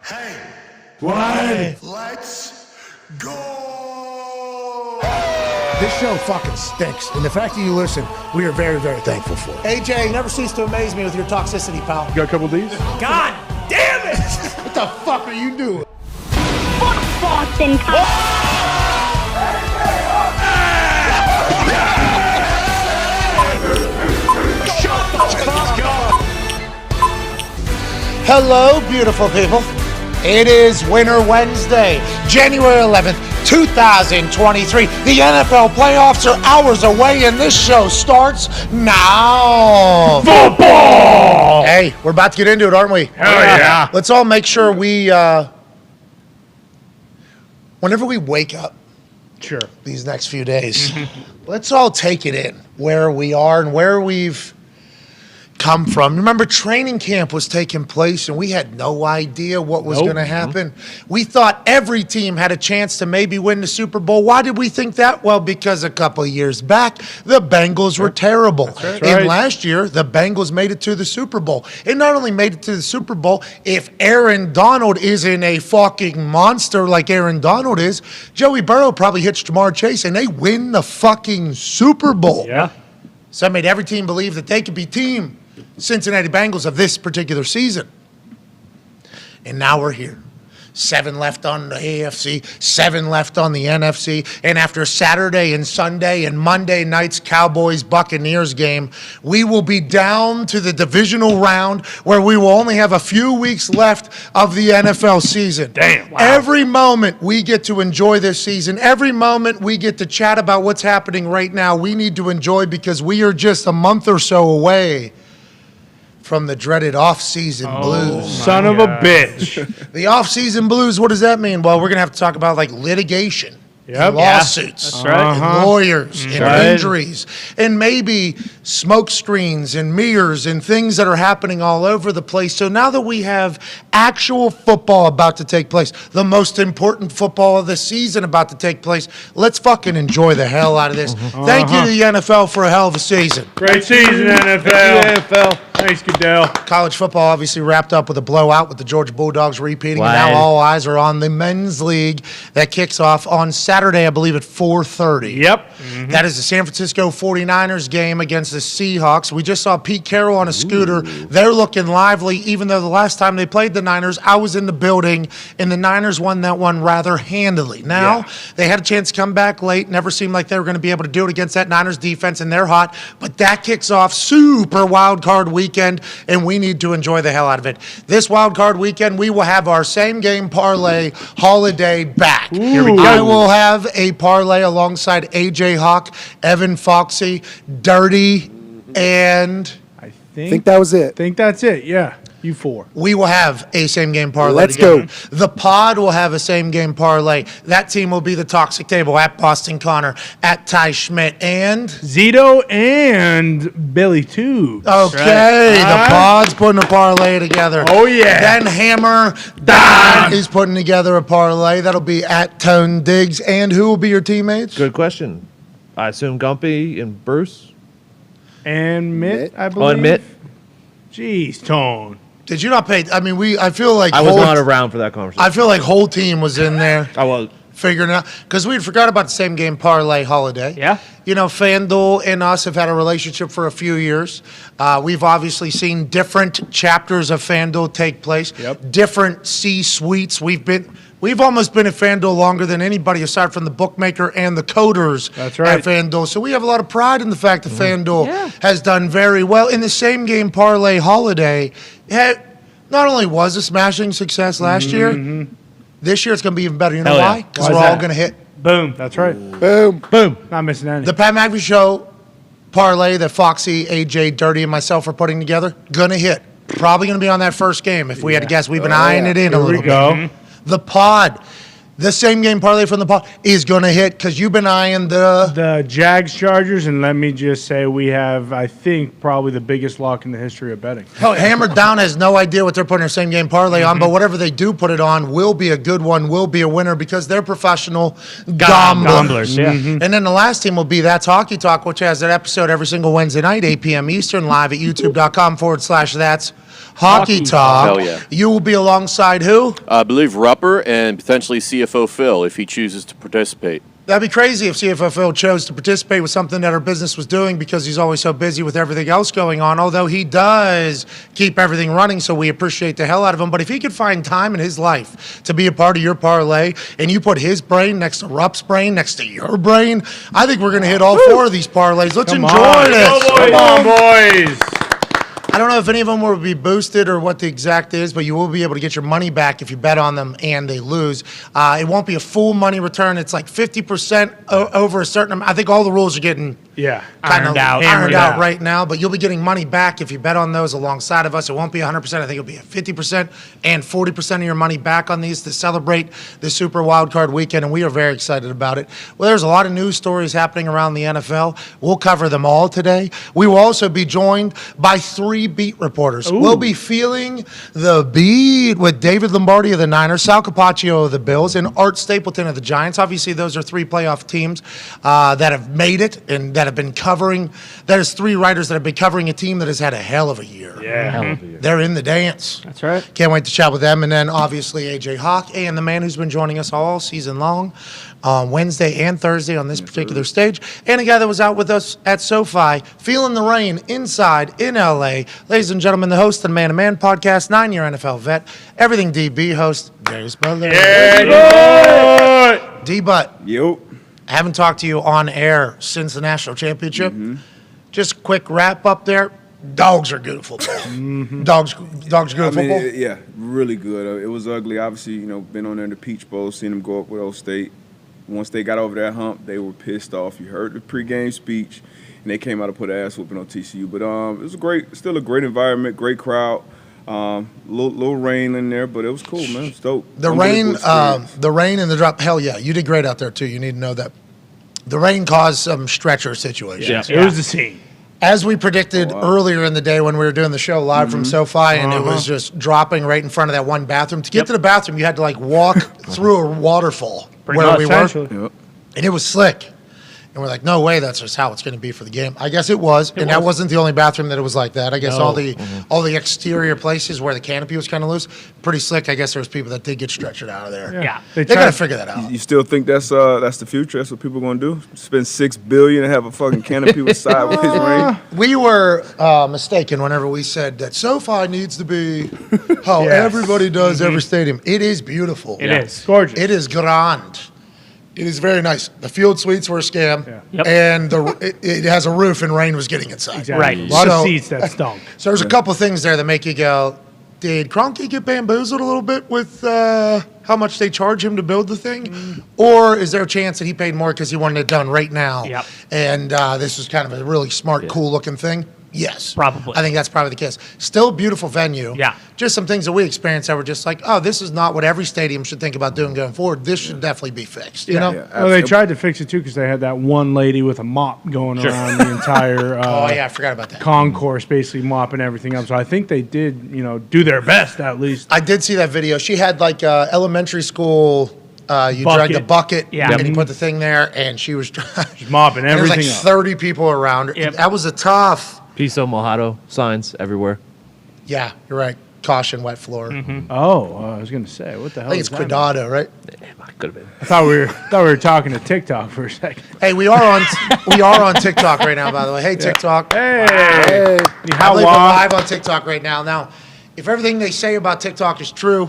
Hey. What? Let's go. This show fucking stinks, and the fact that you listen, we are very, very thankful for. AJ, you never cease to amaze me with your toxicity, pal. You got a couple of these? God damn it! What the fuck are you doing? Fuck Boston Hello, beautiful people. It is Winter Wednesday, January 11th, 2023. The NFL playoffs are hours away, and this show starts now. Football! Hey, we're about to get into it, aren't we? Hell yeah. Let's all make sure we, whenever we wake up these next few days, let's all take it in, where we are and where we've come from. Remember, training camp was taking place, and we had no idea what was going to happen. We thought every team had a chance to maybe win the Super Bowl. Why did we think that? Well, because a couple of years back, the Bengals were terrible. And last year, the Bengals made it to the Super Bowl. And not only made it to the Super Bowl, if Aaron Donald isn't a fucking monster like Aaron Donald is, Joey Burrow probably hits Jamar Chase, and they win the fucking Super Bowl. Yeah. So that made every team believe that they could be Team Cincinnati Bengals of this particular season. And now we're here. 7 left on the AFC, 7 left on the NFC. And after Saturday and Sunday and Monday night's Cowboys-Buccaneers game, we will be down to the divisional round where we will only have a few weeks left of the NFL season. Damn. Wow. Every moment we get to enjoy this season, every moment we get to chat about what's happening right now, we need to enjoy because we are just a month or so away from the dreaded off-season blues. Son of a bitch. The off-season blues, what does that mean? Well, we're going to have to talk about, like, litigation. And lawsuits, That's right. and lawyers, and injuries, and maybe smoke screens and mirrors and things that are happening all over the place. So now that we have actual football about to take place, the most important football of the season about to take place, let's fucking enjoy the hell out of this. Thank you to the NFL for a hell of a season. Great season, NFL. Thanks, Goodell. College football obviously wrapped up with a blowout with the Georgia Bulldogs repeating. And now all eyes are on the men's league that kicks off on Saturday, I believe, at 4:30. Yep. That is the San Francisco 49ers game against the Seahawks. We just saw Pete Carroll on a scooter. They're looking lively, even though the last time they played the Niners, I was in the building, and the Niners won that one rather handily. Now, they had a chance to come back late. Never seemed like they were going to be able to do it against that Niners defense, and they're hot. But that kicks off super wild card weekend, and we need to enjoy the hell out of it. This wild card weekend, we will have our same game parlay holiday back. Here we go. I will have a parlay alongside AJ Hawk, Evan Foxy, Dirty, and I think that was it. think that's it. Yeah. You four. we will have a same game parlay. Let's together. go. The pod will have a same game parlay. That team will be the Toxic Table at Boston Connor, at Ty Schmidt, and Zito and Billy Tubes. okay, the pod's putting a parlay together. Oh, yeah. Then Hammer Dahn is putting together a parlay. That'll be at Tone Diggs. And who will be your teammates? Good question. I assume Gumpy and Bruce. And Mitt, I Oh, believe. and Mitt. Jeez, Tone. Did you not pay? I mean, I feel like I was not around for that conversation. I feel like whole team was in there. I was. Figuring out, because we forgot about the same game parlay holiday. Yeah. You know, FanDuel and us have had a relationship for a few years. We've obviously seen different chapters of FanDuel take place. Yep. Different C-suites. We've almost been at FanDuel longer than anybody aside from the bookmaker and the coders That's right. at FanDuel. So we have a lot of pride in the fact that FanDuel has done very well. In the same game parlay holiday, not only was a smashing success last year, this year it's going to be even better. You know Hell yeah. why? Because Why is we're all that? going to hit Boom. That's right. Boom. Boom. Not missing any. the Pat McAfee Show parlay that Foxy, AJ, Dirty, and myself are putting together. Going to hit. Probably going to be on that first game. If we had to guess, we've been eyeing it in a Here we little go. bit. The pod. The same game parlay from the pod is going to hit because you've been eyeing The Jags Chargers, and let me just say we have, I think, probably the biggest lock in the history of betting. Hammer Down has no idea what they're putting their same game parlay on, but whatever they do put it on will be a good one, will be a winner because they're professional gamblers. Yeah. And then the last team will be That's Hockey Talk, which has an episode every single Wednesday night, 8 p.m. Eastern, live at youtube.com/That's Hockey Talk. Hell yeah. You will be alongside who? I believe Rupper and potentially CFO Phil if he chooses to participate. That'd be crazy if CFO Phil chose to participate with something that our business was doing because he's always so busy with everything else going on, although he does keep everything running, so we appreciate the hell out of him. But if he could find time in his life to be a part of your parlay and you put his brain next to Rupp's brain, next to your brain, I think we're going to hit all four of these parlays. Let's enjoy this. Come on, boys. I don't know if any of them will be boosted or what the exact is, but you will be able to get your money back if you bet on them and they lose. It won't be a full money return. It's like 50% over a certain amount. I think all the rules are getting ironed out right now, but you'll be getting money back if you bet on those alongside of us. It won't be 100%. I think it'll be a 50% and 40% of your money back on these to celebrate the Super Wildcard Weekend, and we are very excited about it. Well, there's a lot of news stories happening around the NFL. We'll cover them all today. We will also be joined by 3 beat reporters. Ooh. We'll be feeling the beat with David Lombardi of the Niners, Sal Capaccio of the Bills, and Art Stapleton of the Giants. Obviously, those are 3 playoff teams that have made it and that have been covering. That is 3 writers that have been covering a team that has had a hell of a year. Yeah. Hell of a year. They're in the dance. That's right. Can't wait to chat with them. And then obviously AJ Hawk and the man who's been joining us all season long on Wednesday and Thursday on this particular stage. And a guy that was out with us at SoFi, feeling the rain inside in LA. Ladies and gentlemen, the host of the Man to Man podcast, 9-year NFL vet, Everything DB host, Darius Butler. Yeah, D-Butt. Yo. I haven't talked to you on air since the national championship. Just quick wrap up there. Dogs are good at football. Dogs good at football. Yeah, really good. It was ugly. Obviously, been on there in the Peach Bowl, seen them go up with Old State. Once they got over that hump, they were pissed off. You heard the pregame speech, and they came out to put an ass whooping on TCU. But it was still a great environment, great crowd. Little rain in there, but it was cool, man. It was dope. The rain and the drop. Hell yeah, you did great out there too. You need to know that. The rain caused some stretcher situations. It was the scene. As we predicted earlier in the day when we were doing the show live from SoFi, and it was just dropping right in front of that one bathroom. To get to the bathroom, you had to like walk through a waterfall where we were, and it was slick. And we're like, no way, that's just how it's going to be for the game. I guess it was, and that wasn't the only bathroom that it was like that. I guess all the exterior places where the canopy was kind of loose, pretty slick. I guess there was people that did get stretchered out of there. Yeah. They got to figure that out. You still think that's the future? That's what people are going to do? Spend $6 billion and have a fucking canopy with sideways rain? We were mistaken whenever we said that SoFi needs to be how everybody does every stadium. It is beautiful. It is gorgeous. It is grand. It is very nice. The field suites were a scam, Yep. and it has a roof, and rain was getting inside. Exactly. Right. A lot of seats that stunk. So there's a couple of things there that make you go, did Kroenke get bamboozled a little bit with how much they charge him to build the thing? Or is there a chance that he paid more because he wanted it done right now? Yep. And this was kind of a really smart, cool-looking thing? Yes. Probably. I think that's probably the case. Still a beautiful venue. Yeah. Just some things that we experienced that were just like, oh, this is not what every stadium should think about doing going forward. This should definitely be fixed, you know? Yeah, Well, they tried to fix it too because they had that one lady with a mop going around the entire Oh, yeah, I forgot about that. concourse, basically mopping everything up. So I think they did, do their best at least. I did see that video. She had like elementary school. You Bucket. dragged a bucket, Yeah. and you put the thing there, and she was Just mopping there was everything like up. 30 people around her. Yep. That was a tough. Piso Mojado signs everywhere. Yeah, you're right. Caution, wet floor. Oh, I was gonna say, what the hell? I think it's is that? Cuidado, right? Could have been. I thought we were talking to TikTok for a second. Hey, we are on TikTok right now, by the way. Hey, TikTok. Hey, I how believe we're long? live on TikTok right now. Now, if everything they say about TikTok is true,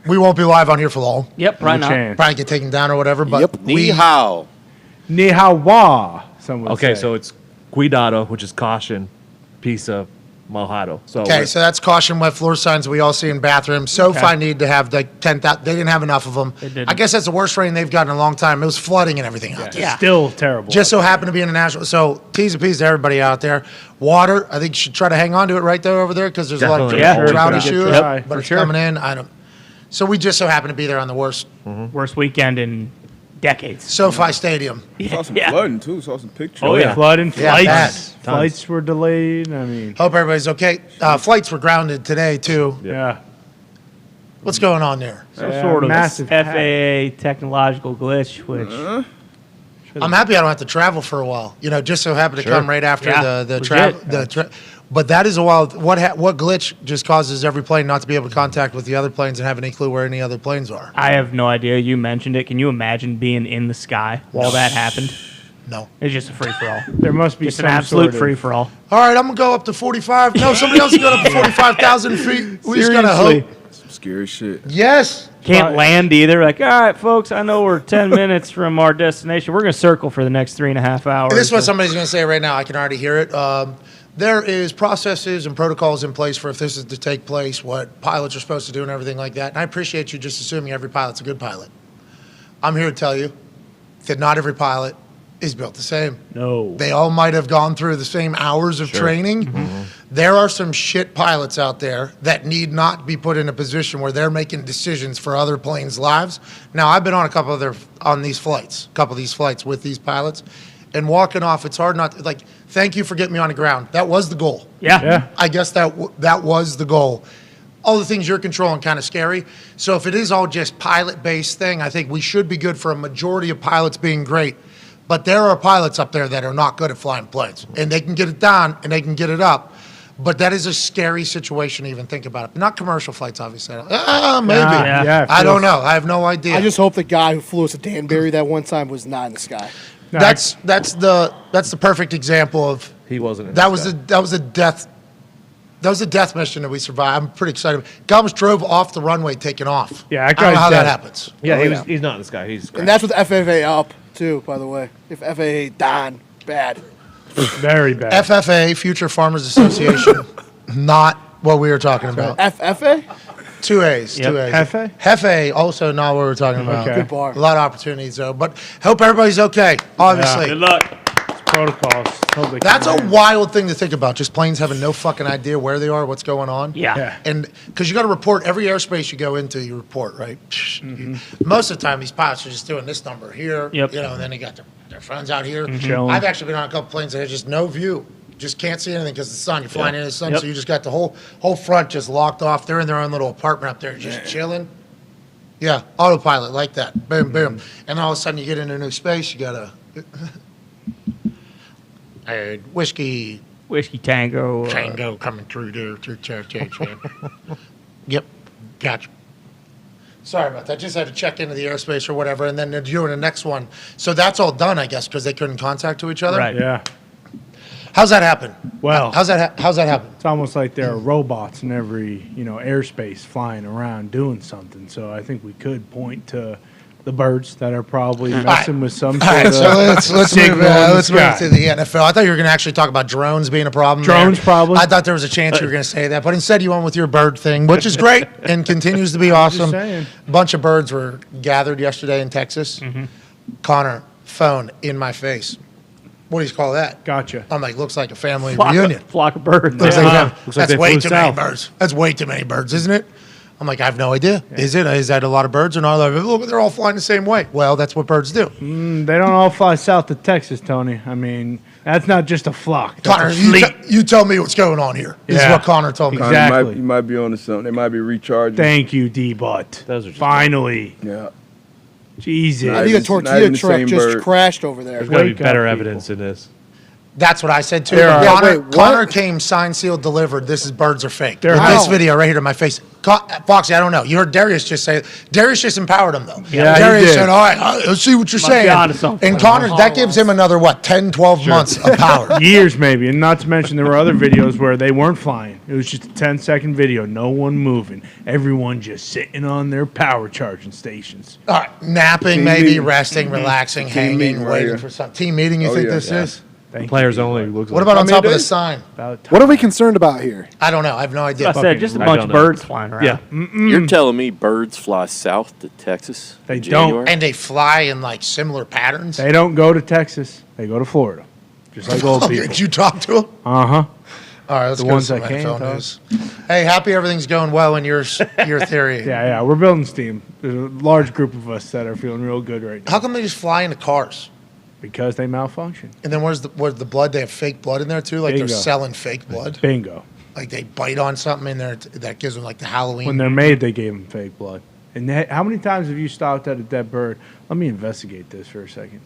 we won't be live on here for long. Yep, probably not. chance. Probably get taken down or whatever. But Yep. Ni hao. Ni hao wa. Someone Okay, say. so it's Cuidado, which is caution, Pisa Mojado. So Okay, so that's caution wet floor signs we all see in bathrooms. SoFi need to have like 10,000. They didn't have enough of them. They didn't. I guess that's the worst rain they've gotten in a long time. It was flooding and everything out there. Yeah. still terrible. Just so happened to be in a national. So T's and P's to everybody out there. Water, I think you should try to hang on to it right there over there because there's a lot of Definitely. Yeah, drought sure. issues. Yep, but for it's sure. coming in. So we just so happen to be there on the worst Worst weekend in decades. SoFi Stadium. Saw some Yeah. flooding, too. Saw some pictures. oh yeah, flooding, Yeah, flights. bad. Flights were delayed. I mean, Hope everybody's okay. Flights were grounded today too. yeah. What's going on there? Yeah, Sort of massive FAA technological glitch, which I'm happy I don't have to travel for a while. Just so happened to come right after the travel. But that is a wild. What glitch just causes every plane not to be able to contact with the other planes and have any clue where any other planes are? I have no idea. You mentioned it. Can you imagine being in the sky while that happened? No. It's just a free-for-all. There must be Just some an absolute sort of- free-for-all. All right, I'm going to go up to 45. No, somebody else is going up to 45,000 feet. We just got to Seriously. hope. Some scary shit. Yes. Can't land either. Like, all right, folks, I know we're 10 minutes from our destination. We're going to circle for the next 3.5 hours. This is what somebody's going to say right now. I can already hear it. There is processes and protocols in place for if this is to take place, what pilots are supposed to do and everything like that. And I appreciate you just assuming every pilot's a good pilot. I'm here to tell you that not every pilot is built the same. No. They all might have gone through the same hours of training. There are some shit pilots out there that need not be put in a position where they're making decisions for other planes' lives. Now, I've been on a couple of these flights with these pilots, and walking off, it's hard not to, like, thank you for getting me on the ground. That was the goal. Yeah. I guess that was the goal. All the things you're controlling kind of scary. So if it is all just pilot-based thing, I think we should be good for a majority of pilots being great. But there are pilots up there that are not good at flying planes, and they can get it down and they can get it up. But that is a scary situation to even think about it. Not commercial flights, obviously. Maybe. Yeah, I don't know. I have no idea. I just hope the guy who flew us to Danbury that one time was not in the sky. No, that's the perfect example of He wasn't. In that this was guy. that was a death. That was a death mission that we survived. I'm pretty excited. Guy almost drove off the runway, taking off. Yeah, I that don't know guy's how dead. that happens. Yeah, Oh, he's not in this guy. He's And that's with the FAA up, too, by the way. If FAA Dahn, bad. Very bad. FFA, Future Farmers Association, not what we were talking about. FFA? Two A's. Yep. Two A's. Hefe? Hefe, also not what we were talking about. Okay. Good bar. A lot of opportunities, though. But hope everybody's okay, obviously. Good luck. Protocols. Hope they That's come a in. wild thing to think about. Just planes having no fucking idea where they are, what's going on. Yeah. And because you got to report every airspace you go into, you report, right? Most of the time, these pilots are just doing this number here, Yep. and then they got their friends out here. Chilling. I've actually been on a couple planes that have just no view. Just can't see anything because of the sun. You're flying into the sun, Yep. so you just got the whole front just locked off. They're in their own little apartment up there, just chilling. Yeah, autopilot like that. Boom, boom. And all of a sudden, you get into a new space. You got a whiskey Whiskey Tango. Tango coming through there through church. Yep, gotcha. Sorry about that. Just had to check into the airspace or whatever, and then they're doing the next one. So that's all done, I guess, because they couldn't contact to each other. Right. Yeah. How's that happen? Well, how's that happen? it's almost like there are robots in every, airspace flying around doing something. So I think we could point to the birds that are probably messing with some All sort right, of so let's move, signal in the let's move sky. to the NFL. I thought you were going to actually talk about drones being a problem. Drones there. problem? I thought there was a chance you were going to say that, but instead you went with your bird thing, which is great and continues to be awesome. saying. A bunch of birds were gathered yesterday in Texas. Connor, phone in my face. What do you call that? Gotcha. I'm like, looks like a family Flock reunion. of birds. Looks Yeah. like Looks like that's they way flew too many south. birds. That's way too many birds, isn't it? I'm like, I have no idea. Is it? Is that a lot of birds or not? Like, look, they're all flying the same way. Well, that's what birds do. They don't all fly south to Texas, Tony. I mean, that's not just a flock. That's Connor, a fleet. you tell me what's going on here. This is Yeah. what Connor told me. Connor, Exactly. You might be on to something. They might be recharging. Thank you, D-Butt. Those are just- Finally. Yeah. Jesus. I think a Not tortilla even the truck same just bird. crashed over there. There's got to be Wake up, better people. evidence in this. That's what I said too. There But are- Connor, Wait, what? Connor came signed, sealed, delivered. This is birds are fake. There With are- this video right here to my face. Foxy, I don't know. You heard Darius just say it. Darius just empowered him though. Yeah, he Darius did. said, all right, let's see what you're Must be saying. onto something. And Connor, that gives him another, 10, 12 months of power. Years maybe, and not to mention there were other videos where they weren't flying. It was just a 10-second video, no one moving, everyone just sitting on their power charging stations. All right, napping, Team maybe, meeting. resting, relaxing, hanging, meeting right waiting here. for some team meeting. You Oh, think yeah. this Yeah. is? Thank Players you, only D-Butt. looks What like. about on mean, top of it the is- sign? About time. What are we concerned about here? I don't know. I have no idea. I said just a I bunch don't of know. birds flying around. Yeah. You're telling me birds fly south to Texas? They in don't. January? And they fly in like similar patterns. They don't go to Texas, they go to Florida, just like old Oh, people. did you talk to them? Uh-huh. All right, let's The go ones to some that came, NFL Todd. news. Hey, happy everything's going well in your theory. Yeah, we're building steam. There's a large group of us that are feeling real good right now How come they just fly into cars? because they malfunction. And then where's the blood? They have fake blood in there too. Like Bingo. they're selling fake blood. Bingo. Like they bite on something in there that gives them like the Halloween. When they're made, they gave them fake blood. And how many times have you stopped at a dead bird? Let me investigate this for a second.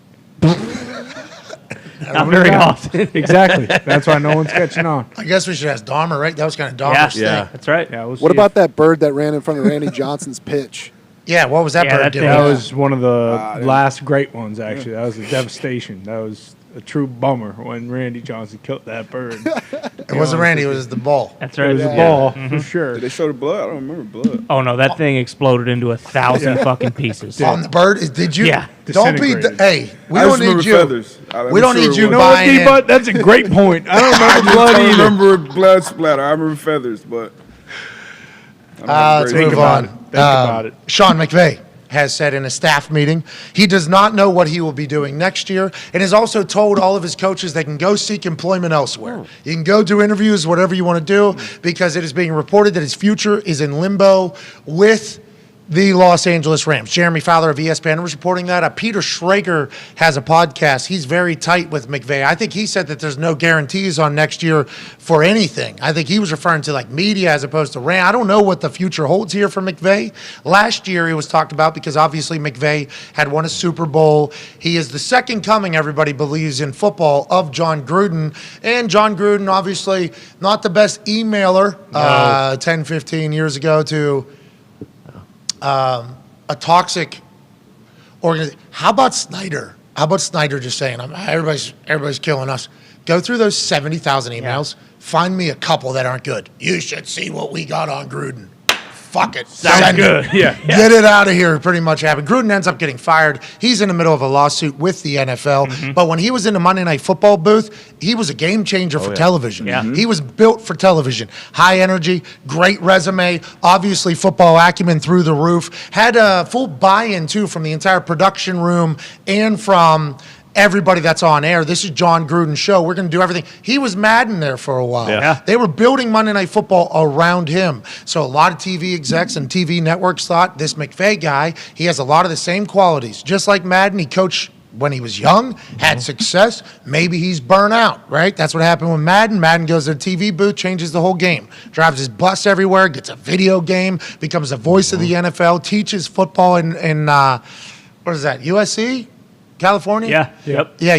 Not very often. Exactly. That's why no one's catching on. I guess we should ask Dahmer, right? That was kind of Dahmer's thing. That's right. Yeah, we'll What see about that bird that ran in front of Randy Johnson's pitch? Yeah, what was that bird that doing? thing- That was one of the last great ones, actually. That was a devastation. That was a true bummer when Randy Johnson killed that bird. It wasn't Randy, it was the ball. That's It right. was a ball, for sure. Did they show the blood? I don't remember blood. Oh no, that thing exploded into 1,000 fucking pieces. On the bird? Did you? Yeah. Don't be. Disintegrated. Hey, we I don't just need remember you. feathers. We don't need you You know what, buying in. D-Butt? That's a great point. I don't I remember just blood don't either. remember blood splatter. I remember feathers, but Let's move on. Think about it. Sean McVay has said in a staff meeting he does not know what he will be doing next year and has also told all of his coaches they can go seek employment elsewhere. You can go do interviews, whatever you want to do, because it is being reported that his future is in limbo with the Los Angeles Rams. Jeremy Fowler of ESPN was reporting that. Peter Schrager has a podcast. He's very tight with McVay. I think he said that there's no guarantees on next year for anything. I think he was referring to like media as opposed to Ram. I don't know what the future holds here for McVay. Last year it was talked about because obviously McVay had won a Super Bowl. He is the second coming, everybody believes, in football of John Gruden. And John Gruden, obviously not the best emailer 10, 15 years ago to a toxic organization. How about Snyder? How about Snyder just saying, everybody's killing us. Go through those 70,000 emails. Find me a couple that aren't good. You should see what we got on Gruden. Fuck it. Send good. it. Yeah. Get it out of here. Pretty much happened. Gruden ends up getting fired. He's in the middle of a lawsuit with the NFL. But when he was in the Monday Night Football booth, he was a game changer for television. Yeah. He was built for television. High energy, great resume, obviously football acumen through the roof. Had a full buy-in, too, from the entire production room and from everybody that's on air. This is John Gruden's show. We're going to do everything. He was Madden there for a while. Yeah. They were building Monday Night Football around him. So a lot of TV execs and TV networks thought this McVay guy, he has a lot of the same qualities. Just like Madden, he coached when he was young, had success. Maybe he's burnt out, right? That's what happened with Madden. Madden goes to the TV booth, changes the whole game. Drives his bus everywhere, gets a video game, becomes the voice of the NFL, teaches football in what is that, USC? California? Yeah. Yep. Yeah,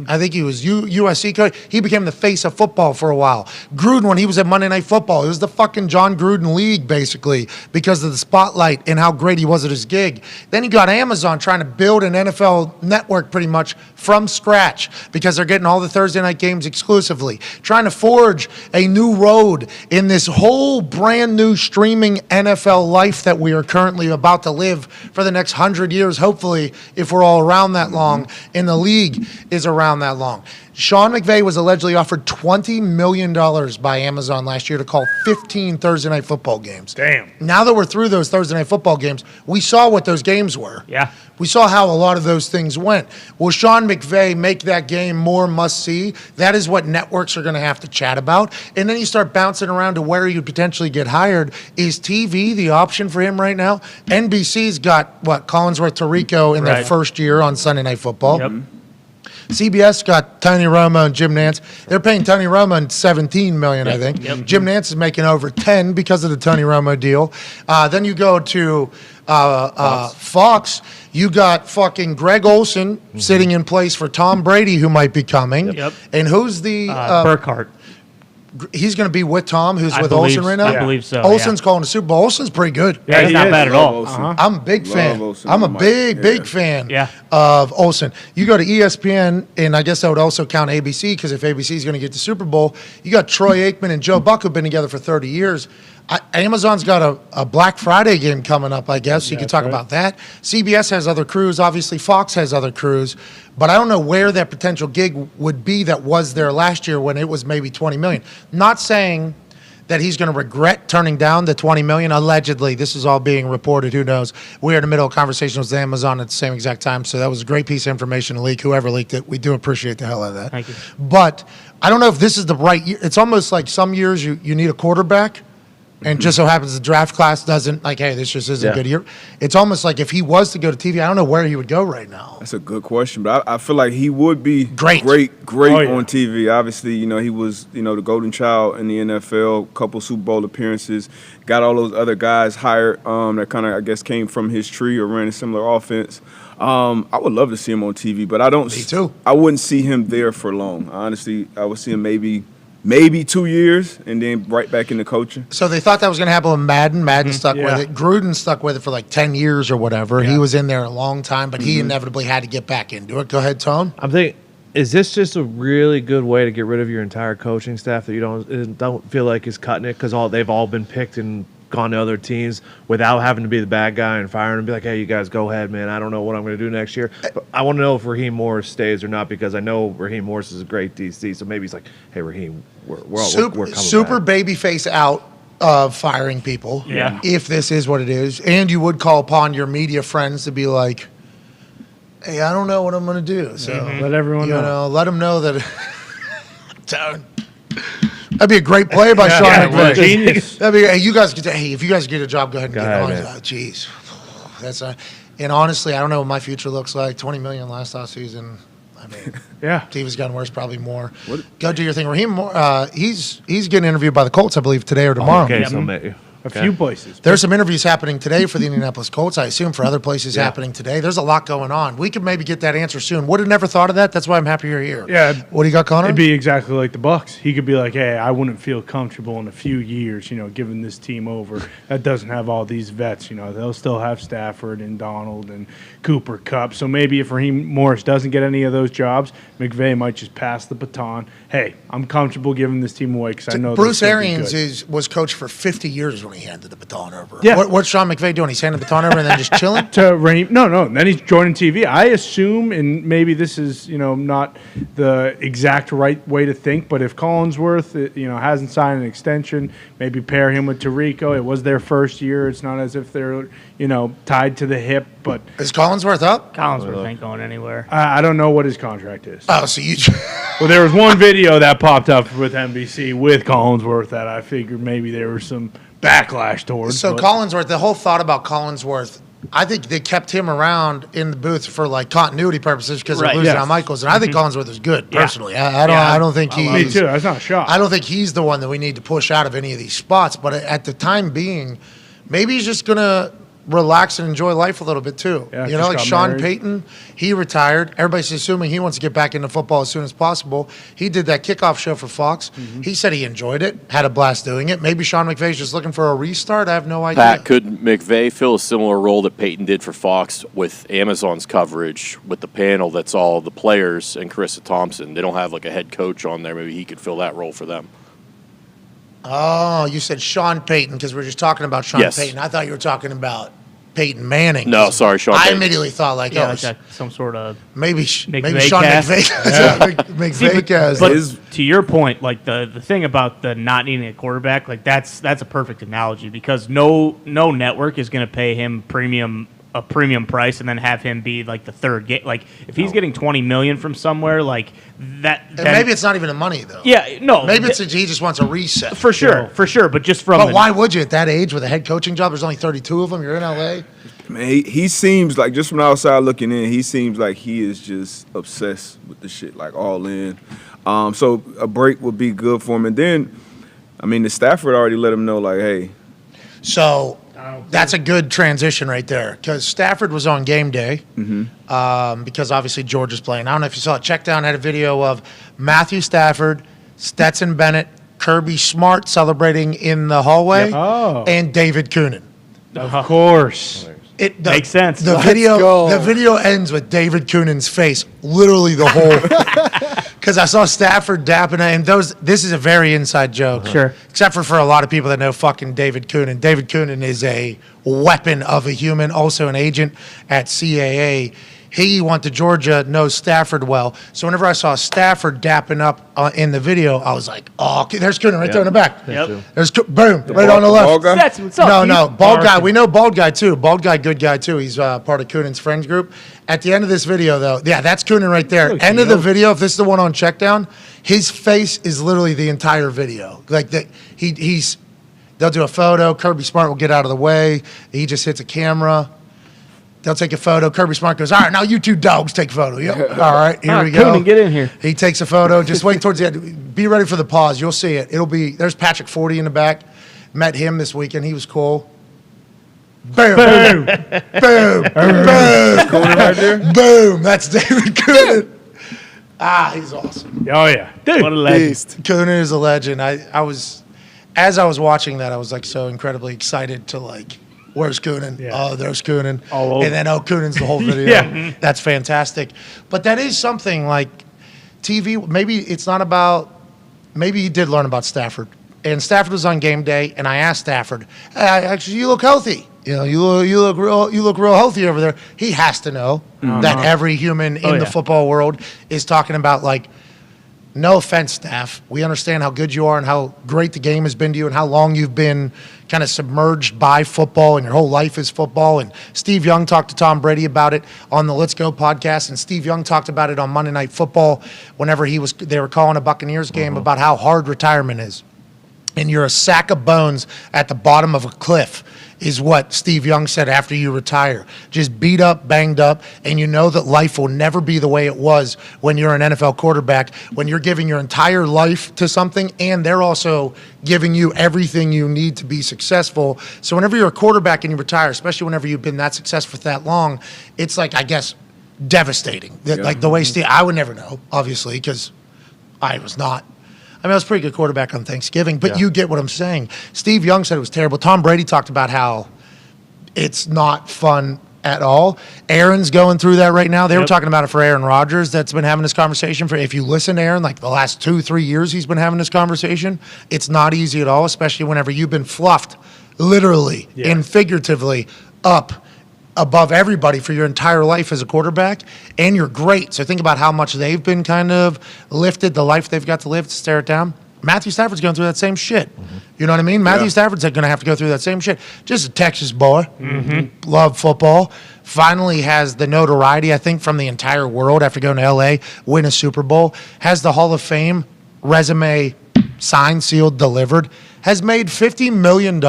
I think he was USC coach. He became the face of football for a while. Gruden, when he was at Monday Night Football, it was the fucking John Gruden league, basically, because of the spotlight and how great he was at his gig. Then he got Amazon trying to build an NFL network pretty much from scratch because they're getting all the Thursday night games exclusively. Trying to forge a new road in this whole brand new streaming NFL life that we are currently about to live for the next 100 years, hopefully, if we're all around that long. And the league is around that long. Sean McVay was allegedly offered $20 million by Amazon last year to call 15 Thursday Night Football games. Damn. Now that we're through those Thursday Night Football games, we saw what those games were. Yeah. We saw how a lot of those things went. Will Sean McVay make that game more must-see? That is what networks are going to have to chat about. And then you start bouncing around to where you potentially get hired. Is TV the option for him right now? NBC's got, Collinsworth, Tirico in their first year on Sunday Night Football. Yep. CBS got Tony Romo and Jim Nantz. They're paying Tony Romo $17 million, I think. Yep. Jim Nantz is making over 10 because of the Tony Romo deal. Then you go to Fox. You got fucking Greg Olson sitting in place for Tom Brady, who might be coming. Yep. And who's the Burkhardt. He's going to be with Tom, who's I with believe Olsen right so. now? I believe so, Olsen's yeah. calling the Super Bowl. Olsen's pretty good. Yeah, he's not bad at all. I'm a big fan. Olsen. I'm a big fan Yeah. of Olsen. You go to ESPN, and I guess that would also count ABC, because if ABC is going to get the Super Bowl, you got Troy Aikman and Joe Buck, who've been together for 30 years. Amazon's got a Black Friday game coming up, I guess. So you could talk about that. CBS has other crews. Obviously, Fox has other crews. But I don't know where that potential gig would be that was there last year when it was maybe $20 million. Not saying that he's going to regret turning down the $20 million. Allegedly, this is all being reported. Who knows? We're in the middle of conversations with Amazon at the same exact time. So that was a great piece of information to leak. Whoever leaked it, we do appreciate the hell out of that. Thank you. But I don't know if this is the right year. It's almost like some years you need a quarterback. and just so happens the draft class doesn't like, hey, this just isn't Yeah. good year. It's almost like if he was to go to TV, I don't know where he would go right now. That's a good question, but I feel like he would be Great. great Oh, yeah. on TV. Obviously, he was, the golden child in the NFL, couple Super Bowl appearances, got all those other guys hired that kind of, I guess, came from his tree or ran a similar offense. I would love to see him on TV, but I don't. Me too. I wouldn't see him there for long. Honestly, I would see him maybe 2 years and then right back into coaching. So they thought that was going to happen with Madden. Madden stuck Yeah. with it. Gruden stuck with it for like 10 years or whatever. He was in there a long time, but he inevitably had to get back into it. Go ahead, Tone. I'm thinking, is this just a really good way to get rid of your entire coaching staff that you don't feel like is cutting it because they've all been picked and gone to other teams without having to be the bad guy and firing and be like, hey, you guys go ahead, man. I don't know what I'm going to do next year. But I want to know if Raheem Morris stays or not because I know Raheem Morris is a great DC. So maybe he's like, hey, Raheem, we're coming Super back. babyface out of firing people. Yeah. If this is what it is. And you would call upon your media friends to be like, hey, I don't know what I'm going to do. So, Let everyone know. let them know that. Tone. That'd be a great play by Sean McVay. Genius. That'd be, hey, you guys get if you guys get a job, go ahead and Go get ahead, on. man. Oh, jeez, that's and honestly, I don't know what my future looks like. $20 million last offseason. I mean, Yeah. TV's gotten worse, probably more. Go do your thing. Raheem, he's getting interviewed by the Colts, I believe, today or tomorrow. Okay, so maybe. A few places. There's some interviews happening today for the Indianapolis Colts. I assume for other places happening today. There's a lot going on. We could maybe get that answer soon. Would have never thought of that. That's why I'm happy you're here. Yeah. What do you got, Connor? It'd be exactly like the Bucks. He could be like, "Hey, I wouldn't feel comfortable in a few years, giving this team over that doesn't have all these vets. They'll still have Stafford and Donald and Cooper Kupp. So maybe if Raheem Morris doesn't get any of those jobs, McVay might just pass the baton. Hey, I'm comfortable giving this team away because I know Bruce they'll still be Arians good." was coach for 50 years when he handed the baton over. Yeah. What's Sean McVay doing? He's handing the baton over and then just chilling? To Raheem, no. Then he's joining TV. I assume, and maybe this is not the exact right way to think, but if Collinsworth hasn't signed an extension, maybe pair him with Tirico. It was their first year. It's not as if they're tied to the hip. But Is Collinsworth up? Collinsworth ain't going anywhere. I don't know what his contract is. Oh, so you. Well, there was one video that popped up with NBC with Collinsworth that I figured maybe there was some backlash towards. So but- Collinsworth, the whole thought about Collinsworth, I think they kept him around in the booth for like continuity purposes because they're Right. losing Yes. on Michaels, and I think Collinsworth is good Yeah. personally. I don't think he's. Me too. That's not a shot. I don't think he's the one that we need to push out of any of these spots. But at the time being, maybe he's just gonna relax and enjoy life a little bit too. Yeah, Like just got Sean married. Payton, he retired. Everybody's assuming he wants to get back into football as soon as possible. He did that kickoff show for Fox. Mm-hmm. He said he enjoyed it, had a blast doing it. Maybe Sean McVay's just looking for a restart. I have no idea. Pat, could McVay fill a similar role that Peyton did for Fox with Amazon's coverage with the panel that's all the players and Carissa Thompson? They don't have like a head coach on there. Maybe he could fill that role for them. Oh, you said Sean Payton because we're just talking about Sean Yes. Payton. I thought you were talking about Peyton Manning. No, sorry, Sean I Payton. immediately thought like, Yeah, like some sort of maybe McVay Sean cast. McVay. McVay cast. But to your point, like the thing about the not needing a quarterback, like that's a perfect analogy because no network is going to pay him a premium price and then have him be like the third game. Like if he's getting $20 million from somewhere, like that. And maybe it's not even the money though. Yeah, no. Maybe he just wants a reset. for sure. But just from But why would you at that age with a head coaching job? There's only 32 of them. You're in LA. Man, he seems like, just from the outside looking in, he seems like he is just obsessed with the shit, like all in. So a break would be good for him. And then, the Stafford already let him know, like, hey. So that's a good transition right there because Stafford was on game day because obviously Georgia's playing. I don't know if you saw it. Checkdown had a video of Matthew Stafford, Stetson Bennett, Kirby Smart celebrating in the hallway, Oh. and David Coonan. Of course. Makes sense. The Let's video ends with David Coonan's face, literally the whole. Because I saw Stafford dapping, and this is a very inside joke. Sure. Except for a lot of people that know fucking David Coonan. David Coonan is a weapon of a human, also an agent at CAA. He went to Georgia, knows Stafford well. So whenever I saw Stafford dapping up in the video, I was like, oh, okay, there's Coonan right there in the back. Yep. There's boom, right on the left. Bald guy? That's what's up. No, He's bald guy. barking. We know bald guy too. Bald guy, good guy too. He's part of Coonan's friends group. At the end of this video, though, yeah, that's Coonan right there. Looks End of the young. video. If this is the one on Checkdown, his face is literally the entire video. Like that, he's They'll do a photo. Kirby Smart will get out of the way. He just hits a camera. They'll take a photo. Kirby Smart goes, all right, now you two dogs take a photo. Yep. All right, here we go. Coonan, get in here. He takes a photo. Just wait towards the end. Be ready for the pause. You'll see it. There's Patrick 40 in the back. Met him this weekend. He was cool. Boom. Boom. Boom. Boom. Coonan right there. Boom. That's David Coonan. He's awesome. Oh, yeah. Dude. What a legend. Coonan is a legend. As I was watching that, I was like so incredibly excited to like, where's Coonan? Yeah. Oh, there's Coonan. All over. And then, Coonan's the whole video. Yeah. That's fantastic. But that is something like TV, maybe it's not about, maybe he did learn about Stafford. And Stafford was on game day, and I asked Stafford, actually, you look healthy. You look real healthy over there. He has to know that every human in the football world is talking about, like, no offense, Staff. We understand how good you are and how great the game has been to you and how long you've been kind of submerged by football and your whole life is football. And Steve Young talked to Tom Brady about it on the Let's Go podcast, and Steve Young talked about it on Monday Night Football whenever they were calling a Buccaneers game about how hard retirement is. And you're a sack of bones at the bottom of a cliff is what Steve Young said after you retire. Just beat up, banged up, and you know that life will never be the way it was when you're an NFL quarterback, when you're giving your entire life to something and they're also giving you everything you need to be successful. So whenever you're a quarterback and you retire, especially whenever you've been that successful for that long, it's like, I guess, devastating. Like the way Steve, I would never know, obviously, because I was not. I was a pretty good quarterback on Thanksgiving, but you get what I'm saying. Steve Young said it was terrible. Tom Brady talked about how it's not fun at all. Aaron's going through that right now. They were talking about it for Aaron Rodgers that's been having this conversation. If you listen to Aaron, like the last 2-3 years he's been having this conversation, it's not easy at all, especially whenever you've been fluffed literally and figuratively up above everybody for your entire life as a quarterback, and you're great. So think about how much they've been kind of lifted, the life they've got to live to stare it down. Matthew Stafford's going through that same shit. You know what I mean? Matthew Stafford's going to have to go through that same shit. Just a Texas boy, love football, finally has the notoriety, I think, from the entire world after going to L.A., win a Super Bowl, has the Hall of Fame resume signed, sealed, delivered, has made $50 million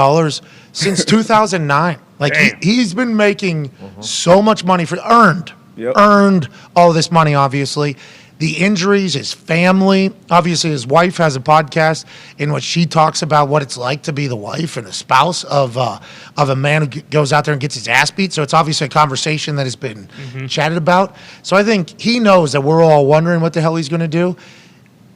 since 2009. Like, he's been making so much money earned all this money, obviously. The injuries, his family, obviously his wife has a podcast in which she talks about what it's like to be the wife and a spouse of a man who goes out there and gets his ass beat. So it's obviously a conversation that has been chatted about. So I think he knows that we're all wondering what the hell he's going to do.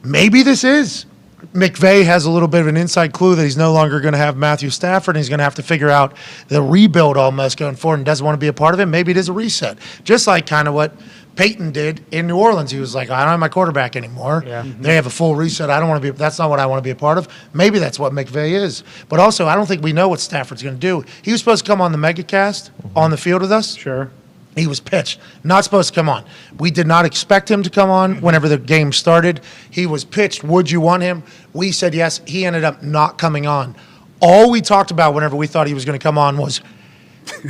Maybe this is. McVay has a little bit of an inside clue that he's no longer going to have Matthew Stafford, and he's going to have to figure out the rebuild almost going forward and doesn't want to be a part of it. Maybe it is a reset. Just like kind of what Peyton did in New Orleans. He was like, I don't have my quarterback anymore. Yeah. They have a full reset. I don't want to be. That's not what I want to be a part of. Maybe that's what McVay is. But also, I don't think we know what Stafford's going to do. He was supposed to come on the MegaCast on the field with us. Sure. He was pitched. Not supposed to come on. We did not expect him to come on whenever the game started. He was pitched. Would you want him? We said yes. He ended up not coming on. All we talked about whenever we thought he was going to come on was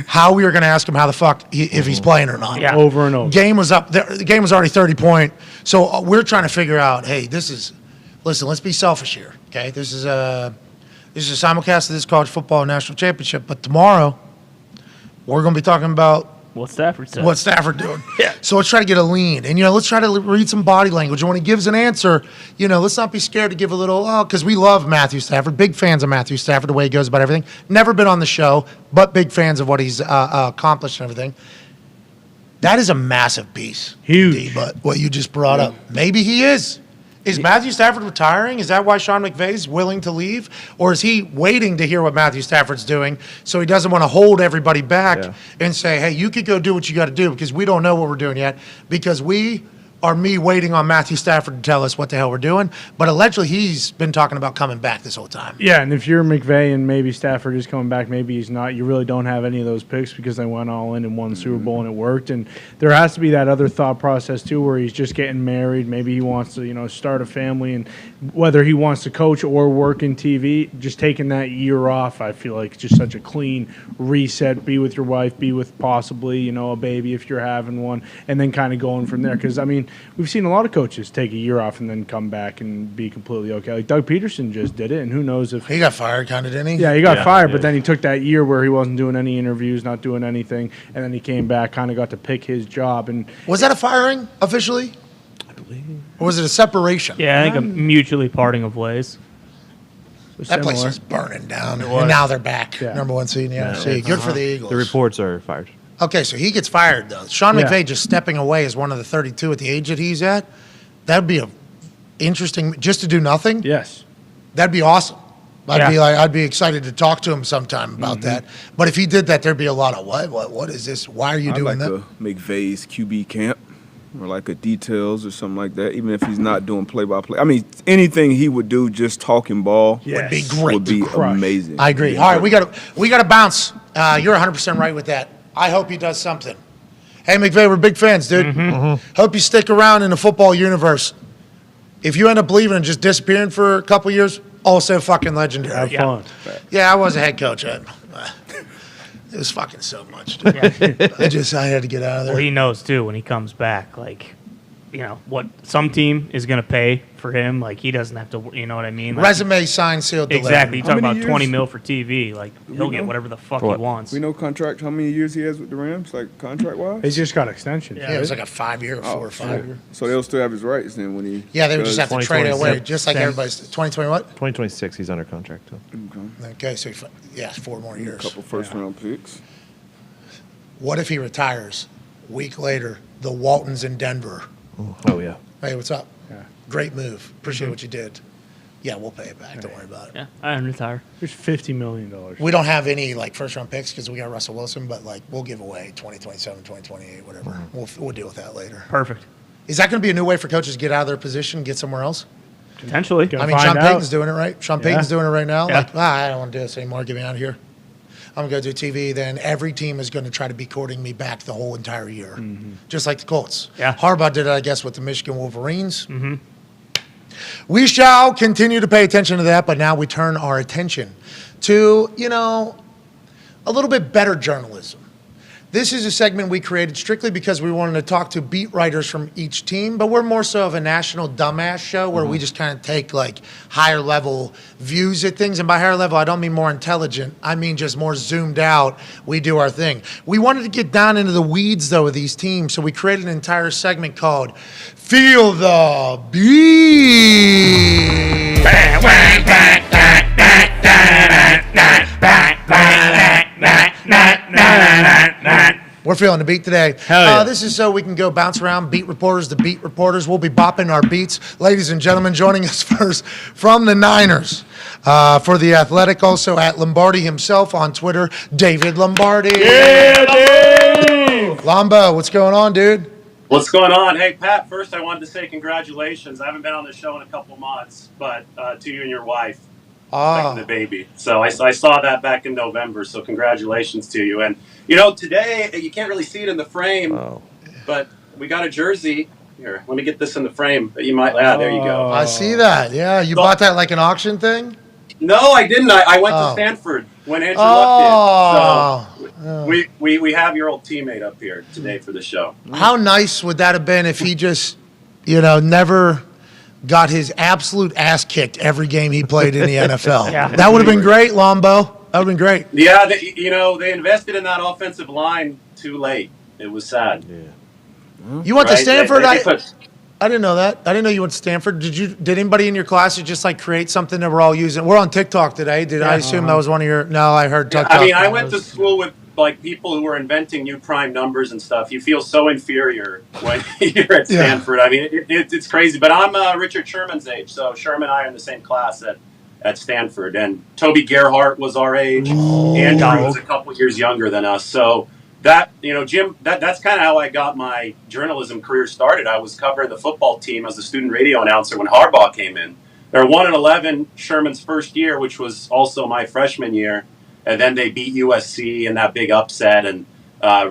how we were going to ask him how the fuck if he's playing or not. Yeah. Over and over. Game was up. The game was already 30-point. So we're trying to figure out, hey, listen, let's be selfish here. Okay, this is a simulcast of this college football national championship. But tomorrow, we're going to be talking about what Stafford said. What's Stafford doing? So let's try to get a lean. And, let's try to read some body language. And when he gives an answer, let's not be scared to give a little, because we love Matthew Stafford. Big fans of Matthew Stafford, the way he goes about everything. Never been on the show, but big fans of what he's accomplished and everything. That is a massive piece. Huge. But what you just brought up, maybe he is. Is Matthew Stafford retiring? Is that why Sean McVay's willing to leave? Or is he waiting to hear what Matthew Stafford's doing so he doesn't want to hold everybody back and say, hey, you could go do what you got to do because we don't know what we're doing yet because we are waiting on Matthew Stafford to tell us what the hell we're doing. But allegedly he's been talking about coming back this whole time. Yeah, and if you're McVay and maybe Stafford is coming back, maybe he's not, you really don't have any of those picks because they went all in and won the Super Bowl and it worked. And there has to be that other thought process too where he's just getting married. Maybe he wants to, start a family, and whether he wants to coach or work in TV, just taking that year off, I feel like it's just such a clean reset. Be with your wife, be with possibly, a baby if you're having one, and then kind of going from there. Because, we've seen a lot of coaches take a year off and then come back and be completely okay. Like Doug Peterson just did it, and who knows if he got fired, kind of, didn't he? Yeah, he got fired, but then he took that year where he wasn't doing any interviews, not doing anything, and then he came back, kind of got to pick his job. And was that a firing officially? I believe. Or was it a separation? Yeah, I think a mutually parting of ways. That place was burning down, and now they're back. Number 1 seed in the NFC. Good for the Eagles. The reports are fired. Okay, so he gets fired, though. Sean McVay just stepping away as one of the 32 at the age that he's at. That would be interesting, just to do nothing. Yes. That'd be awesome. I'd be excited to talk to him sometime about that. But if he did that, there'd be a lot of what is this? Why are you doing that? I'd like McVay's QB camp, or like a details or something like that. Even if he's not doing play-by-play, I mean, anything he would do, just talking ball, would be great. Would be amazing. I agree. All right, we got to bounce. You're 100% right with that. I hope he does something. Hey, McVay, we're big fans, dude. Hope you stick around in the football universe. If you end up leaving and just disappearing for a couple years, also fucking legendary. Have fun. Yeah, I was a head coach. It was fucking so much, dude. I had to get out of there. Well, he knows, too, when he comes back, like, what some team is going to pay for him. Like, he doesn't have to, you know what I mean? Like, resume, signed, sealed, delivered. Exactly. You talk about years? $20 million for TV. Like, he'll get whatever the fuck he wants. We know contract, how many years he has with the Rams, like contract-wise? He just got extensions. Yeah, it was like a 5-year or 4 or 5 year. So they'll still have his rights then when he... Yeah, they would just have to trade it away, just like everybody's. 2020 what? 2026, he's under contract, too. Okay, so 4 more years. A couple first-round picks. What if he retires? Week later, the Waltons in Denver. Oh, yeah. Hey, what's up? Yeah. Great move. Appreciate what you did. Yeah, we'll pay it back. Don't worry about it. Yeah, I retire. There's $50 million. We don't have any first-round picks because we got Russell Wilson, but we'll give away 2027, 2028, whatever. We'll deal with that later. Perfect. Is that going to be a new way for coaches to get out of their position, get somewhere else? Potentially. I mean, Sean Payton's doing it, right? Sean Payton's doing it right now. Yeah. I don't want to do this anymore. Get me out of here. I'm going to do TV. Then every team is going to try to be courting me back the whole entire year, just like the Colts. Yeah. Harbaugh did it, I guess, with the Michigan Wolverines. We shall continue to pay attention to that, but now we turn our attention to, a little bit better journalism. This is a segment we created strictly because we wanted to talk to beat writers from each team, but we're more so of a national dumbass show where we just kind of take higher level views at things. And by higher level, I don't mean more intelligent. I mean just more zoomed out. We do our thing. We wanted to get down into the weeds, though, of these teams, so we created an entire segment called Feel the Beat. We're feeling the beat today. Hell yeah. This is so we can go bounce around, beat reporters to beat reporters. We'll be bopping our beats. Ladies and gentlemen, joining us first from the Niners for The Athletic, also at Lombardi himself on Twitter, David Lombardi. Yeah, Dave! Lombo, what's going on, dude? What's going on? Hey, Pat, first I wanted to say congratulations. I haven't been on the show in a couple months, but to you and your wife, like the baby. So I saw that back in November, so congratulations to you. And, today, you can't really see it in the frame, but we got a jersey. Here, let me get this in the frame. You might, there you go. I see that. Yeah, you bought that like an auction thing? No, I didn't. I went to Stanford when Andrew Luck did. So we have your old teammate up here today for the show. How nice would that have been if he just, never got his absolute ass kicked every game he played in the NFL? That would have been great, Lombo. That would have been great. Yeah, they invested in that offensive line too late. It was sad. Yeah. You went to Stanford? I didn't know that. I didn't know you went to Stanford. Did anybody in your class just create something that we're all using? We're on TikTok today. I assume that was one of your? No, I heard TikTok. I went to school with people who were inventing new prime numbers and stuff. You feel so inferior when you're at Stanford. I mean, it's crazy. But I'm Richard Sherman's age, so Sherman and I are in the same class at Stanford. And Toby Gerhart was our age. Andrew was a couple years younger than us. So that, Jim, that's kind of how I got my journalism career started. I was covering the football team as a student radio announcer when Harbaugh came in. They were 1-11 Sherman's first year, which was also my freshman year. And then they beat USC in that big upset and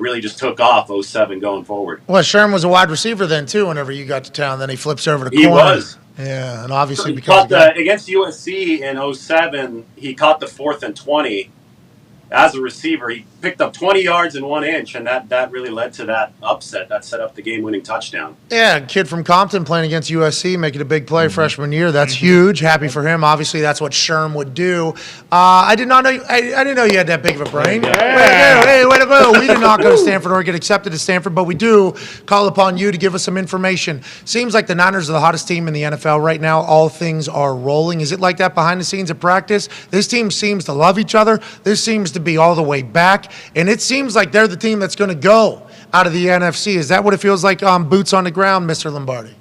really just took off 07 going forward. Well, Sherman was a wide receiver then, too, whenever you got to town. Then he flips over to corner. He was. Yeah, and obviously against USC in 07, he caught the 4th and 20 as a receiver. He picked up 20 yards in 1 inch, and that really led to that upset that set up the game-winning touchdown. Yeah, kid from Compton playing against USC, making a big play freshman year. That's huge. Happy for him. Obviously, that's what Sherm would do. I did not know. I didn't know you had that big of a brain. Hey, way to go! We did not go to Stanford or get accepted to Stanford, but we do call upon you to give us some information. Seems like the Niners are the hottest team in the NFL right now. All things are rolling. Is it like that behind the scenes at practice? This team seems to love each other. This seems to be all the way back, and it seems like they're the team that's going to go out of the NFC. Is that what it feels like, boots on the ground, Mr. Lombardi?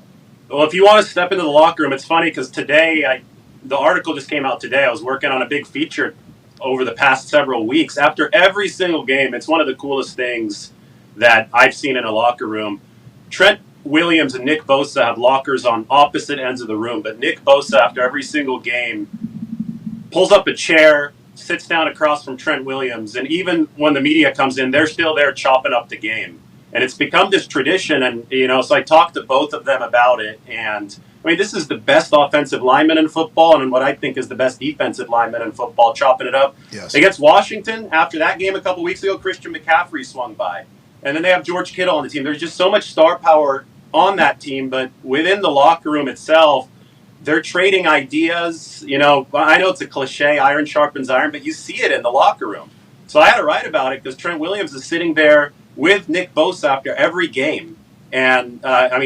Well, if you want to step into the locker room, it's funny because today, the article just came out today. I was working on a big feature over the past several weeks. After every single game, it's one of the coolest things that I've seen in a locker room. Trent Williams and Nick Bosa have lockers on opposite ends of the room, but Nick Bosa, after every single game, pulls up a chair, sits down across from Trent Williams, and even when the media comes in, they're still there chopping up the game. And it's become this tradition, and, so I talked to both of them about it, and, this is the best offensive lineman in football, and what I think is the best defensive lineman in football, chopping it up. Yes. Against Washington, after that game a couple weeks ago, Christian McCaffrey swung by. And then they have George Kittle on the team. There's just so much star power on that team, but within the locker room itself, they're trading ideas. I know it's a cliche, iron sharpens iron, but you see it in the locker room. So I had to write about it because Trent Williams is sitting there with Nick Bosa after every game. And,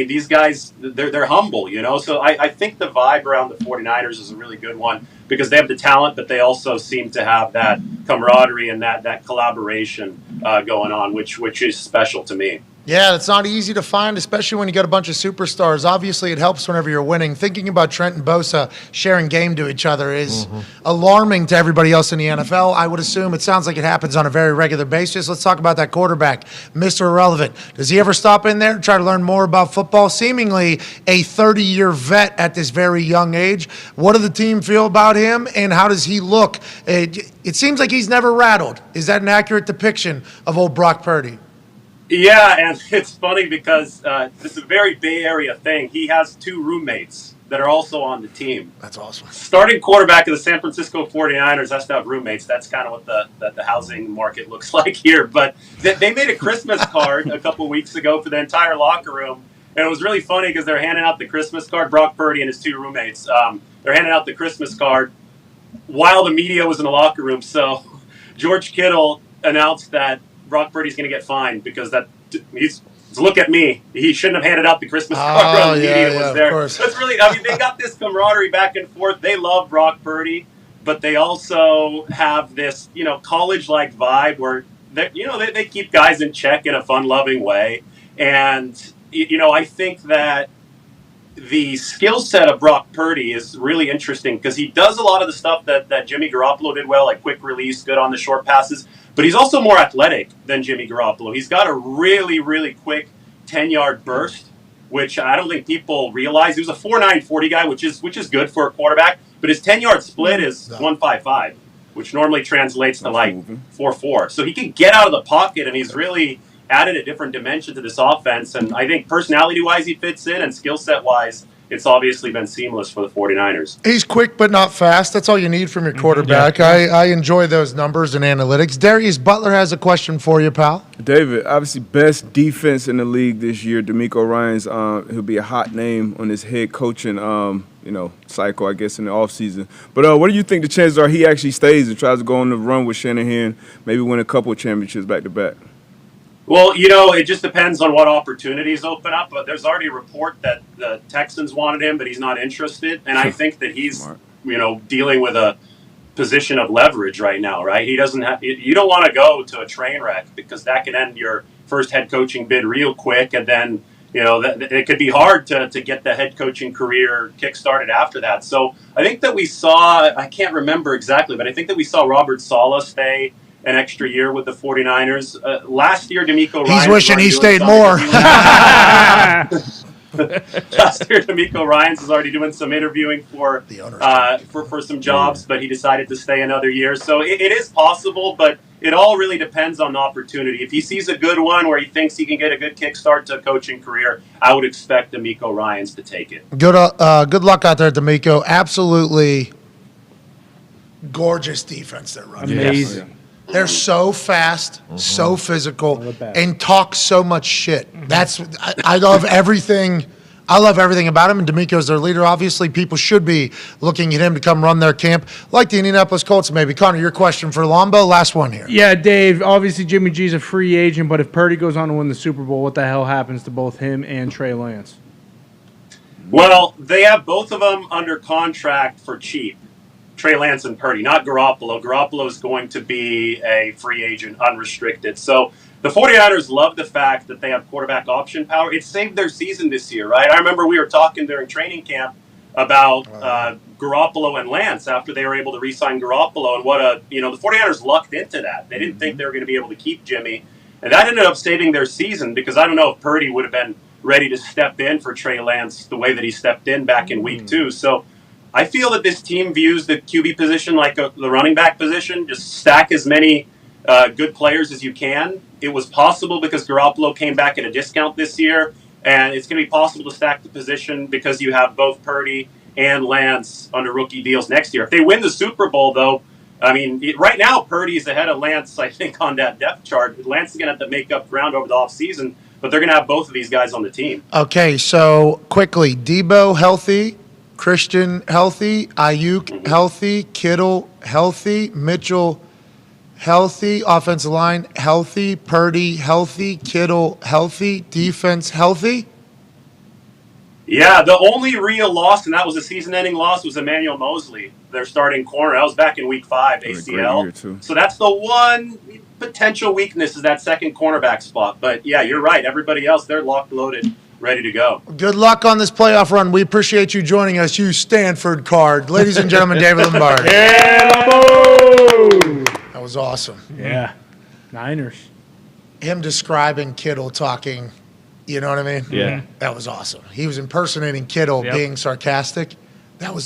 these guys, they're humble, So I think the vibe around the 49ers is a really good one because they have the talent, but they also seem to have that camaraderie and that collaboration going on, which is special to me. Yeah, it's not easy to find, especially when you got a bunch of superstars. Obviously, it helps whenever you're winning. Thinking about Trent and Bosa sharing game to each other is alarming to everybody else in the NFL. I would assume it sounds like it happens on a very regular basis. Let's talk about that quarterback, Mr. Irrelevant. Does he ever stop in there and try to learn more about football? Seemingly a 30-year vet at this very young age. What do the team feel about him, and how does he look? It seems like he's never rattled. Is that an accurate depiction of old Brock Purdy? Yeah, and it's funny because this is a very Bay Area thing. He has 2 roommates that are also on the team. That's awesome. Starting quarterback of the San Francisco 49ers has to have roommates. That's kind of what the housing market looks like here. But they made a Christmas card a couple weeks ago for the entire locker room. And it was really funny because they're handing out the Christmas card. Brock Purdy and his 2 roommates, they're handing out the Christmas card while the media was in the locker room. So George Kittle announced that Brock Purdy's going to get fined because look at me. He shouldn't have handed out the Christmas card while the media was there. That's really, they got this camaraderie back and forth. They love Brock Purdy, but they also have this, college-like vibe where, they keep guys in check in a fun-loving way. And, I think that the skill set of Brock Purdy is really interesting because he does a lot of the stuff that Jimmy Garoppolo did well, like quick release, good on the short passes. But he's also more athletic than Jimmy Garoppolo. He's got a really, really quick 10-yard burst, which I don't think people realize. He was a 4.9 40 guy, which is good for a quarterback. But his 10-yard split is 1.55, which normally translates to 4.4. So he can get out of the pocket, and he's really added a different dimension to this offense. And I think personality-wise he fits in, and skill set-wise it's obviously been seamless for the 49ers. He's quick but not fast. That's all you need from your quarterback. Yeah. I enjoy those numbers and analytics. Darius Butler has a question for you, pal. David, obviously best defense in the league this year. DeMeco Ryans, he'll be a hot name on his head coaching cycle, I guess, in the offseason. But what do you think the chances are he actually stays and tries to go on the run with Shanahan, maybe win a couple of championships back-to-back? Well, it just depends on what opportunities open up. But there's already a report that the Texans wanted him, but he's not interested. And I think that he's, dealing with a position of leverage right now, right? He doesn't have. You don't want to go to a train wreck because that can end your first head coaching bid real quick, and then it could be hard to get the head coaching career kick-started after that. So I think that we saw. I can't remember exactly, but I think that we saw Robert Saleh stay an extra year with the 49ers. Last year, DeMeco Ryans... He's wishing he stayed more. Last year, DeMeco Ryans is already doing some interviewing for some jobs, but he decided to stay another year. So it is possible, but it all really depends on the opportunity. If he sees a good one where he thinks he can get a good kickstart to a coaching career, I would expect DeMeco Ryans to take it. Good luck out there, DeMeco. Absolutely gorgeous defense they're running. Amazing. They're so fast, so physical, and talk so much shit. I love everything. I love everything about him, and D'Amico's their leader. Obviously, people should be looking at him to come run their camp, like the Indianapolis Colts maybe. Connor, your question for Lombo, last one here. Yeah, Dave, obviously Jimmy G's a free agent, but if Purdy goes on to win the Super Bowl, what the hell happens to both him and Trey Lance? Well, they have both of them under contract for cheap. Trey Lance and Purdy, not Garoppolo. Garoppolo is going to be a free agent, unrestricted. So the 49ers love the fact that they have quarterback option power. It saved their season this year, right? I remember we were talking during training camp about Garoppolo and Lance after they were able to re-sign Garoppolo, and the 49ers lucked into that. They didn't think they were going to be able to keep Jimmy, and that ended up saving their season because I don't know if Purdy would have been ready to step in for Trey Lance the way that he stepped in back in week 2. So I feel that this team views the QB position like the running back position. Just stack as many good players as you can. It was possible because Garoppolo came back at a discount this year, and it's going to be possible to stack the position because you have both Purdy and Lance under rookie deals next year. If they win the Super Bowl, though, I mean, right now Purdy is ahead of Lance, I think, on that depth chart. Lance is going to have to make up ground over the offseason, but they're going to have both of these guys on the team. Okay, so quickly, Debo healthy, Christian healthy, Ayuk healthy, Kittle healthy, Mitchell healthy, offensive line healthy, Purdy healthy, Kittle healthy, defense healthy. Yeah, the only real loss, and that was a season-ending loss, was Emmanuel Mosley, their starting corner. That was back in week 5, ACL. So that's the one potential weakness is that second cornerback spot. But, yeah, you're right. Everybody else, they're locked, loaded, ready to go. Good luck on this playoff run. We appreciate you joining us, you Stanford card. Ladies and gentlemen, David Lombardi. Yeah, Lamar! That was awesome. Yeah. Niners. Him describing Kittle talking, you know what I mean? Yeah. That was awesome. He was impersonating Kittle, being sarcastic.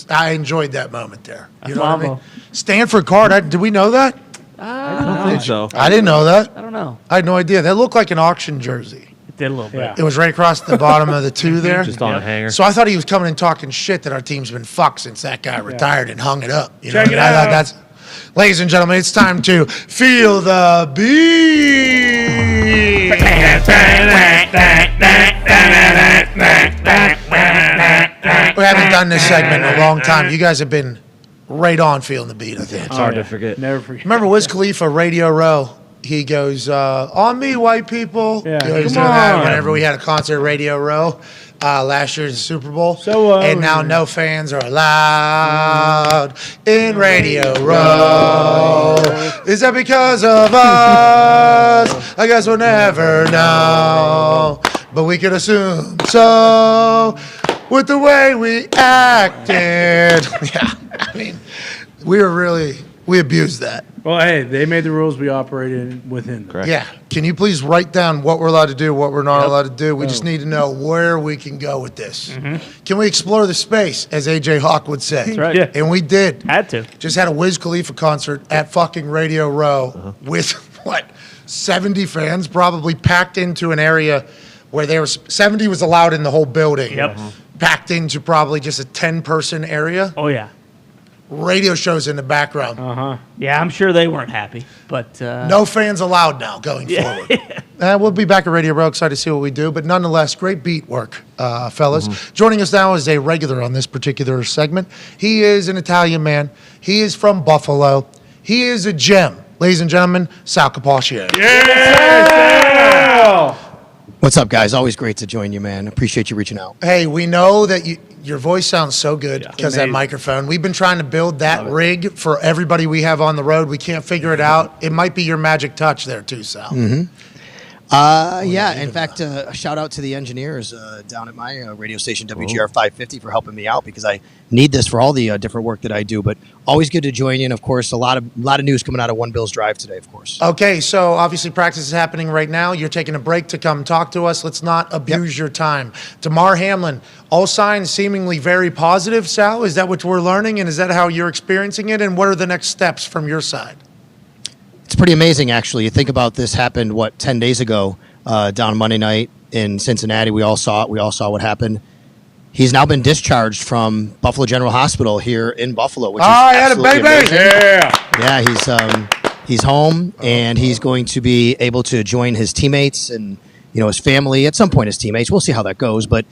I enjoyed that moment there. You know what I mean? Stanford card, did we know that? I don't think so. I didn't know that. I don't know. I had no idea. That looked like an auction jersey. It did a little bit. It was right across the bottom of the 2 there. Just on a hanger. So I thought he was coming and talking shit that our team's been fucked since that guy retired and hung it up. You know? Check it I thought out. ladies and gentlemen, it's time to feel the beat. We haven't done this segment in a long time. You guys have been right on feeling the beat, I think. It's hard to forget. Never forget. Remember Wiz Khalifa, Radio Row? He goes, on me, white people. Yeah, He always come do that on. whenever we had a concert at Radio Row last year's Super Bowl. So, and now no fans are allowed in Radio Row. Is that because of us? I guess we'll never know. But we could assume so with the way we acted. Yeah, I mean, we abused that. Well, hey, they made the rules. We operated within them. Correct. Yeah. Can you please write down what we're allowed to do, what we're not allowed to do? We just need to know where we can go with this. Can we explore the space, as A.J. Hawk would say? That's right. Yeah. And we did. Had to. Just had a Wiz Khalifa concert at fucking Radio Row with, 70 fans probably packed into an area where there was 70 was allowed in the whole building. Yep. Packed into probably just a 10-person area. Oh, yeah. Radio shows in the background. Yeah, I'm sure they weren't happy, but No fans allowed now going forward. We'll be back at Radio Row, excited to see what we do. But nonetheless, great beat work, fellas. Joining us now is a regular on this particular segment. He is an Italian man. He is from Buffalo. He is a gem. Ladies and gentlemen, Sal Capaccio. Yeah! What's up, guys? Always great to join you, man. Appreciate you reaching out. Hey, we know that your voice sounds so good because that amazing. microphone. We've been trying to build that rig for everybody we have on the road. We can't figure it out. It might be your magic touch there too, Sal. Yeah, in fact, a shout out to the engineers down at my radio station, WGR 550, for helping me out because I need this for all the different work that I do. But always good to join you. And of course, a lot of news coming out of One Bills Drive today, of course. Okay, so obviously practice is happening right now. You're taking a break to come talk to us. Let's not abuse your time. Damar Hamlin, all signs seemingly very positive, Sal. Is that what we're learning? And is that how you're experiencing it? And what are the next steps from your side? It's pretty amazing, actually. You think about this happened, 10 days ago down Monday night in Cincinnati. We all saw it. We all saw what happened. He's now been discharged from Buffalo General Hospital here in Buffalo, which is I had a absolutely baby. amazing. Yeah. Yeah, He's home, and he's going to be able to join his teammates and his family at some point. His teammates. We'll see how that goes, but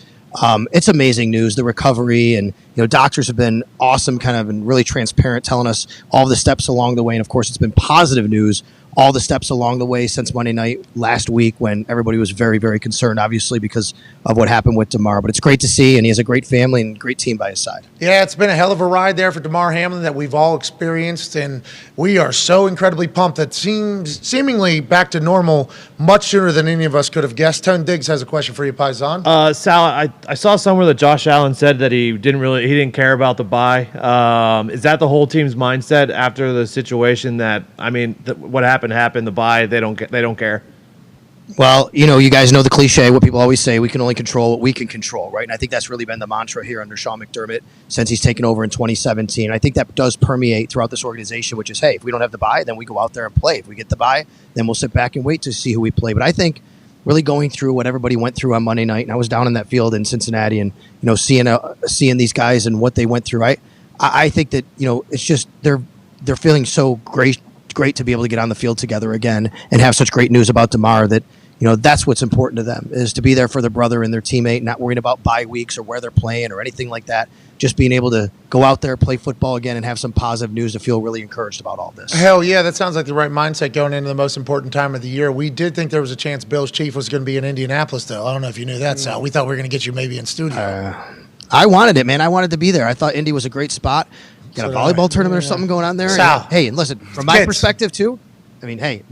it's amazing news. The recovery, and doctors have been awesome, kind of, and really transparent, telling us all the steps along the way. And of course, it's been positive news all the steps along the way since Monday night last week, when everybody was very, very concerned, obviously, because of what happened with Damar. But it's great to see, and he has a great family and great team by his side. Yeah, it's been a hell of a ride there for Damar Hamlin that we've all experienced, and we are so incredibly pumped that seems seemingly back to normal much sooner than any of us could have guessed. Tone Diggs has a question for you, Paisan. Sal, I saw somewhere that Josh Allen said that he didn't care about the bye. Is that the whole team's mindset after the situation that, what happened, the bye, they don't care? Well, you guys know the cliche, what people always say, we can only control what we can control, right? And I think that's really been the mantra here under Sean McDermott since he's taken over in 2017. I think that does permeate throughout this organization, which is, hey, if we don't have the bye, then we go out there and play. If we get the bye, then we'll sit back and wait to see who we play. But I think really going through what everybody went through on Monday night, and I was down in that field in Cincinnati, and seeing these guys and what they went through, I think that it's just they're feeling so great to be able to get on the field together again and have such great news about Damar that that's what's important to them, is to be there for their brother and their teammate, not worrying about bye weeks or where they're playing or anything like that. Just being able to go out there, play football again, and have some positive news to feel really encouraged about all this. Hell yeah, that sounds like the right mindset going into the most important time of the year. We did think there was a chance Bill's chief was going to be in Indianapolis, though. I don't know if you knew that, Sal. We thought we were going to get you maybe in studio. I wanted it, man. I wanted to be there. I thought Indy was a great spot. Got a volleyball tournament or something going on there. Sal. Hey, and listen, from my perspective too,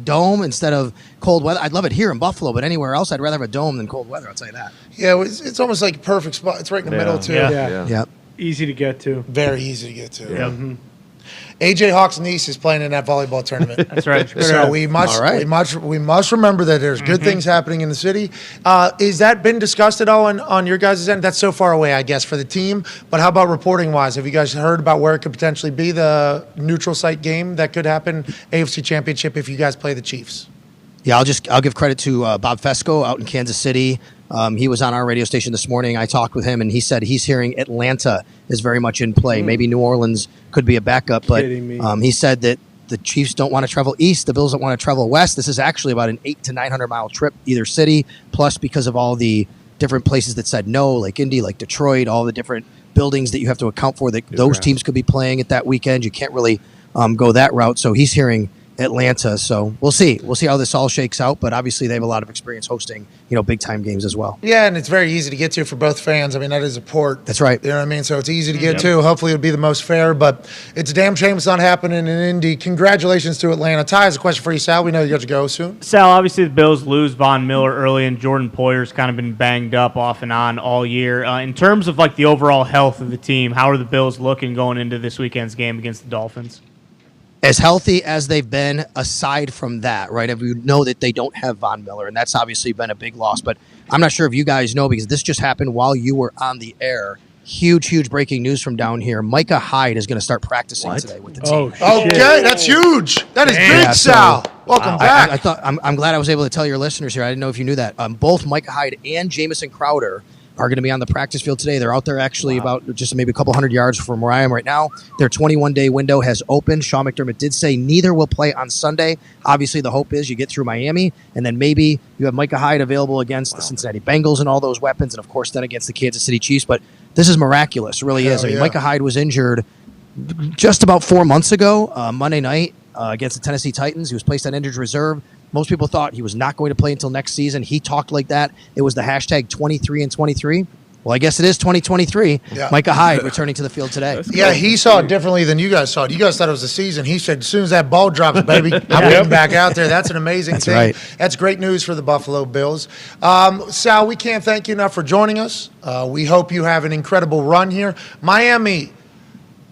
dome instead of cold weather. I'd love it here in Buffalo, but anywhere else, I'd rather have a dome than cold weather. I'll tell you that. Yeah, it's almost like a perfect spot. It's right in the middle, too. Yeah. Easy to get to. Very easy to get to. Yeah. Mm-hmm. AJ Hawk's niece is playing in that volleyball tournament. That's right. So we must remember that there's good things happening in the city. Is that been discussed at all on your guys' end? That's so far away, I guess, for the team. But how about reporting wise? Have you guys heard about where it could potentially be the neutral site game that could happen, AFC Championship, if you guys play the Chiefs? Yeah, I'll give credit to Bob Fesco out in Kansas City. He was on our radio station this morning. I talked with him, and he said he's hearing Atlanta is very much in play. Maybe New Orleans could be a backup, but he said that the Chiefs don't want to travel east. The Bills don't want to travel west. This is actually about an 800 to 900 mile trip either city, plus because of all the different places that said no, like Indy, like Detroit, all the different buildings that you have to account for that those teams could be playing at that weekend. You can't really go that route. So he's hearing Atlanta. So we'll see. We'll see how this all shakes out. But obviously, they have a lot of experience hosting, big time games as well. Yeah, and it's very easy to get to for both fans. That is a port. That's right. You know what I mean? So it's easy to get to. Hopefully, it'll be the most fair. But it's a damn shame it's not happening in Indy. Congratulations to Atlanta. Ty has a question for you, Sal. We know you got to go soon. Sal, obviously the Bills lose Von Miller early, and Jordan Poyer's kind of been banged up off and on all year. In terms of the overall health of the team, how are the Bills looking going into this weekend's game against the Dolphins? As healthy as they've been, aside from that, right? If you know that they don't have Von Miller, and that's obviously been a big loss. But I'm not sure if you guys know, because this just happened while you were on the air. Huge breaking news from down here. Micah Hyde is going to start practicing today with the team. Okay, that's huge. That is big, Sal. Welcome back. I'm glad I was able to tell your listeners here. I didn't know if you knew that. Both Micah Hyde and Jamison Crowder are going to be on the practice field today. They're out there actually about just maybe a couple hundred yards from where I am right now. Their 21-day window has opened. Sean McDermott did say neither will play on Sunday. Obviously, the hope is you get through Miami, and then maybe you have Micah Hyde available against the Cincinnati Bengals and all those weapons, and of course then against the Kansas City Chiefs. But this is miraculous. It really is. Micah Hyde was injured just about 4 months ago, Monday night against the Tennessee Titans. He was placed on injured reserve. Most people thought he was not going to play until next season. He talked like that. It was the hashtag 23 and 23. Well, I guess it is 2023. Yeah. Micah Hyde returning to the field today. Yeah, he saw it differently than you guys saw it. You guys thought it was the season. He said, as soon as that ball drops, baby, I'm getting back out there. That's an amazing thing. Right. That's great news for the Buffalo Bills. Sal, we can't thank you enough for joining us. We hope you have an incredible run here. Miami,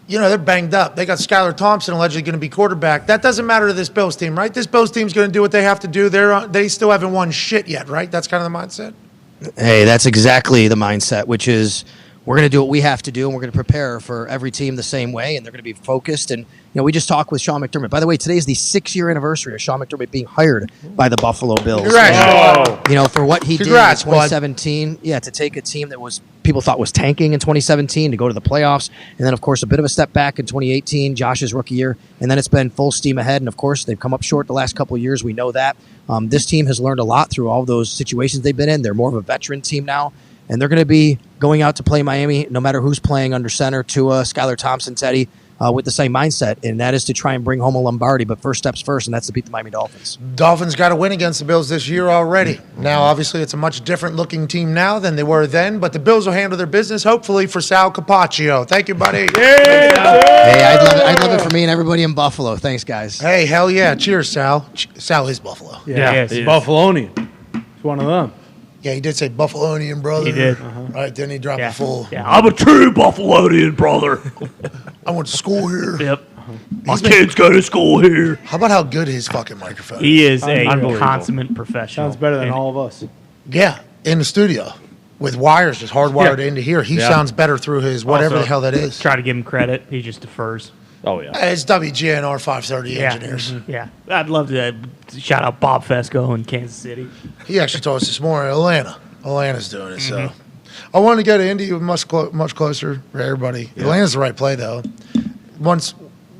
they're banged up. They got Skylar Thompson allegedly going to be quarterback. That doesn't matter to this Bills team, right? This Bills team's going to do what they have to do. They still haven't won shit yet, right? That's kind of the mindset. Hey, that's exactly the mindset, which is we're going to do what we have to do, and we're going to prepare for every team the same way, and they're going to be focused. And, we just talked with Sean McDermott. By the way, today is the 6-year anniversary of Sean McDermott being hired by the Buffalo Bills. Congrats. For what he did in 2017, to take a team that was people thought was tanking in 2017 to go to the playoffs. And then, of course, a bit of a step back in 2018, Josh's rookie year. And then it's been full steam ahead. And, of course, they've come up short the last couple of years. We know that. This team has learned a lot through all those situations they've been in. They're more of a veteran team now. And they're going to be going out to play Miami, no matter who's playing under center, Tua, Skylar Thompson, Teddy, with the same mindset, and that is to try and bring home a Lombardi, but first steps first, and that's to beat the Miami Dolphins. Dolphins got to win against the Bills this year already. Now, obviously, it's a much different looking team now than they were then, but the Bills will handle their business, hopefully, for Sal Capaccio. Thank you, buddy. Hey, I'd love it for me and everybody in Buffalo. Thanks, guys. Hey, hell yeah. Cheers, Sal. Sal is Buffalo. Yeah, he's Buffalonian. It's one of them. Yeah, he did say Buffalonian, brother. He did. Right, then he dropped a full. Yeah, I'm a true Buffalonian, brother. I went to school here. Yep. My kids go to school here. How about how good his fucking microphone He is a Unbelievable. consummate professional. Sounds better than And all of us. Yeah, in the studio with wires just hardwired into here. He sounds better through his whatever also, the hell that is. Try to give him credit. He just defers. Oh, yeah. It's WGNR 530 engineers. Yeah. I'd love to shout out Bob Fesco in Kansas City. He actually told us this morning, Atlanta's doing it. So I wanted to go to Indy much closer for everybody. Yeah. Atlanta's the right play, though.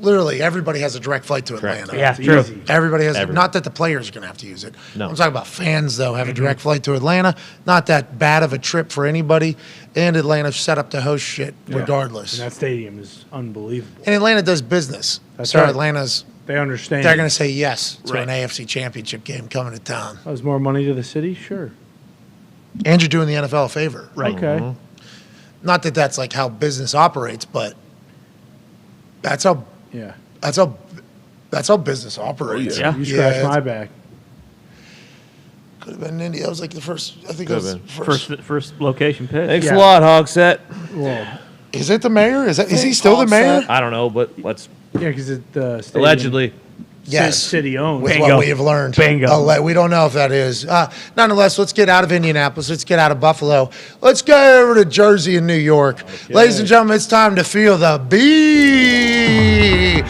Literally, everybody has a direct flight to Atlanta. Yeah, true. Easy. Everybody has. Not that the players are going to have to use it. No. I'm talking about fans, though, have a direct flight to Atlanta. Not that bad of a trip for anybody. And Atlanta's set up to host shit regardless. And that stadium is unbelievable. And Atlanta does business. That's so right. Atlanta's. They understand. They're going to say yes to an AFC championship game coming to town. That was more money to the city? Sure. And you're doing the NFL a favor. Right. Okay. Not that that's like how business operates, but that's how business operates. Yeah. You scratched my back. Could have been in India. That was like the first. I think Could it was have First location pitch. Thanks a lot, Hogset. Well, Is it the mayor? Is he still the mayor? I don't know, but let's yeah, because the stadium allegedly. Yes. city owned. With Bingo. what we have learned. Bingo. We don't know if that is. Nonetheless, let's get out of Indianapolis. Let's get out of Buffalo. Let's go over to Jersey and New York. Okay. Ladies and gentlemen, it's time to feel the beat.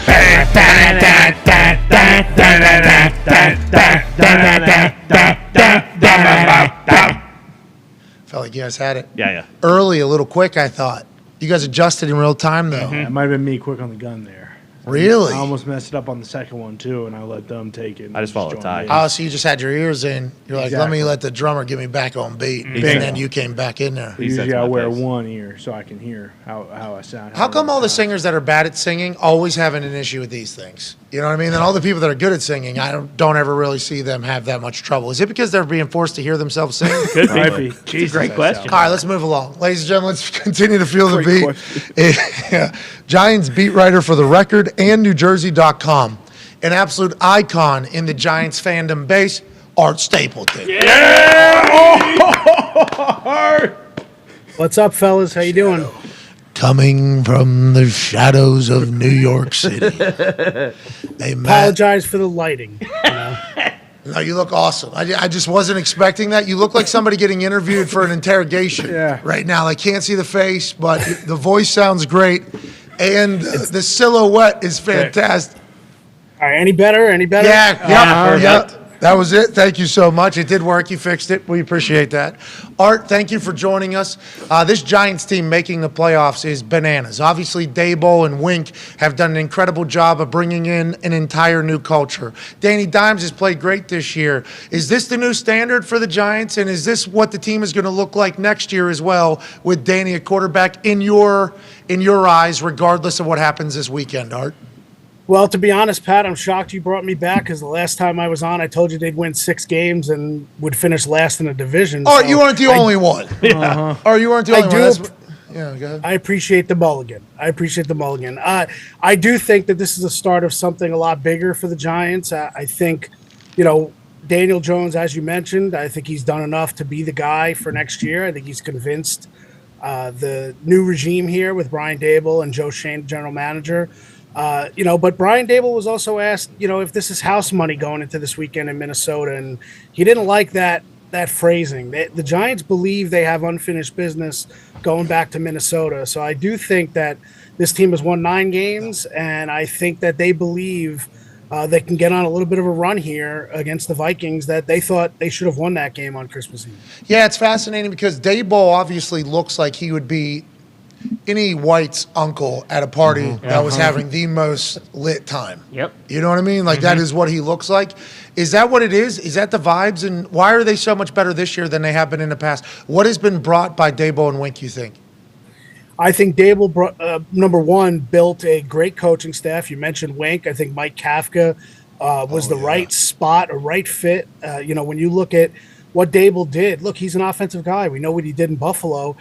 Felt like you guys had it. Yeah. Early, a little quick, I thought. You guys adjusted in real time, though. It might have been me quick on the gun there. Really? I almost messed it up on the second one, too, and I let them take it. I just followed joined Ty. in. Oh, so you just had your ears in. You're like, let Exactly. me let the drummer get me back on beat. And then you came back in there. Usually sets I my wear pace. one ear so I can hear how I sound. How come all the singers that are bad at singing always having an issue with these things? You know what I mean? And all the people that are good at singing, I don't ever really see them have that much trouble. Is it because they're being forced to hear themselves sing? Could be. Might be. It's a great question. All right, let's move along. Ladies and gentlemen, let's continue to feel the beat. Giants beat writer for The Record and NewJersey.com. An absolute icon in the Giants fandom base, Art Stapleton. What's up, fellas? How you doing? Coming from the shadows of New York City. Hey, Matt. Apologize for the lighting. You know? No, you look awesome. I just wasn't expecting that. You look like somebody getting interviewed for an interrogation right now. I can't see the face, but the voice sounds great. And the silhouette is fantastic. All right, any better? Any better? Yeah. That was it. Thank you so much. It did work. You fixed it. We appreciate that. Art, thank you for joining us. This Giants team making the playoffs is bananas. Obviously, Daboll and Wink have done an incredible job of bringing in an entire new culture. Danny Dimes has played great this year. Is this the new standard for the Giants, and is this what the team is going to look like next year as well with Danny at quarterback in your eyes, regardless of what happens this weekend, Art? Well, to be honest, Pat, I'm shocked you brought me back because the last time I was on, I told you they'd win 6 games and would finish last in the division. Oh, so you weren't the only one. Yeah. Or you weren't the only one. Yeah, go ahead. I appreciate the mulligan. I do think that this is the start of something a lot bigger for the Giants. I think, Daniel Jones, as you mentioned, I think he's done enough to be the guy for next year. I think he's convinced the new regime here with Brian Daboll and Joe Shane, general manager. But Brian Daboll was also asked, if this is house money going into this weekend in Minnesota, and he didn't like that phrasing. The Giants believe they have unfinished business going back to Minnesota. So I do think that this team has won 9 games, and I think that they believe they can get on a little bit of a run here against the Vikings that they thought they should have won that game on Christmas Eve. Yeah, it's fascinating because Daboll obviously looks like he would be any white's uncle at a party that was having the most lit time. Yep. You know what I mean? Like that is what he looks like. Is that what it is? Is that the vibes? And why are they so much better this year than they have been in the past? What has been brought by Daboll and Wink, you think? I think Daboll, number one, built a great coaching staff. You mentioned Wink. I think Mike Kafka was the right spot, a right fit. When you look at what Daboll did, look, he's an offensive guy. We know what he did in Buffalo.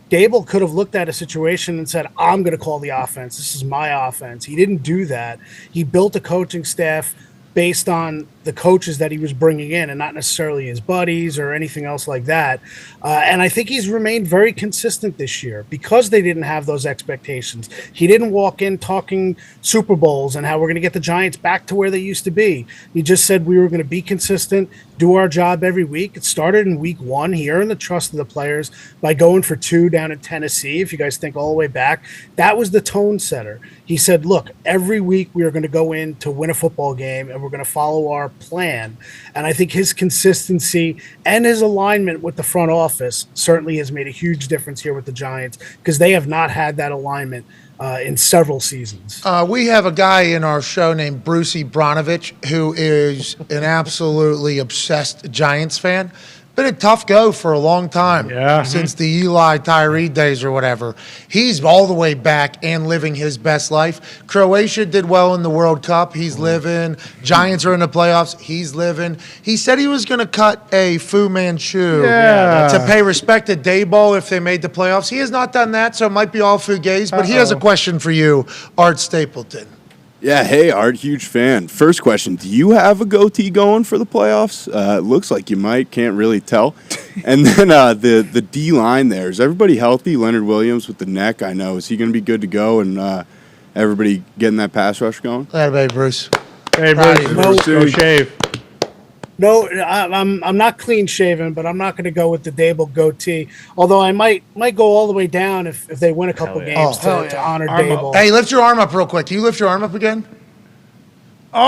Daboll could have looked at a situation and said, I'm going to call the offense. This is my offense. He didn't do that. He built a coaching staff based on the coaches that he was bringing in and not necessarily his buddies or anything else like that. And I think he's remained very consistent this year because they didn't have those expectations. He didn't walk in talking Super Bowls and how we're going to get the Giants back to where they used to be. He just said we were going to be consistent, do our job every week. It started in week 1. He earned the trust of the players by going for 2 down in Tennessee. If you guys think all the way back, that was the tone setter. He said, look, every week we are going to go in to win a football game and we're going to follow our plan. And I think his consistency and his alignment with the front office certainly has made a huge difference here with the Giants because they have not had that alignment in several seasons. We have a guy in our show named Brucey Bronovich who is an absolutely obsessed Giants fan. Been a tough go for a long time since the Eli Tyree days or whatever. He's all the way back and living his best life. Croatia did well in the World Cup. He's living. Giants are in the playoffs. He's living. He said he was going to cut a Fu Manchu to pay respect to Daboll if they made the playoffs. He has not done that, so it might be all fugazi. But he has a question for you, Art Stapleton. Yeah, hey, Art, huge fan. First question, do you have a goatee going for the playoffs? It looks like you might, can't really tell. And then the D-line there, is everybody healthy? Leonard Williams with the neck, I know. Is he going to be good to go and everybody getting that pass rush going? Hey, Bruce. Hey, Bruce, go shave. No, I'm not clean shaven, but I'm not going to go with the Daboll goatee. Although I might go all the way down if they win a couple games to honor Daboll. Hey, lift your arm up real quick. Can you lift your arm up again? Oh!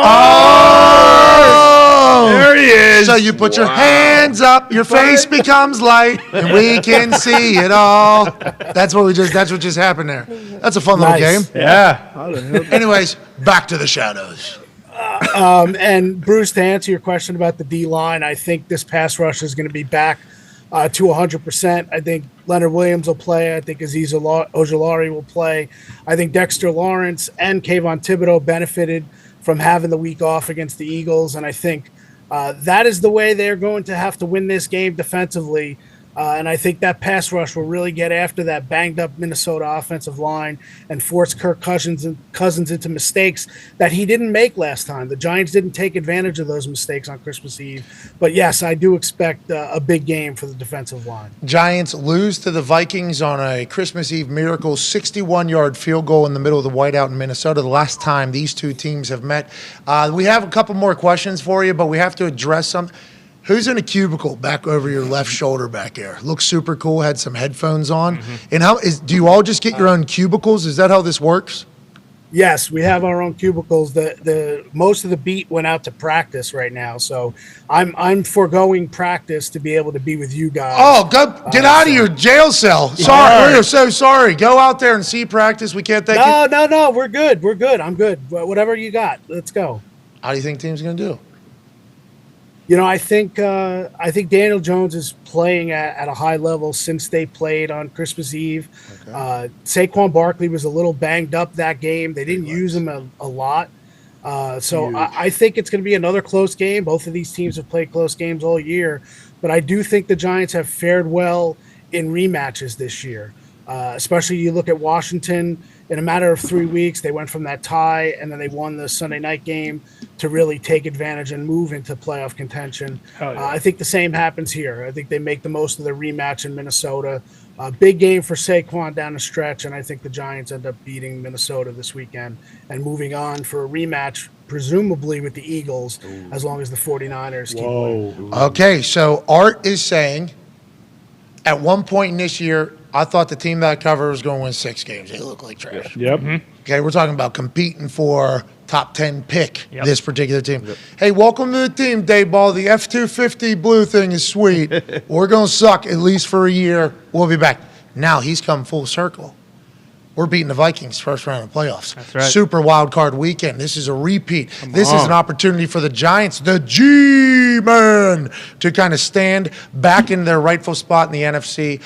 There he is. So you put your hands up, your face becomes light, and we can see it all. That's what just happened there. That's a fun little game. Yeah. Anyways, back to the shadows. And Bruce, to answer your question about the D-line, I think this pass rush is going to be back to 100%. I think Leonard Williams will play. I think Aziz Ojulari will play. I think Dexter Lawrence and Kayvon Thibodeau benefited from having the week off against the Eagles, and I think that is the way they're going to have to win this game defensively. And I think that pass rush will really get after that banged-up Minnesota offensive line and force Kirk Cousins into mistakes that he didn't make last time. The Giants didn't take advantage of those mistakes on Christmas Eve. But, yes, I do expect a big game for the defensive line. Giants lose to the Vikings on a Christmas Eve miracle 61-yard field goal in the middle of the whiteout in Minnesota, the last time these two teams have met. We have a couple more questions for you, but we have to address something. Who's in a cubicle back over your left shoulder back there? Looks super cool, had some headphones on. And do you all just get your own cubicles? Is that how this works? Yes, we have our own cubicles. The most of the beat went out to practice right now, so I'm foregoing practice to be able to be with you guys. Oh, go get out of your jail cell. Sorry, we're so sorry. Go out there and see practice. We can't take it. No, we're good. We're good. I'm good. Whatever you got, let's go. How do you think the team's going to do? You know, I think Daniel Jones is playing at a high level since they played on Christmas Eve. Okay. Saquon Barkley was a little banged up that game. They didn't use him a lot. So I think it's going to be another close game. Both of these teams have played close games all year. But I do think the Giants have fared well in rematches this year. Especially you look at Washington, in a matter of 3 weeks, they went from that tie and then they won the Sunday night game to really take advantage and move into playoff contention. I think the same happens here. I think they make the most of the rematch in Minnesota. Big game for Saquon down the stretch, and I think the Giants end up beating Minnesota this weekend and moving on for a rematch, presumably with the Eagles, as long as the 49ers keep winning. Okay, so Art is saying at one point in this year, I thought the team that covered was going to win 6 games. They look like trash. Yep. Okay, we're talking about competing for top 10 pick, Yep. this particular team. Hey, welcome to the team, Dayball. The F-250 blue thing is sweet. We're going to suck at least for a year. We'll be back. Now he's come full circle. We're beating the Vikings first round of playoffs. That's right. Super wild card weekend. This is a repeat. This is an opportunity for the Giants, the G-Men, to kind of stand back in their rightful spot in the NFC.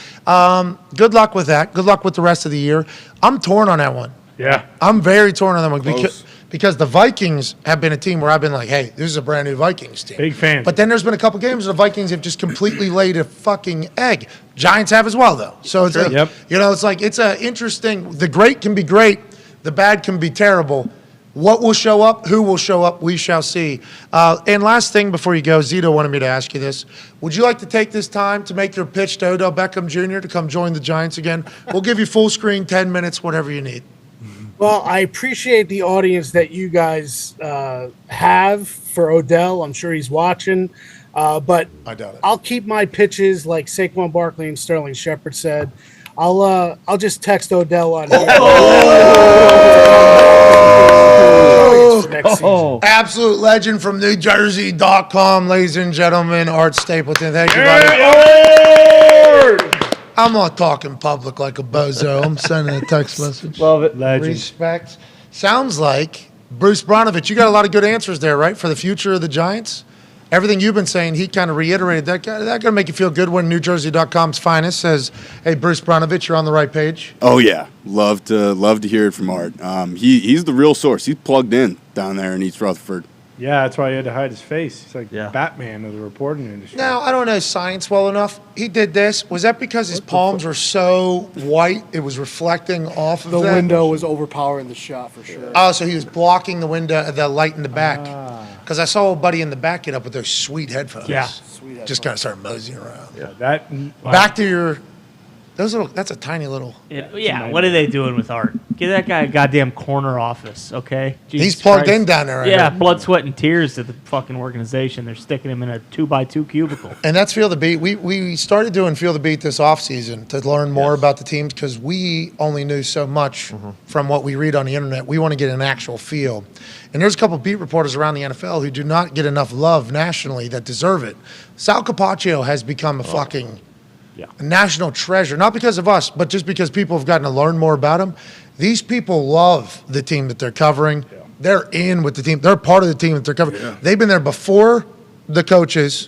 Good luck with that. Good luck with the rest of the year. I'm torn on that one. Yeah. I'm very torn on that one Close. because the Vikings have been a team where I've been like, hey, this is a brand new Vikings team. Big fan. But then there's been a couple games where the Vikings have just completely laid a fucking egg. Giants have as well, though. So it's Yep. it's like it's a interesting. The great can be great, the bad can be terrible. What will show up? Who will show up? We shall see. And last thing before you go, Zito wanted me to ask you this. Would you like to take this time to make your pitch to Odell Beckham Jr. to come join the Giants again? We'll give you full screen, 10 minutes, whatever you need. Well, I appreciate the audience that you guys have for Odell. I'm sure he's watching, but I doubt it. I'll keep my pitches like Saquon Barkley and Sterling Shepard said. I'll just text Odell on here. Next season. Absolute legend from NewJersey.com, ladies and gentlemen, Art Stapleton. Thank you, buddy. I'm not talking public like a bozo. I'm sending a text message. Love it. Legend. Respect. Sounds like Bruce Bronovich, you got a lot of good answers there, right, for the future of the Giants? Everything you've been saying, he kind of reiterated that. That going to make you feel good when NewJersey.com's finest says, hey, Bruce Bronovich, you're on the right page? Oh yeah, love to hear it from Art. He's the real source. He's plugged in down there in East Rutherford. Yeah, that's why he had to hide his face. He's like Yeah. Batman of the reporting industry. Now, I don't know science well enough. He did this. Was that because his palms were so white it was reflecting off of The them? window was overpowering the shot for sure. Oh, so he was blocking the window, the light in the back. Because I saw a buddy in the back get up with those sweet headphones. Yeah. Sweet Just kind of started moseying around. Yeah, that. Back to your. That's a tiny little. Yeah, what are they doing with Art? Give that guy a goddamn corner office, okay? Jesus He's plugged Christ. in down there. I Yeah, heard. blood, sweat, and tears to the fucking organization. They're sticking him in a 2x2 cubicle. And that's Feel the Beat. We started doing Feel the Beat this offseason to learn more about the teams because we only knew so much from what we read on the internet. We want to get an actual feel. And there's a couple beat reporters around the NFL who do not get enough love nationally that deserve it. Sal Capaccio has become a fucking a national treasure, not because of us, but just because people have gotten to learn more about him. These people love the team that they're covering. Yeah. They're in with the team. They're part of the team that they're covering. Yeah. They've been there before the coaches,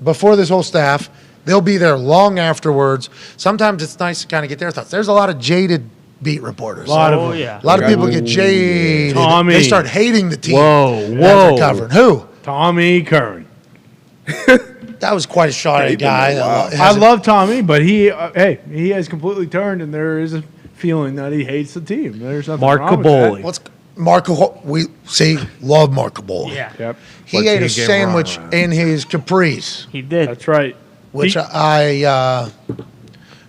before this whole staff. They'll be there long afterwards. Sometimes it's nice to kind of get their thoughts. There's a lot of jaded beat reporters. A lot of them. Yeah. A lot of people get jaded. Tommy. They start hating the team. Whoa. that they're covering. Who? Tommy Curran. That was quite a shot at a guy. I love Tommy, but he has completely turned, and there is a feeling that he hates the team. There's nothing Mark wrong with Caboli. What's Marco? We see, love Marco Caboli. Yeah. Yep. He What's ate he a get sandwich wrong? in his Caprice, He did. That's right. which He-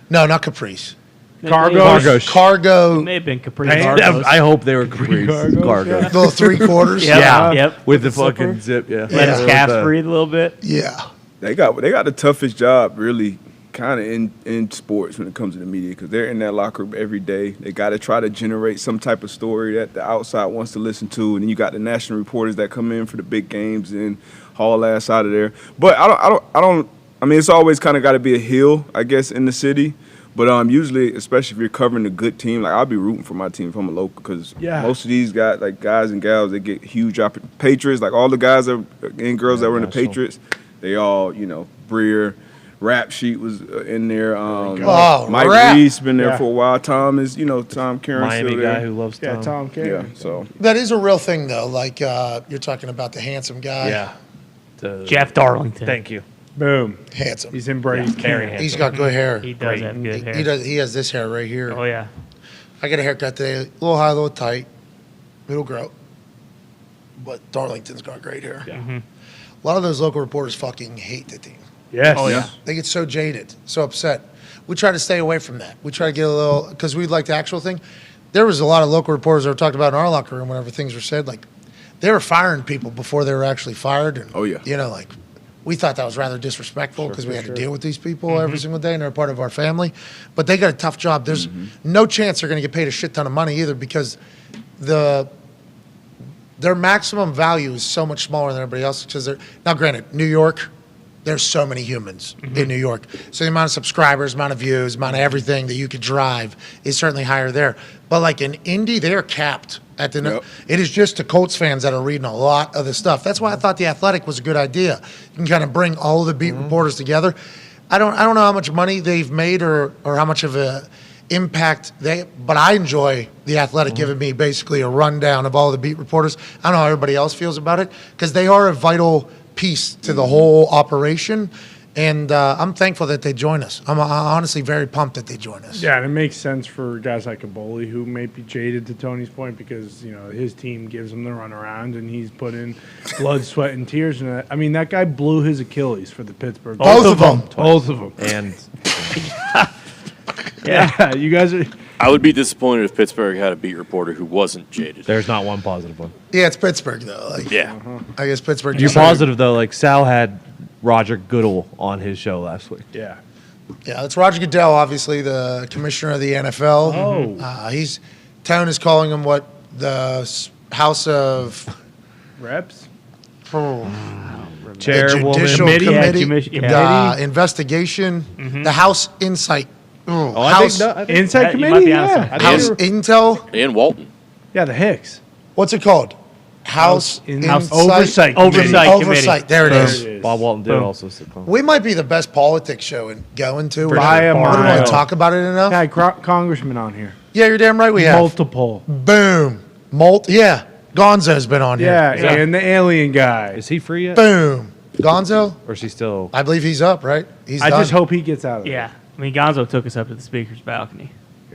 no, not Caprice. Cargos. Cargo, May have been Capri Hey, Cargos. I hope they were Caprice Cargos, cargo. yeah. the 3/4. Yep. Yeah. Yep. With the Slipper. fucking zip, yeah. Let his With calves the- breathe a little bit. Yeah. They got the toughest job, really, kind of in sports when it comes to the media, because they're in that locker room every day. They got to try to generate some type of story that the outside wants to listen to, and then you got the national reporters that come in for the big games and haul ass out of there. But I mean, it's always kind of got to be a hill, I guess, in the city. But usually, especially if you're covering a good team, like I'll be rooting for my team if I'm a local, because most of these guys, like guys and gals, they get huge Patriots. Like all the guys and girls that were in the Patriots, they all, Breer, Rap Sheet was in there. Mike Reese been there for a while. Tom is, Tom Karen Miami still there. guy who loves Tom. Yeah, Tom Karen. Yeah, so That is a real thing, though. Like you're talking about the handsome guy. Yeah. Jeff Darlington. Thank you. Boom. Handsome. He's in Brady's very camp. He's got good hair. He does have good hair. He has this hair right here. Oh, yeah. I got a haircut today. A little high, a little tight. It'll grow. But Darlington's got great hair. Yeah. Mm-hmm. A lot of those local reporters fucking hate the team. Yes. Oh, yeah. They get so jaded, so upset. We try to stay away from that. We try to get a little, because we like the actual thing. There was a lot of local reporters that were talked about in our locker room whenever things were said. Like, they were firing people before they were actually fired. And, like, we thought that was rather disrespectful because we had to deal with these people every single day, and they're part of our family. But they got a tough job. There's no chance they're going to get paid a shit ton of money either, because the their maximum value is so much smaller than everybody else because they're now. Granted, New York, there's so many humans in New York, so the amount of subscribers, amount of views, amount of everything that you could drive is certainly higher there. But like in Indy, they are capped at the. Yep. It is just the Colts fans that are reading a lot of the stuff. That's why I thought the Athletic was a good idea. You can kind of bring all of the beat reporters together. I don't know how much money they've made or how much of a impact but I enjoy the Athletic giving me basically a rundown of all the beat reporters. I don't know how everybody else feels about it because they are a vital piece to the whole operation, and I'm thankful that they join us. I'm honestly very pumped that they join us. Yeah, and it makes sense for guys like Eboli who may be jaded to Tony's point because his team gives him the runaround and he's put in blood, sweat, and tears. And I mean, that guy blew his Achilles for the Pittsburgh. Both of them. Both of them. And yeah, you guys are. I would be disappointed if Pittsburgh had a beat reporter who wasn't jaded. there's not one positive one. Yeah, it's Pittsburgh though. Like, Yeah. I guess Pittsburgh. You're just- positive though. Like Sal had Roger Goodell on his show last week. Yeah. Yeah, it's Roger Goodell, obviously the commissioner of the NFL. Oh. Tone is calling him what House of Reps? Chairwoman, Judicial committee. Committee, Yeah, the investigation, the House Insight, Oh, I House, think, no, I think Inside you committee? might be onto Yeah. something. House Intel. And Walton. Yeah, the Hicks. What's it called? House House Insight. Oversight Committee. Oversight. There it is. There it is. Bob Walton did Boom. also sit on. We might be the best politics show going to. By a We don't mile. really talk about it enough. Guy, congressman on here. Yeah, you're damn right we have. Multiple. Boom. Yeah. Gonzo's been on here. Yeah, and the alien guy. Is he free yet? Boom. Gonzo? Or is he still? I believe he's up, right? He's I done. just hope he gets out of it. Yeah. I mean, Gonzo took us up to the speaker's balcony.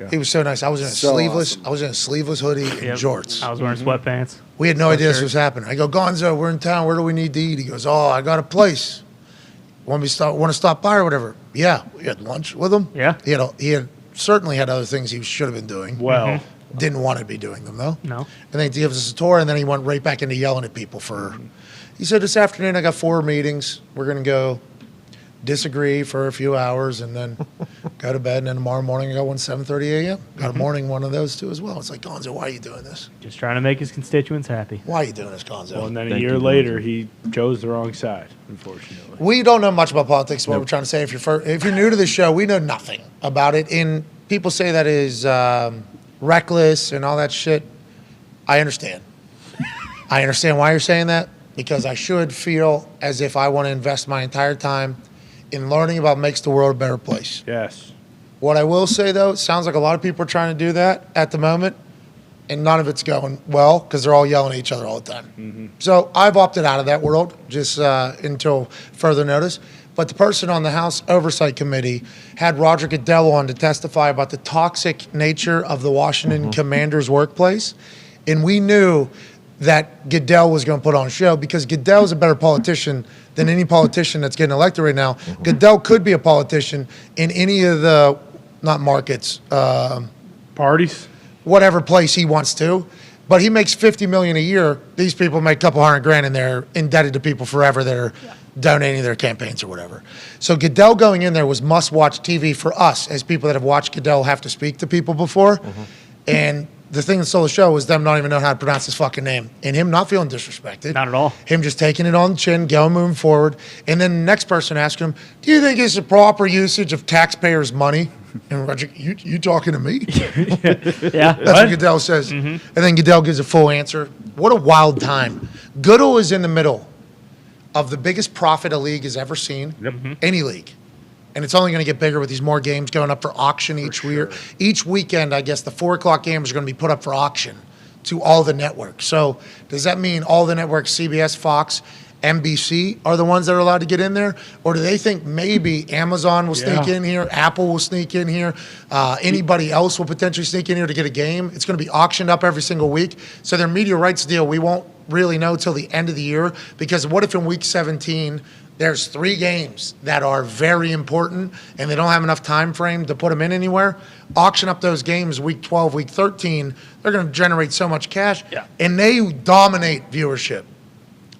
He was so nice. I was in a So sleeveless. awesome. I was in a sleeveless hoodie and Yep. jorts. I was wearing sweatpants. We had no idea this Sweatshirt. was happening. I go, Gonzo, we're in town. Where do we need to eat? He goes, oh, I got a place. Want to stop by or whatever? Yeah, we had lunch with him. Yeah. He had certainly had other things he should have been doing. Well, Didn't want to be doing them though. No. And then he gives us a tour, and then he went right back into yelling at people for. He said, this afternoon I got 4 meetings. We're gonna go disagree for a few hours and then go to bed. And then tomorrow morning I got one 7:30 a.m. Got a morning one of those too as well. It's like, Gonzo, why are you doing this? Just trying to make his constituents happy. Why are you doing this, Gonzo? well, and then a Thank year you, later, he chose the wrong side, unfortunately. We don't know much about politics. What we're trying to say, if you're new to the show, we know nothing about it. And people say that is reckless and all that shit. I understand. I understand why you're saying that because I should feel as if I want to invest my entire time in learning about makes the world a better place. Yes. What I will say though, it sounds like a lot of people are trying to do that at the moment, and none of it's going well because they're all yelling at each other all the time. So I've opted out of that world just until further notice. But the person on the House Oversight Committee had Roger Goodell on to testify about the toxic nature of the Washington Commanders' workplace, and we knew that Goodell was going to put on a show because Goodell is a better politician than any politician that's getting elected right now. Goodell could be a politician in any of the, not markets, Parties? whatever place he wants to, but he makes $50 million a year. These people make a couple $100,000 and they're indebted to people forever that are donating their campaigns or whatever. So Goodell going in there was must-watch TV for us as people that have watched Goodell have to speak to people before. And the thing that stole the show was them not even knowing how to pronounce his fucking name and him not feeling disrespected. Not at all. Him just taking it on the chin, going moving forward. And then the next person asking him, do you think it's a proper usage of taxpayers' money? And Roger, you talking to me? Yeah. That's what Goodell says. And then Goodell gives a full answer. What a wild time. Goodell is in the middle of the biggest profit a league has ever seen, any league. And it's only going to get bigger with these more games going up for auction each week. Each weekend, I guess the 4 o'clock games are going to be put up for auction to all the networks. So does that mean all the networks, CBS, Fox, NBC, are the ones that are allowed to get in there? Or do they think maybe Amazon will sneak in here, Apple will sneak in here, anybody else will potentially sneak in here to get a game? It's going to be auctioned up every single week. So their media rights deal, we won't really know till the end of the year, because what if in week 17 there's 3 games that are very important and they don't have enough time frame to put them in anywhere? Auction up those games week 12, week 13, they're going to generate so much cash, and they dominate viewership.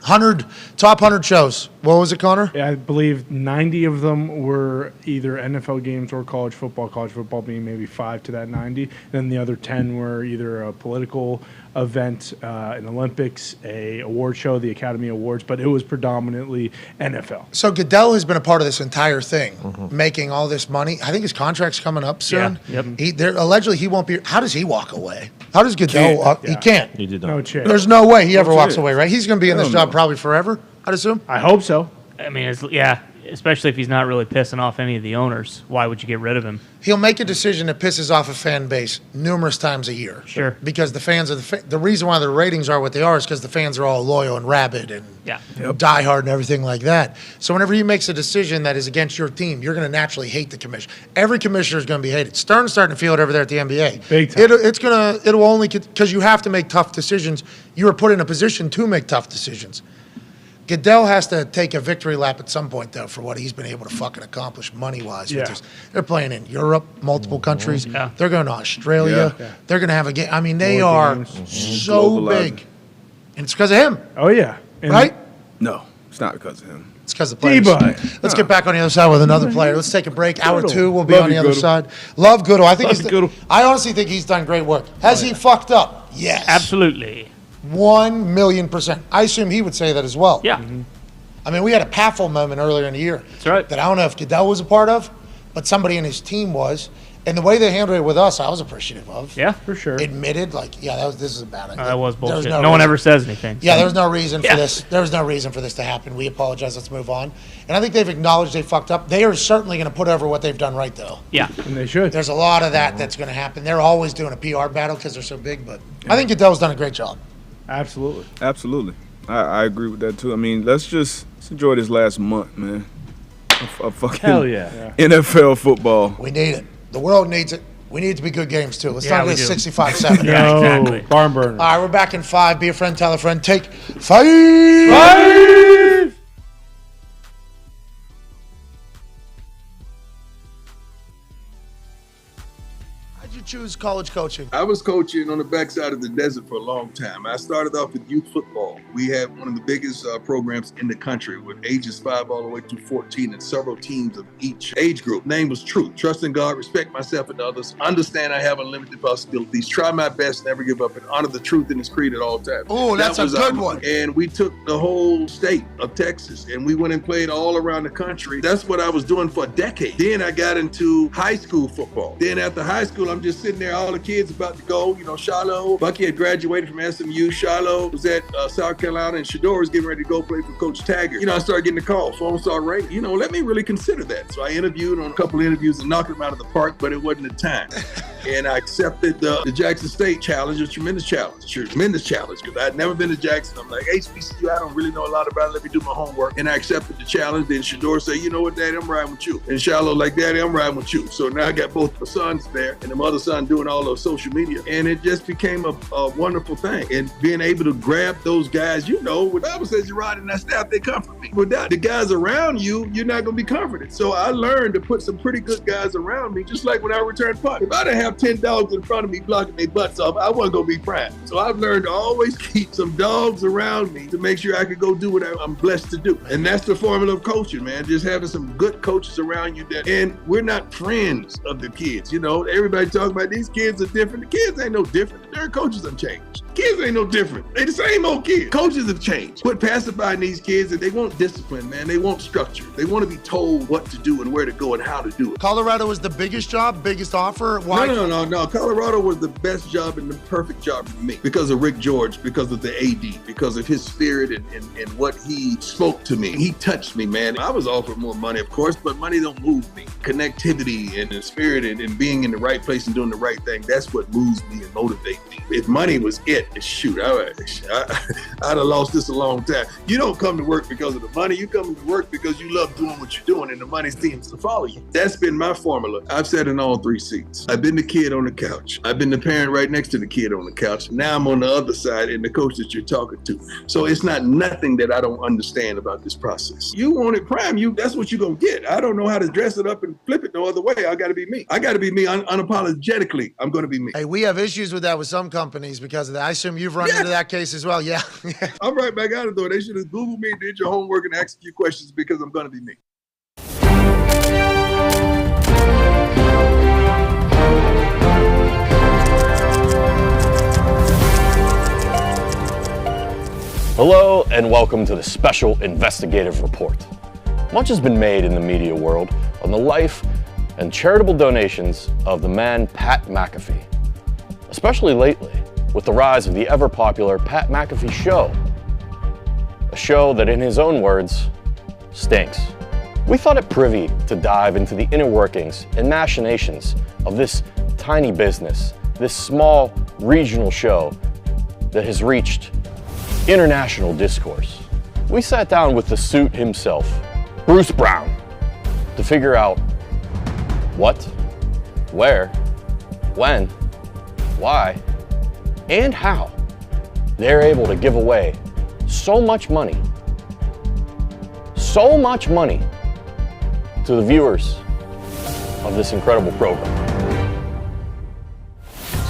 Top 100 shows. What was it, Connor? Yeah, I believe 90 of them were either NFL games or college football. College football being maybe 5 to that 90. Then the other 10 were either political event, an Olympics, a award show, the Academy Awards, but it was predominantly NFL. So Goodell has been a part of this entire thing, making all this money. I think his contract's coming up soon. Yeah. Yep. Allegedly, he won't be. How does he walk away? How does Goodell walk? He can't. He did not. No chance. There's no way he ever walks away, right? He's going to be in this job probably forever, I'd assume. I hope so. I mean, especially if he's not really pissing off any of the owners. Why would you get rid of him? He'll make a decision that pisses off a fan base numerous times a year. Sure. Because the fans are the reason why their ratings are what they are is because the fans are all loyal and rabid and diehard and everything like that. So whenever he makes a decision that is against your team, you're going to naturally hate the commission. Every commissioner is going to be hated. Stern's starting to feel it over there at the NBA. Big time. It'll only because you have to make tough decisions. You are put in a position to make tough decisions. Goodell has to take a victory lap at some point, though, for what he's been able to fucking accomplish money-wise. Yeah. They're playing in Europe, multiple countries. Yeah. They're going to Australia. Yeah. They're going to have a game. I mean, they More are games. so big. And it's because of him, Oh, yeah. And right? No, it's not because of him. It's because of the players. D-Bud. Let's get back on the other side with another player. Let's take a break. Hour Goodell. 2, we'll be Love on the you, other Goodell. side. Love Goodell. I think Love Goodell. I honestly think he's done great work. Has he fucked up? Yes. Absolutely. 1,000,000%. I assume he would say that as well. Yeah. I mean, we had a Paffel moment earlier in the year. That's right. That I don't know if Goodell was a part of, but somebody in his team was. And the way they handled it with us, I was appreciative of. Yeah. For sure. Admitted, this is a bad idea. That was There bullshit. no No one reason. ever says anything. Yeah, there was no reason for Yeah. this. There was no reason for this to happen. We apologize. Let's move on. And I think they've acknowledged they fucked up. They are certainly going to put over what they've done right, though. Yeah. And they should. There's a lot of that's going to happen. They're always doing a PR battle because they're so big, but I think Goodell's done a great job. Absolutely. Absolutely. I agree with that, too. I mean, let's enjoy this last month, man. Of fucking Hell yeah. NFL football. We need it. The world needs it. We need it to be good games, too. Let's Yeah, not we get do. 65-7. Yeah, exactly. Barn burner. All right, we're back in 5. Be a friend, tell a friend. Take 5. How'd you choose college coaching? I was coaching on the backside of the desert for a long time. I started off with youth football. We had one of the biggest programs in the country with ages 5 all the way through 14 and several teams of each age group. Name was Truth. Trust in God, respect myself and others, understand I have unlimited possibilities, try my best, never give up, and honor the truth in His creed at all times. Oh, that's a good one. And we took the whole state of Texas and we went and played all around the country. That's what I was doing for a decade. Then I got into high school football. Then after high school, I'm just sitting there, all the kids about to go, Shiloh. Bucky had graduated from SMU. Shiloh was at South Carolina, and Shador was getting ready to go play for Coach Taggart. I started getting the call. Phone started ringing. Let me really consider that. So I interviewed on a couple of interviews and knocked them out of the park, but it wasn't the time. And I accepted the Jackson State challenge, a tremendous challenge, because I'd never been to Jackson. I'm like, HBCU, I don't really know a lot about it. Let me do my homework. And I accepted the challenge. Then Shador said, you know what, Daddy, I'm riding with you. And Shiloh like, Daddy, I'm riding with you. So now I got both my sons there and the other son doing all those social media. And it just became a wonderful thing. And being able to grab those guys, what the Bible says, you ride in that staff, they comfort me. Without the guys around you, you're not going to be comforted. So I learned to put some pretty good guys around me, just like when I returned punt. If I didn't have 10 dogs in front of me blocking their butts off, I wasn't going to be prime. So I've learned to always keep some dogs around me to make sure I could go do what I'm blessed to do. And that's the formula of coaching, man. Just having some good coaches around you and we're not friends of the kids. Everybody talking about these kids are different. The kids ain't no different. Their coaches have changed. Kids ain't no different. They the same old kids. Coaches have changed. Quit pacifying these kids, and they want discipline, man. They want structure. They want to be told what to do and where to go and how to do it. Colorado was the biggest job, biggest offer? Why? No. Colorado was the best job and the perfect job for me because of Rick George, because of the AD, because of his spirit and what he spoke to me. He touched me, man. I was offered more money, of course, but money don't move me. Connectivity and the spirit and being in the right place and doing the right thing, that's what moves me and motivates me. If money was it, shoot, I'd have lost this a long time. You don't come to work because of the money. You come to work because you love doing what you're doing and the money seems to follow you. That's been my formula. I've sat in all 3 seats. I've been the kid on the couch. I've been the parent right next to the kid on the couch. Now I'm on the other side and the coach that you're talking to. So it's not nothing that I don't understand about this process. You want it prime, that's what you're going to get. I don't know how to dress it up and flip it no other way. I got to be me. I got to be me unapologetically. I'm going to be me. Hey, we have issues with that with some companies because of that. I assume you've run into that case as well. Yeah. I'm right back out of there. They should have Googled me, did your homework, and asked a few questions because I'm going to be me. Hello and welcome to the special investigative report. Much has been made in the media world on the life and charitable donations of the man Pat McAfee, especially lately with the rise of the ever-popular Pat McAfee Show, a show that in his own words, stinks. We thought it privy to dive into the inner workings and machinations of this tiny business, this small regional show that has reached international discourse. We sat down with the suit himself, Bruce Brown, to figure out what, where, when, why, and how they're able to give away so much money to the viewers of this incredible program.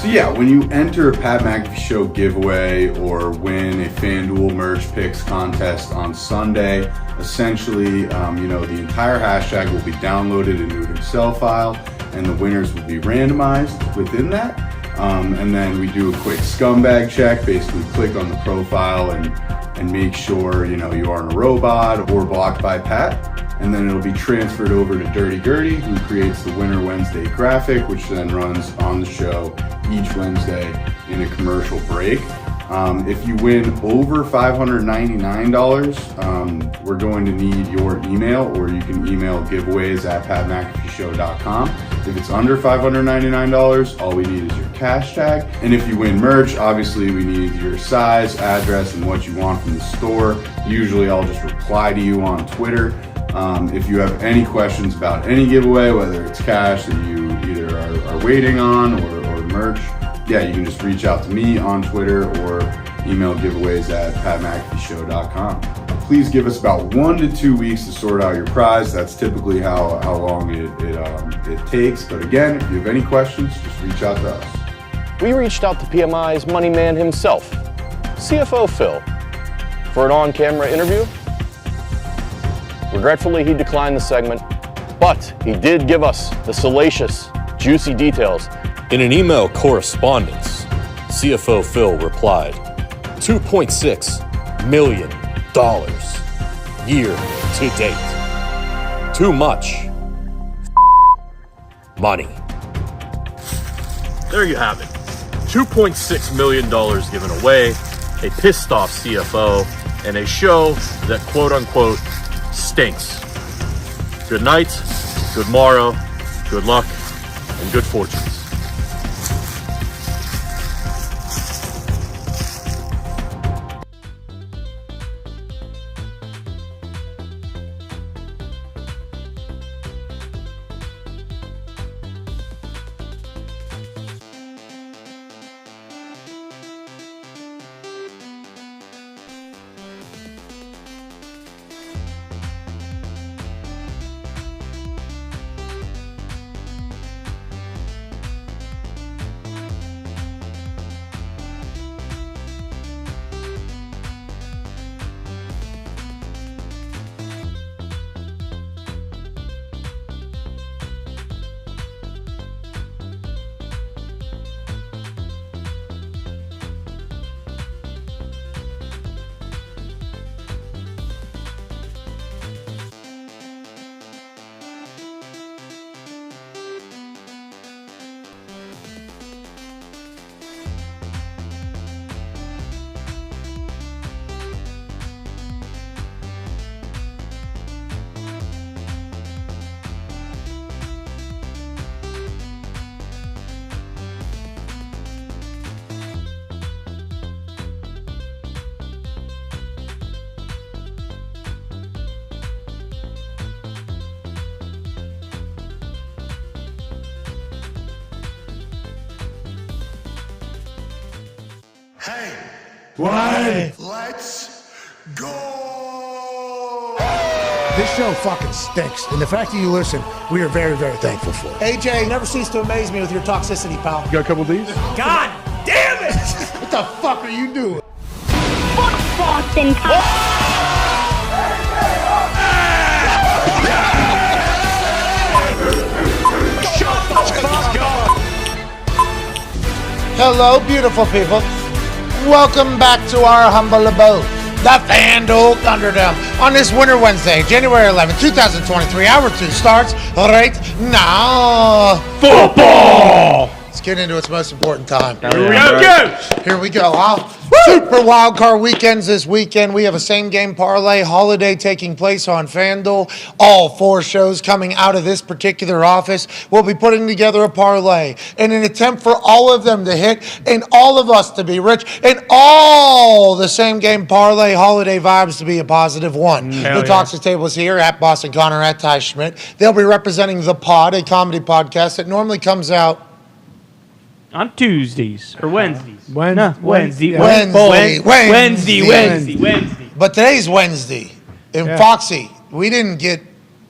So yeah, when you enter a Pat McAfee Show giveaway or win a FanDuel merch picks contest on Sunday, essentially, the entire hashtag will be downloaded into an Excel file and the winners will be randomized within that. And then we do a quick scumbag check, basically click on the profile and make sure, you aren't a robot or blocked by Pat. And then it'll be transferred over to Dirty Gertie, who creates the Winter Wednesday graphic, which then runs on the show each Wednesday in a commercial break. If you win over $599, we're going to need your email, or you can email giveaways@patmcafeeshow.com. If it's under $599, all we need is your cash tag. And if you win merch, obviously we need your size, address, and what you want from the store. Usually I'll just reply to you on Twitter. If you have any questions about any giveaway, whether it's cash that you either are waiting on or merch, you can just reach out to me on Twitter or email giveaways@patmcafeeshow.com. Please give us about 1 to 2 weeks to sort out your prize. That's typically how long it takes. But again, if you have any questions, just reach out to us. We reached out to PMI's money man himself, CFO Phil, for an on-camera interview. Regretfully, he declined the segment, but he did give us the salacious, juicy details. In an email correspondence, CFO Phil replied, $2.6 million year to date. Too much money. There you have it. $2.6 million given away, a pissed off CFO, and a show that quote unquote stinks. Good night, good morrow, good luck, and good fortunes. Hey, Why? let's go! This show fucking stinks. And the fact that you listen, we are very, very thankful for. AJ, never cease to amaze me with your toxicity, pal. You got a couple of these? God damn it! What the fuck are you doing? Fuck Boston Hello, beautiful people. Welcome back to our humble abode. the FanDuel Thunderdome on this Winter Wednesday, January 11, 2023. Hour 2 starts right now. Football! Let's get into its most important time. Here we go, huh? Super wild card weekends this weekend. We have a same game parlay holiday taking place on FanDuel. All 4 shows coming out of this particular office. We'll be putting together a parlay in an attempt for all of them to hit and all of us to be rich and all the same game parlay holiday vibes to be a positive one. The Talks Table is here at Boston Connor, at Ty Schmidt. They'll be representing The Pod, a comedy podcast that normally comes out on Tuesdays or Wednesdays. Wednesday. But today's Wednesday. And Foxy, we didn't get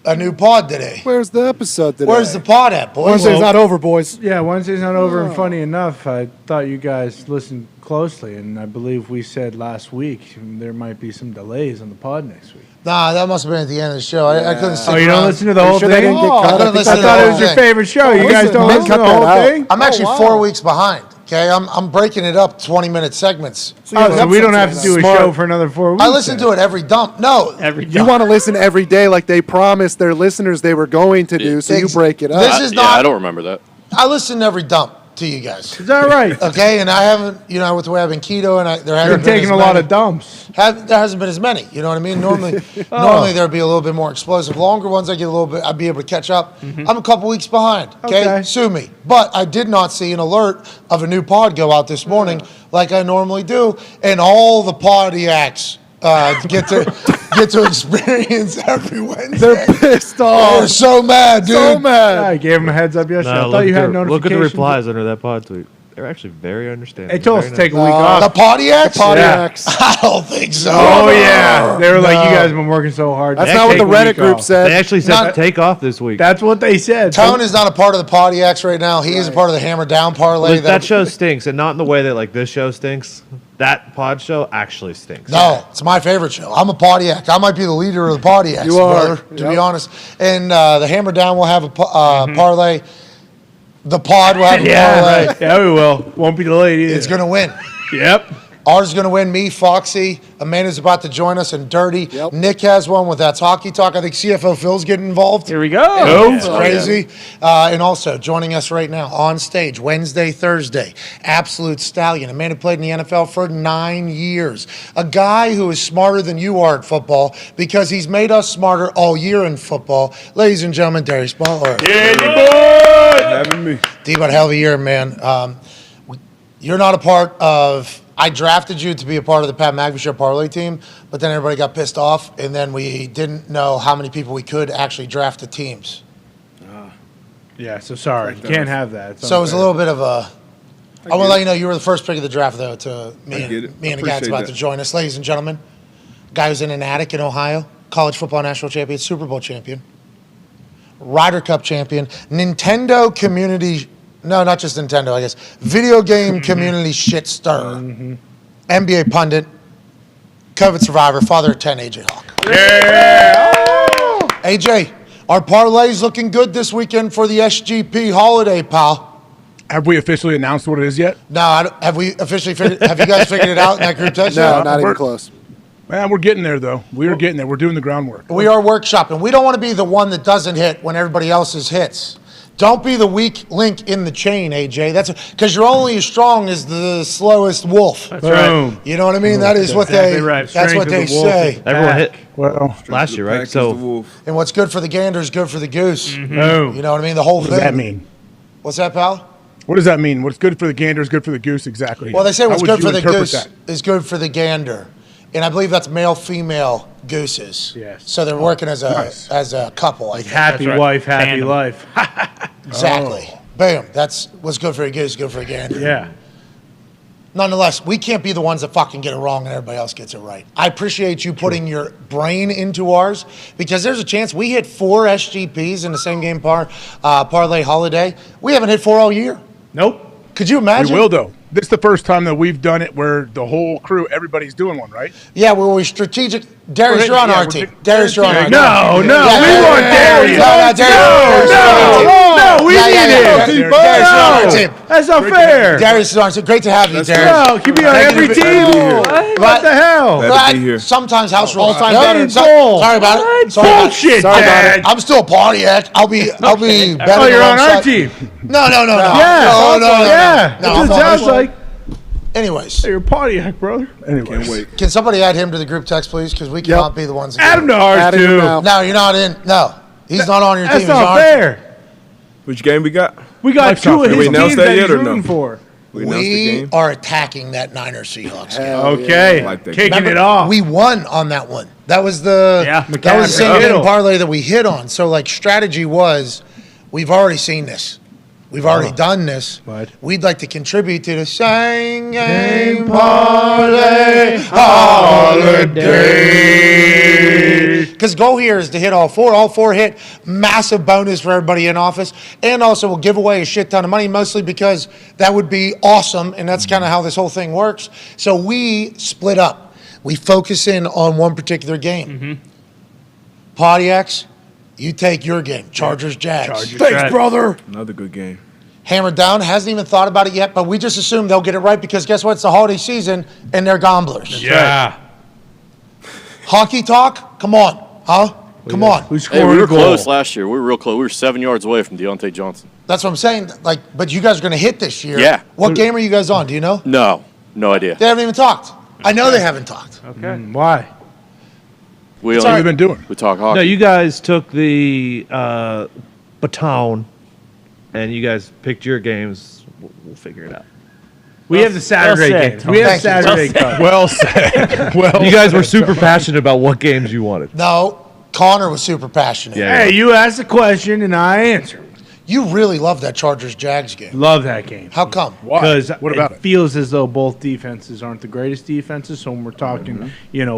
a new pod today. Where's the episode today? Where's the pod at, boys? Wednesday's not over, boys. Yeah, Wednesday's not over, and funny enough, I thought you guys listened closely, and I believe we said last week there might be some delays on the pod next week. Nah, that must have been at the end of the show. I couldn't stick you don't around. listen to the whole thing? I thought it was your favorite show. You guys don't listen to the whole thing? I'm actually 4 weeks behind. Okay, I'm breaking it up 20-minute segments. So we don't have to do a show for another 4 weeks. I listen to it every dump. No, every dump. You want to listen every day like they promised their listeners they were going to do, so you break it up. This is not. I don't remember that. I listen to every dump to you guys. Is that right? Okay, and I haven't, with the way I've been keto, and there hasn't You're been taking as a lot many. of dumps. There hasn't been as many. You know what I mean? Normally there'd be a little bit more explosive. Longer ones, I get a little bit. I'd be able to catch up. I'm a couple weeks behind. Okay, sue me. But I did not see an alert of a new pod go out this morning like I normally do, and all the Podiacs get to experience every Wednesday. They're pissed off. They're so mad, dude. So mad. I gave them a heads up yesterday. I thought you had notifications. Look at the replies under that pod tweet. They're actually very understanding. They told us to take a week off. The Podiacs? Podiacs. I don't think so. Oh, yeah. They were like, you guys have been working so hard. That's not what the Reddit group said. They actually said take off this week. That's what they said. Tone is not a part of the Podiacs right now. He is a part of the Hammer Down parlay. Look, that show stinks, and not in the way that like this show stinks. That pod show actually stinks. No, it's my favorite show. I'm a Podiac. I might be the leader of the Podiacs, You are. brother, to be honest. And the Hammer Down will have a parlay. The pod will have a parlay. Right. Yeah, we will. Won't be delayed either. It's going to win. Yep. Ours is going to win. Me, Foxy, Amanda's about to join us, and Dirty. Yep. Nick has one with That's Hockey Talk. I think CFO Phil's getting involved. Here we go. It's crazy. And also joining us right now on stage, Wednesday, Thursday, Absolute Stallion. A man who played in the NFL for 9 years. A guy who is smarter than you are at football because he's made us smarter all year in football. Ladies and gentlemen, Darius Butler. Having me. D-Bud, hell of a year, man. You're not a part of... I drafted you to be a part of the Pat McAfee Show parlay team, but then everybody got pissed off, and then we didn't know how many people we could actually draft to teams. Yeah, so sorry. You can't have that. So it was a little bit of a... I want to let you know you were the first pick of the draft, though, to me and the guys about to join us. Ladies and gentlemen, guy who's in an attic in Ohio, college football national champion, Super Bowl champion, Ryder Cup champion, Nintendo community... No, not just Nintendo, I guess. Video game community shit stirrer. NBA pundit, COVID survivor, father of 10, AJ Hawk. Yeah! AJ, our parlay's looking good this weekend for the SGP holiday, pal. Have we officially announced what it is yet? No, have we officially have you guys figured it out in that group text? No, not even close. Man, we're getting there, though. We're getting there. We're doing the groundwork. We are workshopping. We don't want to be the one that doesn't hit when everybody else's hits. Don't be the weak link in the chain, AJ. That's because you're only as strong as the slowest wolf. That's right. You know what I mean? That is what exactly right. That's what they say. Everyone hit Well, last year, right? So And what's good for the gander is good for the goose. Boom. You know what I mean? The whole what thing. does that mean? What's that, pal? What does that mean? What's good for the gander is good for the goose, exactly. Well, they say How what's would good you for the interpret goose that? is good for the gander. And I believe that's male-female gooses. Yes. So they're working as a nice. as a couple, I think. Happy right. wife, happy Tandem. life. Exactly. Bam. That's what's good for a goose, good for a gander. Yeah. Nonetheless, we can't be the ones that fucking get it wrong and everybody else gets it right. I appreciate you putting your brain into ours because there's a chance we hit 4 SGPs in the same game parlay holiday. We haven't hit 4 all year. Nope. Could you imagine? We will, though. This is the first time that we've done it where the whole crew, everybody's doing one, right? Yeah, well, we're strategic. Darius, you're on our team. Darius, you're on our team. No, Yeah, we want Darius. No, No, we need him. Derek. Darius is on our No, team. that's not fair. Darius is on our team. Great to have you, Darius. No, keep me on Thank you every to be- team. But- What the hell? Glad to be here. Sometimes house rules. All-time No, better. Sorry about it. Sorry about it. Bullshit, Sorry about Dad. it. I'm still a Pontiac. I'll be better. Oh, you're on our alongside- team. No. Yeah. No. Yeah. No, That's I'm what it on sounds this like. one. Anyways, You're a Pontiac, brother. Anyways. Can't wait. can somebody add him to the group text, please? Because we cannot be the ones. that Add do him it. to ours, Adding him too. now. No, you're not in. No, he's not on your team. That's He's not on- fair. Which game we got? We got Life's two not of fair. his We teams announced that that he's yet or rooting no? for. We announced the We game. are attacking that Niners Seahawks game. Okay. Like that Kicking Remember, it off. We won on that one. That was the that was the McAfee. same game Middle. parlay that we hit on. So like strategy was, we've already seen this. We've already done this. What? We'd like to contribute to the same game parlay holiday. Because goal here is to hit all four. All four hit. Massive bonus for everybody in office. And also we'll give away a shit ton of money, mostly because that would be awesome. And that's kind of how this whole thing works. So we split up. We focus in on one particular game. Pontiacs, you take your game. Chargers, Jags. Thanks, brother. Another good game. Hammered down, hasn't even thought about it yet, but we just assume they'll get it right because guess what? It's the holiday season and they're gamblers. Yeah. Hockey talk? Come on. Huh? Come on. Who's Hey, scoring we a were goal? close last year. We were real close. We were 7 yards away from Deontay Johnson. That's what I'm saying. Like, but you guys are going to hit this year. Yeah. What game are you guys on? Do you know? No idea. They haven't even talked. I know they haven't talked. Okay. Why? We It's only all right. been doing? We talk hockey. No, you guys took the baton, and you guys picked your games. We'll figure it out. We have the Saturday well said, games. Tom. We have Thank you. Saturday games. Well said. Well, You guys were super passionate about what games you wanted. No, Connor was super passionate. Yeah. Hey, you asked a question and I answered. You really love that Chargers-Jags game. Love that game. How come? why? Because What about it? feels as though both defenses aren't the greatest defenses. So when we're talking,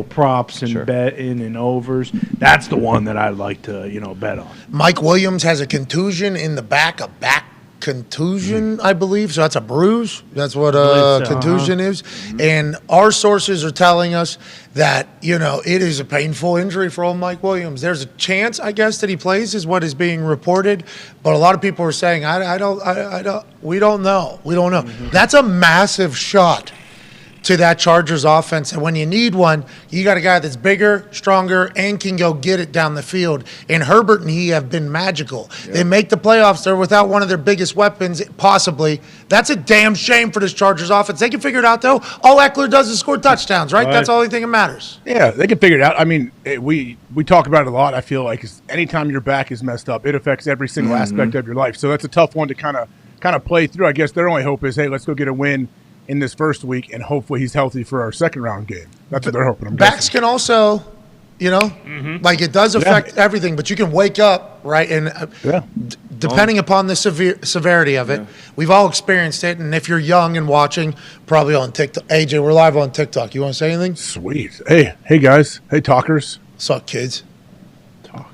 props and betting and overs, that's the one that I'd like to, bet on. Mike Williams has a contusion in the back, a back contusion, I believe. So that's a bruise. That's what believe so, contusion is. And our sources are telling us that, it is a painful injury for old Mike Williams. There's a chance, I guess, that he plays is what is being reported. But a lot of people are saying, we don't know. We don't know. That's a massive shot to that Chargers offense. And when you need one, you got a guy that's bigger, stronger, and can go get it down the field. And Herbert and he have been magical. Yeah. They make the playoffs. They're without one of their biggest weapons, possibly. That's a damn shame for this Chargers offense. They can figure it out, though. All Eckler does is score touchdowns, right? That's the only thing that matters. Yeah, they can figure it out. I mean, we talk about it a lot. I feel like anytime your back is messed up, it affects every single aspect of your life. So that's a tough one to kind of play through. I guess their only hope is, hey, let's go get a win in this first week, and hopefully he's healthy for our second round game. That's what they're hoping. Backs can also, like it does affect everything, but you can wake up, right? And depending upon the severity of it, we've all experienced it. And if you're young and watching, probably on TikTok. AJ, we're live on TikTok. You want to say anything? Sweet. Hey guys. Hey talkers. What's up, kids?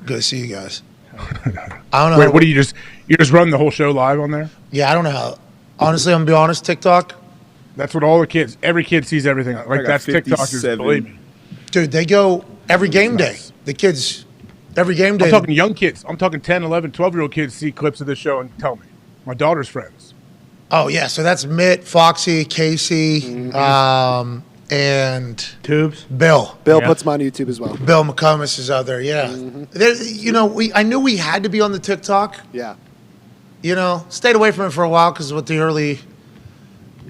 Good to see you guys. I don't know. Wait, what do you just run the whole show live on there? Yeah, I don't know how. Honestly, I'm gonna be honest. TikTok. That's what all the kids. Every kid sees everything. Like that's TikTokers. Believe me, dude. They go every game day. The kids, every game day. I'm talking young kids. I'm talking 10, 11, 12-year-old kids see clips of this show and tell me. My daughter's friends. Oh yeah, so that's Mitt, Foxy, Casey, and Tubes. Bill. Bill puts them on YouTube as well. Bill McComas is out there. Yeah. I knew we had to be on the TikTok. Yeah. Stayed away from it for a while because what the early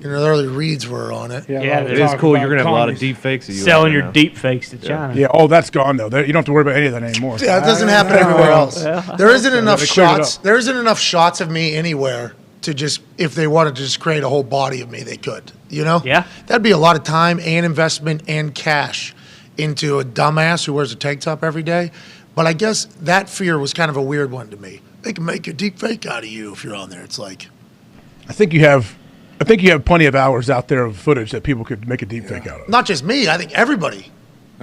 reads were on it. Yeah, it is cool. You're gonna have a lot of deep fakes of you. Selling your deep fakes to China. Yeah. Oh, that's gone though. You don't have to worry about any of that anymore. Yeah, it doesn't happen everywhere else. Yeah. There isn't enough they cleared it shots. up. There isn't enough shots of me anywhere to just, if they wanted to just create a whole body of me, they could. Yeah. That'd be a lot of time and investment and cash into a dumbass who wears a tank top every day. But I guess that fear was kind of a weird one to me. They can make a deep fake out of you if you're on there. It's like, I think you have plenty of hours out there of footage that people could make a deep fake out of. not just me. I think everybody.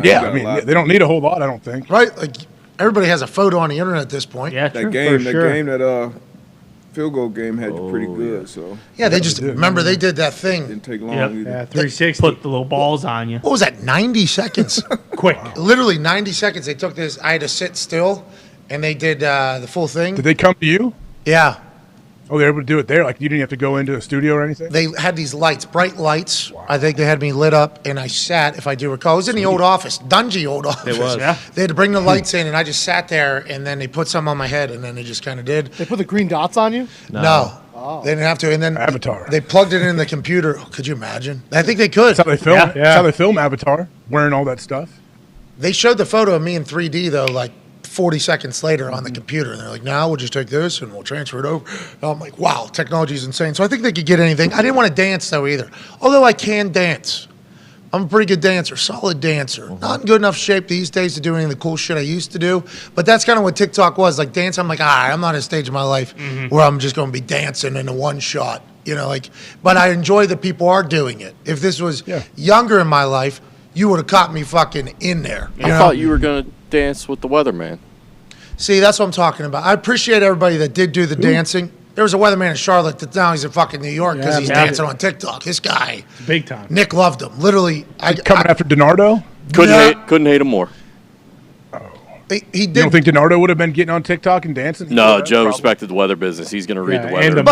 Yeah, I mean, they don't need a whole lot. I don't think. Right? Like everybody has a photo on the internet at this point. Yeah, That true. game, For sure. that field goal game had you pretty good. So Yeah, they just remember they did that thing. didn't take long Yep. either. Yeah, 360. Put the little balls on you. What was that? 90 seconds. Quick. Literally 90 seconds. They took this. I had to sit still, and they did the full thing. Did they come to you? Yeah. Oh, they're able to do it there? Like, you didn't have to go into a studio or anything? They had these lights, bright lights. Wow. I think they had me lit up, and I sat, if I do recall. It was in the old office, dungy old office. It was. Yeah. They had to bring the lights in, and I just sat there, and then they put some on my head, and then they just kind of did. They put the green dots on you? No. Oh. They didn't have to. And then Avatar. They plugged it in the computer. Oh, could you imagine? I think they could. That's how they film. Yeah. That's how they film Avatar, wearing all that stuff. They showed the photo of me in 3D, though, like 40 seconds later on the computer. And they're like, now we'll just take this and we'll transfer it over. And I'm like, wow, technology is insane. So I think they could get anything. I didn't want to dance, though, either. Although I can dance. I'm a pretty good dancer, solid dancer. Not in good enough shape these days to do any of the cool shit I used to do. But that's kind of what TikTok was. Like dance, I'm like, all right, I'm not at a stage in my life where I'm just going to be dancing in a one shot. You know, like, but I enjoy that people are doing it. If this was younger in my life, you would have caught me fucking in there. I thought you were going to dance with the weatherman. See, that's what I'm talking about. I appreciate everybody that did do the dancing. There was a weatherman in Charlotte that now he's in fucking New York because he's dancing on TikTok. This guy. Big time. Nick loved him. Literally. Coming after DiNardo? Couldn't hate him more. He You don't think DiNardo would have been getting on TikTok and dancing? No, Joe respected the weather business. He's going to read the weather.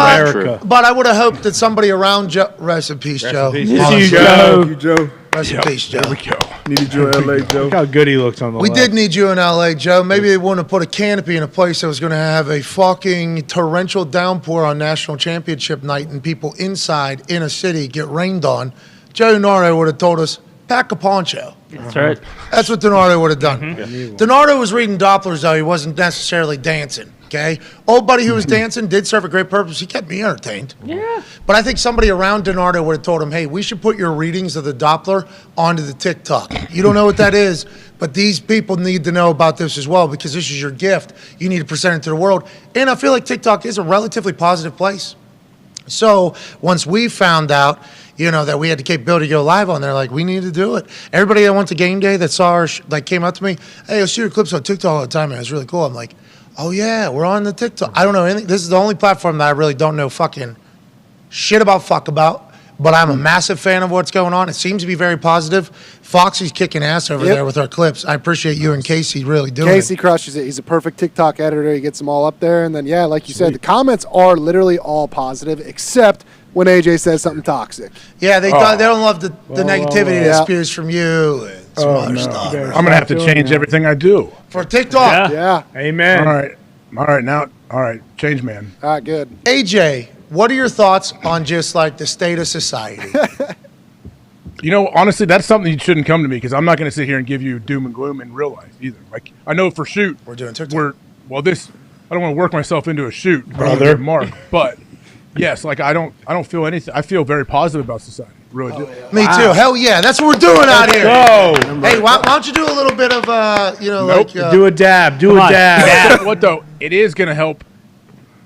But I would have hoped that somebody around Joe. Rest in peace, Joe. Thank you, Joe. Rest in peace, Joe. There we go. Needed you in LA, Joe. Look how good he looks on the We left. did need you in LA, Joe. Maybe they wouldn't have put a canopy in a place that was going to have a fucking torrential downpour on national championship night and people inside in a city get rained on. Joe DiNardo would have told us, pack a poncho. That's right. That's what DiNardo would have done. DiNardo was reading Dopplers, though. He wasn't necessarily dancing, okay? Old buddy who was dancing did serve a great purpose. He kept me entertained. Yeah. But I think somebody around DiNardo would have told him, hey, we should put your readings of the Doppler onto the TikTok. You don't know what that is, but these people need to know about this as well because this is your gift. You need to present it to the world. And I feel like TikTok is a relatively positive place. So once we found out, you know, that we had the capability to go live on there, like, we need to do it. Everybody that went to game day that saw our, like, came up to me, hey, I see your clips on TikTok all the time, man. It's really cool. I'm like, oh, yeah, we're on the TikTok. I don't know anything. This is the only platform that I really don't know fucking shit about, but I'm a massive fan of what's going on. It seems to be very positive. Foxy's kicking ass over there with our clips. I appreciate you and Casey really doing it. Casey crushes it. He's a perfect TikTok editor. He gets them all up there. And then, yeah, like you said, the comments are literally all positive, except when AJ says something toxic. Yeah, they don't love the negativity that spews from you and some other stuff. I'm going to have to change everything I do. For TikTok. Yeah. Amen. All right, change man. All right, good. AJ, what are your thoughts on just like the state of society? You know, honestly, that's something you shouldn't come to me because I'm not going to sit here and give you doom and gloom in real life either. Like, I know for shoot, we're doing TikTok. I don't want to work myself into a shoot, brother. Mark, but yes, like I don't feel anything. I feel very positive about society. Really do. Yeah. Me too. Hell yeah, that's what we're doing out here. Go. Hey, why don't you do a little bit of do a dab. Do a dab. What though? It is going to help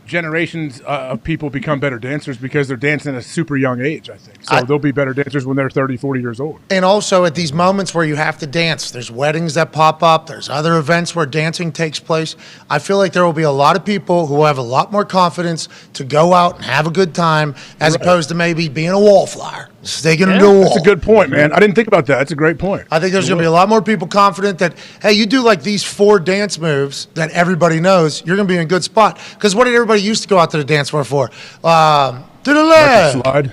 generations of people become better dancers because they're dancing at a super young age, I think. So they'll be better dancers when they're 30, 40 years old. And also at these moments where you have to dance, there's weddings that pop up, there's other events where dancing takes place. I feel like there will be a lot of people who have a lot more confidence to go out and have a good time as opposed to maybe being a wallflower, sticking into a wall. That's a good point, man. I didn't think about that. That's a great point. I think there's going to be a lot more people confident that, hey, you do like these 4 dance moves that everybody knows, you're going to be in a good spot. Because what did everybody used to go out to the dance floor for? To the left. Slide.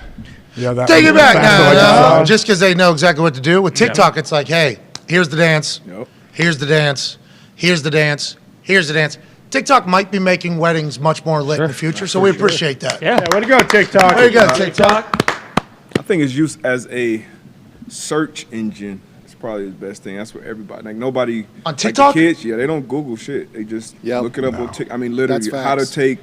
Yeah, that take it back now. Just because they know exactly what to do. With TikTok, it's like, hey, here's the dance. Here's the dance. Here's the dance. Here's the dance. TikTok might be making weddings much more lit in the future, so we appreciate that. Yeah, way to go, TikTok. Way to go, TikTok. I think it's used as a search engine. It's probably the best thing. That's what everybody, like nobody on TikTok. Like the kids, they don't Google shit. They just look it up on TikTok. I mean, literally, how to take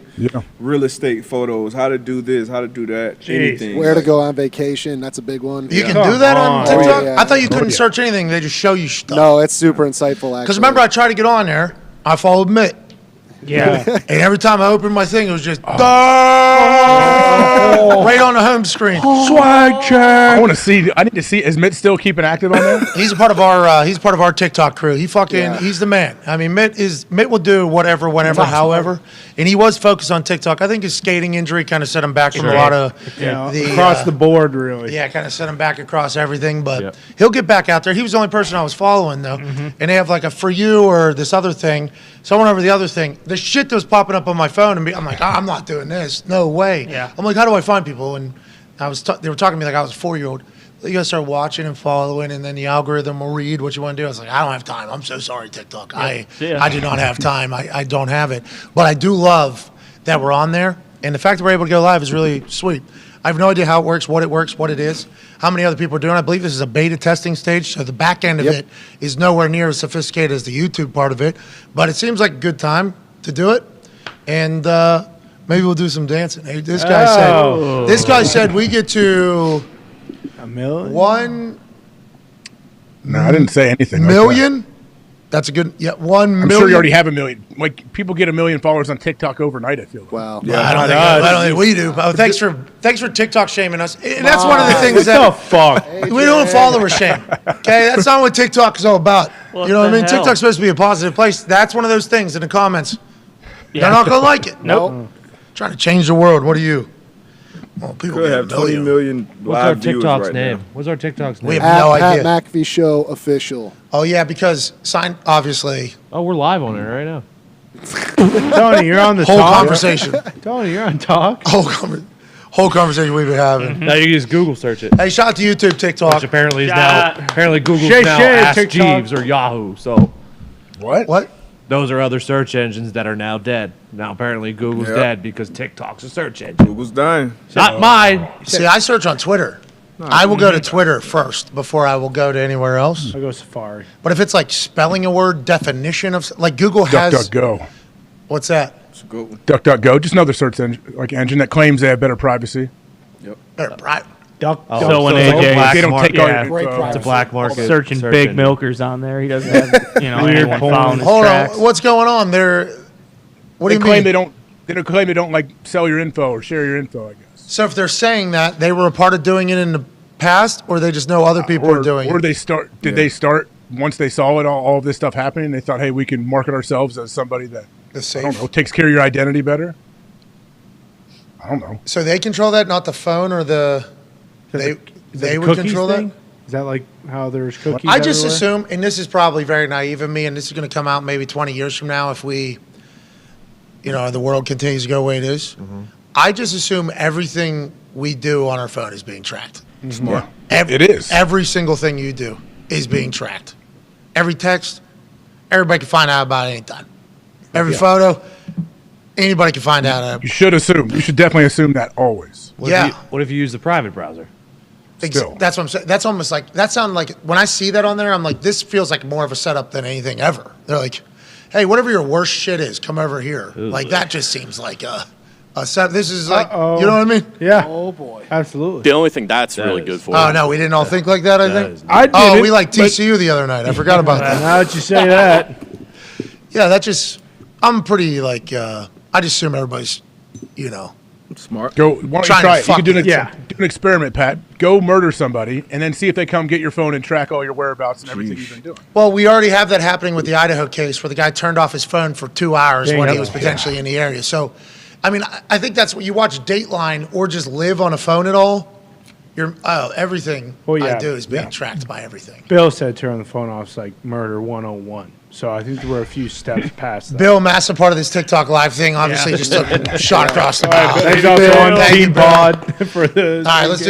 real estate photos, how to do this, how to do that, anything. Where to go on vacation? That's a big one. You can do that on TikTok. I thought you couldn't search anything. They just show you stuff. No, it's super insightful. Actually, because remember, I tried to get on there. I followed Mitt. Yeah. And every time I opened my thing, it was just right on the home screen. Swag check. I need to see. Is Mitt still keeping active on there? He's a part of our TikTok crew. He's the man. I mean, Mitt will do whatever, whenever, however. And he was focused on TikTok. I think his skating injury kind of set him back from a lot of across the board, really. Yeah, kind of set him back across everything. But he'll get back out there. He was the only person I was following though. And they have like a For You or this other thing. Someone over the other thing. the shit that was popping up on my phone, and I'm like, I'm not doing this. No way. Yeah. I'm like, how do I find people? And they were talking to me like I was a 4-year-old. You gotta start watching and following, and then the algorithm will read what you want to do. I was like, I don't have time. I'm so sorry, TikTok. I do not have time. I don't have it. But I do love that we're on there, and the fact that we're able to go live is really sweet. I have no idea how it works, what it is, how many other people are doing it. I believe this is a beta testing stage, so the back end of it is nowhere near as sophisticated as the YouTube part of it. But it seems like a good time to do it, and maybe we'll do some dancing. Hey, this guy said we get to $1 million. No, I didn't say anything. Million? Like That's a good. Yeah, 1 million. I'm sure you already have 1 million. Like people get 1 million followers on TikTok overnight. I feel. Like. Wow. Yeah, I don't think we do. But thanks for TikTok shaming us. And that's one of the things what the fuck? We don't follower shame. Okay, that's not what TikTok is all about. You know what I mean? hell? TikTok's supposed to be a positive place. That's one of those things in the comments. They're not gonna like it. Nope. Trying to change the world. What are you? Well, people Could have 20 million What's our live viewers TikTok's right name? now. What's our TikTok's We name? have no Pat idea. McAfee Show official. Oh yeah, because obviously Oh, we're live on it right now. Tony, you're on the whole talk. conversation, Tony, you're on talk. whole conversation we've been having. Now you can just Google search it. Hey, shout out to YouTube, TikTok. Which apparently is Yeah. now Google's Shay, now Shay, Ask TikTok. Jeeves or Yahoo. So What? those are other search engines that are now dead. Now apparently Google's Yep. dead because TikTok's a search engine. Google's dying. Not mine. See, I search on Twitter. I will go to Twitter first before I will go to anywhere else. I go Safari. But if it's like spelling a word, definition of like Google has. DuckDuckGo. What's that? It's a good one. DuckDuckGo. Just another search engine that claims they have better privacy. Better pri- Duck. So when it's a AJ black They don't market. take all Yeah. your Great info. privacy. It's a black market. searching search big engine. milkers on there, he doesn't have anyone porn. following his Hold tracks. on. What's going on? What do They you claim mean? they don't. They don't claim they don't like sell your info or share your info. I guess. So if they're saying that, they were a part of doing it in the past, or they just know other people are doing or it? they start. Did they start once they saw it all of this stuff happening? They thought, hey, we can market ourselves as somebody that The I don't safe. know takes care of your identity better. I don't know. So they control that, not the phone or the. They would Cookies control thing? that. Is that like how there's cookies? I just everywhere? assume, and this is probably very naive of me, and this is going to come out maybe 20 years from now if we, the world continues to go the way it is. I just assume everything we do on our phone is being tracked. Yeah, it is. Every single thing you do is being tracked. Every text, everybody can find out about it anytime. Every photo, anybody can find out. You should assume. You should definitely assume that always. What if you use the private browser? Still. That's what I'm saying. That's almost like that sounds like when I see that on there, I'm like, this feels like more of a setup than anything ever. They're like, hey, whatever your worst shit is, come over here. Like that just seems like a set. This is like, you know what I mean? Yeah. Oh boy. Absolutely. The only thing that's really good for. Oh no, we didn't all think like that. I think. I didn't. We like TCU the other night. I forgot about that. Now that you say that, Yeah, that just. I'm pretty like. I just assume everybody's, Smart. Go. Why don't you Trying to try it? You fuck can do it. do an experiment, Pat. Go murder somebody and then see if they come get your phone and track all your whereabouts and everything you've been doing. Well, we already have that happening with the Idaho case where the guy turned off his phone for 2 hours Yeah, when yeah. he was potentially in the area. So, I mean, I think that's what you watch Dateline or just live on a phone at all. Everything Well, I yeah, do is being tracked by everything. Bill said turn the phone off. It's like murder 101. So I think we're a few steps past that. Bill, massive part of this TikTok live thing, obviously just took a shot across the bow. Thanks also on Thank you, Team Bill. Pod for the. All right, let's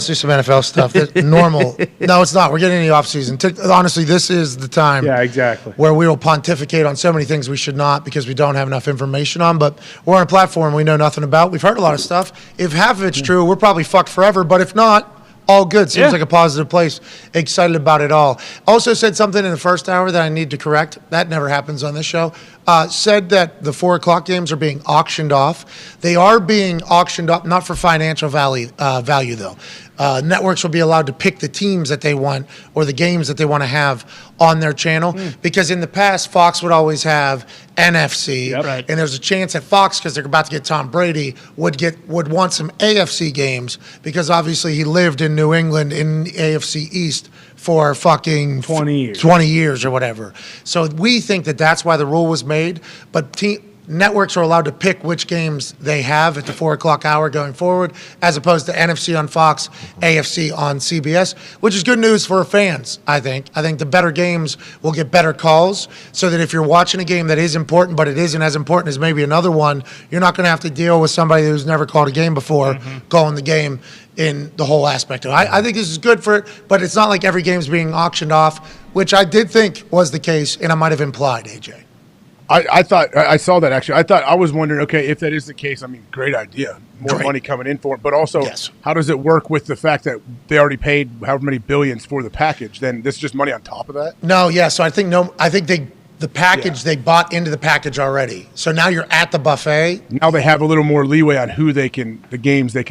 do some NFL stuff. That's normal. No, it's not. We're getting in the off season. Honestly, this is the time. Yeah, exactly. Where we will pontificate on so many things we should not because we don't have enough information on. But we're on a platform we know nothing about. We've heard a lot of stuff. If half of it's true, we're probably fucked forever. But if not, all good. Seems like a positive place. Excited about it all. Also said something in the first hour that I need to correct. That never happens on this show. Said that the 4 o'clock games are being auctioned off. They are being auctioned off, not for financial value though. Networks will be allowed to pick the teams that they want or the games that they want to have on their channel. Because in the past, Fox would always have NFC, Right. and there's a chance that Fox, because they're about to get Tom Brady, would want some AFC games because obviously he lived in New England in the AFC East for fucking 20 years. 20 years or whatever. So we think that that's why the rule was made. But networks are allowed to pick which games they have at the 4 o'clock hour going forward, as opposed to NFC on Fox, AFC on CBS, which is good news for fans, I think. I think the better games will get better calls, so that if you're watching a game that is important, but it isn't as important as maybe another one, you're not going to have to deal with somebody who's never called a game before calling the game in the whole aspect of it. I think this is good for it, but it's not like every game's being auctioned off, which I did think was the case, and I might have implied, AJ. I thought I saw that actually. I was wondering, okay, if that is the case, I mean, great idea, more money coming in for it. But also, how does it work with the fact that they already paid however many billions for the package? Then this is just money on top of that. No, yeah. So I think the package they bought into the package already. So now you're at the buffet. Now they have a little more leeway on who they can, the teams they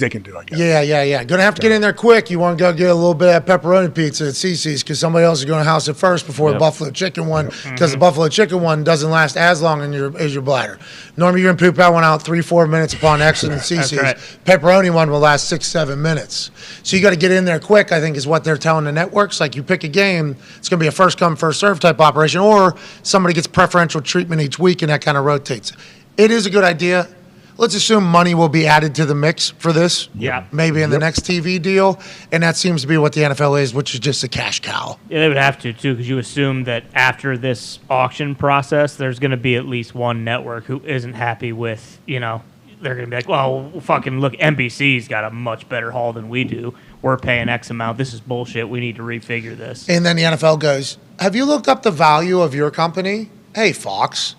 can do. I guess. Yeah. Gonna have to get in there quick. You want to go get a little bit of that pepperoni pizza at CC's because somebody else is going to house it first before the buffalo chicken one, because the buffalo chicken one doesn't last as long as your bladder. Normally you're gonna poop that one out 3-4 minutes upon exit at CC's. right. Pepperoni one will last 6-7 minutes. So you got to get in there quick, I think, is what they're telling the networks. Like, you pick a game, it's gonna be a first come first serve type operation, or somebody gets preferential treatment each week, and that kind of rotates. It is a good idea. Let's assume money will be added to the mix for this. Yeah. Maybe in the next TV deal, and that seems to be what the NFL is, which is just a cash cow. Yeah, they would have to, too, because you assume that after this auction process, there's going to be at least one network who isn't happy with, they're going to be like, well, fucking look, NBC's got a much better haul than we do. We're paying X amount. This is bullshit. We need to refigure this. And then the NFL goes, have you looked up the value of your company? Hey, Fox,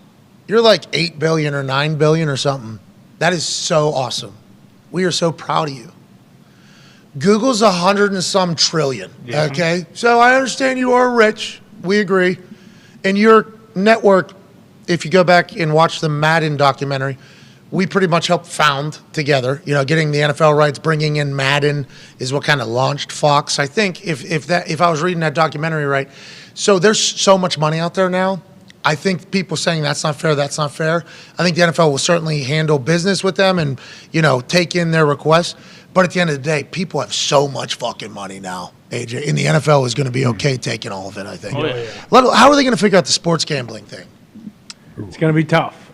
you're like $8 billion or $9 billion or something. That is so awesome. We are so proud of you. Google's 100 and some trillion. Yeah. Okay, so I understand you are rich. We agree. And your network, if you go back and watch the Madden documentary, we pretty much helped found together. Getting the NFL rights, bringing in Madden is what kind of launched Fox. I think if I was reading that documentary right, so there's so much money out there now. I think people saying that's not fair. I think the NFL will certainly handle business with them and take in their requests. But at the end of the day, people have so much fucking money now, AJ, and the NFL is going to be okay taking all of it. I think. Oh, yeah. How are they going to figure out the sports gambling thing? It's going to be tough.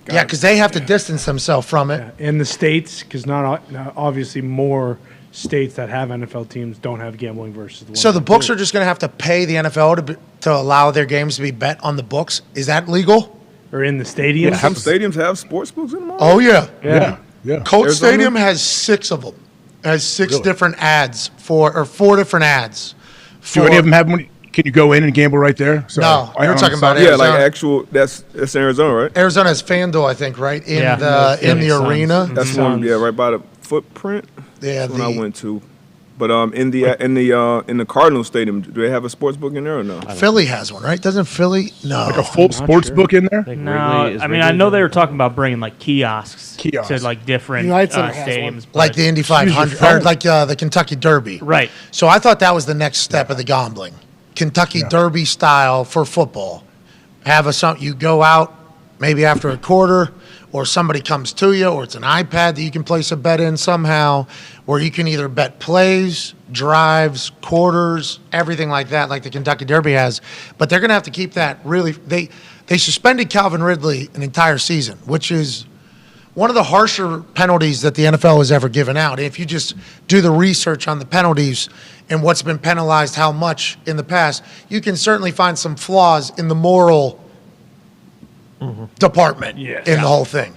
Yeah, because they have to distance themselves from it. Yeah. In the states, because not obviously more states that have NFL teams don't have gambling versus the ones. So the books are just going to have to pay the NFL to allow their games to be bet on the books. Is that legal? Or in the stadiums? Yeah, some stadiums have sports books in them. Oh yeah. Colt Arizona? Stadium has 6 of them. It has 6 different ads or 4 different ads. Do any of them have money? Can you go in and gamble right there? So, no, you're talking about Arizona. Yeah, like actual. That's Arizona, right? Arizona has FanDuel, I think, right in the arena. That's one. Yeah, right by the footprint. Yeah, that's one I went to. But in the Cardinals stadium, do they have a sports book in there or no? Philly has one, right? Doesn't Philly? No, like a full sports book in there. No, I know they were talking about bringing like kiosks to like different stadiums, like the Indy 500 or like the Kentucky Derby. Right. So I thought that was the next step of the gambling. Kentucky Derby style for football. You go out maybe after a quarter, or somebody comes to you, or it's an iPad that you can place a bet in somehow, where you can either bet plays, drives, quarters, everything like that, like the Kentucky Derby has. But they're going to have to keep that really. They suspended Calvin Ridley an entire season, which is one of the harsher penalties that the NFL has ever given out. If you just do the research on the penalties and what's been penalized how much in the past, you can certainly find some flaws in the moral department in the whole thing.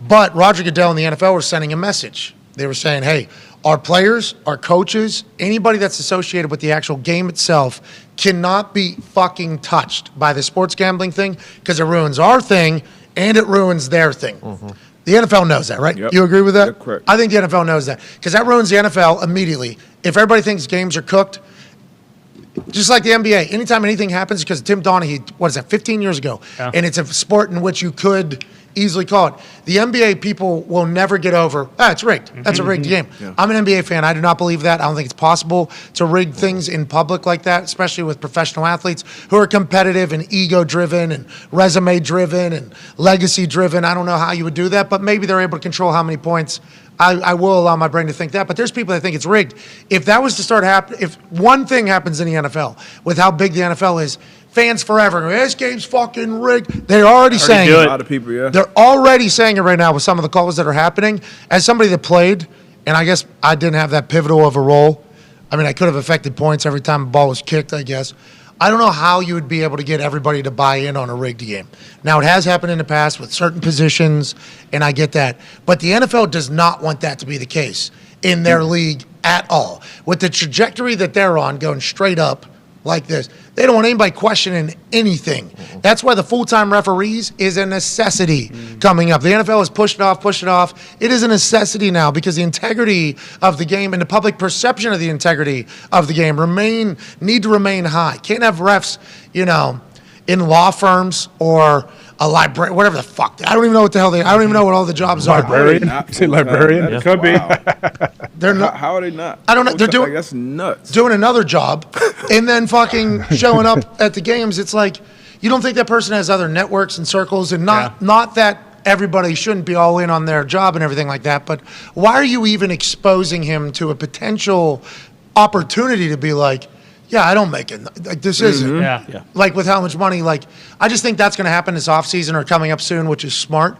But Roger Goodell and the NFL were sending a message. They were saying, hey, our players, our coaches, anybody that's associated with the actual game itself cannot be fucking touched by the sports gambling thing, because it ruins our thing and it ruins their thing. The NFL knows that, right? Yep. You agree with that? Yep, correct. I think the NFL knows that, because that ruins the NFL immediately. If everybody thinks games are cooked, just like the NBA, anytime anything happens, because Tim Donaghy, 15 years ago, and it's a sport in which you could easily call it. The NBA people will never get over, it's rigged. That's a rigged game. Yeah. I'm an NBA fan. I do not believe that. I don't think it's possible to rig things in public like that, especially with professional athletes who are competitive and ego-driven and resume-driven and legacy-driven. I don't know how you would do that, but maybe they're able to control how many points. I will allow my brain to think that, but there's people that think it's rigged. If that was to start happening, if one thing happens in the NFL with how big the NFL is, fans forever. This game's fucking rigged. They're already saying A lot of people, yeah. They're already saying it right now with some of the calls that are happening. As somebody that played, and I guess I didn't have that pivotal of a role. I mean, I could have affected points every time a ball was kicked, I guess. I don't know how you would be able to get everybody to buy in on a rigged game. Now, it has happened in the past with certain positions, and I get that. But the NFL does not want that to be the case in their league at all. With the trajectory that they're on, going straight up like this, they don't want anybody questioning anything. That's why the full-time referees is a necessity coming up. The NFL has pushed it off. It is a necessity now because the integrity of the game and the public perception of the integrity of the game need to remain high. Can't have refs, in law firms or a librarian, whatever the fuck. I don't even know what the hell I don't even know what all the jobs are. Librarian? Say librarian? It could be. They're not. How are they not? I don't know. They're doing. That's nuts. Doing another job, and then fucking showing up at the games. It's like you don't think that person has other networks and circles, and not that everybody shouldn't be all in on their job and everything like that. But why are you even exposing him to a potential opportunity to be like, yeah, I don't make it. Like this isn't. Yeah. Like with how much money. Like I just think that's going to happen this offseason or coming up soon, which is smart.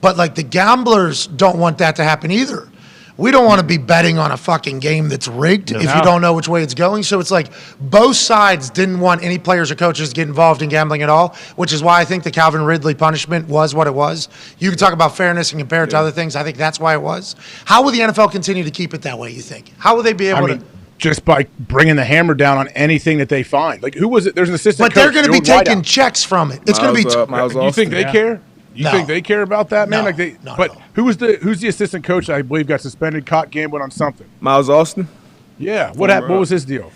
But like the gamblers don't want that to happen either. We don't want to be betting on a fucking game that's rigged if you don't know which way it's going. So it's like both sides didn't want any players or coaches to get involved in gambling at all, which is why I think the Calvin Ridley punishment was what it was. You can talk about fairness and compare it to other things. I think that's why it was. How will the NFL continue to keep it that way, you think? How will they be able to? Just by bringing the hammer down on anything that they find. Like, who was it? There's an assistant But coach. they're going to be taking checks from it. It's going to be. You think they care? You think they care about that, man? No, But who's the assistant coach that I believe got suspended, caught gambling on something? Miles Austin? Yeah. What happened? What was his deal?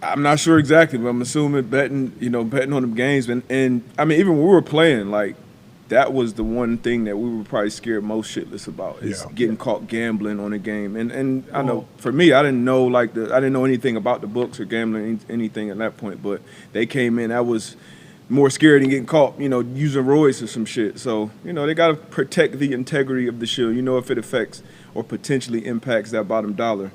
I'm not sure exactly, but I'm assuming betting on them games. And I mean, even when we were playing, like, that was the one thing that we were probably scared most shitless about is getting caught gambling on a game. And I know for me, I didn't know anything about the books or gambling anything at that point. But they came in, I was more scared than getting caught, using roids or some shit. So they got to protect the integrity of the show. If it affects or potentially impacts that bottom dollar,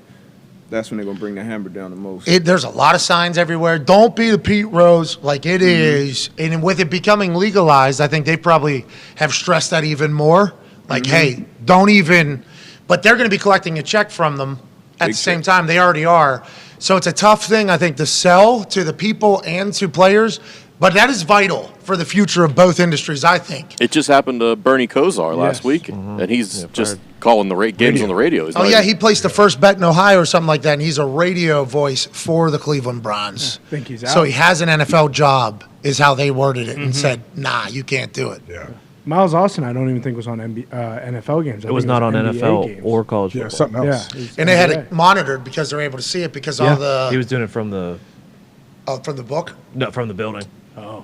that's when they're going to bring the hammer down the most. There's a lot of signs everywhere. Don't be the Pete Rose like it is. And with it becoming legalized, I think they probably have stressed that even more. Like, hey, don't even. But they're going to be collecting a check from them at the same time. They already are. So it's a tough thing, I think, to sell to the people and to players. But that is vital for the future of both industries, I think. It just happened to Bernie Kosar last week, and he's just calling the games on the radio. He placed the first bet in Ohio or something like that, and he's a radio voice for the Cleveland Browns. I think he's out. So he has an NFL job, is how they worded it, and said, nah, you can't do it. Yeah. Miles Austin, I don't even think was on NFL games. It was not on NBA NFL games. or college football. Yeah, something else. Yeah, And they had it monitored because they're able to see it because all the... He was doing it from the... from the book? No, from the building. Oh.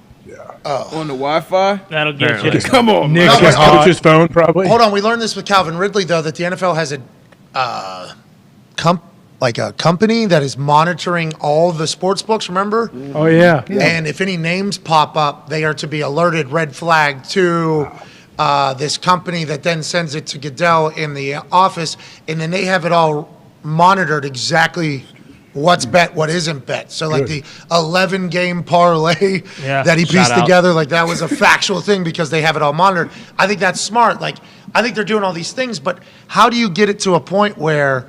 On the Wi-Fi? That'll get you. Come on, Nick man. his coach's phone, probably. Hold on, we learned this with Calvin Ridley, though, that the NFL has a company that is monitoring all the sports books, remember? Oh, yeah. And if any names pop up, they are to be alerted, red flag to this company that then sends it to Goodell in the office, and then they have it all monitored exactly what's bet, what isn't bet. So like the 11-game parlay that he pieced together, like that was a factual thing because they have it all monitored. I think that's smart. Like I think they're doing all these things, but how do you get it to a point where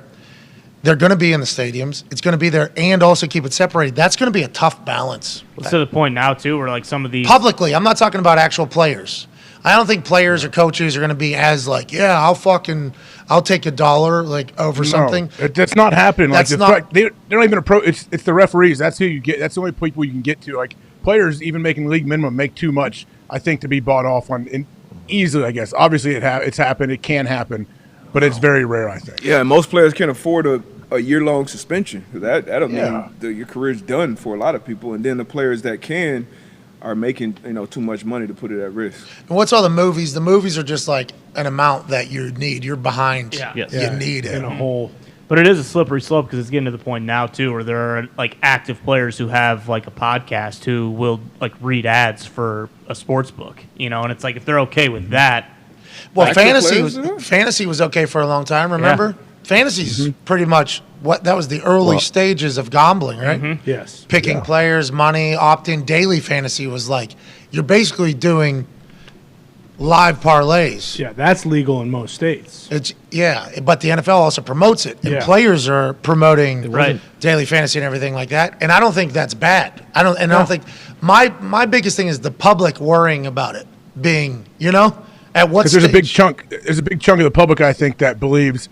they're going to be in the stadiums, it's going to be there, and also keep it separated? That's going to be a tough balance. It's to the point now too where like some of these publicly, I'm not talking about actual players. I don't think players or coaches are going to be as like, I'll take $1 like over something. That's not happening. That's they don't even approach. It's the referees. That's who you get. That's the only people you can get to. Like players, even making league minimum, make too much. I think to be bought off on easily. I guess obviously it's happened. It can happen, but it's very rare. I think. Yeah, and most players can't afford a year-long suspension. That'll mean your career's done for a lot of people. And then the players that can are making too much money to put it at risk. And what's all the movies? The movies are just like an amount that you need. You're behind. Yeah. You need it. In a hole. But it is a slippery slope because it's getting to the point now too where there are like active players who have like a podcast who will like read ads for a sports book, and it's like if they're okay with that. Well, fantasy was okay for a long time. Remember, Fantasy's pretty much what that was the early stages of gambling, right? Yes. Picking players, money, opt-in. Daily fantasy was like you're basically doing live parlays. Yeah, that's legal in most states. It's but the NFL also promotes it, and Yeah. players are promoting Right. daily fantasy and everything like that. And I don't think that's bad. I don't think my biggest thing is the public worrying about it being, at what Because stage. there's a big chunk of the public, I think, that believes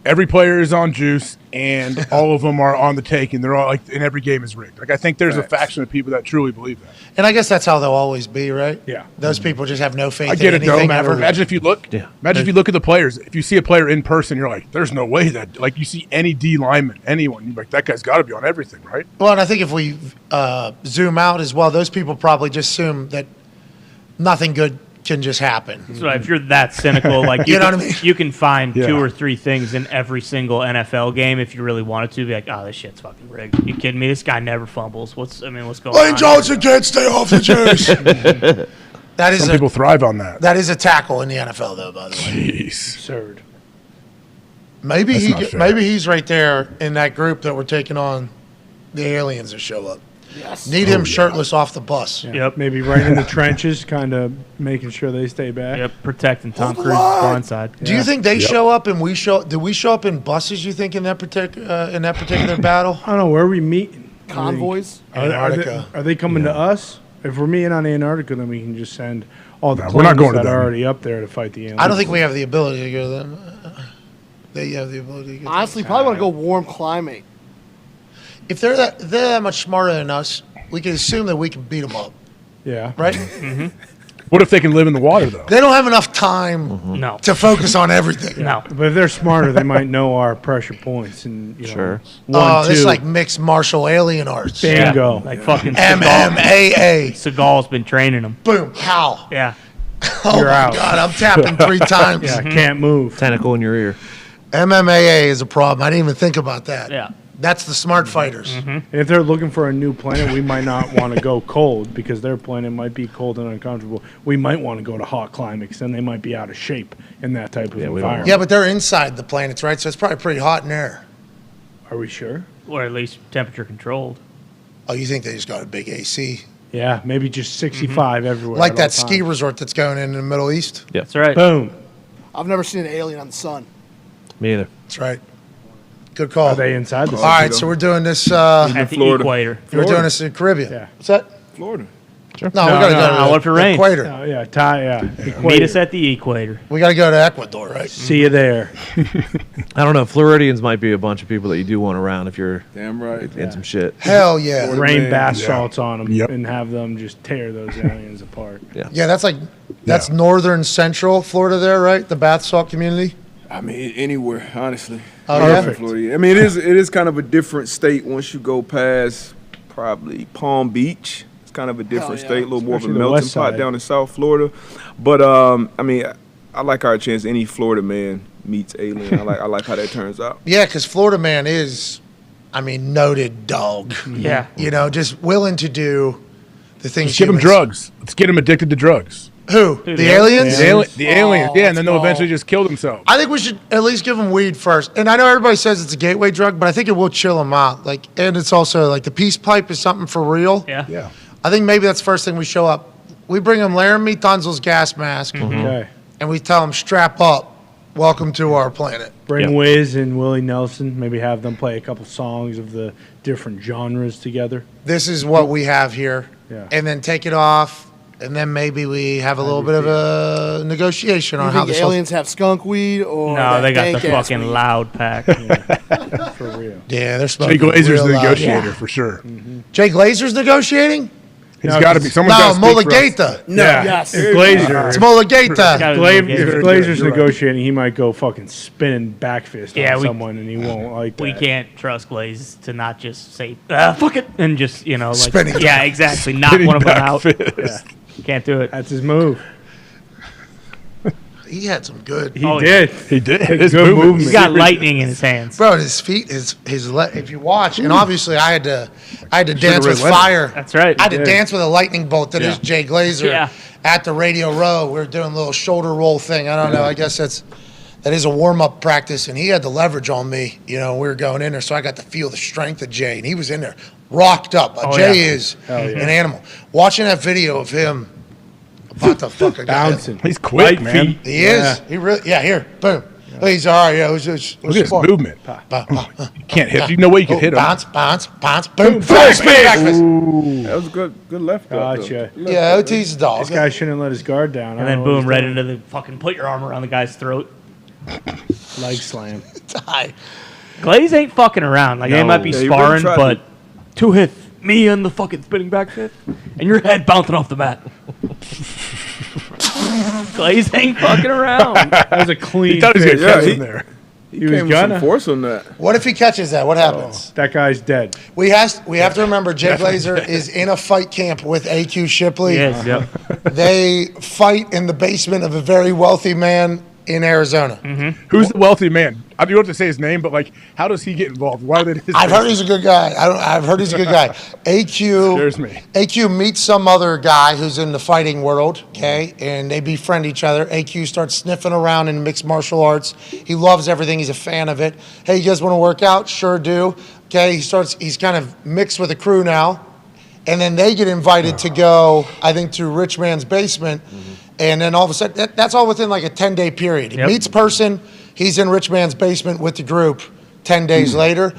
every player is on juice and all of them are on the take, and they're all like, and every game is rigged. Like, I think there's a faction of people that truly believe that. And I guess that's how they'll always be, right? Yeah. Those people just have no faith I get in it though. anything ever. Imagine if you look. Yeah. Imagine if you look at the players. If you see a player in person, you're like, "There's no way that." Like you see any D lineman, anyone, you're like, "That guy's got to be on everything, right?" Well, and I think if we zoom out as well, those people probably just assume that nothing good can just happen. So if you're that cynical, like You know what I mean? you can find Yeah. 2 or 3 things in every single NFL game if you really wanted to. Be like, oh, this shit's fucking rigged. You kidding me? This guy never fumbles. What's going on? Lane Johnson can't stay off the juice. That is Some people thrive on that. That is a tackle in the NFL, though. By the way, Jeez. Absurd. maybe That's not fair. maybe he's right there in that group that we're taking on the aliens that show up. Yes. Need him shirtless off the bus. Yep. Maybe right in the trenches, kind of making sure they stay back. Yep. Protecting Tom Hold Cruise's on. blind side. Do you think they show up and we show? Do we show up in buses? You think in that particular battle? I don't know where are we meeting. Convoys? Antarctica. Are they coming to us? If we're meeting on Antarctica, then we can just send all the No, we're not planes going to that them. are already up there to fight the aliens. I don't think we have the ability to go to them. They have the ability to go. Honestly, probably want to go warm climate. If they're that much smarter than us, we can assume that we can beat them up, Yeah. right? What if they can live in the water though? They don't have enough time No. to focus on everything. No. But if they're smarter, they might know our pressure points and Sure. One, This is two, like mixed martial alien arts. bingo. Like fucking MMAA. Seagal's been training him. Boom. How? Yeah. Oh You're my out. God! I'm tapping 3 times. Yeah, can't move. Tentacle in your ear. MMAA is a problem. I didn't even think about that. Yeah. That's the smart fighters. And if they're looking for a new planet, we might not want to go cold because their planet might be cold and uncomfortable. We might want to go to hot climates, and they might be out of shape in that type of environment. Yeah, but they're inside the planets, right? So it's probably pretty hot in there. Are we sure? Or at least temperature controlled. Oh, you think they just got a big AC? Yeah, maybe just 65 everywhere. Like at that all ski times. resort that's going in the Middle East? Yep. That's right. Boom. I've never seen an alien on the sun. Me either. That's right. Good call. Are they inside the All right, so we're doing this. At the Florida. equator. We're doing this in the Caribbean. Yeah. What's that? Florida. No, we got to go to what if it the rains? equator. Oh, yeah, yeah. Meet Equator. us at the equator. We got to go to Ecuador, right? See you there. I don't know. Floridians might be a bunch of people that you do want around if you're Damn right. in some shit. Hell yeah. Rain man. bath Yeah. salts on them Yep. and have them just tear those aliens apart. Yeah, that's northern central Florida there, right? The bath salt community. I mean, anywhere, honestly. Oh, yeah? Perfect. Florida. I mean, it is kind of a different state once you go past probably Palm Beach. It's kind of a different yeah. state, a little more of a Especially the melting west pot side. down in South Florida. But I mean, I like our chance. Any Florida man meets alien. I like how that turns out. Yeah, because Florida man is, noted dog. Yeah. Just willing to do the things. Let's give them humans- drugs. Let's get them addicted to drugs. Who? Dude, The the aliens? The aliens, yeah, and then they'll let's go. eventually just kill themselves. I think we should at least give them weed first. And I know everybody says it's a gateway drug, but I think it will chill them out. And it's also like the peace pipe is something for real. Yeah. Yeah. I think maybe that's the first thing we show up. We bring them Laramie Tunzel's gas mask, Okay. and we tell them strap up. Welcome to our planet. Bring Wiz and Willie Nelson. Maybe have them play a couple songs of the different genres together. This is what we have here, Yeah. and then take it off, and then maybe we have a little bit of a negotiation You on how think this. aliens have skunk weed or No, that they got the dank-ass fucking weed? loud pack. For real. Yeah, they're smoking. Jay Glazer's real the loud. negotiator for sure. Jay Glazer's negotiating? He's No, got to be. Someone's got No, to speak for us. Mulligata. No. Yeah. Yes. If Glazer, It's Mulligata. Gotta be if Mulligata. Glazer's You're right. negotiating, he might go fucking spinning back fist Yeah, on we- someone, and he won't like that. We can't trust Glaze to not just say fuck it and just like Spinning. yeah, exactly. Knock Spinning one of them back out. fist. Yeah. Can't do it. That's his move. He had some good. He Oh, did. He did. Good His movement. He's got lightning in his hands. Bro, his feet, if you watch, and obviously I had to dance Ray with Leonard. fire. That's right. I had to did. dance with a lightning bolt that is Yeah. Jay Glazer Yeah. at the Radio Row. We were doing a little shoulder roll thing. I don't know. I guess that is a warm-up practice, and he had the leverage on me. We were going in there, so I got to feel the strength of Jay, and he was in there, rocked up. Jay is an animal. Watching that video of him about to fucking bouncing. He's quick, man. He is. He really. Yeah. Here, boom. He's all right. Yeah. Look at his movement. You can't hit. You know where you can hit him. Bounce, boom. That was a good left. Gotcha. Yeah, OT's a dog. This guy shouldn't let his guard down. And then boom, right into the fucking put your arm around the guy's throat. Leg slam. Die. Glaze ain't fucking around. Like, they might be sparring, but 2 hits. Me and the fucking spinning back fist, and your head bouncing off the mat. Glaze ain't fucking around. That was a clean. He thought he was fist. gonna catch him there. He was gonna force on that. What if he catches that? What happens? That guy's dead. We have to remember Jay Glazer is in a fight camp with AQ Shipley. Yes, yep. They fight in the basement of a very wealthy man in Arizona. Who's the wealthy man? I don't have to say his name, but like, how does he get involved? Why are they? I've heard he's a good guy. I've heard he's a good guy. AQ Scares me. AQ meets some other guy who's in the fighting world, okay, and they befriend each other. AQ starts sniffing around in mixed martial arts. He loves everything. He's a fan of it. Hey, you guys want to work out? Sure do. Okay, he's kind of mixed with a crew now, and then they get invited to go, I think, to Rich Man's basement. And then all of a sudden, that's all within like a 10-day period. He meets person, he's in Rich Man's basement with the group 10 days later.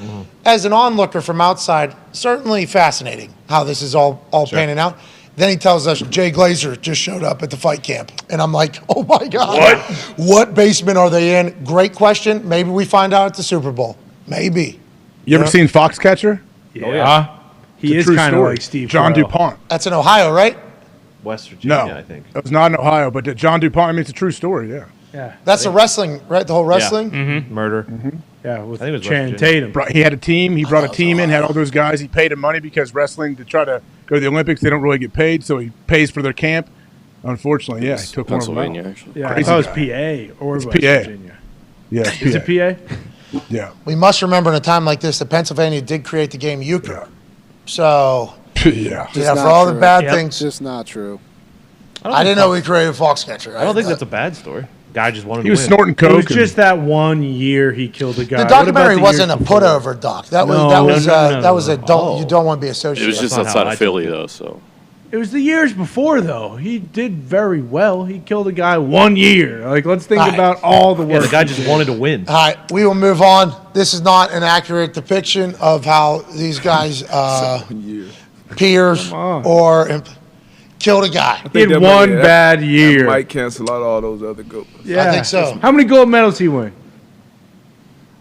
As an onlooker from outside, certainly fascinating how this is all panning out. Then he tells us Jay Glazer just showed up at the fight camp. And I'm like, oh my God. What basement are they in? Great question. Maybe we find out at the Super Bowl. Maybe. You ever seen Foxcatcher? Yeah. He is kind of like Steve John Carell. DuPont. That's in Ohio, right? West Virginia, No, I think. it was not in Ohio, but John DuPont. I mean, it's a true story. Yeah. Yeah. That's the wrestling, right? The whole wrestling? Murder. Yeah, with I think it was Channing West Virginia. Tatum. He had a team. He brought a team in, had all those guys. He paid him money because wrestling to try to go to the Olympics, they don't really get paid, so he pays for their camp. Unfortunately, yeah, he took one of them Pennsylvania, out. actually. Yeah, Crazy I thought guy. it was PA or It's West PA. Virginia. Yeah, it's Is it PA? Yeah. We must remember in a time like this that Pennsylvania did create the game euchre. So, yeah. for all the bad Yep. things. Just not true. I didn't know we created Foxcatcher. I don't think that's a bad story. Guy just wanted He to was win. snorting It was coke. and- just that 1 year he killed a guy. The What about documentary the wasn't a years before? put-over doc. That was No, that was no. that was a don't you don't want to be associated. It was just That's not outside how of I Philly, took it. though, so. It was the years before, though. He did very well. He killed a guy 1 year. Like, let's think All right. about all the work. Yeah, the guy he just did. wanted to win. All right, we will move on. This is not an accurate depiction of how these guys peers Come on. or killed a guy. He had one bad year. That might cancel out all those other goals. Yeah. I think so. How many gold medals he win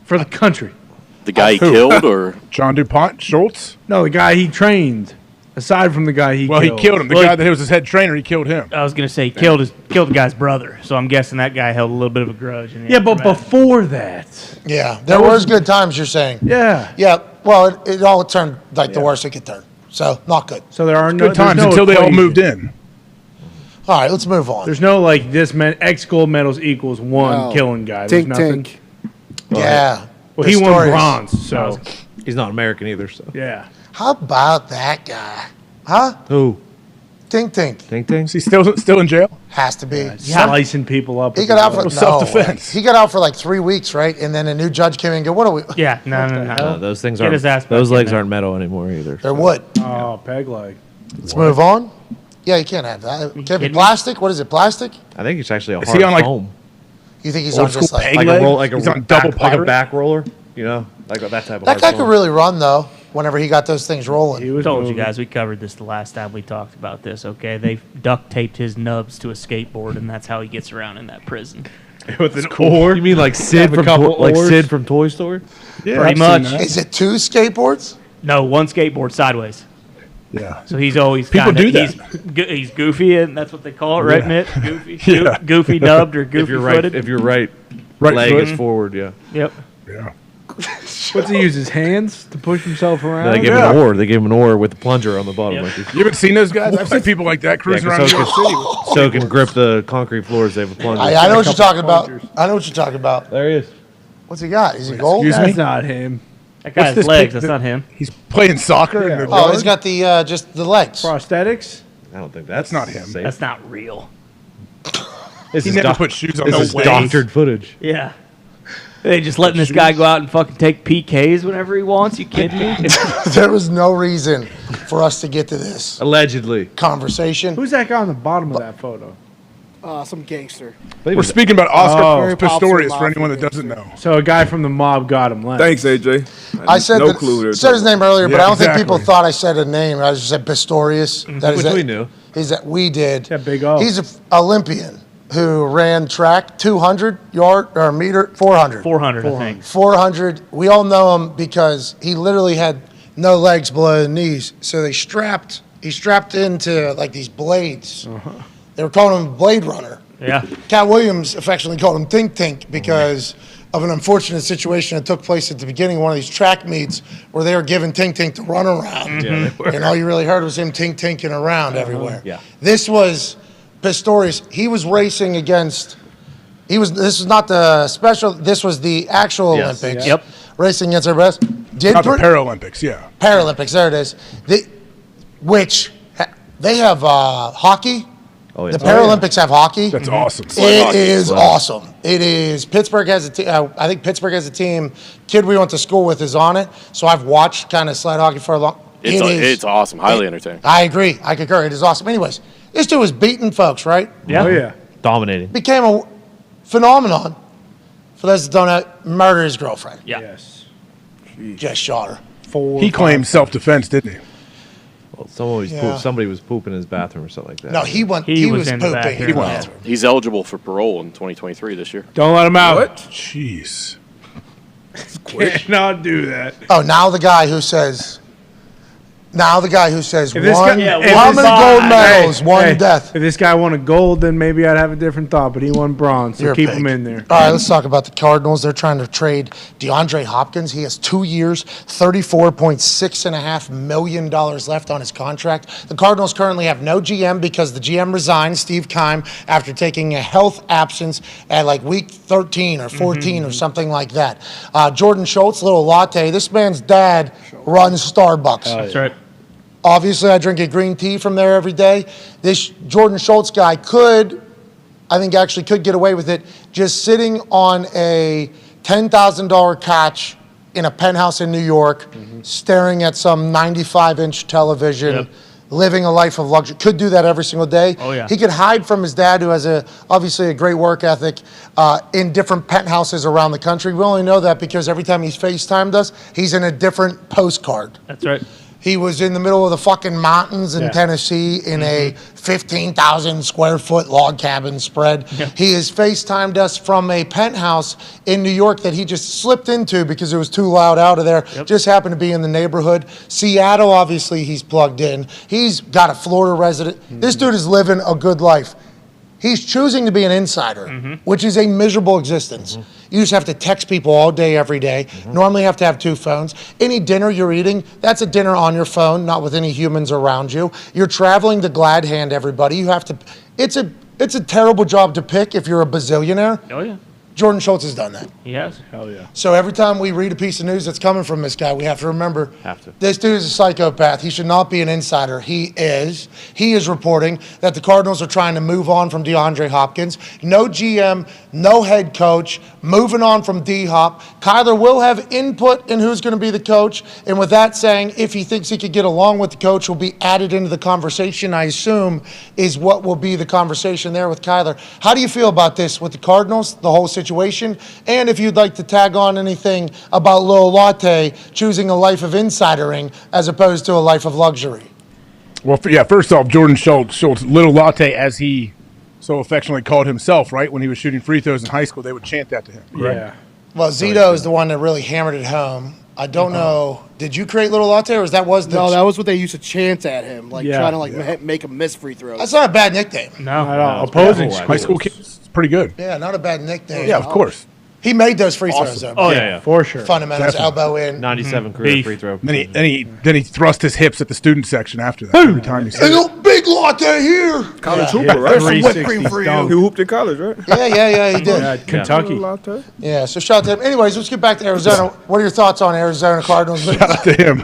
for the country? The guy he killed, or John DuPont, Schultz? No, the guy he trained. Aside from the guy he Well, killed. he killed him. The guy that was his head trainer, he killed him. I was gonna say killed the guy's brother, so I'm guessing that guy held a little bit of a grudge. And Yeah, but before that, Yeah, there was good times. You're saying. yeah. Yeah. Well, it all turned like the worst it could turn. So not good. So there are no Good times there's no until they all equation. moved in. All right, let's move on. There's no like X gold medals equals one No. killing guy. There's Tink nothing. tink. Yeah. Well, he won Pistorius. bronze, so He's not American either, so. yeah. How about that guy? Huh? Who? Tink Tink. Tink Tink? Is he still in jail? Has to be. Slicing people up. He with got the out for gloves. self-defense. He got out for like 3 weeks, right? And then a new judge came in and go, "What are we?" Yeah, no. Those things Get his ass aren't. back Those in legs there. aren't metal anymore either. They're wood. Oh, peg leg. Let's move on. Yeah, you can't have that. It can't be kidding me? plastic. What is it? Plastic? I think it's actually a Is hard he on, like, foam, You think he's Old on just school like peg like leg? a roll, like a He's on double back, like a pirate? back roller. You know, like that type of. that hard guy foam. could really run though. Whenever he got those things He rolling, was Told you moving. guys we covered this the last time we talked about this. Okay, they duct taped his nubs to a skateboard, and that's how he gets around in that prison. with an oar. You mean like Sid Have a from couple like oars? Sid from Toy Story? Yeah, Pretty I've seen much. that. is it 2 skateboards? No, one skateboard sideways. Yeah. So he's always People kinda, do that. He's goofy, and that's what they call it, right, Yeah. Mitt? Goofy, Yeah. goofy dubbed or goofy If you're right, footed. if your right Right leg foot. is forward, yeah. Yep. Yeah. What's he use his hands to push himself around? They gave him an oar. They gave him an oar with the plunger on the bottom. Yep. Like this. You haven't seen those guys? I've seen people like that cruising Yeah, around 'cause New York so City. So can grip the concrete floors. They have a plunger. I know what you're talking about. plungers. I know what you're talking about. There he is. What's he got? Is he gold? Excuse me? That's not him. That guy's this legs. pic- That's not him. He's playing soccer. Yeah. In the Oh, yard? he's got the just the legs. Prosthetics? I don't think that's not him. safe. That's not real. This he is never doc- put shoes on. this those is ways. doctored footage. Yeah. They just letting this guy go out and fucking take PKs whenever he wants. You kidding me? There was no reason for us to get to this Allegedly. conversation. Who's that guy on the bottom of that photo? Some gangster. We're speaking about Oscar Very popular Pistorius for mafia anyone that doesn't know. So a guy from the mob got him last. Thanks, AJ. I said no that- clue. said his name earlier, but Yeah, I don't think people exactly. thought I said a name. I just said Pistorius. That is Which that, we knew. Is that we did? Yeah, big O. He's an Olympian who ran track 200 yard or meter 400. 400, I think. 400. We all know him because he literally had no legs below the knees, so he strapped into like these blades. They were calling him Blade Runner. Yeah. Cat Williams affectionately called him Tink Tink because of an unfortunate situation that took place at the beginning of one of these track meets where they were giving Tink Tink to run around. Yeah, they were. And all you really heard was him Tink Tinking around everywhere. Yeah. This was Pistorius. He was racing against. This was not the special. This was the actual Yes. Olympics. Yep. Racing against everybody else. Not the Paralympics, yeah. Paralympics. There it is. They have hockey. Oh, yeah. The Paralympics have hockey. That's awesome. It is awesome. It is. Pittsburgh has a team. I think Pittsburgh has a team. Kid we went to school with is on it. So I've watched kind of sled hockey for a long. It's awesome. Highly entertaining. I agree. I concur. It is awesome. Anyways, this dude was beating folks, right? Yeah. Oh yeah. Dominating. Became a phenomenon. For those that don't know, murdered his girlfriend. Yeah. Yes. Just shot her. He claimed self-defense, didn't he? Well, Yeah. somebody was pooping in his bathroom or something like that. No, he went. He He, was was in the pooping. bathroom. in the bathroom. He's eligible for parole in 2023 this year. Don't let him out. What? Jeez. Cannot do that. Oh, now the guy who says. Now the guy who says If this one. guy- yeah, how if many this- gold Hey, medals? One hey, death. If this guy won a gold, then maybe I'd have a different thought. But he won bronze, so You're a keep pig. him in there. All right, let's talk about the Cardinals. They're trying to trade DeAndre Hopkins. He has 2 years, $34.6.5 million left on his contract. The Cardinals currently have no GM because the GM resigned, Steve Keim, after taking a health absence at like week 13 or 14 or something like that. Jordan Schultz, little latte. This man's dad runs Starbucks. That's right. Obviously, I drink a green tea from there every day. This Jordan Schultz guy could get away with it just sitting on a $10,000 couch in a penthouse in New York, staring at some 95-inch television, living a life of luxury. Could do that every single day. Oh, yeah. He could hide from his dad, who has obviously a great work ethic, in different penthouses around the country. We only know that because every time he's FaceTimed us, he's in a different postcard. That's right. He was in the middle of the fucking mountains in Tennessee in a 15,000 square foot log cabin spread. He has FaceTimed us from a penthouse in New York that he just slipped into because it was too loud out of there. Just happened to be in the neighborhood. Seattle, obviously, he's plugged in. He's got a Florida resident. This dude is living a good life. He's choosing to be an insider, which is a miserable existence. You just have to text people all day, every day. Normally you have to have 2 phones. Any dinner you're eating, that's a dinner on your phone, not with any humans around you. You're traveling to glad hand everybody. You have to. It's a terrible job to pick if you're a bazillionaire. Oh yeah. Jordan Schultz has done that. He has. Hell yeah. So every time we read a piece of news that's coming from this guy, we have to remember this dude is a psychopath. He should not be an insider. He is. He is reporting that the Cardinals are trying to move on from DeAndre Hopkins. No GM, no head coach, moving on from D-Hop. Kyler will have input in who's going to be the coach. And with that saying, if he thinks he could get along with the coach, will be added into the conversation, I assume, is what will be the conversation there with Kyler. How do you feel about this with the Cardinals, the whole situation? And if you'd like to tag on anything about Lil Latte choosing a life of insidering as opposed to a life of luxury. Well, first off, Jordan Schultz, Little Latte, as he so affectionately called himself, right? When he was shooting free throws in high school, they would chant that to him. Correct? Yeah. Well, Zito is the one that really hammered it home. I don't know. Did you create Little Latte, or that was the? No, that was what they used to chant at him, like Yeah. trying to make him miss free throws. That's not a bad nickname. No, Not at all. No, Opposing it's High school kids, it's pretty good. Yeah, not a bad nickname. Yeah, of course. He made those free throws, though. Oh Yeah, yeah. For sure. Fundamentals, Definitely. elbow in. 97 career Beef. free throw. Then he thrust his hips at the student section after that. Every time he said Hey, big latte here. College Yeah. hooper, right? Three whipped cream for you. He hooped in college, right? Yeah, he did. Yeah, Kentucky. Latte. Yeah, so shout out to him. Anyways, let's get back to Arizona. What are your thoughts on Arizona Cardinals? shout out to him.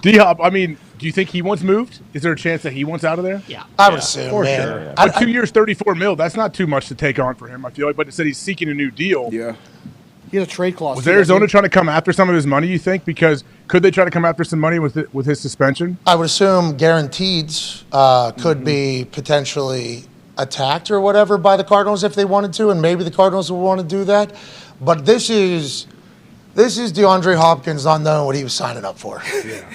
D-Hop, I mean, do you think he wants moved? Is there a chance that he wants out of there? Yeah. I would assume, For man. sure. Yeah. But 2 years, $34 million, that's not too much to take on for him, I feel like. But it said he's seeking a new deal. Yeah. He has a trade clause. Was too, Arizona doesn't trying to come after some of his money, you think? Because could they try to come after some money with his suspension? I would assume guaranteeds could be potentially attacked or whatever by the Cardinals if they wanted to, and maybe the Cardinals would want to do that. But this is DeAndre Hopkins not knowing what he was signing up for,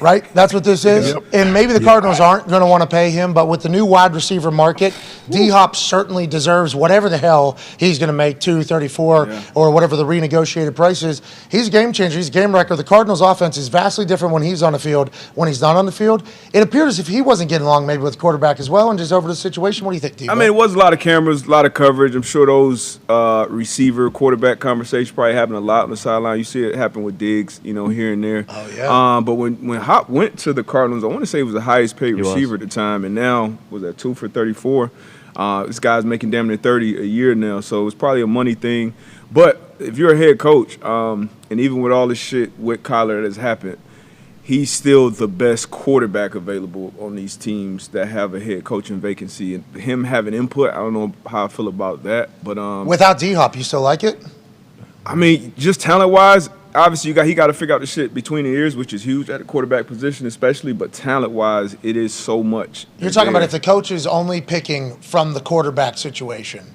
right? That's what this is. Yep. And maybe the Cardinals aren't going to want to pay him, but with the new wide receiver market, D-Hop certainly deserves whatever the hell he's going to make, $234 or whatever the renegotiated price is. He's a game changer. He's a game wrecker. The Cardinals' offense is vastly different when he's on the field, when he's not on the field. It appeared as if he wasn't getting along maybe with the quarterback as well and just over the situation. What do you think, D? I mean, it was a lot of cameras, a lot of coverage. I'm sure those receiver quarterback conversations probably happen a lot on the sideline. You see it happen with Diggs, here and there. Oh yeah. But when Hop went to the Cardinals, I want to say he was the highest paid receiver at the time, and now was that 2 for 34. This guy's making damn near 30 a year now, so it's probably a money thing. But if you're a head coach, and even with all this shit with Kyler that has happened, he's still the best quarterback available on these teams that have a head coaching vacancy. And him having input, I don't know how I feel about that. But without D-Hop, you still like it? I mean, just talent-wise, obviously he got to figure out the shit between the ears, which is huge at the quarterback position especially, but talent-wise, it is so much. You're talking about if the coach is only picking from the quarterback situation,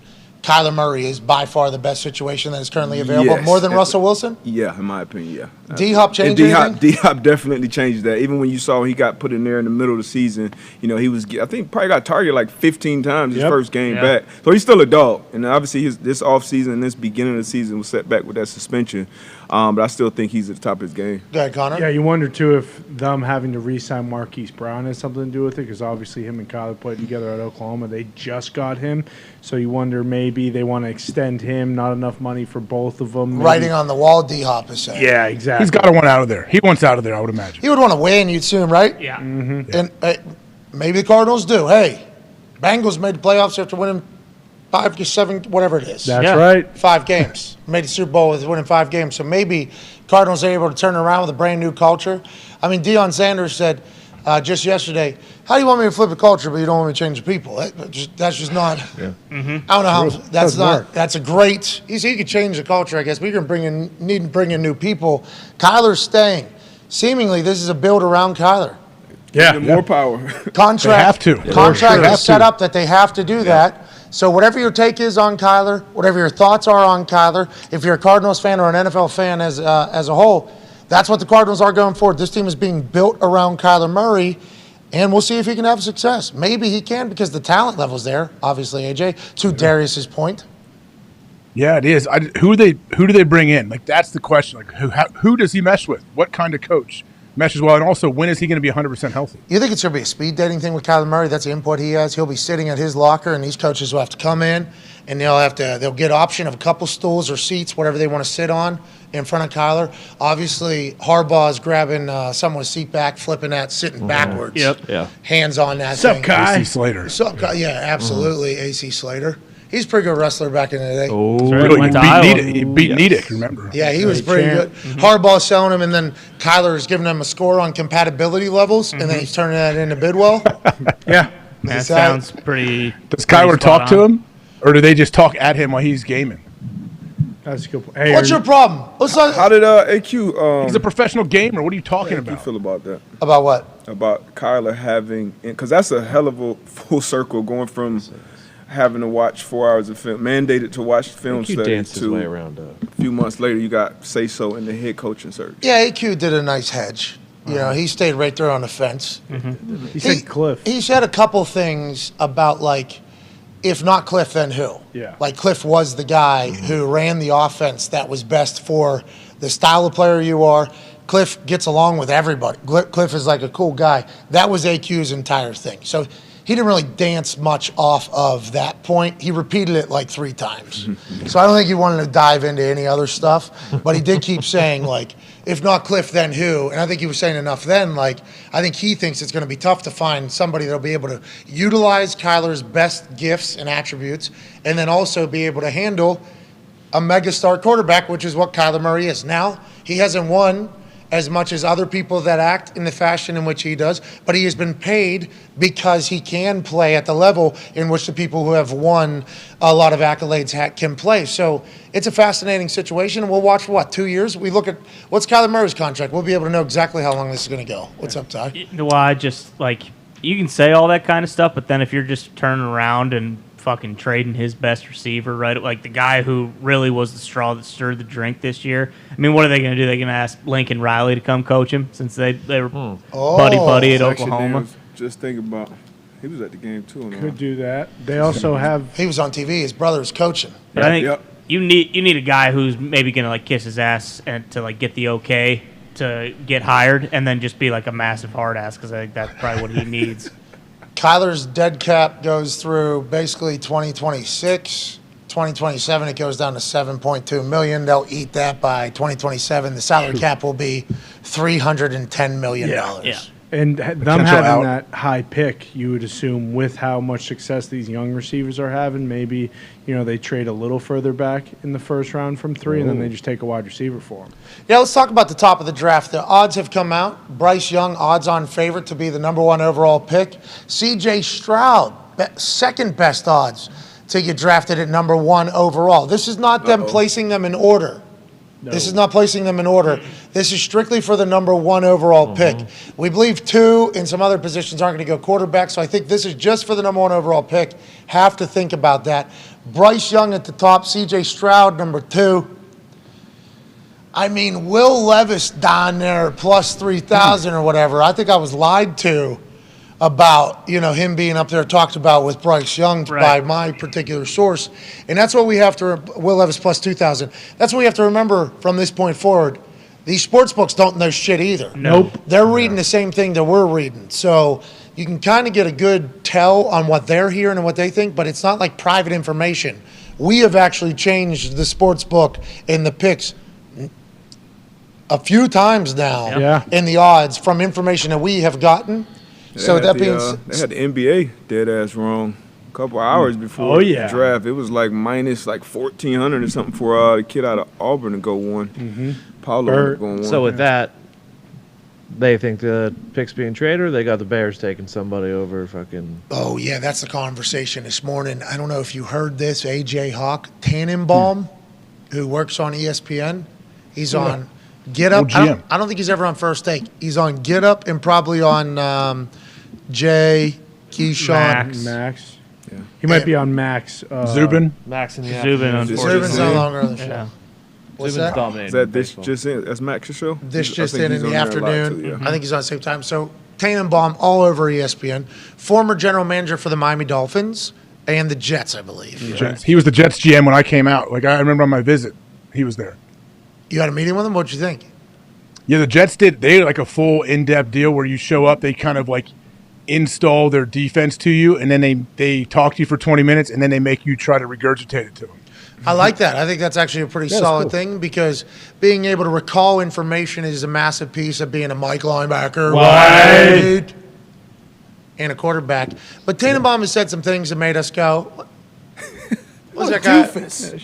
Kyler Murray is by far the best situation that is currently available, Yes. more than Russell Wilson? Yeah, in my opinion, yeah. D-Hop changed anything? D-Hop definitely changed that. Even when you saw he got put in there in the middle of the season, he was, I think, probably got targeted like 15 times his first game back. So he's still a dog. And obviously this offseason and this beginning of the season was set back with that suspension. But I still think he's at the top of his game. Go ahead, Connor. Yeah, you wonder, too, if them having to re-sign Marquise Brown has something to do with it, because obviously him and Kyler played together at Oklahoma. They just got him. So you wonder maybe they want to extend him, not enough money for both of them. Maybe. Writing on the wall, D-Hop is saying. Yeah, exactly. He's got to want out of there. He wants out of there, I would imagine. He would want to win, you'd assume, right? Yeah. Mm-hmm. And maybe the Cardinals do. Hey, Bengals made the playoffs after winning 5 to 7, whatever it is. That's right. 5 games. Made the Super Bowl with winning 5 games. So maybe Cardinals are able to turn it around with a brand new culture. I mean, Deion Sanders said just yesterday, how do you want me to flip the culture, but you don't want me to change the people? That's just not. Yeah. I don't know how. That's not. Work. That's a great. He could change the culture, I guess. We can need to bring in new people. Kyler's staying. Seemingly, this is a build around Kyler. Yeah. More power. Contract. They have to. Contract is set up that they have to do that. So whatever your take is on Kyler, whatever your thoughts are on Kyler, if you're a Cardinals fan or an NFL fan as a whole, that's what the Cardinals are going forward. This team is being built around Kyler Murray, and we'll see if he can have success. Maybe he can because the talent level's there, obviously, AJ, to Darius's point. Yeah, it is. Who do they bring in? Like, that's the question. Like, who does he mesh with? What kind of coach meshes well? And also, when is he going to be 100% healthy? You think it's going to be a speed dating thing with Kyler Murray? That's the input he has. He'll be sitting at his locker, and these coaches will have to come in, and they'll get option of a couple stools or seats, whatever they want to sit on, in front of Kyler. Obviously, Harbaugh is grabbing someone's seat back, flipping that, sitting backwards. Yep. Yeah. Hands on that Sup, thing. Kai? AC Slater. Sup, Kai? Yeah, absolutely. AC Slater. He's a pretty good wrestler back in the day. Oh, He beat Nedick, remember? Yeah, he was pretty good. Harbaugh's selling him, and then Kyler is giving him a score on compatibility levels, and then he's turning that into Bidwell. Yeah. That sounds pretty. Does Kyler talk to him, or do they just talk at him while he's gaming? That's a good point. Hey, What's your problem? How did AQ? He's a professional gamer. What are you talking How do you about? feel about that? About what? About Kyler having, because that's a hell of a full circle going from having to watch 4 hours of film, mandated to watch film study danced his way to around, a few months later you got say-so in the head coaching search. Yeah, AQ did a nice hedge. You know, he stayed right there on the fence. He said Cliff. He said a couple things about, like, if not Cliff, then who? Yeah. Like, Cliff was the guy who ran the offense that was best for the style of player you are. Cliff gets along with everybody. Cliff is like a cool guy. That was AQ's entire thing. So he didn't really dance much off of that point. He repeated it like 3 times. So I don't think he wanted to dive into any other stuff. But he did keep saying, like, if not Cliff, then who? And I think he was saying enough then, like, I think he thinks it's going to be tough to find somebody that'll be able to utilize Kyler's best gifts and attributes and then also be able to handle a megastar quarterback, which is what Kyler Murray is. Now, he hasn't won as much as other people that act in the fashion in which he does, but he has been paid because he can play at the level in which the people who have won a lot of accolades can play. So it's a fascinating situation. We'll watch for 2 years? We look at what's Kyler Murray's contract. We'll be able to know exactly how long this is going to go. What's up, Ty? Well, I just you can say all that kind of stuff, but then if you're just turning around and fucking trading his best receiver, right? Like the guy who really was the straw that stirred the drink this year. I mean, what are they going to do? They're going to ask Lincoln Riley to come coach him since they were buddy at Oklahoma. Just think about, he was at the game too. Could do that. They also have. He was on TV. His brother's coaching. But I think you need a guy who's maybe going to kiss his ass and to get the okay to get hired, and then just be a massive hard ass, because I think that's probably what he needs. Kyler's dead cap goes through basically 2026. 2027, it goes down to $7.2 million. They'll eat that by 2027. The salary cap will be $310 million. Yeah. And them having that high pick, you would assume with how much success these young receivers are having, maybe they trade a little further back in the first round from 3, and then they just take a wide receiver for them. Yeah, let's talk about the top of the draft. The odds have come out. Bryce Young, odds-on favorite to be the number 1 overall pick. C.J. Stroud, second best odds to get drafted at number 1 overall. This is not them placing them in order. No. This is not placing them in order. This is strictly for the number 1 overall pick. We believe 2 in some other positions aren't going to go quarterback, so I think this is just for the number 1 overall pick. Have to think about that. Bryce Young at the top, C.J. Stroud number 2. I mean, Will Levis down there plus 3,000 or whatever. I think I was lied to about him being up there talked about with Bryce Young by my particular source. And that's what we have to – Will Levis plus 2,000. That's what we have to remember from this point forward. These sports books don't know shit either. Nope. They're reading the same thing that we're reading. So you can kind of get a good tell on what they're hearing and what they think, but it's not like private information. We have actually changed the sports book in the picks a few times now in the odds from information that we have gotten. So that means they had the NBA dead ass wrong a couple hours before the draft. It was minus 1,400 or something for the kid out of Auburn to go 1. Paulo going 1. So with that, they think the pick's being traded, or they got the Bears taking somebody over fucking. Oh yeah, that's the conversation this morning. I don't know if you heard this. AJ Hawk Tannenbaum, who works on ESPN, he's on Get Up. I don't think he's ever on First Take. He's on Get Up and probably on Jay, Keyshawn. Max. Yeah. He might be on Max. Zubin. Max in the Zubin. Zubin's no longer on the show. Yeah. What's Zubin's that? dominating Is that this baseball. just in? That's Max's show? This just I think in he's the on there a lot afternoon. too, I think he's on the same time. So Tannenbaum all over ESPN. Former general manager for the Miami Dolphins and the Jets, I believe. Yeah. He was the Jets GM when I came out. I remember on my visit, he was there. You had a meeting with him? What'd you think? Yeah, the Jets they had a full in-depth deal where you show up, they kind of install their defense to you, and then they talk to you for 20 minutes, and then they make you try to regurgitate it to them. I like that. I think that's actually a pretty solid thing, because being able to recall information is a massive piece of being a Mike linebacker. Right. And a quarterback. But Tannenbaum has said some things that made us go, what's that guy?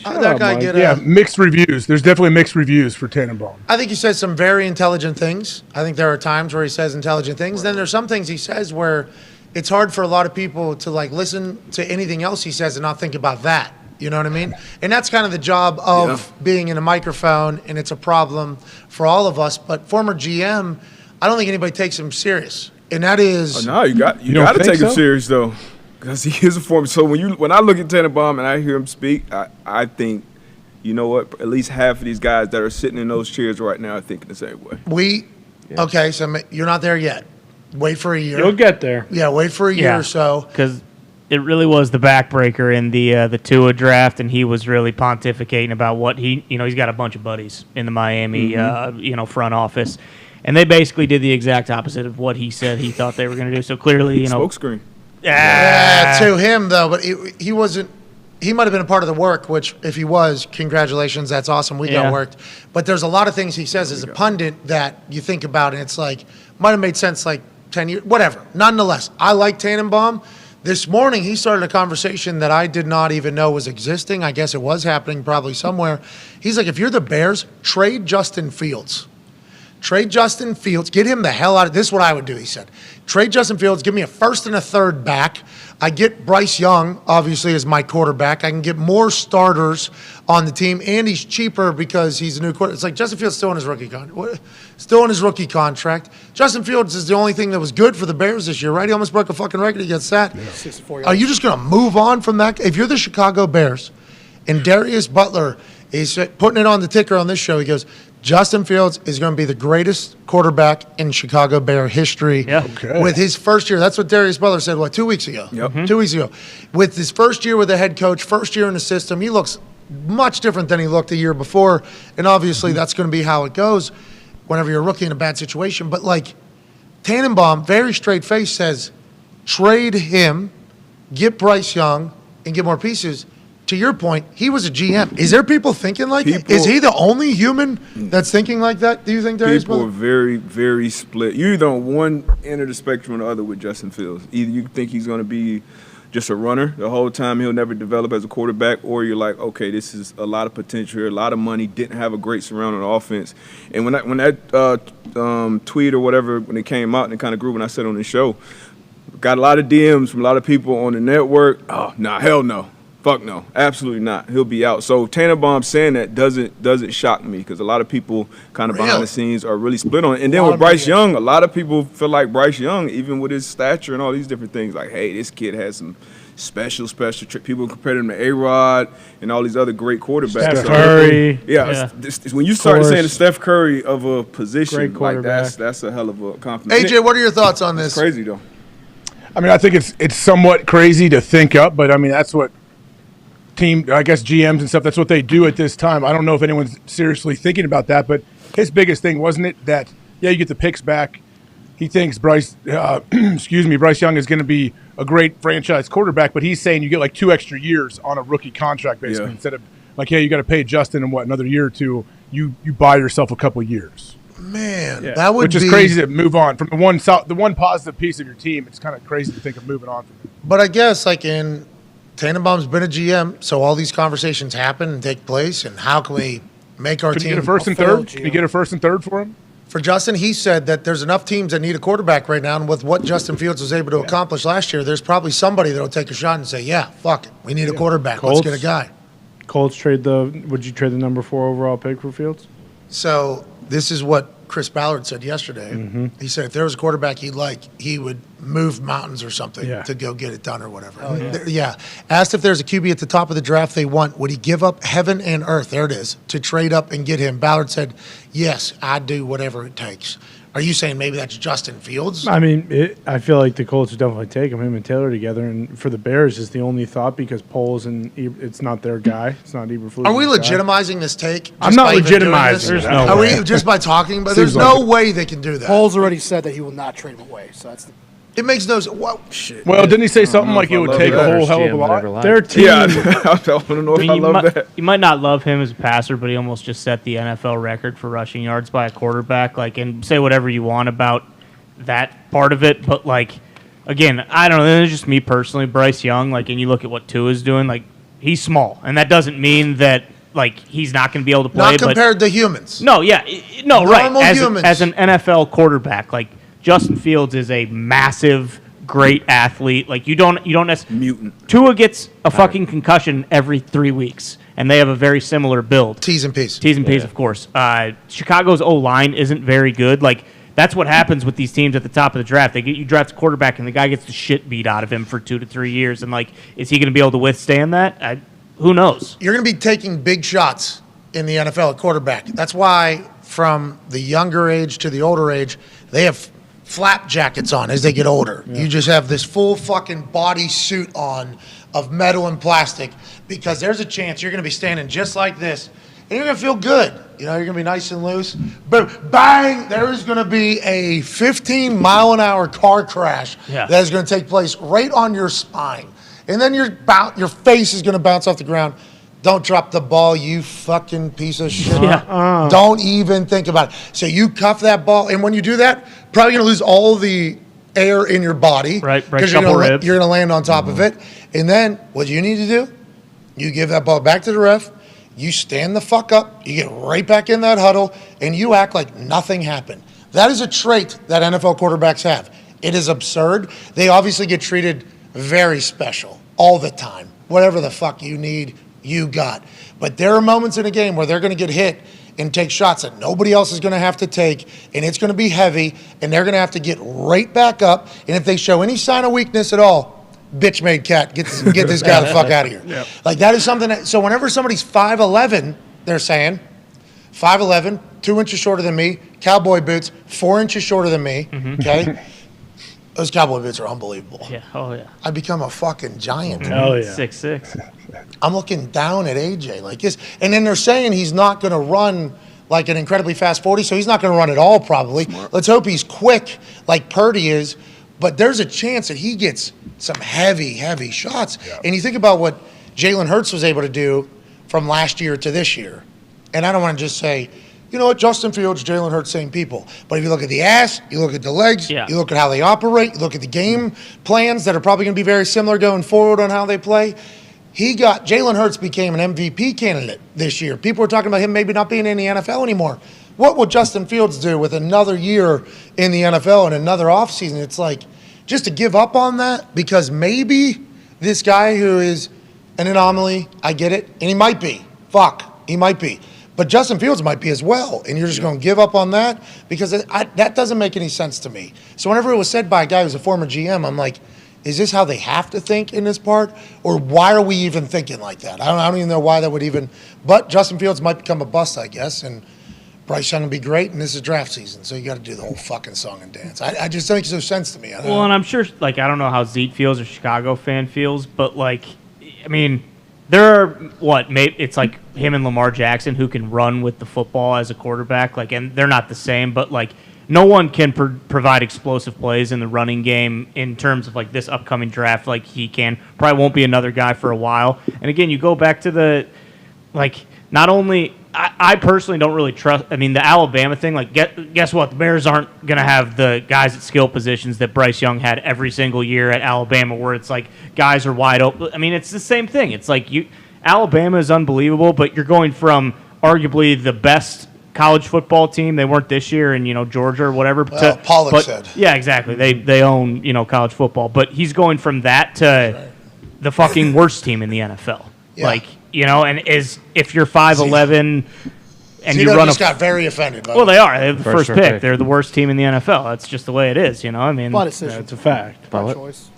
How'd that guy get Yeah, mixed reviews. There's definitely mixed reviews for Tannenbaum. I think he says some very intelligent things. I think there are times where he says intelligent things. Then there's some things he says where it's hard for a lot of people to listen to anything else he says and not think about that. You know what I mean? And that's kind of the job of being in a microphone, and it's a problem for all of us. But former GM, I don't think anybody takes him serious. And that is... Oh, no, you got to take him serious, though. Because he is a former. So when I look at Tannenbaum and I hear him speak, I think, you know what? At least half of these guys that are sitting in those chairs right now are thinking the same way. Okay, so you're not there yet. Wait for a year. You'll get there. Yeah, wait for a year or so. Because it really was the backbreaker in the Tua draft, and he was really pontificating about what he's got a bunch of buddies in the Miami front office, and they basically did the exact opposite of what he said he thought they were going to do. So clearly, smokescreen. Yeah, to him though, but he wasn't. He might have been a part of the work, which if he was, congratulations, that's awesome. We got worked. But there's a lot of things he says as a pundit that you think about, and it's might have made sense 10 years, whatever. Nonetheless, I like Tannenbaum. This morning, he started a conversation that I did not even know was existing. I guess it was happening probably somewhere. He's like, if you're the Bears, trade Justin Fields. Trade Justin Fields. Get him the hell out of this. Is what I would do, he said. Trade Justin Fields. Give me a first and a third back. I get Bryce Young, obviously, as my quarterback. I can get more starters on the team, and he's cheaper because he's a new quarterback. It's like Justin Fields still in his rookie contract. Still in his rookie contract. Justin Fields is the only thing that was good for the Bears this year, right? He almost broke a fucking record against that. Yeah. Are you just going to move on from that? If you're the Chicago Bears and Darius Butler is putting it on the ticker on this show, he goes, Justin Fields is going to be the greatest quarterback in Chicago Bear history with his first year. That's what Darius Butler said, 2 weeks ago? Yep. 2 weeks ago. With his first year with the head coach, first year in the system, he looks much different than he looked a year before. And obviously that's going to be how it goes whenever you're a rookie in a bad situation. But like Tannenbaum, very straight face, says trade him, get Bryce Young, and get more pieces. To your point, he was a GM. Is there people thinking like that? Is he the only human that's thinking like that, do you think, Darius? People are very, very split. You're either on one end of the spectrum or the other with Justin Fields. Either you think he's going to be just a runner the whole time, he'll never develop as a quarterback, or you're like, okay, this is a lot of potential here, a lot of money, didn't have a great surrounding offense. And when that tweet or whatever, when it came out and it kind of grew when I said on the show, got a lot of DMs from a lot of people on the network. Oh, nah, hell no. Fuck no, absolutely not. He'll be out. So Tannenbaum saying that doesn't shock me because a lot of people kind of behind the scenes are really split on it. And then with Bryce Young, a lot of people feel like Bryce Young, even with his stature and all these different things, like, hey, this kid has some special trick. People compare him to A-Rod and all these other great quarterbacks. Steph Curry. Yeah. When you start saying the Steph Curry of a position, like that's a hell of a compliment. AJ, what are your thoughts on this? It's crazy though. I mean, I think it's somewhat crazy to think up, but I mean that's what GMs and stuff, that's what they do at this time. I don't know if anyone's seriously thinking about that, but his biggest thing, wasn't it, that, you get the picks back. He thinks Bryce Young is going to be a great franchise quarterback, but he's saying you get like 2 extra years on a rookie contract, basically, instead of like, you got to pay Justin in another year or two, you buy yourself a couple of years. Man, that would Which is crazy to move on from the one positive piece of your team. It's kind of crazy to think of moving on from it. But I guess Tannenbaum's been a GM, so all these conversations happen and take place, and how can we make our team... Can you get a first and third? Can you get a first and third for him? For Justin, he said that there's enough teams that need a quarterback right now, and with what Justin Fields was able to accomplish last year, there's probably somebody that'll take a shot and say, yeah, fuck it, we need a quarterback. Let's get a guy. Colts would you trade the number 4 overall pick for Fields? So this is what Chris Ballard said yesterday. Mm-hmm. He said if there was a quarterback he'd like, he would move mountains or something to go get it done or whatever. Asked if there's a QB at the top of the draft they want, would he give up heaven and earth, there it is, to trade up and get him? Ballard said, yes, I'd do whatever it takes. Are you saying maybe that's Justin Fields? I mean, I feel like the Colts would definitely take him and Taylor together. And for the Bears, is the only thought because Poles and it's not their guy. It's not Eberflus. Are we legitimizing this take? I'm not legitimizing it. Are we just by talking? But there's no way they can do that. Poles already said that he will not trade him away. So that's it makes no sense. Well, shit. Well, didn't he say something like it would take a whole hell of a lot? Their team. I don't know if I love that. You might not love him as a passer, but he almost just set the NFL record for rushing yards by a quarterback. And say whatever you want about that part of it, but again, I don't know. It's just me personally. Bryce Young, and you look at what Tua's doing. He's small, and that doesn't mean that he's not going to be able to play. Not compared to humans. No, Normal right. humans. As an NFL quarterback, Justin Fields is a massive, great athlete. You don't necessarily mutant. Tua gets a fucking concussion every 3 weeks, and they have a very similar build. T's and P's, of course. Chicago's O-line isn't very good. That's what happens with these teams at the top of the draft. You draft a quarterback, and the guy gets the shit beat out of him for 2 to 3 years. And, is he going to be able to withstand that? Who knows? You're going to be taking big shots in the NFL at quarterback. That's why from the younger age to the older age, they have flap jackets on as they get older. Yeah. You just have this full fucking body suit on of metal and plastic because there's a chance you're going to be standing just like this, and you're going to feel good. You're going to be nice and loose. But bang, there is going to be a 15-mile-an-hour car crash that is going to take place right on your spine. And then your face is going to bounce off the ground. Don't drop the ball, you fucking piece of shit. Don't even think about it. So you cuff that ball, and when you do that, probably going to lose all the air in your body. Right, because you're going to land on top of it. And then what you need to do, you give that ball back to the ref. you stand the fuck up, you get right back in that huddle, and you act like nothing happened. That is a trait that NFL quarterbacks have. It is absurd. They obviously get treated very special all the time. Whatever the fuck you need, you got. But there are moments in a game where they're going to get hit and take shots that nobody else is going to have to take, and it's going to be heavy, and they're going to have to get right back up. And if they show any sign of weakness at all, bitch made cat, get this guy the fuck out of here. Yep. Like, that is something that, so whenever somebody's 5'11", they're saying, 5'11", 2 inches shorter than me, cowboy boots, 4 inches shorter than me, okay? Those cowboy boots are unbelievable. Yeah, oh yeah. I become a fucking giant. Oh yeah. 6'6". I'm looking down at AJ like this. And then they're saying he's not going to run like an incredibly fast 40, so he's not going to run at all probably. Smart. Let's hope he's quick like Purdy is. But there's a chance that he gets some heavy, heavy shots. Yeah. And you think about what Jalen Hurts was able to do from last year to this year. And I don't want to just say, you know what, Justin Fields, Jalen Hurts, same people. But if you look at the ass, you look at the legs, you look at how they operate, you look at the game plans that are probably going to be very similar going forward on how they play. Jalen Hurts became an MVP candidate this year. People were talking about him maybe not being in the NFL anymore. What will Justin Fields do with another year in the NFL and another offseason? It's like, just to give up on that because maybe this guy who is an anomaly, I get it, and he might be. He might be. But Justin Fields might be as well, and you're just going to give up on that? Because that doesn't make any sense to me. So whenever it was said by a guy who's a former GM, I'm like, is this how they have to think in this part? Or why are we even thinking like that? I don't even know why that would even – but Justin Fields might become a bust, I guess, and Bryce Young will be great, and this is draft season, so you got to do the whole fucking song and dance. I just don't make no sense to me. Well, and I'm sure – like, I don't know how Zeke feels or Chicago fan feels, but, like, I mean – there are it's like him and Lamar Jackson who can run with the football as a quarterback, like, and they're not the same, but like no one can provide explosive plays in the running game in terms of like this upcoming draft like he can. Probably won't be another guy for a while. And again, you go back to the like not only I personally don't really trust. I mean, the Alabama thing. Like, guess what? The Bears aren't going to have the guys at skill positions that Bryce Young had every single year at Alabama, where it's like guys are wide open. I mean, it's the same thing. It's like Alabama is unbelievable, but you're going from arguably the best college football team. They weren't this year in Georgia or whatever. Well, Pollock said. Yeah, exactly. They own college football, but he's going from that to the fucking worst team in the NFL. Yeah. Like. And if you're 5'11", and you run just got very offended. Well, they are. They have the first pick. They're the worst team in the NFL. That's just the way it is. I mean, it's a fact. Choice.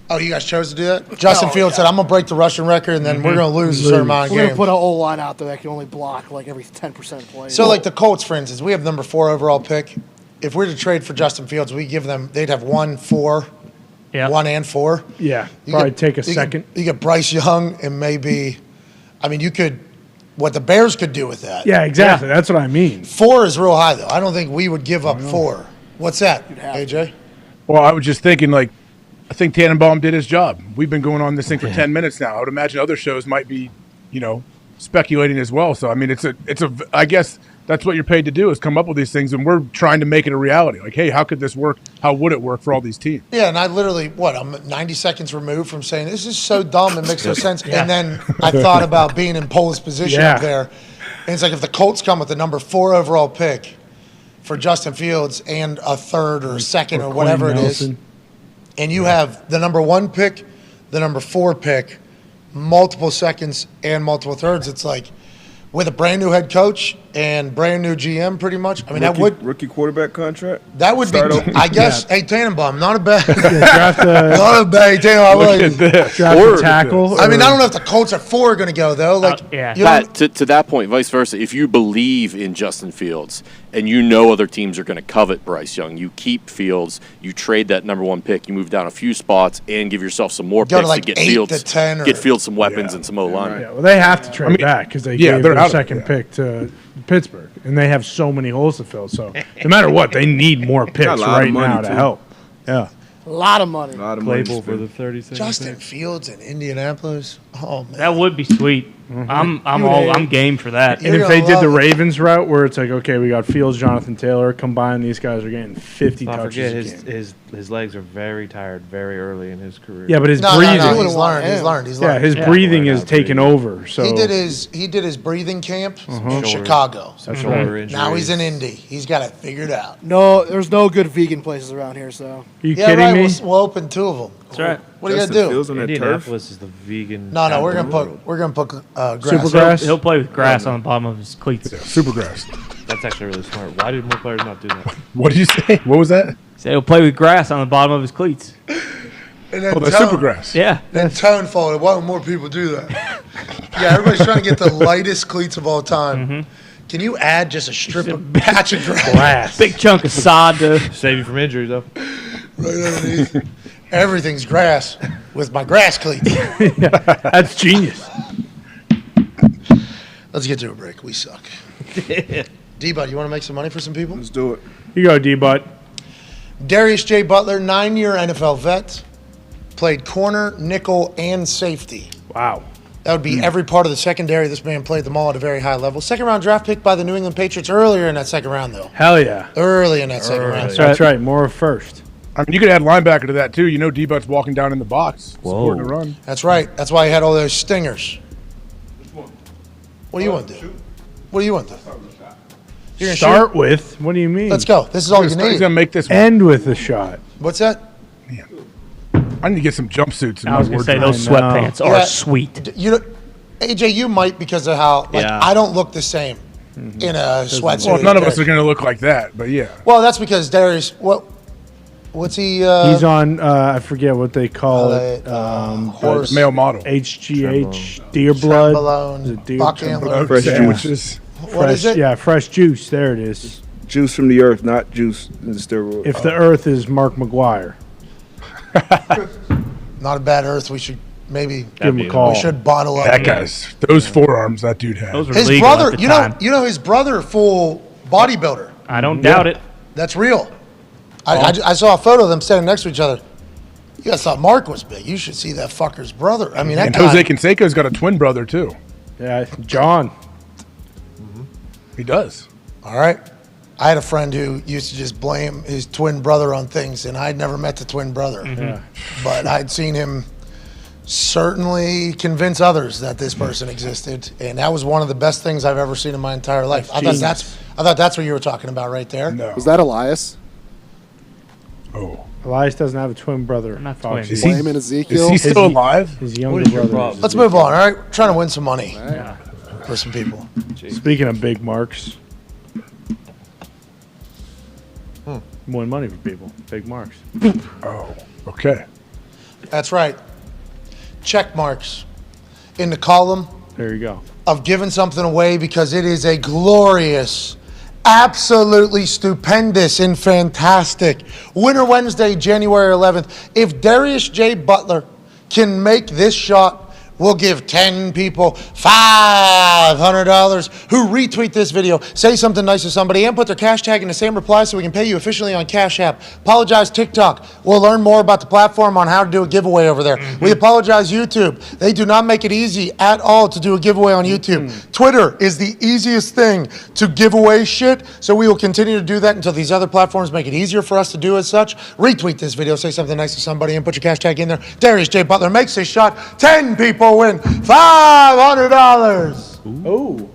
Oh, you guys chose to do that? Justin Fields said, "I'm gonna break the rushing record, and then we're gonna lose a certain amount of games. We're gonna put an O-line out there that can only block like every 10% play." So, like the Colts, for instance, we have number 4 overall pick. If we're to trade for Justin Fields, we give them. They'd have 1, 4. Yeah. 1 and 4. Yeah. Probably take a second. You get Bryce Young and maybe. I mean, you could – what the Bears could do with that. Yeah, exactly. Yeah. That's what I mean. 4 is real high, though. I don't think we would give up 4. What's that, AJ? Well, I was just thinking, like, I think Tannenbaum did his job. We've been going on this thing for 10 minutes now. I would imagine other shows might be, speculating as well. So, I mean, I guess that's what you're paid to do is come up with these things, and we're trying to make it a reality. Like, hey, how could this work? How would it work for all these teams? Yeah, and I literally, I'm 90 seconds removed from saying this is so dumb, it makes no sense. Yeah. And then I thought about being in Pole's position up there. And it's like if the Colts come with the number 4 overall pick for Justin Fields and a 3rd or 2nd or whatever it is, and you have the number 1 pick, the number 4 pick, multiple seconds and multiple 3rds, it's like, with a brand new head coach and brand new GM, pretty much. I mean, that would rookie quarterback contract. That would be, I guess. Yeah. Hey, Tannenbaum, not a bad, not a bad Tannenbaum. Draft a tackle. I mean, I don't know if the Colts at 4 are going to go though. Like, to that point, vice versa. If you believe in Justin Fields and other teams are going to covet Bryce Young, you keep Fields, you trade that number 1 pick, you move down a few spots, and give yourself some more picks to get 8 Fields, to 10 get Fields some weapons and some O-line. Right. Yeah, well, they have to trade back because they gave their 2nd pick to Pittsburgh, and they have so many holes to fill. So no matter what, they need more picks right now to help. Yeah, a lot of money. Claypool for the 36. Justin Fields in Indianapolis. Oh man, that would be sweet. I'm game for that. And if they did the Ravens route, where it's like, okay, we got Fields, Jonathan Taylor combined, these guys are getting 50 touches. His legs are very tired very early in his career. Yeah, but his breathing. No, he's learned. Yeah, his breathing is taken over. So he did his breathing camp in Chicago. Now he's in Indy. He's got it figured out. No, there's no good vegan places around here. So you kidding me? We'll open 2 of them. That's right. What are you gonna do? Indianapolis is the vegan. No, we're gonna put grass. Supergrass. He'll play with grass on the bottom of his cleats. Supergrass. That's actually really smart. Why did more players not do that? What did you say? What was that? He said he'll play with grass on the bottom of his cleats. And then that's Supergrass. Yeah. Then tone folded. Why don't more people do that? Yeah, everybody's trying to get the lightest cleats of all time. Can you add just a strip of patch of grass? Big chunk of sod to save you from injuries, though. Right underneath. Everything's grass with my grass cleats. That's genius. Let's get to a break. We suck. D-Bud, you want to make some money for some people? Let's do it. You go, D-Bud. Darius J. Butler, 9-year NFL vet, played corner, nickel, and safety. Wow. That would be every part of the secondary. This man played them all at a very high level. Second-round draft pick by the New England Patriots earlier in that second round, though. Hell yeah. Early in that second round. That's right. More of first. I mean, you could add linebacker to that, too. You know D-But's walking down in the box, supporting the run. That's right. That's why he had all those stingers. What do you want to do? What do you want to do? You're gonna Start shoot? with? What do you mean? Let's go. This is all you need. He's going to make this End with a shot. What's that? I need to get some jumpsuits. I was going to say those sweatpants are sweet. You know, AJ, you might because of how I don't look the same in a sweatsuit. Well, none of us are going to look like that, but yeah. Well, that's because Darius. What's he? He's on. I forget what they call it. Horse male model. HGH, deer blood. Buck antler. Fresh sandwiches. What is it? Yeah, fresh juice. There it is. Juice from the earth, not juice in the steroid. If the earth is Mark McGuire. Not a bad earth. We should maybe give him a call. We should bottle up. That guy's those forearms that dude had. His brother, you know his brother, full bodybuilder. I don't doubt it. That's real. I saw a photo of them standing next to each other. You guys thought Mark was big. You should see that fucker's brother. I mean, that and guy. Jose Canseco's got a twin brother too. Yeah, John. He does. All right. I had a friend who used to just blame his twin brother on things, and I'd never met the twin brother. Yeah. But I'd seen him certainly convince others that this person existed, and that was one of the best things I've ever seen in my entire life. I thought that's what you were talking about right there. No. Was that Elias? Oh. Elias doesn't have a twin brother. Not twins. Is he, Blaming Ezekiel. is he still alive? His younger brother. Let's move on, all right? We're trying to win some money for some people. Speaking of big marks. Win money for people. Big marks. Oh, okay. That's right. Check marks in the column There you go. of giving something away because it is a glorious, absolutely stupendous and fantastic Winter Wednesday, January 11th. If Darius J. Butler can make this shot, we'll give 10 people $500 who retweet this video, say something nice to somebody, and put their cash tag in the same reply so we can pay you officially on Cash App. Apologize, TikTok. We'll learn more about the platform on how to do a giveaway over there. We apologize, YouTube. They do not make it easy at all to do a giveaway on YouTube. Twitter is the easiest thing to give away shit, so we will continue to do that until these other platforms make it easier for us to do as such. Retweet this video, say something nice to somebody, and put your cash tag in there. Darius J. Butler makes this shot. 10 people win $500. Ooh.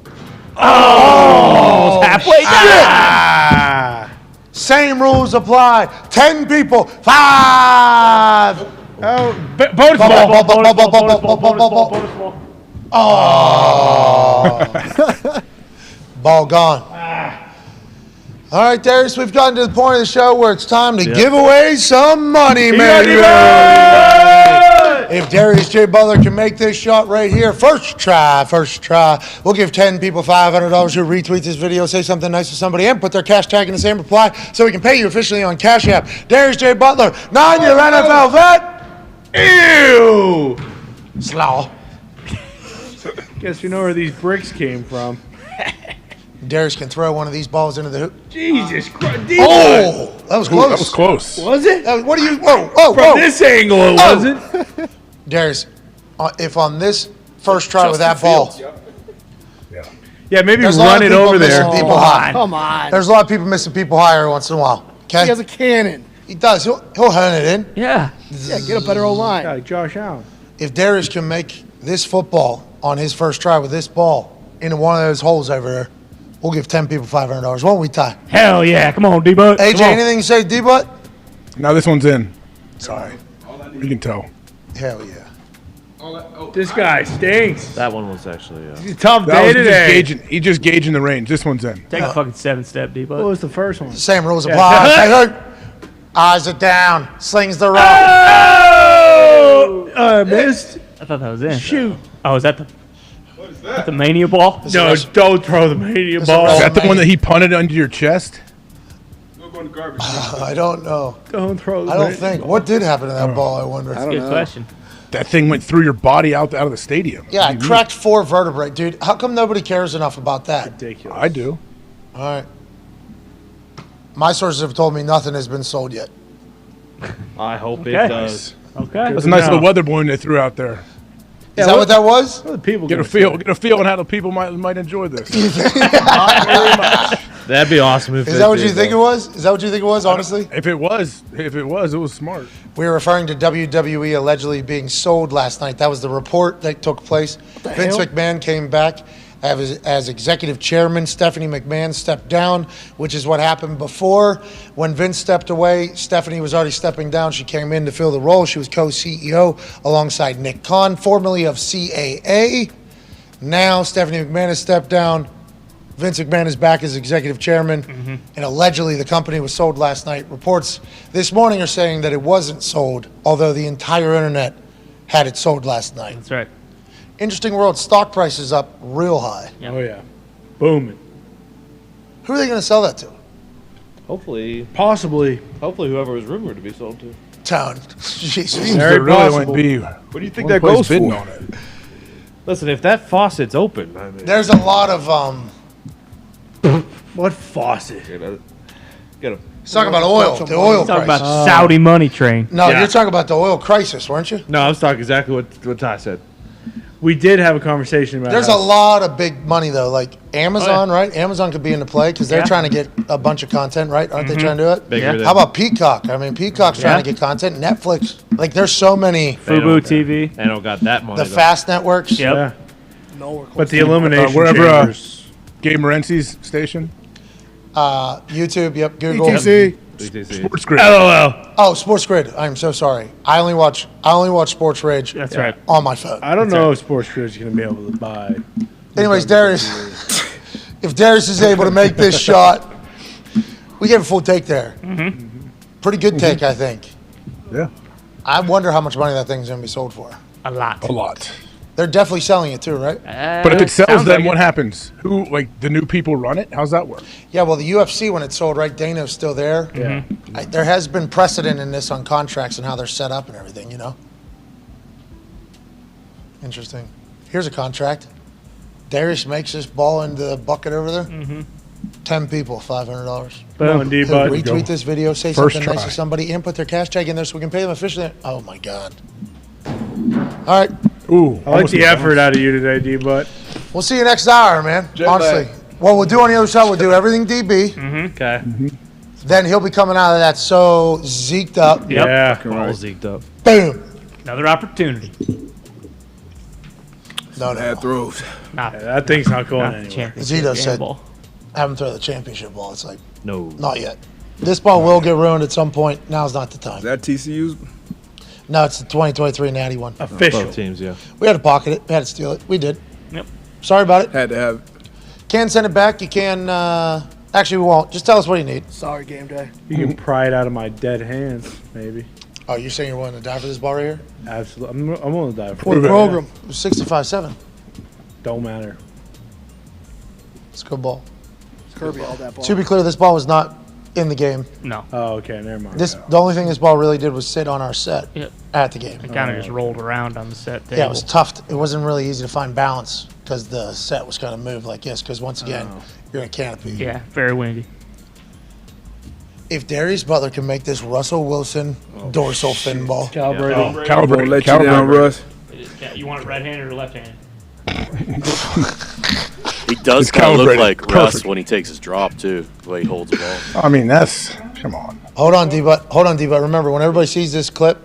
Oh, halfway down. Same rules apply. 10 people, 5. Bonus ball. Oh. Ball gone. All right, Darius, we've gotten to the point of the show where it's time to give away some money, man. If Darius J. Butler can make this shot right here, first try, we'll give 10 people $500 who retweet this video, say something nice to somebody, and put their cash tag in the same reply so we can pay you officially on Cash App. Darius J. Butler, 9-year NFL vet. Ew. Slaw. Guess you know where these bricks came from. Darius can throw one of these balls into the hoop. Jesus Christ. Oh, that was close. That was close. Was it? What do you? Whoa! From this angle, it wasn't. Darius, if on this first try with that ball. Yeah, maybe There's a lot run of it people over there. missing people high. Come on. There's a lot of people missing people high every once in a while. Okay. He has a cannon. He does. He'll hone it in. Yeah. Yeah, get a better O-line. Like Josh Allen. If Darius can make this football on his first try with this ball into one of those holes over there, we'll give 10 people $500, won't we, Ty? Hell yeah. Come on, D-Butt. AJ, anything to say, D-Butt? Now this one's in. Sorry. You can tell. Hell yeah. This guy stinks. That one was actually. It's a tough That day was just today. gauging. He just gauging the range. This one's in. Take a fucking 7-step, D-Butt. What was the first one? Same rules Yeah. apply. Hey, look. Eyes are down. Slings the rope. Oh! I missed. I thought that was in. Shoot. Oh, is that the... What is that? The Mania ball? No, don't throw the Mania ball. Is that the one that he punted under your chest? I don't know. Don't throw the I don't Mania think. ball. What did happen to that ball, I wonder? That's a good question. That thing went through your body out of the stadium. Yeah, I cracked 4 vertebrae. Dude, how come nobody cares enough about that? Ridiculous. I do. All right. My sources have told me nothing has been sold yet. I hope it Okay. does. Okay. That's a nice little weather balloon they threw out there. Is that what that was? What are the people Get a gonna feel. say? Get a feel on how the people might enjoy this. That'd be awesome if Is that what you think it was? Is that what you think it was, honestly? If it was, it was smart. We were referring to WWE allegedly being sold last night. That was the report that took place. Vince hell? McMahon came back as executive chairman. Stephanie McMahon stepped down, which is what happened before. When Vince stepped away, Stephanie was already stepping down. She came in to fill the role. She was co-CEO alongside Nick Khan, formerly of CAA. Now Stephanie McMahon has stepped down. Vince McMahon is back as executive chairman, and allegedly the company was sold last night. Reports this morning are saying that it wasn't sold, although the entire internet had it sold last night. That's right. Interesting world. Stock price is up real high. Oh yeah, booming. Who are they going to sell that to? Hopefully, Possibly. whoever was rumored to be sold to. Town. Jesus. Seems Very there really possible. might be. What do you think one that place goes bidding for? on it. Listen, if that faucet's open, I mean, There's a lot of What faucet? get a He's talking about oil. The oil Talking price. about Saudi money train. No, Yeah. you're talking about the oil crisis, weren't you? No, I was talking exactly what Ty said. We did have a conversation about. There's a lot of big money though, like Amazon, Oh, right? Amazon could be into play because they're Yeah. trying to get a bunch of content, right? Aren't they trying to do it? Bigger Yeah. than How about Peacock? I mean, Peacock's trying Yeah. to get content. Netflix, like there's so many. They Fubu don't- TV. They don't got that money. The though. fast networks. Yep. Yeah. No, we're close. But the elimination Wherever chambers. Gabe Morency's station, YouTube. Yep. Google. ETC. BTC. Sports Grid. LOL. Oh, Sports Grid. I'm so sorry. I only watch Sports Rage That's right. on my phone. I don't know if Sports Grid's going to be able to buy. Anyways, Darius, if Darius is able to make this shot, we get a full take there. Pretty good take, I think. Yeah, I wonder how much money that thing's going to be sold for. A lot. a lot. They're definitely selling it too, right? But if it sells, sounds then like what it. happens? Who, like, the new people run it? How's that work? Yeah, well, the UFC, when it sold, right, Dana's still there. Yeah. There has been precedent in this on contracts and how they're set up and everything, you know? Interesting. Here's a contract. Darius makes this ball into the bucket over there. 10 people, $500. Come on, He'll D-Bud. retweet this video, say First something nice try. to somebody, and put their cash tag in there so we can pay them officially. Oh, my God. All right. Ooh, I like the effort out of you today, D-Bud. We'll see you next hour, man. Jet Honestly. lag. What we'll do on the other side, we'll do everything DB. Okay. Then he'll be coming out of that so zeked up. Yep. Yeah. All zeked up. Boom. Another opportunity. No. Bad throws. Not, That thing's not going not the anywhere. championship Zito game said- ball. Have him throw the championship ball. It's like, No. not yet. This ball will get ruined at some point. Now's not the Is time. that TCU's? No, it's the 2023 Natty one. Official. Both teams, yeah. We had to pocket it. We had to steal it. We did. Yep. Sorry about it. Had to have. Can send it back. You can. Actually, we won't. Just tell us what you need. Sorry, game day. You can pry it out of my dead hands, maybe. Oh, you're saying you're willing to die for this ball right here? Absolutely. I'm willing to die for For the it. program. It was 65-7. Don't matter. It's a good ball. Kirby all that ball. To be clear, this ball was not in the game. No. Oh, okay. Never mind. The only thing this ball really did was sit on our set Yep. at the game. It kind of just rolled around on the set table. Yeah, it was tough. It wasn't really easy to find balance because the set was kind of moved like this. Because once again, you're in a canopy. Yeah, very windy. If Darius Butler can make this Russell Wilson dorsal fin ball, Calibrated. Won't let you down, Russ. You want it right-handed or left-handed? He does He's kind of look calibrated. like Russ Perfect. when he takes his drop, too, the way he holds the ball. I mean, come on. Hold on, D-Butt. Remember, when everybody sees this clip,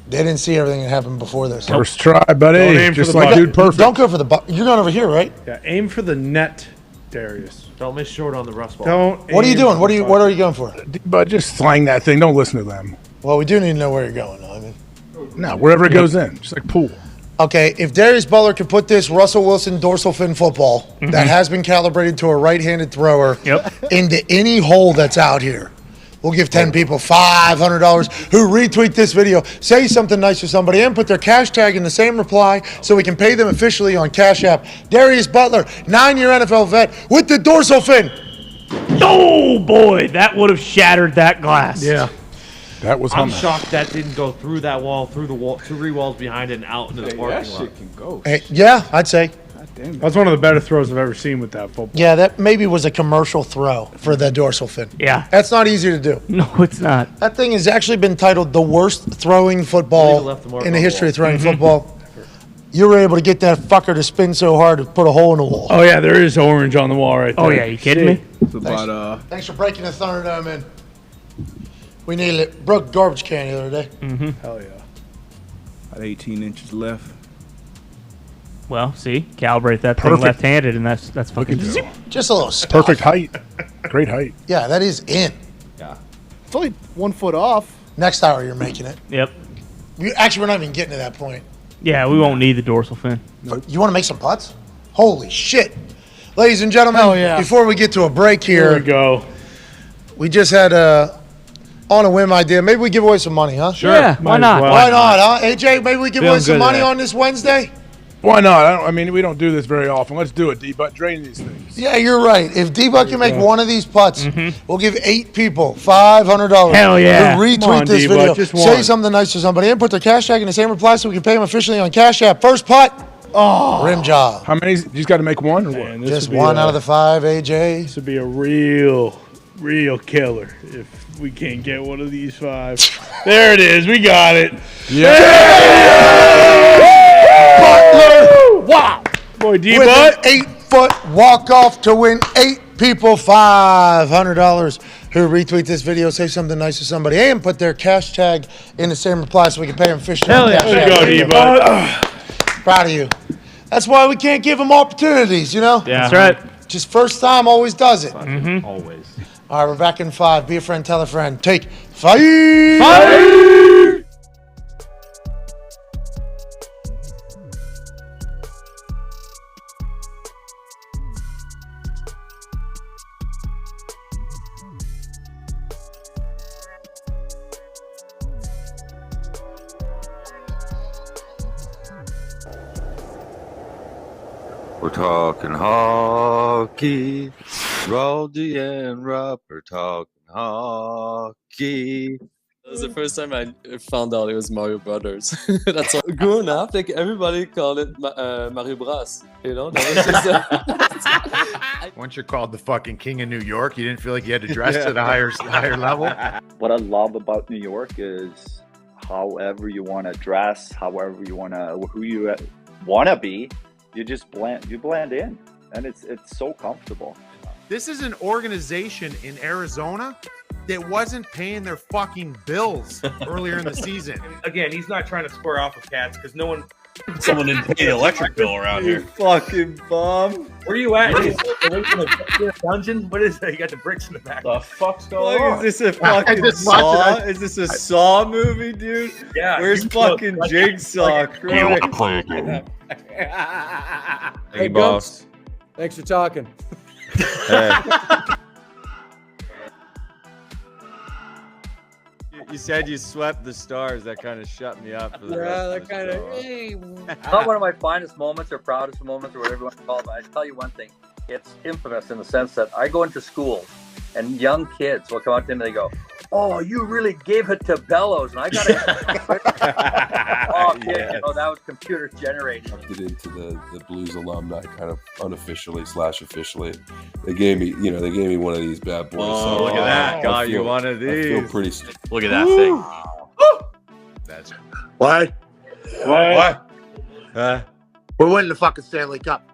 they didn't see everything that happened before this. First try, buddy. Don't aim for Just the like bucket. dude, perfect. Don't go for the butt. You're going over here, right? Yeah, aim for the net, Darius. Don't miss short on the Russ ball. Don't. What are you aim doing? for What the are you going for? But just slang that thing. Don't listen to them. Well, we do need to know where you're going, though. I mean, No, wherever it goes in, just like pool. okay, if Darius Butler could put this Russell Wilson dorsal fin football that has been calibrated to a right-handed thrower into any hole that's out here, we'll give 10 people $500 who retweet this video, say something nice to somebody, and put their cash tag in the same reply so we can pay them officially on Cash App. Darius Butler, 9-year NFL vet with the dorsal fin. Oh boy, that would have shattered that glass. Yeah. That was I'm humming. shocked that didn't go through that wall, through the wall, 3 walls behind it, and out into the parking lot. Can go. Hey, yeah, I'd say. That's one of the better throws I've ever seen with that football. Yeah, that maybe was a commercial throw for the dorsal fin. Yeah. That's not easy to do. No, it's not. That thing has actually been titled the worst throwing football in the history of throwing football. You were able to get that fucker to spin so hard to put a hole in the wall. Oh, yeah, there is orange on the wall right there. Oh, yeah, you kidding me? It's about Thanks for breaking the Thunderdome in. We needed it. Broke garbage can the other day. Hell yeah. about 18 inches left. Well, see, calibrate that thing Perfect. left-handed, and that's fucking zip. Just a little stuff. Perfect height. Great height. Yeah, that is in. Yeah. It's only 1 foot off. Next hour, you're making it. Yep. Actually, we're not even getting to that point. Yeah, we won't need the dorsal fin. You want to make some putts? Holy shit. Ladies and gentlemen, Hell yeah. before we get to a break Here here, we go. we just had a on a whim idea. Maybe we give away some money, huh? Sure. Yeah, why not? Why not, huh? AJ, maybe we give away Feeling some good money today. on this Wednesday? Why not? I mean, we don't do this very often. Let's do it, D-Butt. Drain these things. Yeah, you're right. If D-Buck can make one of these putts, we'll give 8 people $500. Hell yeah. To retweet Come on, this D-Buck, video. just Say one. something nice to somebody and put their cash tag in the same reply so we can pay them officially on Cash App. First putt. Oh, rim job. How many? You just got to make one or what? Man, this Just would be one a- out of the 5, AJ. This would be a real killer if we can't get one of these 5. There it is. We got it. Butler. Wow. Boy, With D-Butt. an 8-foot walk-off to win 8 people $500 who retweet this video, say something nice to somebody, and put their cash tag in the same reply so we can pay them officially. Hell on yeah. Cash Way to App. go, D-Butt. Proud of you. That's why we can't give them opportunities, you know? That's right. Just first time always does it. Always. All right, we're back in 5. Be a friend, tell a friend. Take 5. We're talking hockey. Roldy and Rupp are talking hockey. That was the first time I found out it was Mario Brothers. That's all. Growing up, like everybody called it Mario Bros. You know, that was just. Once you're called the fucking king of New York, you didn't feel like you had to dress to the higher level. What I love about New York is however you want to dress, however you want to, who you want to be, you just blend in, and it's so comfortable. This is an organization in Arizona that wasn't paying their fucking bills earlier in the season. Again, he's not trying to square off with Cats because no one. Someone didn't pay the electric bill around here. Fucking bum. Where are you at? Is it away from the dungeon? What is that? You got the bricks in the back. The fuck's going Like, on? is this a fucking Saw? Is this a Saw movie, dude? Yeah. Where's fucking Jigsaw? Do you want to play a game? Hey, boss. Thanks for talking. Hey. You said you swept the stars. That kind of shut me up for the rest of the show. Not one of my finest moments or proudest moments or whatever you want to call it, but I tell you one thing. It's infamous in the sense that I go into schools and young kids will come up to me and they go, "Oh, you really gave it to Bellows." And I got to oh, kid, Yes. you know, that was computer generated. Get into the Blues alumni kind of unofficially / officially. They gave me one of these bad boys. Oh, look at that. Got you one of I feel these. pretty. Look at that thing. That's What? What? We're winning the fucking Stanley Cup.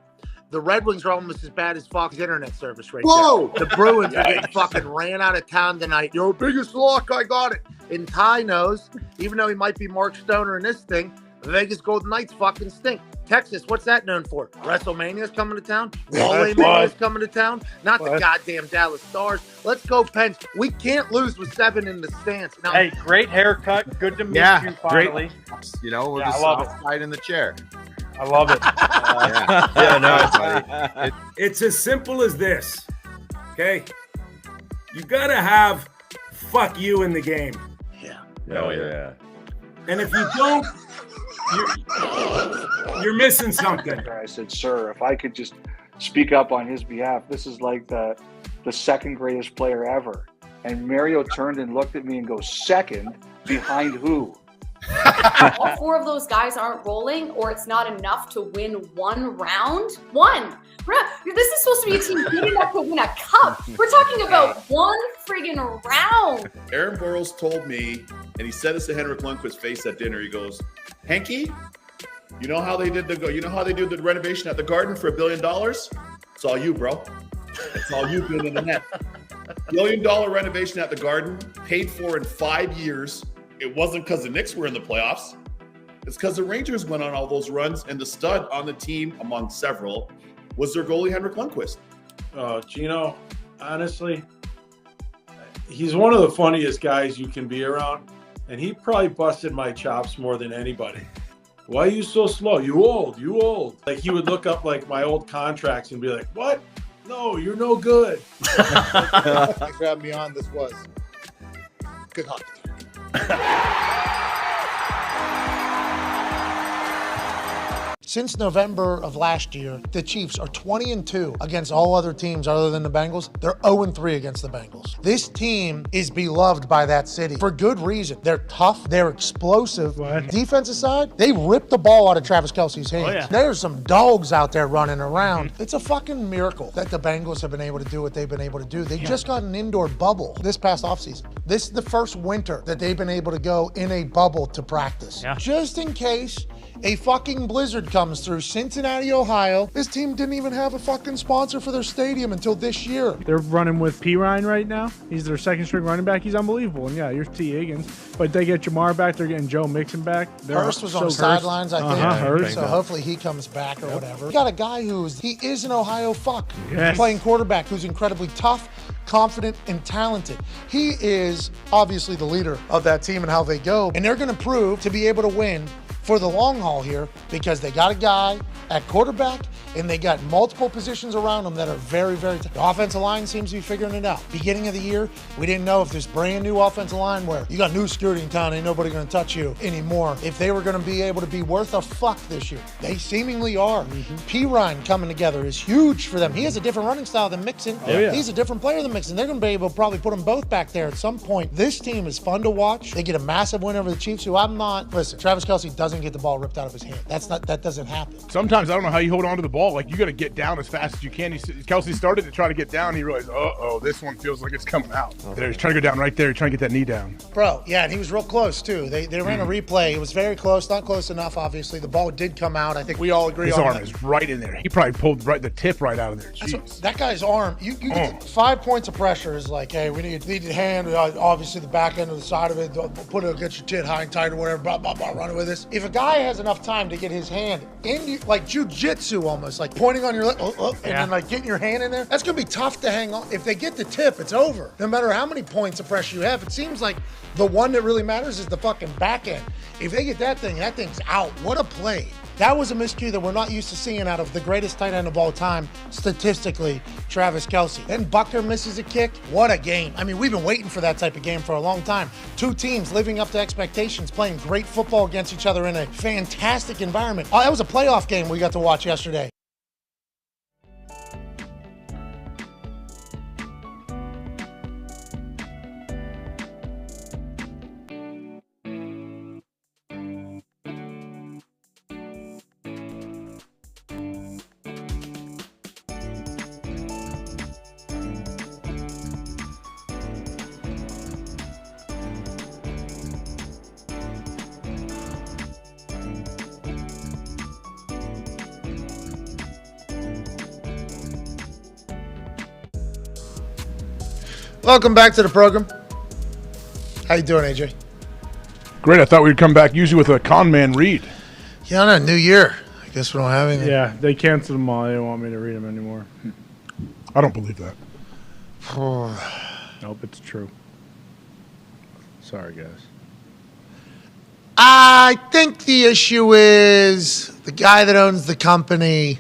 The Red Wings are almost as bad as Fox internet service right Whoa! there. The Bruins are getting fucking ran out of town tonight. Your biggest luck, I got it. And Ty knows, even though he might be Mark Stoner in this thing, the Vegas Golden Knights fucking stink. Texas, what's that known for? WrestleMania's coming to town? Wally Mania's coming to town? Not the goddamn Dallas Stars. Let's go, Pens. We can't lose with 7 in the stands. Now, hey, great haircut. Good to meet you finally. Great. You know, we're just outside in the chair. I love it. It's as simple as this, okay? You gotta have fuck you in the game. Oh, yeah. And if you don't, you're missing something. I said, sir, if I could just speak up on his behalf, this is like the second greatest player ever. And Mario turned and looked at me and goes, second? Behind who? All 4 of those guys aren't rolling, or it's not enough to win one round. This is supposed to be a team good enough to win a cup. We're talking about one friggin' round. Aaron Burrows told me, and he said this to Henrik Lundqvist's face at dinner. He goes, "Henky, you know how they did the renovation at the Garden for $1 billion? It's all you, bro. It's all you being in the net. $1 billion renovation at the Garden, paid for in 5 years. It wasn't because the Knicks were in the playoffs. It's because the Rangers went on all those runs, and the stud on the team, among several, was their goalie, Henrik Lundqvist." Gino, honestly, he's one of the funniest guys you can be around, and he probably busted my chops more than anybody. Why are you so slow? You old. Like, he would look up, like, my old contracts and be like, what? No, you're no good. Thanks for having me on. This was good hockey. Since November of last year, the Chiefs are 20-2 against all other teams other than the Bengals. They're 0-3 against the Bengals. This team is beloved by that city for good reason. They're tough. They're explosive. Defensive side, they ripped the ball out of Travis Kelce's hands. Oh, yeah. There's some dogs out there running around. It's a fucking miracle that the Bengals have been able to do what they've been able to do. They just got an indoor bubble this past offseason. This is the first winter that they've been able to go in a bubble to practice. Just in case a fucking blizzard comes through Cincinnati, Ohio. This team didn't even have a fucking sponsor for their stadium until this year. They're running with P. Ryan right now. He's their second string running back. He's unbelievable. And yeah, here's T. Higgins. But they get Jamar back. They're getting Joe Mixon back. Hurst was on the sidelines, I think. So hopefully he comes back or whatever. You got a guy he is an Ohio fuck. Yes. Playing quarterback who's incredibly tough, confident, and talented. He is obviously the leader of that team and how they go. And they're going to prove to be able to win for the long haul here because they got a guy at quarterback and they got multiple positions around them that are very, very tough. The offensive line seems to be figuring it out. Beginning of the year, we didn't know if this brand new offensive line where you got new security in town, ain't nobody going to touch you anymore, if they were going to be able to be worth a fuck this year. They seemingly are. P. Ryan coming together is huge for them. He has a different running style than Mixon. He's a different player than Mixon. They're going to be able to probably put them both back there at some point. This team is fun to watch. They get a massive win over the Chiefs, who listen, Travis Kelce doesn't get the ball ripped out of his hand. That doesn't happen. Sometimes I don't know how you hold on to the ball. Like, you got to get down as fast as you can. Kelce started to try to get down. He realized, this one feels like it's coming out. He's trying to go down right there. He's trying to get that knee down. Bro, yeah, and he was real close, too. They ran a replay. It was very close. Not close enough, obviously. The ball did come out. I think we all agree his on arm that. is right in there. He probably pulled the tip right out of there. Jeez. That guy's arm, you get 5 points of pressure is like, hey, we need a hand, obviously the back end of the side of it, put it against your tit high and tight or whatever, blah, blah, blah, run it with this. If a guy has enough time to get his hand in you, like jiu-jitsu almost, like pointing on your leg, and then like getting your hand in there, that's going to be tough to hang on. If they get the tip, it's over. No matter how many points of pressure you have, it seems like the one that really matters is the fucking back end. If they get that thing's out. What a play. That was a miscue that we're not used to seeing out of the greatest tight end of all time, statistically, Travis Kelce. Then Buckner misses a kick. What a game. I mean, we've been waiting for that type of game for a long time. Two teams living up to expectations, playing great football against each other in a fantastic environment. Oh, that was a playoff game we got to watch yesterday. Welcome back to the program. How you doing, AJ? Great. I thought we'd come back usually with a con man read. Yeah, on a new year. I guess we don't have anything. Yeah, they canceled them all. They don't want me to read them anymore. I don't believe that. Nope, it's true. Sorry, guys. I think the issue is the guy that owns the company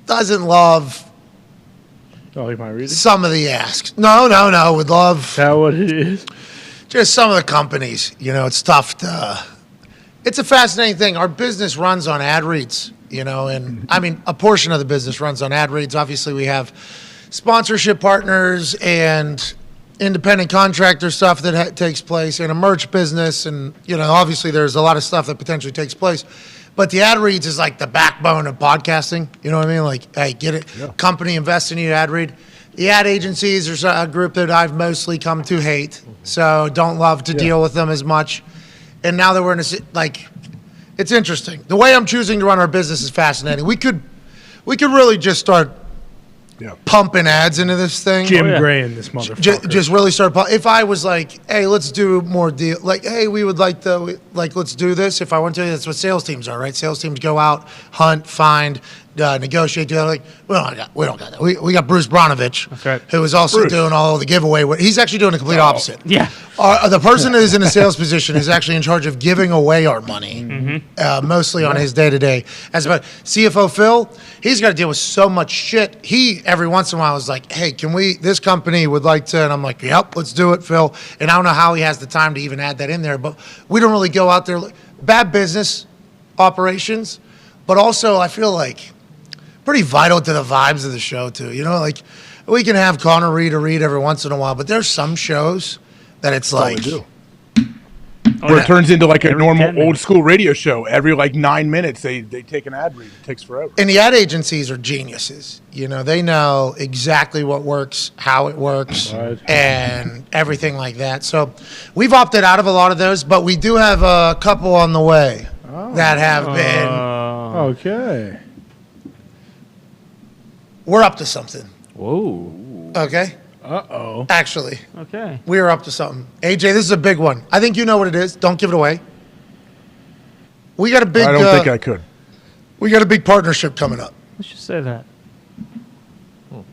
doesn't love you might read it? some of the asks. No. Would love. Is that what it is? Just some of the companies. It's tough to. It's a fascinating thing. Our business runs on ad reads, and I mean, a portion of the business runs on ad reads. Obviously, we have sponsorship partners and independent contractor stuff that takes place, and a merch business, and obviously there's a lot of stuff that potentially takes place. But the ad reads is like the backbone of podcasting. You know what I mean? Like, hey, get it. Yeah. Company invest in you, ad read. The ad agencies are a group that I've mostly come to hate, so don't love to deal with them as much. And now that we're in it's interesting. The way I'm choosing to run our business is fascinating. We could really just start pumping ads into this thing. Jim Gray in this motherfucker. Just really start. If I was like, hey, let's do more deal. Like, hey, we would like let's do this. If I want to, that's what sales teams are, right? Sales teams go out, hunt, find, negotiate. We don't got that. We got Bruce Bronovich, who is also doing all the giveaway. He's actually doing the complete opposite. Yeah. The person that is in a sales position is actually in charge of giving away our money, mostly on his day-to-day. As about CFO Phil, he's got to deal with so much shit. He, every once in a while, is like, hey, this company would like to, and I'm like, yep, let's do it, Phil. And I don't know how he has the time to even add that in there, but we don't really go out there. Bad business operations, but also I feel like pretty vital to the vibes of the show, too. We can have Connor read every once in a while, but there's some shows that it's like... Where it turns into like a normal old school radio show. Every 9 minutes, they take an ad read. It takes forever. And the ad agencies are geniuses. They know exactly what works, how it works, and everything like that. So we've opted out of a lot of those, but we do have a couple on the way that have been... Okay. We're up to something. Whoa. Okay? Uh-oh. Actually. Okay. We are up to something. AJ, this is a big one. I think you know what it is. Don't give it away. We got a big... I don't think I could. We got a big partnership coming up. Let's just say that. Hell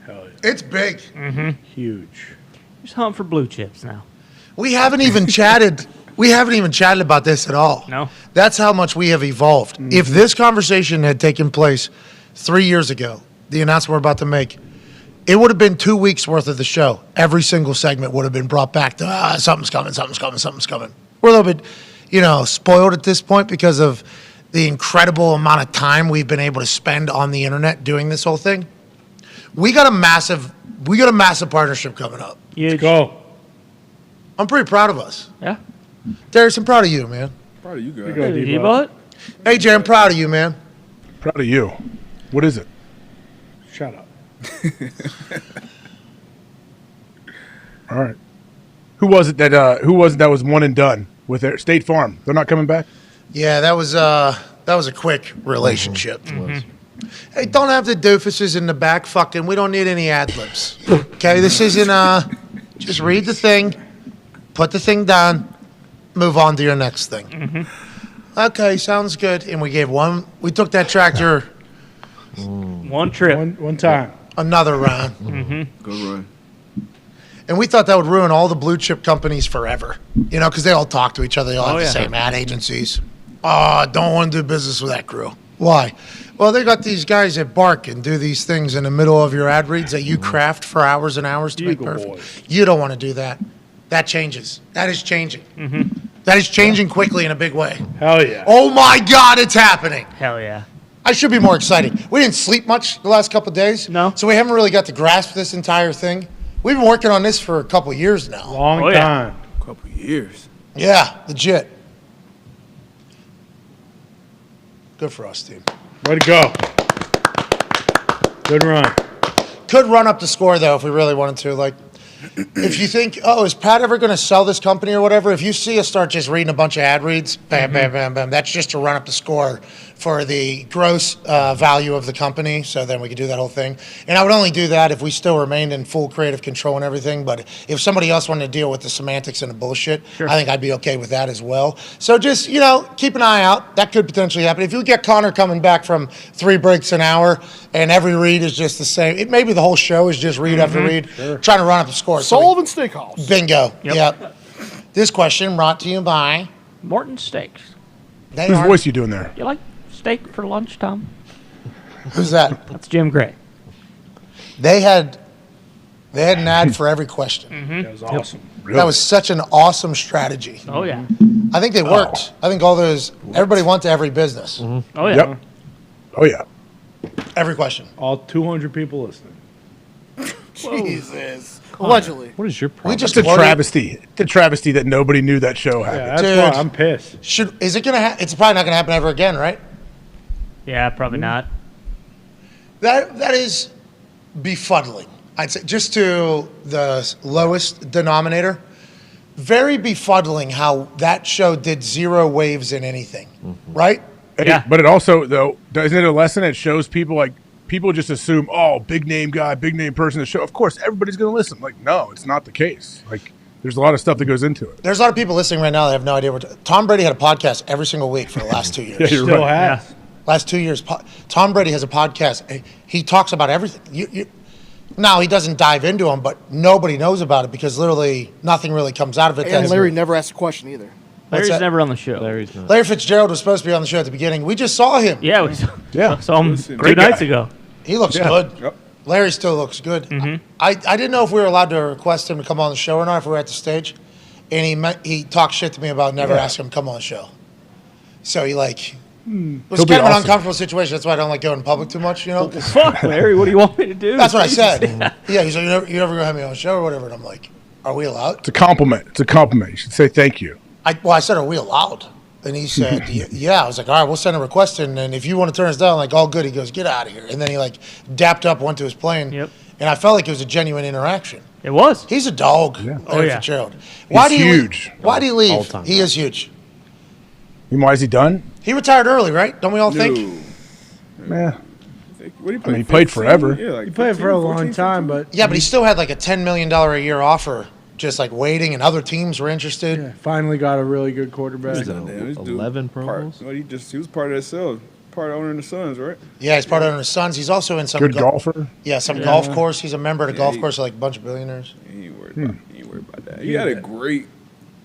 yeah. It's big. Mm-hmm. Huge. Just hunting for blue chips now. We haven't even chatted... We haven't even chatted about this at all. No. That's how much we have evolved. Mm-hmm. If this conversation had taken place 3 years ago, the announcement we're about to make, it would have been 2 weeks worth of the show. Every single segment would have been brought back to something's coming. We're a little bit, spoiled at this point because of the incredible amount of time we've been able to spend on the internet doing this whole thing. We got a massive partnership coming up. Let's go. I'm pretty proud of us. Yeah. Darius, I'm proud of you, man. Proud of you guys. D-Bot? AJ, I'm proud of you, man. Proud of you. What is it? Shut up. All right. Who was it that was one and done with their State Farm? They're not coming back? Yeah, that was a quick relationship. Mm-hmm. Hey, don't have the doofuses in the back fucking. We don't need any ad libs. Okay, this isn't just read the thing, put the thing down, move on to your next thing. Mm-hmm. Okay, sounds good. And we took that tractor one trip. One time. Another round. Mm-hmm. Good run. And we thought that would ruin all the blue chip companies forever. Because they all talk to each other. They all have the same ad agencies. Don't want to do business with that crew. Why? Well, they got these guys that bark and do these things in the middle of your ad reads that you craft for hours and hours to make perfect. Boys. You don't want to do that. That changes. That is changing. Mm-hmm. That is changing quickly in a big way. Hell yeah. Oh my God, it's happening. Hell yeah. I should be more excited. We didn't sleep much the last couple of days. No. So we haven't really got to grasp this entire thing. We've been working on this for a couple of years now. Long time. Couple years. Yeah, legit. Good for us, team. Way to go. Good run. Could run up the score, though, if we really wanted to. If you think, is Pat ever going to sell this company or whatever, if you see us start just reading a bunch of ad reads, bam, bam, bam, bam, that's just to run up the score for the gross value of the company, so then we could do that whole thing. And I would only do that if we still remained in full creative control and everything. But if somebody else wanted to deal with the semantics and the bullshit, I think I'd be okay with that as well. So just, keep an eye out. That could potentially happen. If you get Connor coming back from 3 breaks an hour and every read is just the same, maybe the whole show is just read after read, trying to run up the score. Sullivan Steakhouse. Bingo. Yep. This question brought to you by Morton Steaks. Whose voice you doing there? You like steak for lunch, Tom? Who's that? That's Jim Gray. They had an ad for every question. That was awesome. That was such an awesome strategy. Oh, yeah. I think they worked. I think everybody went to every business. Oh, yeah. Yep. Oh, yeah. Every question. All 200 people listening. Jesus. Allegedly. What is your problem? We just It's a travesty. It's a travesty that nobody knew that show happened. Yeah, that's why I'm pissed. Is it gonna? It's probably not gonna happen ever again, right? Yeah, probably not. That is befuddling. I'd say just to the lowest denominator. Very befuddling how that show did 0 waves in anything, right? Yeah. But it also, though, isn't it a lesson? It shows people people just assume, big name guy, big name person. The show, of course, everybody's going to listen. Like, no, it's not the case. Like, there's a lot of stuff that goes into it. There's a lot of people listening right now that have no idea what. Tom Brady had a podcast every single week for the last 2 years. Yeah, you're Still right. has. Last 2 years, Tom Brady has a podcast. He talks about everything. Now, he doesn't dive into them, but nobody knows about it because literally nothing really comes out of it. And Larry never asked a question either. Larry's never on the show. Larry's not. Larry Fitzgerald was supposed to be on the show at the beginning. We just saw him. Yeah, we saw him 2 nights ago. He looks good. Yep. Larry still looks good. I didn't know if we were allowed to request him to come on the show or not if we were at the stage. And he talked shit to me about never asking him to come on the show. So he it was kind of an uncomfortable situation. That's why I don't like going in public too much, Fuck, Larry, what do you want me to do? That's what I said. Yeah, he's like, you never going to have me on the show or whatever. And I'm like, are we allowed? It's a compliment. It's a compliment. You should say thank you. I said, are we allowed? And he said, yeah. I was like, all right, we'll send a request in. And if you want to turn us down, all good. He goes, get out of here. And then he dapped up, went to his plane. Yep. And I felt like it was a genuine interaction. It was. He's a dog. Yeah. Larry Fitzgerald. He's huge. Why do you leave? He is huge. Why is he done? He retired early, right? Don't we all think? Yeah. What did he play? He played forever. Yeah, He played for a long time, but Yeah, but he still had a $10 million a year offer, just waiting, and other teams were interested. finally got a really good quarterback. 11 Pro Bowls. He was part of that sale, part of owning the Suns, right? Yeah, he's part of his sons. He's also in some Good golfer. Yeah, some golf course. He's a member of the golf course, like a bunch of billionaires. He ain't worried about that. He had a great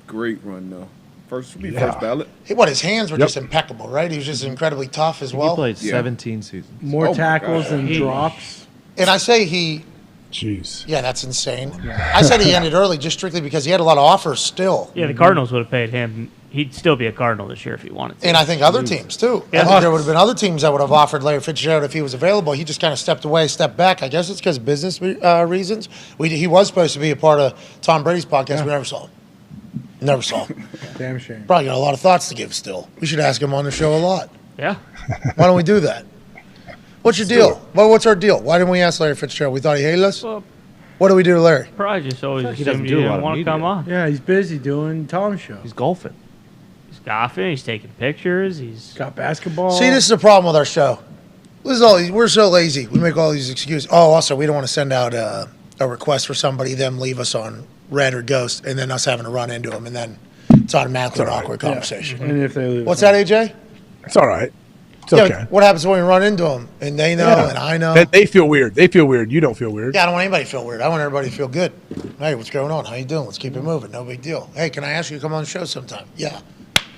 run though. First ballot. His hands were just impeccable, right? He was just incredibly tough as well. He played 17 seasons. More tackles than drops. And I say Jeez. Yeah, that's insane. I said he ended early just strictly because he had a lot of offers still. Yeah, the Cardinals would have paid him. He'd still be a Cardinal this year if he wanted to. And I think other teams, too. Yeah. I think there would have been other teams that would have offered Larry Fitzgerald if he was available. He just kind of stepped away, stepped back. I guess it's because of business reasons. He was supposed to be a part of Tom Brady's podcast. We never saw him. Never saw him. Damn shame. Probably got a lot of thoughts to give still. We should ask him on the show a lot. Yeah. Why don't we do that? What's your deal? Well, what's our deal? Why didn't we ask Larry Fitzgerald? We thought he hated us? Well, what do we do to Larry? Probably just always He doesn't assumed do he a lot didn't of want to media. come on. Yeah, he's busy doing Tom's show. He's golfing. He's golfing. He's taking pictures. He's got basketball. See, this is the problem with our show. We're so lazy. We make all these excuses. Oh, also, we don't want to send out a request for somebody, them leave us on red or ghost, and then us having to run into them, and then it's automatically an awkward conversation. And if they leave What's that, AJ? It's all right. It's Yeah, okay. what happens when we run into them and they know and I know? They feel weird. They feel weird. You don't feel weird. Yeah, I don't want anybody to feel weird. I want everybody to feel good. Hey, what's going on? How you doing? Let's keep it moving. No big deal. Hey, can I ask you to come on the show sometime? Yeah.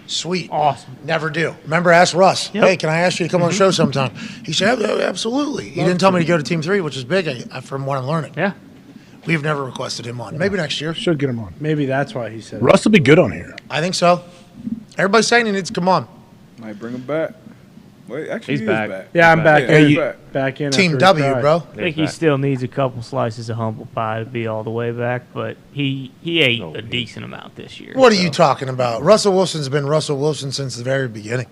Sweet. Awesome. Never do. Remember, ask Russ. Yep. Hey, can I ask you to come on the show sometime? He said, absolutely. He didn't tell me to go to Team 3, which is big from what I'm learning. Yeah. We've never requested him on. Maybe next year. Should get him on. Maybe that's why he said Russ will be good on here. I think so. Everybody's saying he needs to come on. Might bring him back. Wait, actually, He's he back. is back. Yeah, I'm back. Yeah, he's back. Back in. Team after W, he tried. bro. I think he still needs a couple slices of humble pie to be all the way back, but he ate a decent amount this year. What are you talking about? Russell Wilson's been Russell Wilson since the very beginning.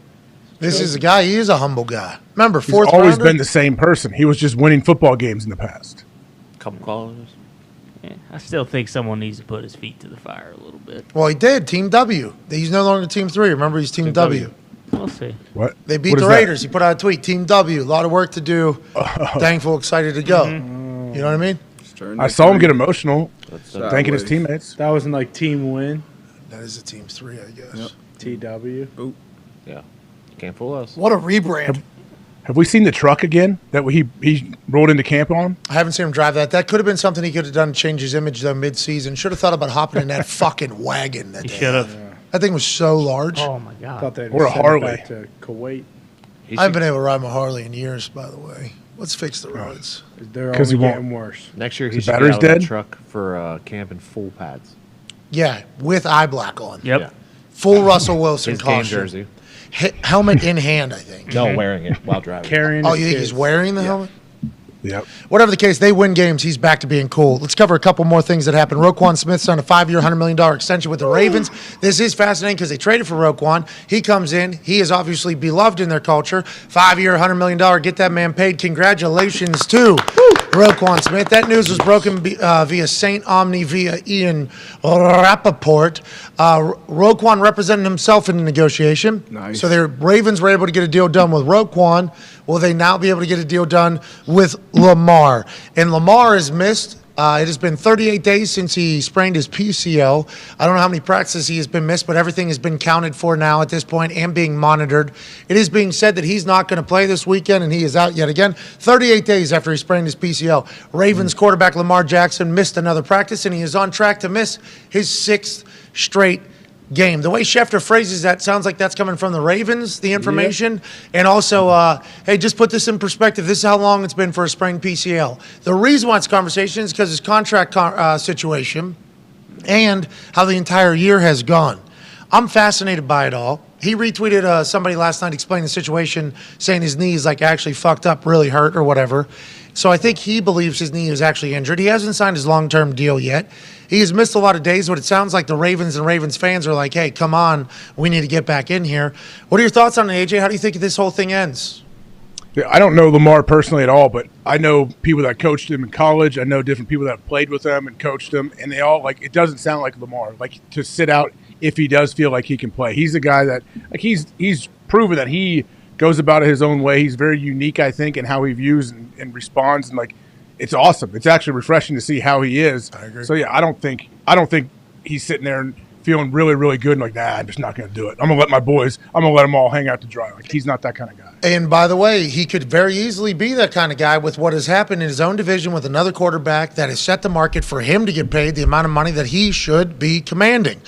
This is a guy. He is a humble guy. Remember, He's fourth always rounder? been the same person. He was just winning football games in the past. Couple callers. Yeah, I still think someone needs to put his feet to the fire a little bit. Well, he did. Team W. He's no longer Team 3. Remember, he's Team W. We'll see. What? They beat What the is that? Raiders. He put out a tweet. Team W. A lot of work to do. Thankful, excited to go. You know what I mean? I saw him get emotional, thanking his Sideways. teammates. That wasn't like team win. That is a team 3, I guess. TW. Ooh. Yeah. Can't fool us. What a rebrand. Have we seen the truck again that he rolled into camp on? I haven't seen him drive that. That could have been something he could have done to change his image though mid-season. Should have thought about hopping in that fucking wagon. That He they should have. had. That thing was so large. Oh my god. Thought they'd Or a send it Harley. back to Kuwait. I haven't been able to ride my Harley in years, by the way. Let's fix the roads. They're 'Cause only he won't. getting worse. Next year, he His should be battery's out of the dead? truck for camp in full pads. Yeah, with eye black on. Yep. Yeah. Full Russell Wilson His game costume. jersey. Helmet in hand, I think. No, wearing it while driving. Carrying Oh, his you think kids. he's wearing the helmet? Yep. Whatever the case, they win games. He's back to being cool. Let's cover a couple more things that happened. Roquan Smith signed a 5-year, $100 million extension with the Ravens. This is fascinating because they traded for Roquan. He comes in. He is obviously beloved in their culture. 5-year, $100 million. Get that man paid. Congratulations to Roquan Smith. That news was broken via St. Omni via Ian Rappaport. Roquan represented himself in the negotiation. Nice. So the Ravens were able to get a deal done with Roquan. Will they now be able to get a deal done with Lamar? And Lamar has missed. It has been 38 days since he sprained his PCL. I don't know how many practices he has been missed, but everything has been counted for now at this point and being monitored. It is being said that he's not going to play this weekend, and he is out yet again. 38 days after he sprained his PCL. Ravens quarterback Lamar Jackson missed another practice, and he is on track to miss his 6th straight game. The way Schefter phrases that sounds like that's coming from the Ravens, the information. And also, hey, just put this in perspective. This is how long it's been for a sprained PCL. The reason why it's conversation is because his contract situation and how the entire year has gone. I'm fascinated by it all. He retweeted somebody last night explaining the situation, saying his knee is like actually fucked up, really hurt or whatever. So I think he believes his knee is actually injured. He hasn't signed his long-term deal yet. He has missed a lot of days, but it sounds like the Ravens and Ravens fans are like, hey, come on, we need to get back in here. What are your thoughts on it, AJ? How do you think this whole thing ends? Yeah, I don't know Lamar personally at all, but I know people that coached him in college. I know different people that have played with him and coached him, and they all, like, it doesn't sound like Lamar, like, to sit out if he does feel like he can play. He's a guy that, like, he's proven that he goes about it his own way. He's very unique, I think, in how he views and responds, and, like, it's awesome. It's actually refreshing to see how he is. I agree. So, yeah, I don't think he's sitting there and feeling really, really good and like, nah, I'm just not going to do it. I'm going to let my boys, I'm going to let them all hang out to dry. Like, he's not that kind of guy. And by the way, he could very easily be that kind of guy with what has happened in his own division with another quarterback that has set the market for him to get paid the amount of money that he should be commanding.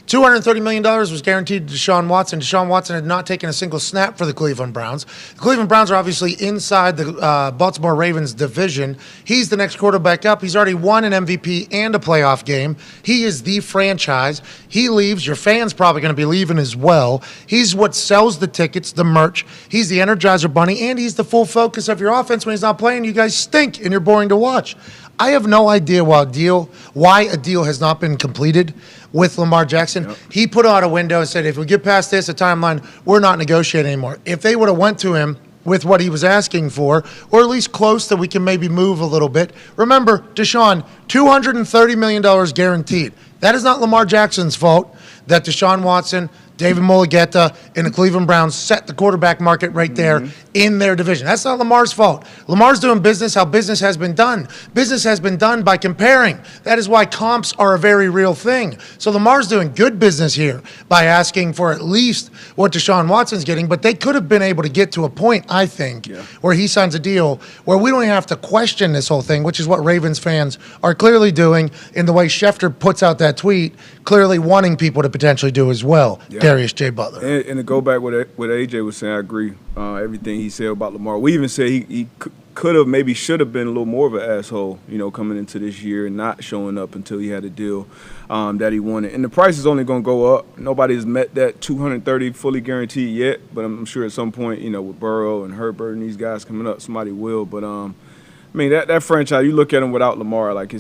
$230 million was guaranteed to Deshaun Watson. Deshaun Watson had not taken a single snap for the Cleveland Browns. The Cleveland Browns are obviously inside the Baltimore Ravens division. He's the next quarterback up. He's already won an MVP and a playoff game. He is the franchise. He leaves. Your fans probably going to be leaving as well. He's what sells the tickets, the merch. He's the Energizer Bunny, and he's the full focus of your offense. When he's not playing, you guys stink, and you're boring to watch. I have no idea why a deal has not been completed with Lamar Jackson. Yep. He put out a window and said, if we get past this, a timeline, we're not negotiating anymore. If they would have went to him with what he was asking for, or at least close that we can maybe move a little bit. Remember, Deshaun, $230 million guaranteed. That is not Lamar Jackson's fault that Deshaun Watson, David Mulligetta, and the Cleveland Browns set the quarterback market right there in their division. That's not Lamar's fault. Lamar's doing business how business has been done. Business has been done by comparing. That is why comps are a very real thing. So Lamar's doing good business here by asking for at least what Deshaun Watson's getting, but they could have been able to get to a point, I think, where he signs a deal where we don't even have to question this whole thing, which is what Ravens fans are clearly doing in the way Schefter puts out that tweet, clearly wanting people to potentially do as well. Darius J. Butler. And to go back with what AJ was saying, I agree. Everything he said about Lamar. We even said he could have, maybe should have been a little more of an asshole, coming into this year and not showing up until he had a deal that he wanted. And the price is only going to go up. Nobody's met that $230 fully guaranteed yet, but I'm sure at some point, with Burrow and Herbert and these guys coming up, somebody will. But that franchise, you look at him without Lamar, like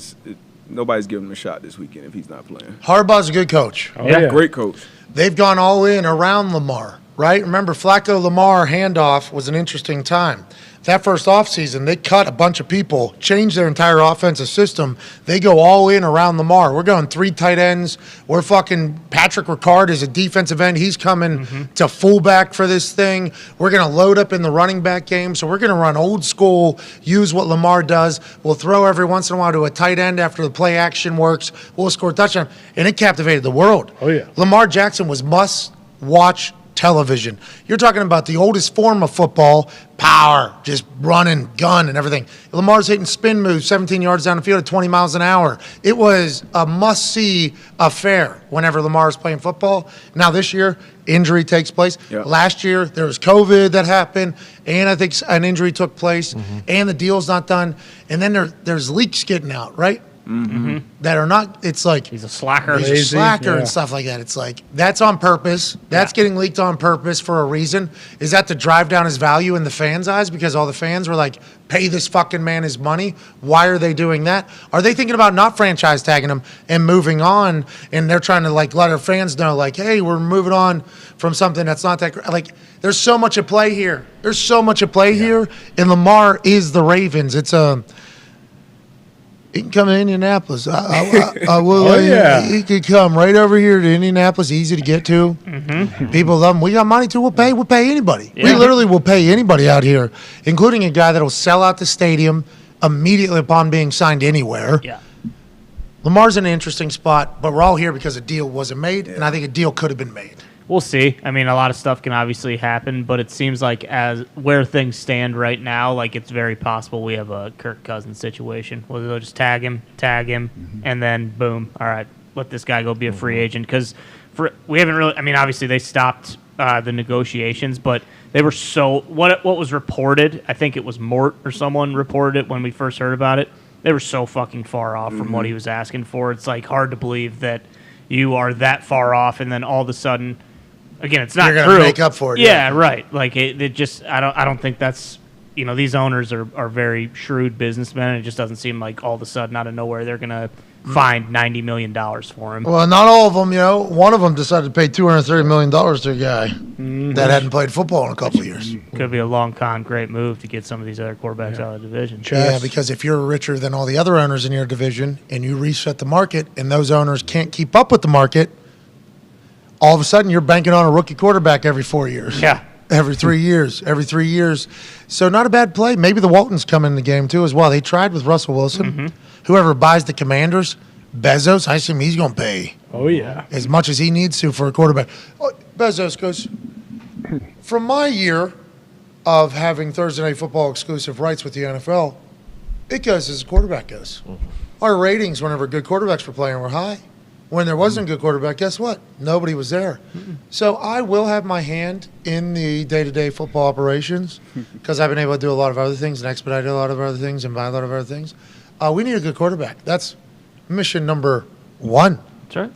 nobody's giving him a shot this weekend if he's not playing. Harbaugh's a good coach. Great coach. They've gone all in around Lamar. right? Remember, Flacco-Lamar handoff was an interesting time. That first offseason, they cut a bunch of people, changed their entire offensive system. They go all in around Lamar. We're going 3 tight ends. We're fucking Patrick Ricard is a defensive end. He's coming to fullback for this thing. We're going to load up in the running back game. So we're going to run old school, use what Lamar does. We'll throw every once in a while to a tight end after the play action works. We'll score a touchdown. And it captivated the world. Oh, yeah. Lamar Jackson was must-watch television. You're talking about the oldest form of football, power, just running, gun, and everything. Lamar's hitting spin moves 17 yards down the field at 20 miles an hour. It was a must-see affair whenever Lamar's playing football. Now this year, injury takes place. Yeah. Last year, there was COVID that happened, and I think an injury took place, and the deal's not done. And then there's leaks getting out, right? That are not, it's like he's a slacker, and stuff like that. It's like that's on purpose. That's getting leaked on purpose for a reason. Is that to drive down his value in the fans' eyes because all the fans were like, pay this fucking man his money? Why are they doing that? Are they thinking about not franchise tagging him and moving on? And they're trying to like let our fans know, like, hey, we're moving on from something that's not that like. There's so much at play here. There's so much at play here, and Lamar is the Ravens. It's a he can come to Indianapolis. I will. He could come right over here to Indianapolis. Easy to get to. People love him. We got money too. We'll pay anybody. We literally will pay anybody out here, including a guy that'll sell out the stadium immediately upon being signed anywhere. Yeah. Lamar's in an interesting spot, but we're all here because a deal wasn't made, and I think a deal could have been made. We'll see. I mean, a lot of stuff can obviously happen, but it seems like as where things stand right now, like it's very possible we have a Kirk Cousins situation where they'll just tag him, and then boom. All right, let this guy go be a free agent because we haven't really. I mean, obviously they stopped the negotiations, but they were so what was reported. I think it was Mort or someone reported it when we first heard about it. They were so fucking far off from what he was asking for. It's like hard to believe that you are that far off, and then all of a sudden. Again, it's not You're true. gonna make up for it. Yeah, right. Like it just. I don't think that's. These owners are very shrewd businessmen. And it just doesn't seem like all of a sudden out of nowhere they're gonna find $90 million for him. Well, not all of them. One of them decided to pay $230 million to a guy that hadn't played football in a couple of years. Could be a long con, great move to get some of these other quarterbacks out of the division. Yeah, because if you're richer than all the other owners in your division and you reset the market, and those owners can't keep up with the market. All of a sudden, you're banking on a rookie quarterback every 4 years. Yeah. Every 3 years. Every 3 years. So not a bad play. Maybe the Waltons come in the game, too, as well. They tried with Russell Wilson. Whoever buys the Commanders, Bezos, I assume he's going to pay. Oh, yeah. As much as he needs to for a quarterback. Bezos goes, from my year of having Thursday Night Football exclusive rights with the NFL, it goes as a quarterback goes. Our ratings whenever good quarterbacks were playing were high. When there wasn't a good quarterback, guess what? Nobody was there. So I will have my hand in the day-to-day football operations because I've been able to do a lot of other things and expedite a lot of other things and buy a lot of other things. We need a good quarterback. That's mission number 1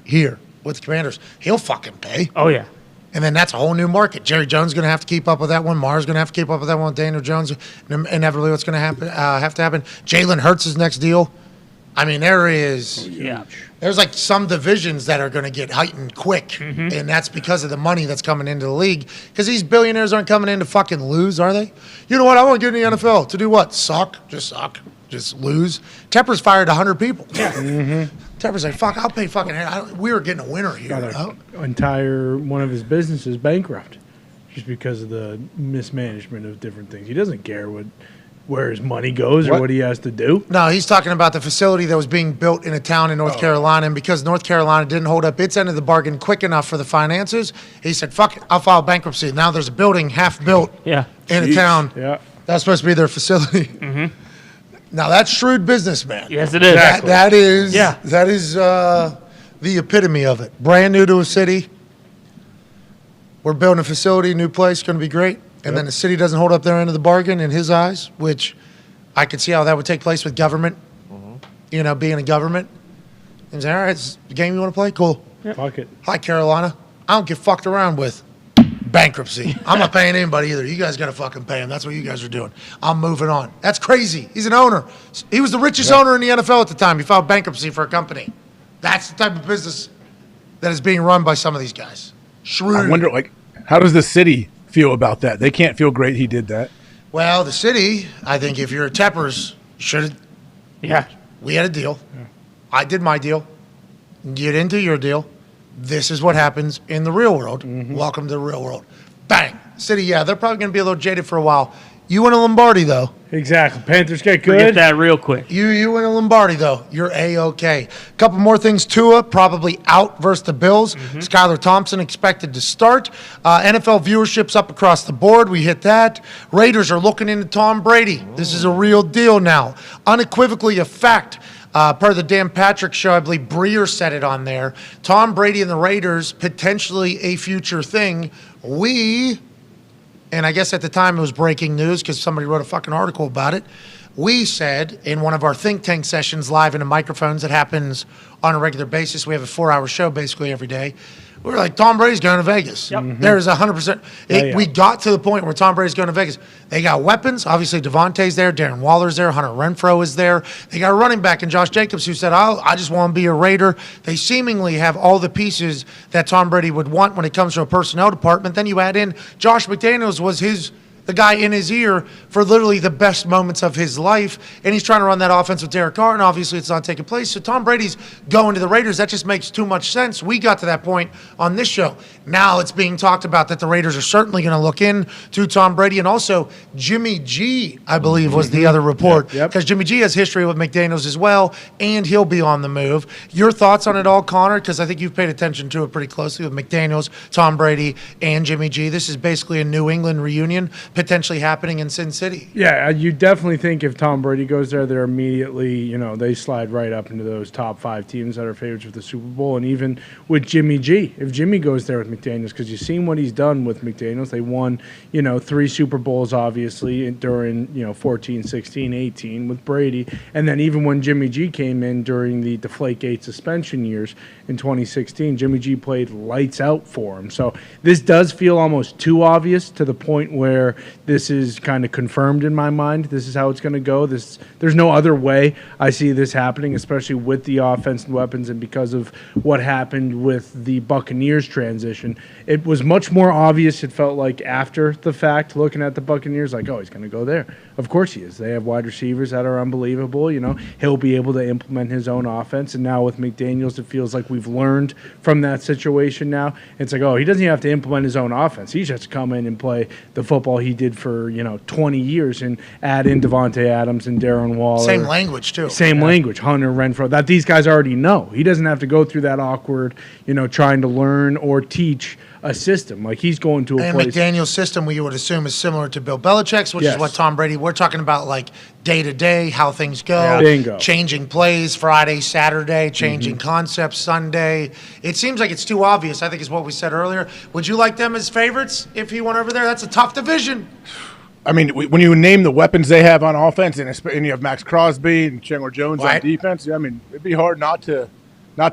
here with the Commanders. He'll fucking pay. Oh, yeah. And then that's a whole new market. Jerry Jones is going to have to keep up with that one. Mars going to have to keep up with that one. Daniel Jones, inevitably what's going to happen? Have to happen. Jalen Hurts' next deal. I mean, there is there's like some divisions that are going to get heightened quick, and that's because of the money that's coming into the league. Because these billionaires aren't coming in to fucking lose, are they? You know what? I want to get in the NFL to do what? Suck, just lose. Tepper's fired 100 people. Yeah. Tepper's like, fuck, I'll pay fucking. We were getting a winner here. Entire one of his businesses bankrupt just because of the mismanagement of different things. He doesn't care where his money goes or what he has to do. No, he's talking about the facility that was being built in a town in North Carolina, and because North Carolina didn't hold up its end of the bargain quick enough for the finances, he said, fuck it, I'll file bankruptcy. Now there's a building half built in a town that's supposed to be their facility. Now that's shrewd business, man. Yes, it is. That is the epitome of it. Brand new to a city. We're building a facility, new place, going to be great. And then the city doesn't hold up their end of the bargain in his eyes, which I could see how that would take place with government, being a government. And say, all right, it's the game you want to play? Cool. Fuck it. Hi, Carolina. I don't get fucked around with bankruptcy. I'm not paying anybody either. You guys got to fucking pay him. That's what you guys are doing. I'm moving on. That's crazy. He's an owner. He was the richest owner in the NFL at the time. He filed bankruptcy for a company. That's the type of business that is being run by some of these guys. Shrewd. I wonder, How does the city feel about that? They can't feel great he did that. Well, the city, I think if you're a Teppers, should have. Yeah. We had a deal. I did my deal. You didn't do your deal. This is what happens in the real world. Welcome to the real world. Bang. City, yeah, they're probably going to be a little jaded for a while. You win a Lombardi, though. Exactly. Panthers get good. Forget that real quick. You win a Lombardi, though. You're A-OK. Couple more things. Tua probably out versus the Bills. Skylar Thompson expected to start. NFL viewership's up across the board. We hit that. Raiders are looking into Tom Brady. This is a real deal now. Unequivocally a fact. Per the Dan Patrick Show, I believe Breer said it on there. Tom Brady and the Raiders, potentially a future thing. And I guess at the time it was breaking news because somebody wrote a fucking article about it. We said in one of our think tank sessions live into microphones that happens on a regular basis, we have a 4-hour show basically every day. We were like, Tom Brady's going to Vegas. There's 100%. We got to the point where Tom Brady's going to Vegas. They got weapons. Obviously, Devontae's there. Darren Waller's there. Hunter Renfrow is there. They got a running back in Josh Jacobs who said, I just want to be a Raider. They seemingly have all the pieces that Tom Brady would want when it comes to a personnel department. Then you add in Josh McDaniels was the guy in his ear for literally the best moments of his life, and he's trying to run that offense with Derek Carr, and obviously it's not taking place. So Tom Brady's going to the Raiders. That just makes too much sense. We got to that point on this show. Now it's being talked about that the Raiders are certainly going to look into Tom Brady, and also Jimmy G, I believe, was the other report, because Jimmy G has history with McDaniels as well, and he'll be on the move. Your thoughts on it all, Connor? Because I think you've paid attention to it pretty closely with McDaniels, Tom Brady, and Jimmy G. This is basically a New England reunion potentially happening in Sin City. Yeah, you definitely think if Tom Brady goes there, they're immediately, they slide right up into those top 5 teams that are favorites for the Super Bowl. And even with Jimmy G, if Jimmy goes there with McDaniels, because you've seen what he's done with McDaniels. They won, 3 Super Bowls, obviously, during, 14, 16, 18 with Brady. And then even when Jimmy G came in during the Deflategate suspension years in 2016, Jimmy G played lights out for him. So this does feel almost too obvious to the point where this is kind of confirmed in my mind. This is how it's going to go. There's no other way I see this happening, especially with the offense and weapons, and because of what happened with the Buccaneers transition. It was much more obvious, it felt like, after the fact, looking at the Buccaneers, like, oh, he's going to go there. Of course he is. They have wide receivers that are unbelievable. He'll be able to implement his own offense. And now with McDaniels, it feels like we've learned from that situation now. It's like, oh, he doesn't even have to implement his own offense. He just come in and play the football he did for, 20 years and add in Devontae Adams and Darren Waller. Same language, too. Same language, Hunter Renfrow, that these guys already know. He doesn't have to go through that awkward, trying to learn or teach a system. Like, he's going to a place. And McDaniel's system, we would assume, is similar to Bill Belichick's, which is what Tom Brady, we're talking about, like, day-to-day, how things go. Bingo. Changing plays Friday, Saturday, changing concepts Sunday. It seems like it's too obvious, I think is what we said earlier. Would you like them as favorites if he went over there? That's a tough division. I mean, when you name the weapons they have on offense, and you have Max Crosby and Chandler Jones on defense, I mean, it'd be hard not to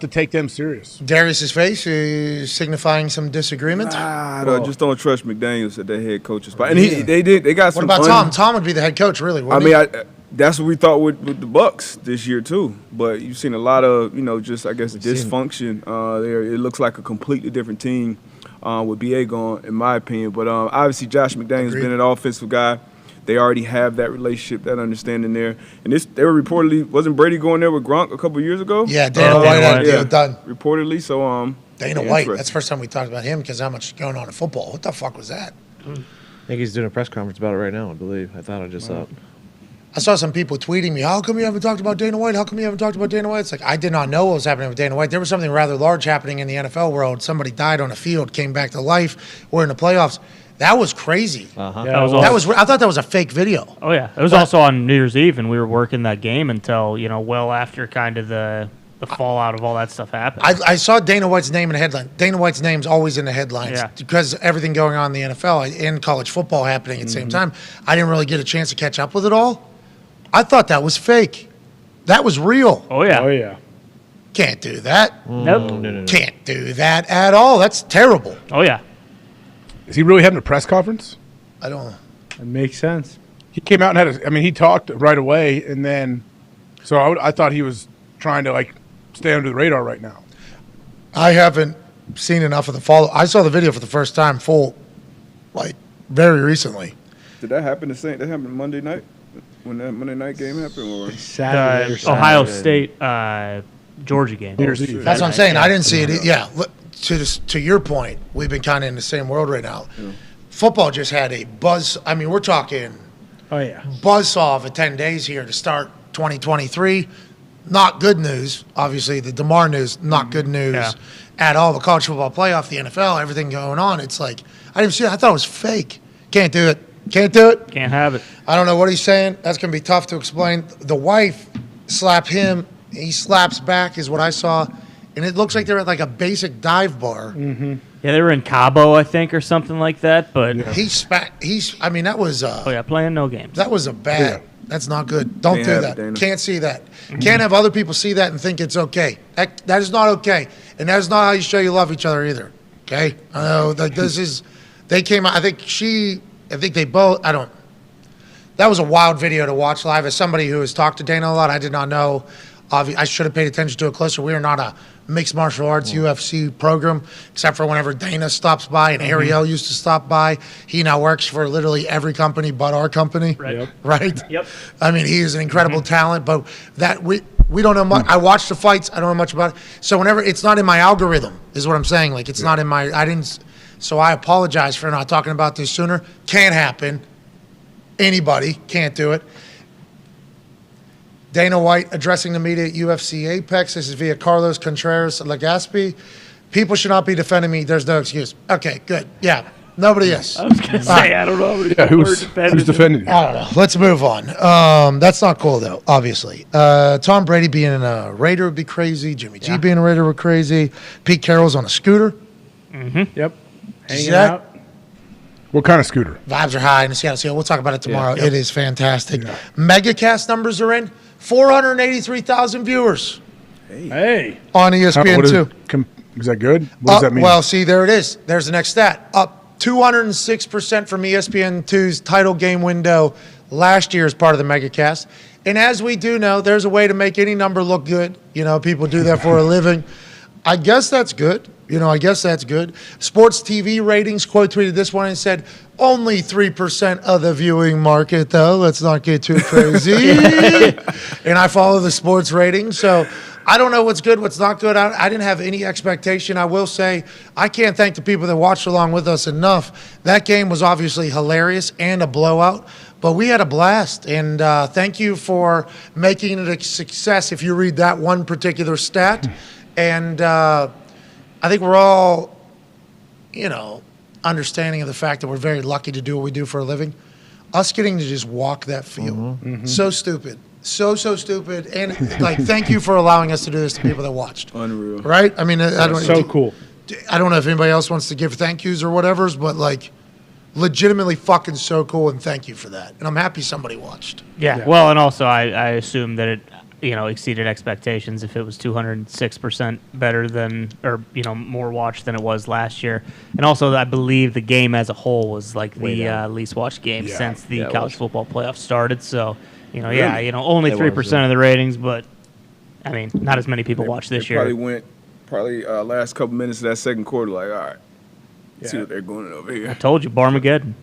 take them serious. Darius's face is signifying some disagreement. Just don't trust McDaniels at that head coach's spot. And they got some. What about Tom? Tom would be the head coach, really. That's what we thought with the Bucs this year too. But you've seen a lot of dysfunction there. It looks like a completely different team with BA gone, in my opinion. But obviously Josh McDaniels been an offensive guy. They already have that relationship, that understanding there. And they were reportedly, wasn't Brady going there with Gronk a couple years ago? Yeah, Dana White had a deal done. Reportedly, so Dana White, that's the first time we talked about him because how much is going on in football. What the fuck was that? I think he's doing a press conference about it right now, I believe. I thought I just saw it. I saw some people tweeting me, how come you haven't talked about Dana White? How come you haven't talked about Dana White? It's like, I did not know what was happening with Dana White. There was something rather large happening in the NFL world. Somebody died on a field, came back to life. We're in the playoffs. That was crazy. Uh-huh. Yeah, I thought that was a fake video. Oh, yeah. It was also on New Year's Eve, and we were working that game until, well after kind of the fallout of all that stuff happened. I saw Dana White's name in the headline. Dana White's name's always in the headlines because everything going on in the NFL and college football happening at the same time. I didn't really get a chance to catch up with it all. I thought that was fake. That was real. Oh, yeah. Oh, yeah. Can't do that. Nope. No. Can't do that at all. That's terrible. Oh, yeah. Is he really having a press conference? I don't know. It makes sense. He came out and he talked right away, and then so I thought he was trying to, stay under the radar right now. I haven't seen enough of the follow. I saw the video for the first time full like very recently. Did that happen the same? That happened Monday night when that Monday night game happened, or Ohio State, Georgia game. That's what I'm saying. I didn't see it. Yeah. To your point, we've been kind of in the same world right now. Yeah. Football just had a buzz. I mean, we're talking buzzsaw of 10 days here to start 2023. Not good news. Obviously, the DeMar news, not good news at all. The college football playoff, the NFL, everything going on. It's like, I didn't see it. I thought it was fake. Can't do it. Can't do it. Can't have it. I don't know what he's saying. That's going to be tough to explain. The wife slapped him. He slaps back is what I saw. And it looks like they're at like a basic dive bar. Mm-hmm. Yeah, they were in Cabo, I think, or something like that. But I mean, that was. Playing no games. That was a bad. That's not good. Don't Can't do have that. it, Dana. Can't see that. Can't have other people see that and think it's okay. That is not okay. And that is not how you show you love each other either. Okay? I know like this is. They came out. I think they both. I don't. That was a wild video to watch live. As somebody who has talked to Dana a lot, I did not know. I should have paid attention to it closer. We are not a mixed martial arts UFC program, except for whenever Dana stops by and Ariel used to stop by. He now works for literally every company but our company. Right. Yep. Right? Yep. I mean, he is an incredible talent, but that we don't know much. I watched the fights. I don't know much about it. So whenever it's not in my algorithm, is what I'm saying. Like it's not in my. I didn't. So I apologize for not talking about this sooner. Can't happen. Anybody can't do it. Dana White addressing the media at UFC Apex. This is via Carlos Contreras Legaspi. People should not be defending me. There's no excuse. Okay, good. Yeah, nobody is. I was going to say, I don't know. Who's defending you? I don't know. Let's move on. That's not cool, though, obviously. Tom Brady being a Raider would be crazy. Jimmy G being a Raider would be crazy. Pete Carroll's on a scooter. Mm-hmm. Yep. See Hanging that? out. What kind of scooter? Vibes are high in the Seattle Seahawks. We'll talk about it tomorrow. Yeah. It is fantastic. Megacast numbers are in. 483,000 viewers Hey. on ESPN2. Is that good? What does that mean? Well, see, there it is. There's the next stat. Up 206% from ESPN2's title game window last year as part of the Megacast. And as we do know, there's a way to make any number look good. You know, people do that for a living. I guess that's good. I guess that's good. Sports TV ratings quote tweeted this one and said, only 3% of the viewing market, though. Let's not get too crazy. And I follow the sports ratings. So I don't know what's good, what's not good. I didn't have any expectation. I will say I can't thank the people that watched along with us enough. That game was obviously hilarious and a blowout. But we had a blast, and thank you for making it a success if you read that one particular stat. And I think we're all, understanding of the fact that we're very lucky to do what we do for a living. Us getting to just walk that field. So stupid. So stupid. And, thank you for allowing us to do this to people that watched. Unreal. Right? I mean, I don't So cool. I don't know if anybody else wants to give thank yous or whatever's, but, legitimately fucking so cool, and thank you for that. And I'm happy somebody watched. Yeah. Well, and also I assume that it exceeded expectations if it was 206% better than, or more watched than it was last year. And also, I believe the game as a whole was the least watched game since the college football playoff started. So, only 3% of the ratings, but I mean, not as many people watched this year. Probably last couple minutes of that second quarter, all right, see what they're going over here. I told you, Barmageddon.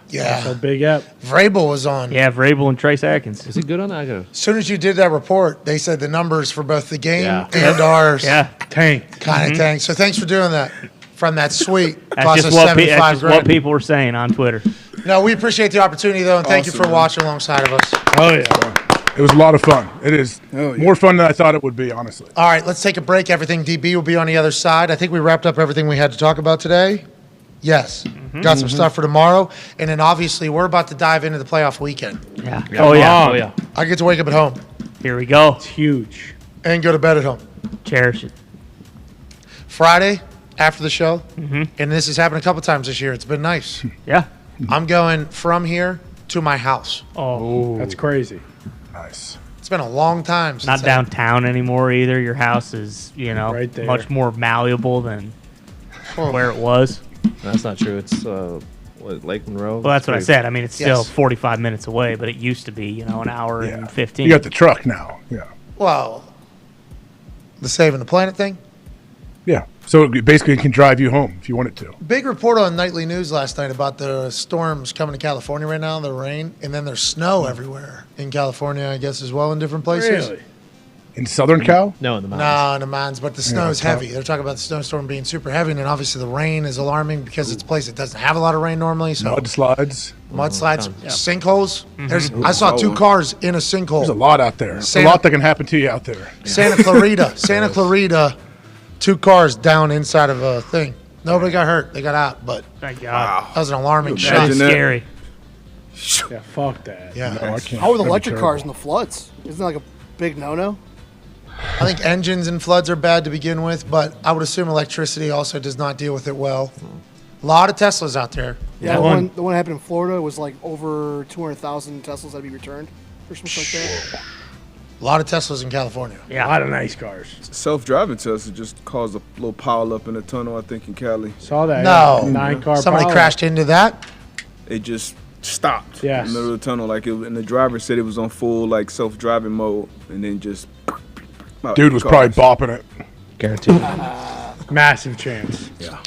Yeah. So big up. Vrabel was on. Yeah, Vrabel and Trace Atkins. Is he good on that? As soon as you did that report, they said the numbers for both the game Yeah. and ours Tank. kind of tanked. So thanks for doing that from that suite. That's just what people were saying on Twitter. No, we appreciate the opportunity, though, and thank you for watching alongside of us. Oh, yeah. It was a lot of fun. It is more fun than I thought it would be, honestly. All right, let's take a break. Everything DB will be on the other side. I think we wrapped up everything we had to talk about today. Yes. Got some stuff for tomorrow. And then, obviously, we're about to dive into the playoff weekend. Yeah. Oh, yeah. I get to wake up at home. Here we go. It's huge. And go to bed at home. Cherish it. Friday, after the show, and this has happened a couple times this year. It's been nice. Yeah. I'm going from here to my house. Oh. That's crazy. Nice. It's been a long time since Not downtown anymore either. Your house is, Right there. much more malleable than where it was. That's not true. It's Lake Monroe. Well, that's what I said. I mean, it's still Yes. 45 minutes away, but it used to be, an hour and 15. You got the truck now. Yeah. Well, the saving the planet thing. Yeah. So it basically can drive you home if you want it to. Big report on nightly news last night about the storms coming to California right now, the rain, and then there's snow everywhere in California, I guess, as well in different places. Really? In Southern Cal? No, in the No, in the mountains, but the snow is heavy. They're talking about the snowstorm being super heavy, and then obviously the rain is alarming because it's a place that doesn't have a lot of rain normally. So mudslides. Sinkholes. I saw 2 cars in a sinkhole. There's a lot out there. A lot that can happen to you out there. Santa Clarita, 2 cars down inside of a thing. Nobody got hurt. They got out, but thank God. That was an alarming shot. That's scary. Yeah, fuck that. Yeah. No, I can't. How are the That'd be electric cars in terrible. the floods? Isn't that like a big no-no? I think engines and floods are bad to begin with, but I would assume electricity also does not deal with it well. A lot of Teslas out there. Yeah, the one that happened in Florida was like over 200,000 Teslas had to be returned or something like that. A lot of Teslas in California. Yeah, a lot of nice cars. Self-driving Tesla just caused a little pile up in a tunnel, I think, in Cali. Saw that. No. 9-car Somebody pileup. crashed into that? It just stopped Yes. in the middle of the tunnel. And the driver said it was on full self-driving mode, and then just. Dude was probably bopping it. Guaranteed. Massive chance. Yeah.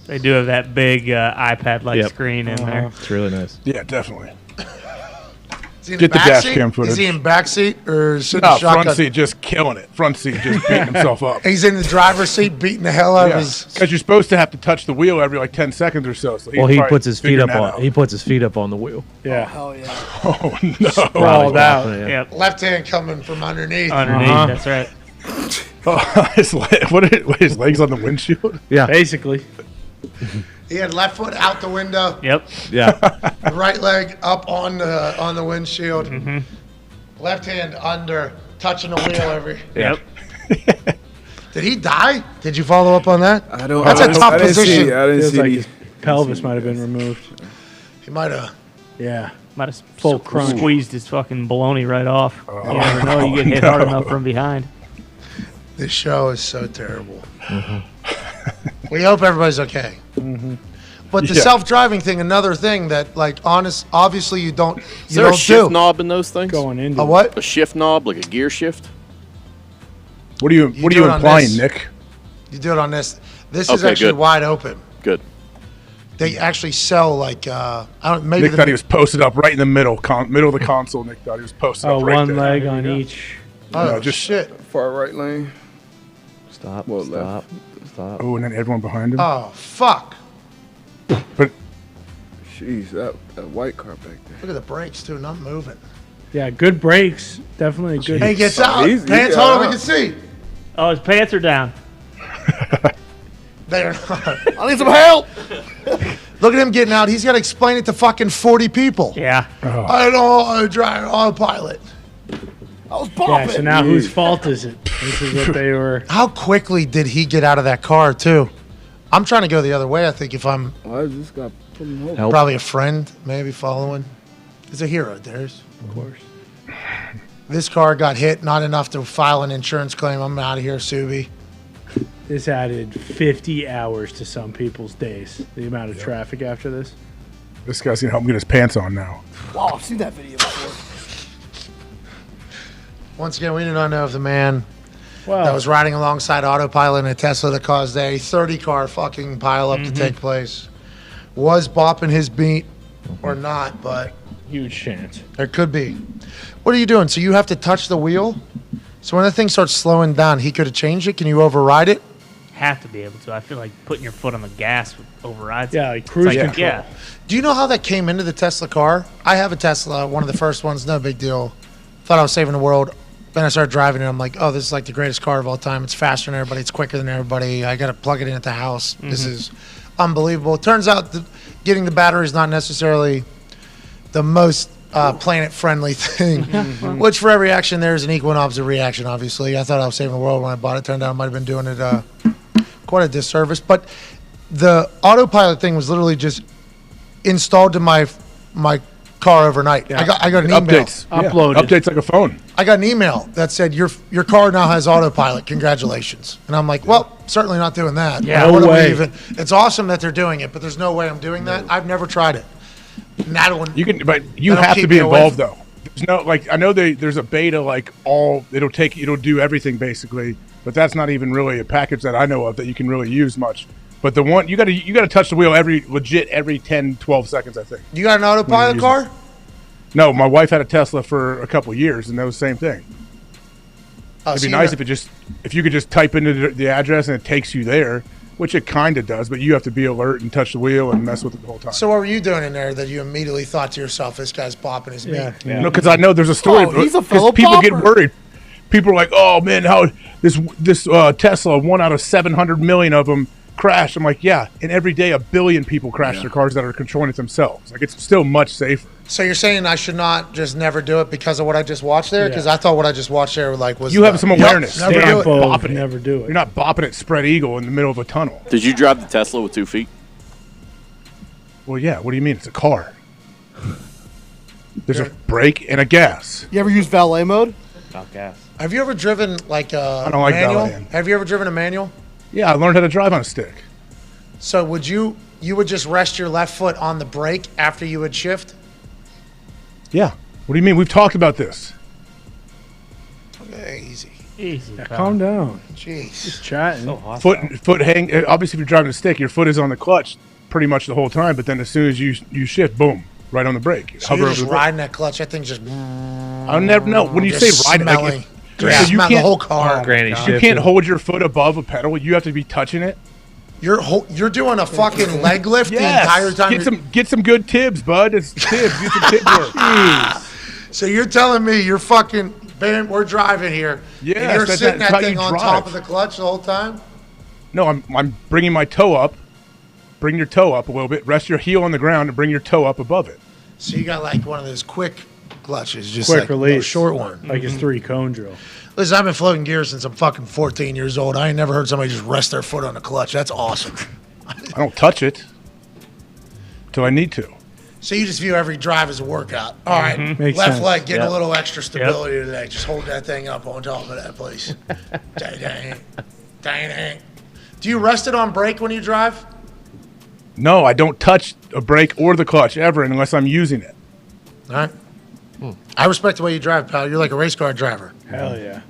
They do have that big iPad-like screen in there. It's really nice. Yeah, definitely. Is he in Get the back dash seat? cam footage. Is he in back seat or sitting No, shotgun? front seat just killing it. Front seat just beating himself up. He's in the driver's seat beating the hell out of his. Because you're supposed to have to touch the wheel every 10 seconds or so. So Well, he probably puts his feet figuring up that on. out. He puts his feet up on the wheel. Yeah. Hell yeah. Oh no! Sprawled out. Yeah. Yep. Left hand coming from underneath. Underneath, that's right. Oh, his legs on the windshield? Yeah. Basically. He had left foot out the window, Yep. Yeah. right leg up on the windshield, Mm-hmm. left hand under, touching the wheel every. Yep. Did he die? Did you follow up on that? I don't. That's I a didn't- tough I didn't see- position. I didn't Feels see like the- his pelvis might have been removed. He might have. Yeah. Might have Full crunch. squeezed his fucking baloney right off. You never know. You get hit hard enough from behind. This show is so terrible. We hope everybody's okay. But the Yeah. self-driving thing, another thing that, obviously you don't Is there a do. shift knob in those things? Going into A what? A shift knob, like a gear shift? What are you do it on implying, this. Nick? You do it on this. This is Okay, actually good. wide open. Good. They actually sell I don't maybe Nick thought he was posted up right in the middle of the console. Nick thought he was posted Oh, up right one there. leg on each. Oh No, just shit! Far right lane. Stop. Well, Stop. Stop. Oh, and then everyone behind him. Oh fuck! But Jeez, that white car back there. Look at the brakes too, not moving. Yeah, good brakes. Definitely good. And he gets out. He's- Pants yeah. hold on, we can see. Oh, his pants are down. They're not. I need some help. Look at him getting out. He's got to explain it to fucking 40 people. Yeah. Oh. I don't drive autopilot. I was Yeah, bumping. so now whose fault is it? This is what they were. How quickly did he get out of that car too? I'm trying to go the other way. I think if I'm I just got put him over. Help. probably a friend, maybe following. He's a hero, Darius. Of course. This car got hit, not enough to file an insurance claim. I'm out of here, Subi. This added 50 hours to some people's days. The amount of traffic after this. this guy's gonna help him get his pants on now. Wow, I've seen that video before. Once again, we do not know if the man Well, that was riding alongside autopilot in a Tesla that caused a 30-car fucking pileup to take place was bopping his beat or not, but huge chance. there could be. What are you doing? So you have to touch the wheel? So when the thing starts slowing down, he could have changed it? Can you override it? Have to be able to. I feel like putting your foot on the gas overrides. Yeah, like It's cruise like, control. yeah. Do you know how that came into the Tesla car? I have a Tesla, one of the first ones, no big deal. Thought I was saving the world. Then I started driving it. I'm like, oh, this is like the greatest car of all time. It's faster than everybody. It's quicker than everybody. I got to plug it in at the house. This is unbelievable. It turns out that getting the battery is not necessarily the most planet-friendly thing, which for every action, there's an equal and opposite reaction, obviously. I thought I was saving the world when I bought it. Turned out I might have been doing it quite a disservice. But the autopilot thing was literally just installed to my car overnight. Yeah. I got an email. Updates. Uploaded. Updates like a phone. I got an email that said your car now has autopilot. Congratulations. And I'm like, well, certainly not doing that. Yeah. What No are we way. even? It's awesome that they're doing it, but there's no way I'm doing that. I've never tried it. And that one. You can, but you That'll have to keep be me away involved from- though. There's no I know there's a beta it'll do everything basically, but that's not even really a package that I know of that you can really use much. But the one you got to touch the wheel every 10, 12 seconds, I think. You got an autopilot car? No, my wife had a Tesla for a couple of years, and that was the same thing. Oh, It'd be nice if you could just type into the address and it takes you there, which it kind of does, but you have to be alert and touch the wheel and mess with it the whole time. So what were you doing in there that you immediately thought to yourself, this guy's bopping his meat? No, because I know there's a story. He's a fellow people get popper. worried. People are like, "Oh man, how this Tesla, 1 out of 700 million of them crashed." I'm like, yeah, and every day 1 billion people crash their cars that are controlling it themselves. Like, it's still much safer. So you're saying I should not just never do it because of what I just watched there? Because I thought what I just watched there was You have some awareness. Never You're do not it. bopping it. Never do it. You're not bopping it spread eagle in the middle of a tunnel. Did you drive the Tesla with 2 feet? Well, yeah. What do you mean? It's a car. There's a brake and a gas. You ever use valet mode? About gas. Have you ever driven like a I don't like manual? valet. Have you ever driven a manual? Yeah, I learned how to drive on a stick. So would you would just rest your left foot on the brake after you would shift? Yeah. What do you mean? We've talked about this. Okay, easy. Easy. Yeah, calm down. Jeez. Just chatting. Foot hang. Obviously, if you're driving a stick, your foot is on the clutch pretty much the whole time. But then as soon as you shift, boom, right on the brake. So you're just riding that clutch. That thing's just. I'll never know. When you say riding, smelling. so You you smell the can't whole car. You can't hold your foot above a pedal. You have to be touching it. You're doing a fucking leg lift the entire time. Get some good tibs, bud. It's tibs. Get some tib work. Jeez. So you're telling me you're fucking, man, we're driving here. Yes, and you're sitting that's that how thing you on drive. top of the clutch the whole time? No, I'm bringing my toe up. Bring your toe up a little bit. Rest your heel on the ground and bring your toe up above it. So you got like one of those quick clutches, just Quick like a release. short one. Like it's 3-cone drill. Listen, I've been floating gear since I'm fucking 14 years old. I ain't never heard somebody just rest their foot on the clutch. That's awesome. I don't touch it till I need to. So you just view every drive as a workout. All right, Makes left sense. leg getting Yep. a little extra stability today. Just hold that thing up on top of that place. Dang, dang, dang, dang. Do you rest it on brake when you drive? No, I don't touch a brake or the clutch ever unless I'm using it. All right. I respect the way you drive, pal. You're like a race car driver. Hell yeah.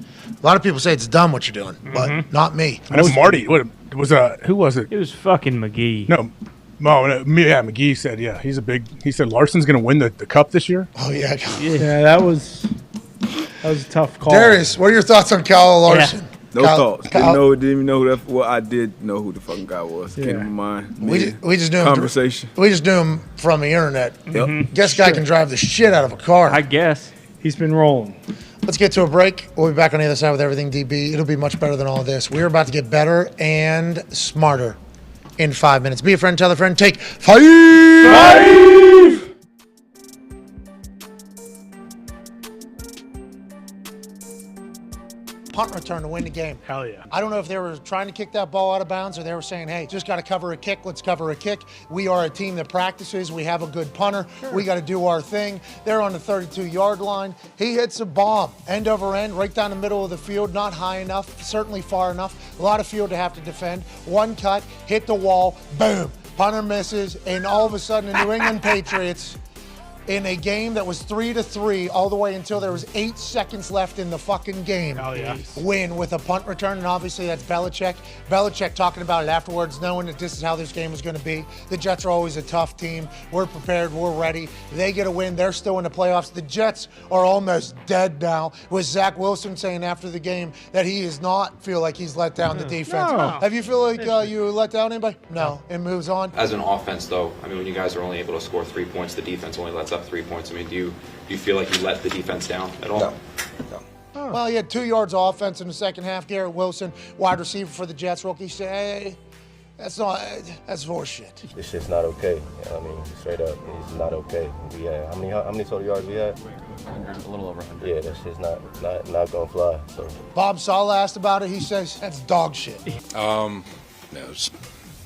A lot of people say it's dumb what you're doing, but not me. I know Marty. What was who was it? It was fucking McGee. No, McGee said he said Larson's going to win the cup this year. Oh yeah. Yeah, that was a tough call. Darius, what are your thoughts on Kyle Larson? No thoughts. Didn't even know who that. Well, I did know who the fucking guy was. Came to my mind. We just knew him. Conversation. We just knew him from the internet. Yep. Guess guy can drive the shit out of a car. I guess. He's been rolling. Let's get to a break. We'll be back on the other side with Everything DB. It'll be much better than all of this. We're about to get better and smarter in 5 minutes. Be a friend, tell a friend. Take 5. Punt return to win the game. Hell yeah. I don't know if they were trying to kick that ball out of bounds or they were saying, hey, just got to cover a kick. Let's cover a kick. We are a team that practices. We have a good punter. We got to do our thing. They're on the 32-yard line. He hits a bomb, end over end, right down the middle of the field. Not high enough, certainly far enough. A lot of field to have to defend. One cut, hit the wall, boom. Punter misses, and all of a sudden the New England Patriots, in a game that was 3-3 all the way until there was 8 seconds left in the fucking game, win with a punt return, and obviously that's Belichick. Belichick talking about it afterwards, knowing that this is how this game was going to be. The Jets are always a tough team. We're prepared. We're ready. They get a win. They're still in the playoffs. The Jets are almost dead now, with Zach Wilson saying after the game that he does not feel like he's let down the defense. No. Have you feel like you let down anybody? No. It moves on. As an offense, though, I mean, when you guys are only able to score 3 points, the defense only lets up 3 points. I mean, do you feel like you let the defense down at all? No. Well, he had 2 yards of offense in the second half. Garrett Wilson, wide receiver for the Jets, rookie, said, hey, that's horseshit. This shit's not okay. I mean, straight up, it's not okay. We had how many total yards we had? 100, a little over 100. Yeah, that shit's not gonna fly. So Bob Sala asked about it. He says that's dog shit. No, it's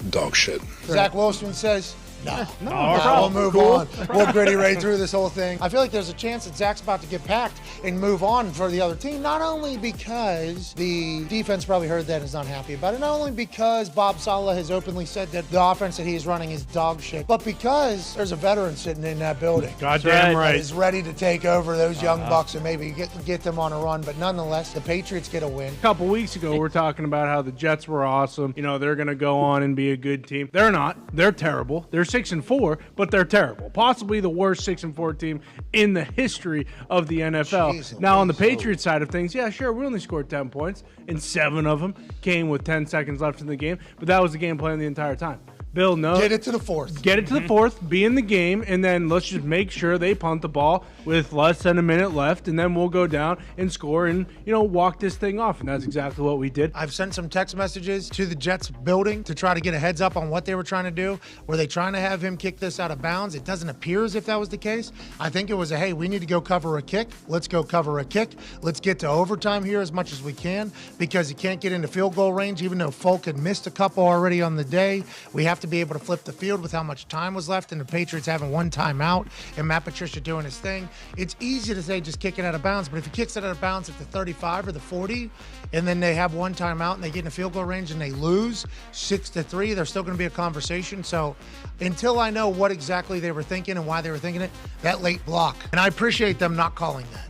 dog shit. Zach Wilson says No, problem. we'll move Cool. on. We'll gritty right through this whole thing. I feel like there's a chance that Zach's about to get packed and move on for the other team, not only because the defense probably heard that and is not happy about it, not only because Bob Saleh has openly said that the offense that he is running is dog shit, but because there's a veteran sitting in that building. Goddamn right. That is ready to take over those young Bucks and maybe get them on a run. But nonetheless, the Patriots get a win. A couple weeks ago, we're talking about how the Jets were awesome. You know, they're going to go on and be a good team. They're not. They're terrible. They're 6-4, but they're terrible. Possibly the worst 6-4 team in the history of the NFL. Jeez, now, on the Patriots side of things, yeah, sure, we only scored 10 points, and 7 of them came with 10 seconds left in the game, but that was the game plan the entire time. Bill, no. Get it to the fourth. Get it to the fourth, be in the game, and then let's just make sure they punt the ball with less than a minute left, and then we'll go down and score and, walk this thing off. And that's exactly what we did. I've sent some text messages to the Jets building to try to get a heads up on what they were trying to do. Were they trying to have him kick this out of bounds? It doesn't appear as if that was the case. I think it was hey, we need to go cover a kick. Let's go cover a kick. Let's get to overtime here as much as we can because you can't get into field goal range, even though Folk had missed a couple already on the day. We have to be able to flip the field with how much time was left and the Patriots having one timeout and Matt Patricia doing his thing. It's easy to say just kick it out of bounds, but if he kicks it out of bounds at the 35 or the 40 and then they have one timeout and they get in a field goal range and they lose 6-3, there's still going to be a conversation. So until I know what exactly they were thinking and why they were thinking it, that late block. And I appreciate them not calling that.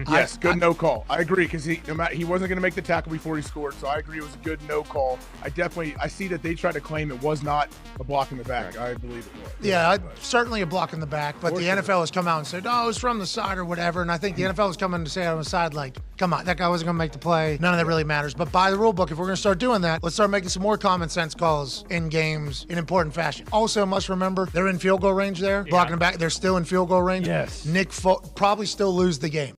Yes, good no call. I agree because he wasn't going to make the tackle before he scored, so I agree it was a good no call. I see that they tried to claim it was not a block in the back. I believe it was. Yeah, certainly a block in the back, but the NFL has come out and said, oh, it's from the side or whatever, and I think the NFL is coming to say on the side, like, come on, that guy wasn't going to make the play. None of that really matters. But by the rule book, if we're going to start doing that, let's start making some more common sense calls in games in important fashion. Also, must remember, they're in field goal range there, blocking the back. They're still in field goal range. Yes. Nick probably still lose the game.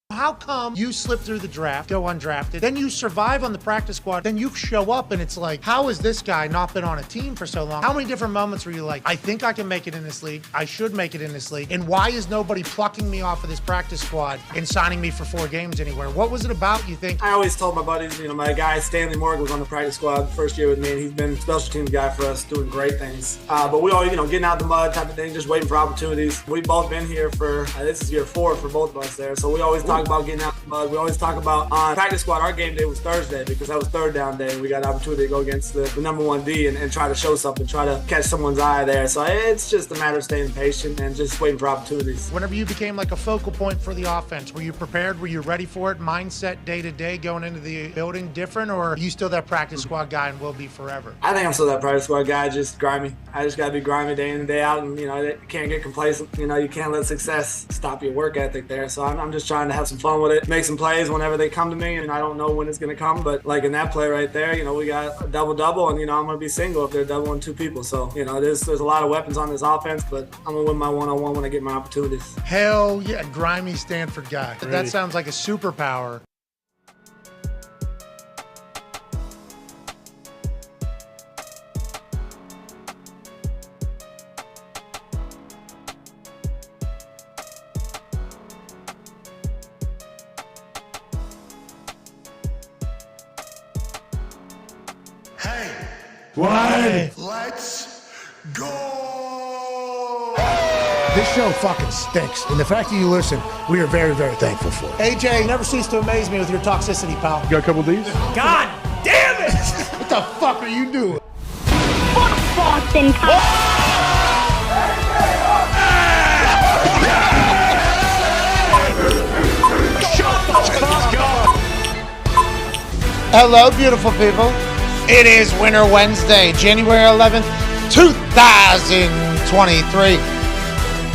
How come you slip through the draft, go undrafted, then you survive on the practice squad, then you show up and it's like, how has this guy not been on a team for so long? How many different moments were you like, I think I can make it in this league, I should make it in this league, and why is nobody plucking me off of this practice squad and signing me for 4 games anywhere? What was it about, you think? I always told my buddies, my guy Stanley Morgan was on the practice squad the first year with me, and he's been a special teams guy for us, doing great things. But we always, getting out the mud type of thing, just waiting for opportunities. We've both been here for, this is year 4 for both of us there, so we always talk about getting out the mud. We always talk about on practice squad, our game day was Thursday because that was third down day. We got an opportunity to go against the number 1 D and try to show something, try to catch someone's eye there. So it's just a matter of staying patient and just waiting for opportunities. Whenever you became like a focal point for the offense, were you prepared? Were you ready for it? Mindset day to day going into the building different, or are you still that practice squad guy and will be forever? I think I'm still that practice squad guy, just grimy. I just got to be grimy day in and day out, and you can't get complacent. You can't let success stop your work ethic there. So I'm just trying to have some fun with it, make some plays whenever they come to me, and I don't know when it's going to come, but like in that play right there, we got a double-double, and I'm going to be single if they're doubling 2 people. So, there's a lot of weapons on this offense, but I'm going to win my one-on-one when I get my opportunities. Hell yeah, grimy Stanford guy. Great. That sounds like a superpower. What? Let's go! This show fucking stinks, and the fact that you listen, we are very, very thankful for. AJ, you never cease to amaze me with your toxicity, pal. You got a couple of these? God damn it! What the fuck are you doing? Fuck Boston Hello, beautiful people. It is Winter Wednesday, January 11th, 2023.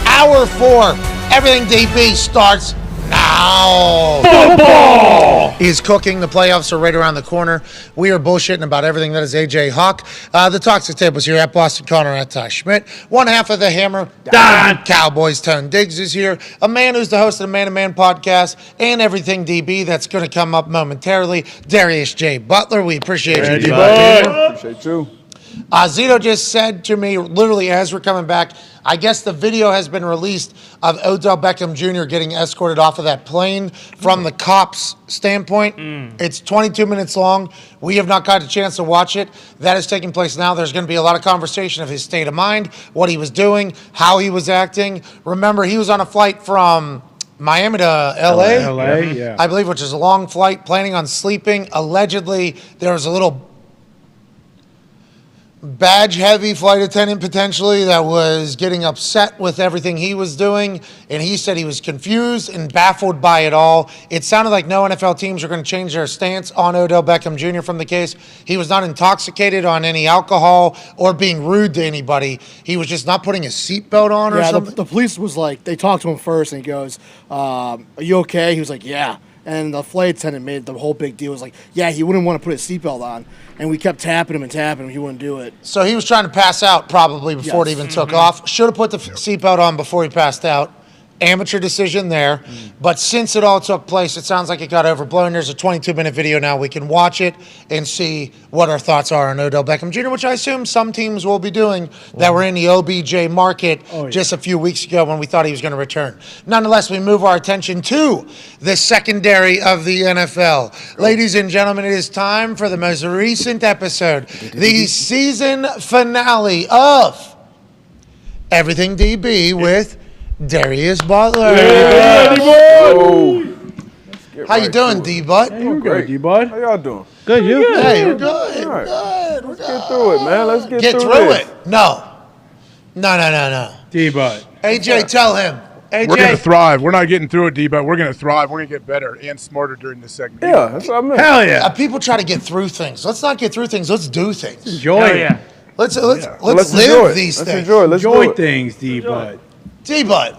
Hour 4, Everything DB starts now. Football is cooking. The playoffs are right around the corner. We are bullshitting about everything. That is AJ Hawk. The Toxic Tables here at Boston Connor, at Ty Schmidt. One half of the Hammer, Dahn. Cowboys Tone Diggs is here. A man who's the host of the Man to Man podcast and Everything DB. That's going to come up momentarily. Darius J. Butler. We appreciate you. Appreciate you. Zito just said to me, literally as we're coming back, I guess the video has been released of Odell Beckham Jr. getting escorted off of that plane from the cops' standpoint. It's 22 minutes long. We have not got a chance to watch it. That is taking place now. There's going to be a lot of conversation of his state of mind, what he was doing, how he was acting. Remember, he was on a flight from Miami to LA. LA, yeah. I believe, which is a long flight, planning on sleeping. Allegedly, there was a little badge-heavy flight attendant potentially that was getting upset with everything he was doing, and he said he was confused and baffled by it all. It sounded like no NFL teams are going to change their stance on Odell Beckham Jr. from the case. He was not intoxicated on any alcohol or being rude to anybody. He was just not putting his seatbelt on or something. The police was like, they talked to him first, and he goes, are you okay? He was like, yeah. And the flight attendant made the whole big deal. It was like, yeah, he wouldn't want to put his seatbelt on. And we kept tapping him and tapping him. He wouldn't do it. So he was trying to pass out probably before it even took off. Should have put the seatbelt on before he passed out. Amateur decision there. But since it all took place, it sounds like it got overblown. There's a 22-minute video now. We can watch it and see what our thoughts are on Odell Beckham Jr., which I assume some teams will be doing that were in the OBJ market just a few weeks ago when we thought he was going to return. Nonetheless, we move our attention to the secondary of the NFL. Ladies and gentlemen, it is time for the most recent episode, the season finale of Everything DB with Darius Butler. How you doing, D-Butt? Hey, you're good, D-Bud. How y'all doing? Good, you? Hey, we're good. All right. Good. Let's get through it, man. Let's Get through it. No. D-Bud. AJ, tell him. AJ. We're going to thrive. We're not getting through it, D-But. We're going to thrive. We're going to get better and smarter during this segment. Yeah, that's what I meant. Hell yeah. People try to get through things. Let's not get through things. Let's do things. Enjoy it. Let's Let's live these Let's things. Enjoy things, D-Bud. D-Bud.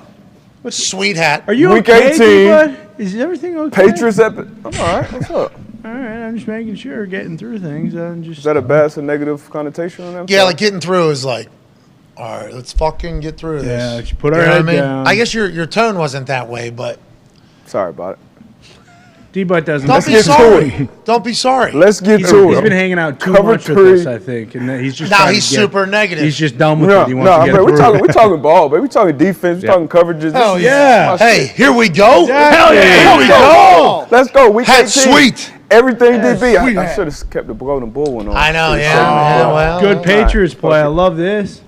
Sweet hat. Are you Week okay, 18. D-Bud? Is everything okay? Patriots I'm all right. What's up? All right, I'm just making sure, getting through things. Is that a bad or negative connotation on that? Yeah, like getting through is like, all right, let's fucking get through this. Yeah, let's put our head down. I guess your tone wasn't that way, but Sorry about it. D-Butt doesn't. don't be sorry. Don't be sorry. Let's get He's to it. been hanging out too Cover much three. with us, I think, and he's just Now trying he's to get- super negative. He's just done with No, it. He wants to get we're through it. talking ball, baby. We're talking defense. We're talking coverages. Hell This is yeah. my Hey, shit. here we go. Hell yeah. Here we go. Let's go. Week Hat 18. sweet. Everything DB. sweet I hat. should have kept the golden bull one on. I know, yeah. Well, Good Patriots play. I love this.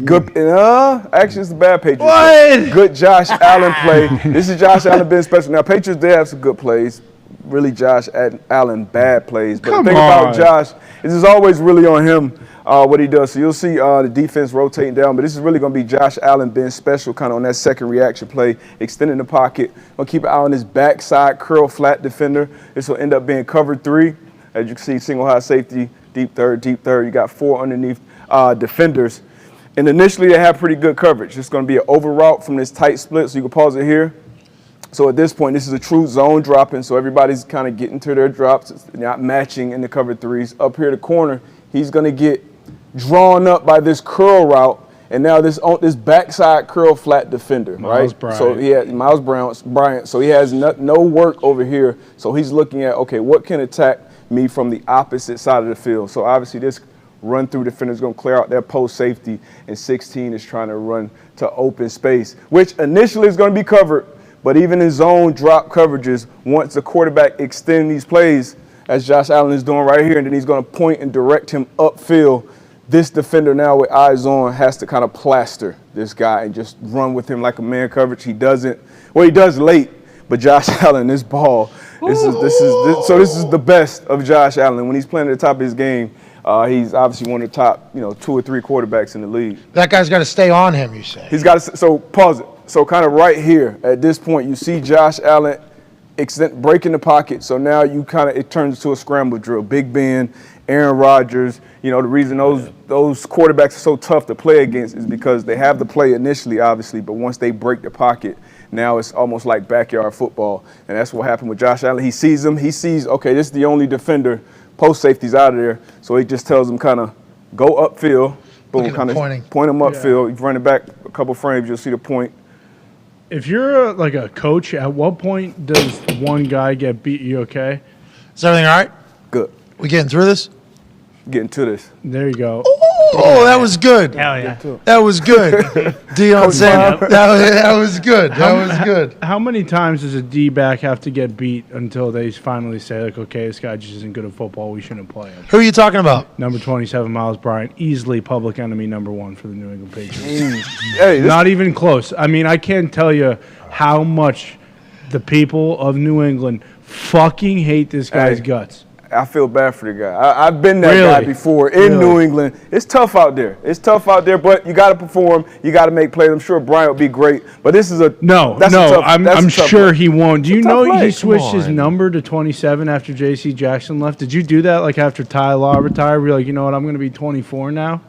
Good. Actually, it's the bad Patriots. What? Good Josh Allen play. This is Josh Allen being special. Now, Patriots, they have some good plays. Really, Josh Allen, bad plays. But Come the thing on. about Josh is it's always really on him what he does. So you'll see the defense rotating down. But this is really going to be Josh Allen being special kind of on that second reaction play, extending the pocket. Going to keep an eye on his backside curl flat defender. This will end up being cover 3. As you can see, single high safety, deep third. You got 4 underneath defenders. And initially, they have pretty good coverage. It's going to be an over route from this tight split. So you can pause it here. So at this point, this is a true zone dropping. So everybody's kind of getting to their drops. It's not matching in the cover 3s. Up here the corner, he's going to get drawn up by this curl route. And now this backside curl flat defender, Miles right? Bryant. So he had Miles Bryant. So he has no work over here. So he's looking at, okay, what can attack me from the opposite side of the field? So obviously this run-through defender is going to clear out their post safety, and 16 is trying to run to open space, which initially is going to be covered. But even in zone drop coverages, once the quarterback extends these plays, as Josh Allen is doing right here, and then he's going to point and direct him upfield, this defender now with eyes on has to kind of plaster this guy and just run with him like a man coverage. He doesn't. Well, he does late, but Josh Allen, this ball, this is the best of Josh Allen. When he's playing at the top of his game, he's obviously one of the top, 2 or 3 quarterbacks in the league. that guy's got to stay on him, you say. He's got to. So pause it. So kind of right here at this point, you see Josh Allen breaking the pocket. So now it turns into a scramble drill. Big Ben, Aaron Rodgers. The reason those quarterbacks are so tough to play against is because they have the play initially, obviously, but once they break the pocket, now it's almost like backyard football. And that's what happened with Josh Allen. He sees him. He sees, okay, this is the only defender. Post safety's out of there. So he just tells him kind of go upfield. Boom, kind of point him upfield. You run it back a couple frames, you'll see the point. If you're like a coach, at what point does one guy get beat? You okay? Is everything all right? Good. We getting through this? getting to this. There you go. Oh, that was good. Hell yeah. That was good. Deion Sanders. That was good. That was good. How many times does a D-back have to get beat until they finally say, like, okay, this guy just isn't good at football, we shouldn't play him? Who are you talking about? Number 27, Miles Bryant, easily public enemy number 1 for the New England Patriots. Hey, Not even close. I mean, I can't tell you how much the people of New England fucking hate this guy's guts. I feel bad for the guy. I've been that guy before in New England. It's tough out there. But you got to perform. You got to make plays. I'm sure Bryant will be great, but this is I'm sure he won't. Do you know he play. switched his number to 27 after J.C. Jackson left? Did you do that like after Ty Law retired? We're like, you know what, I'm going to be 24 now?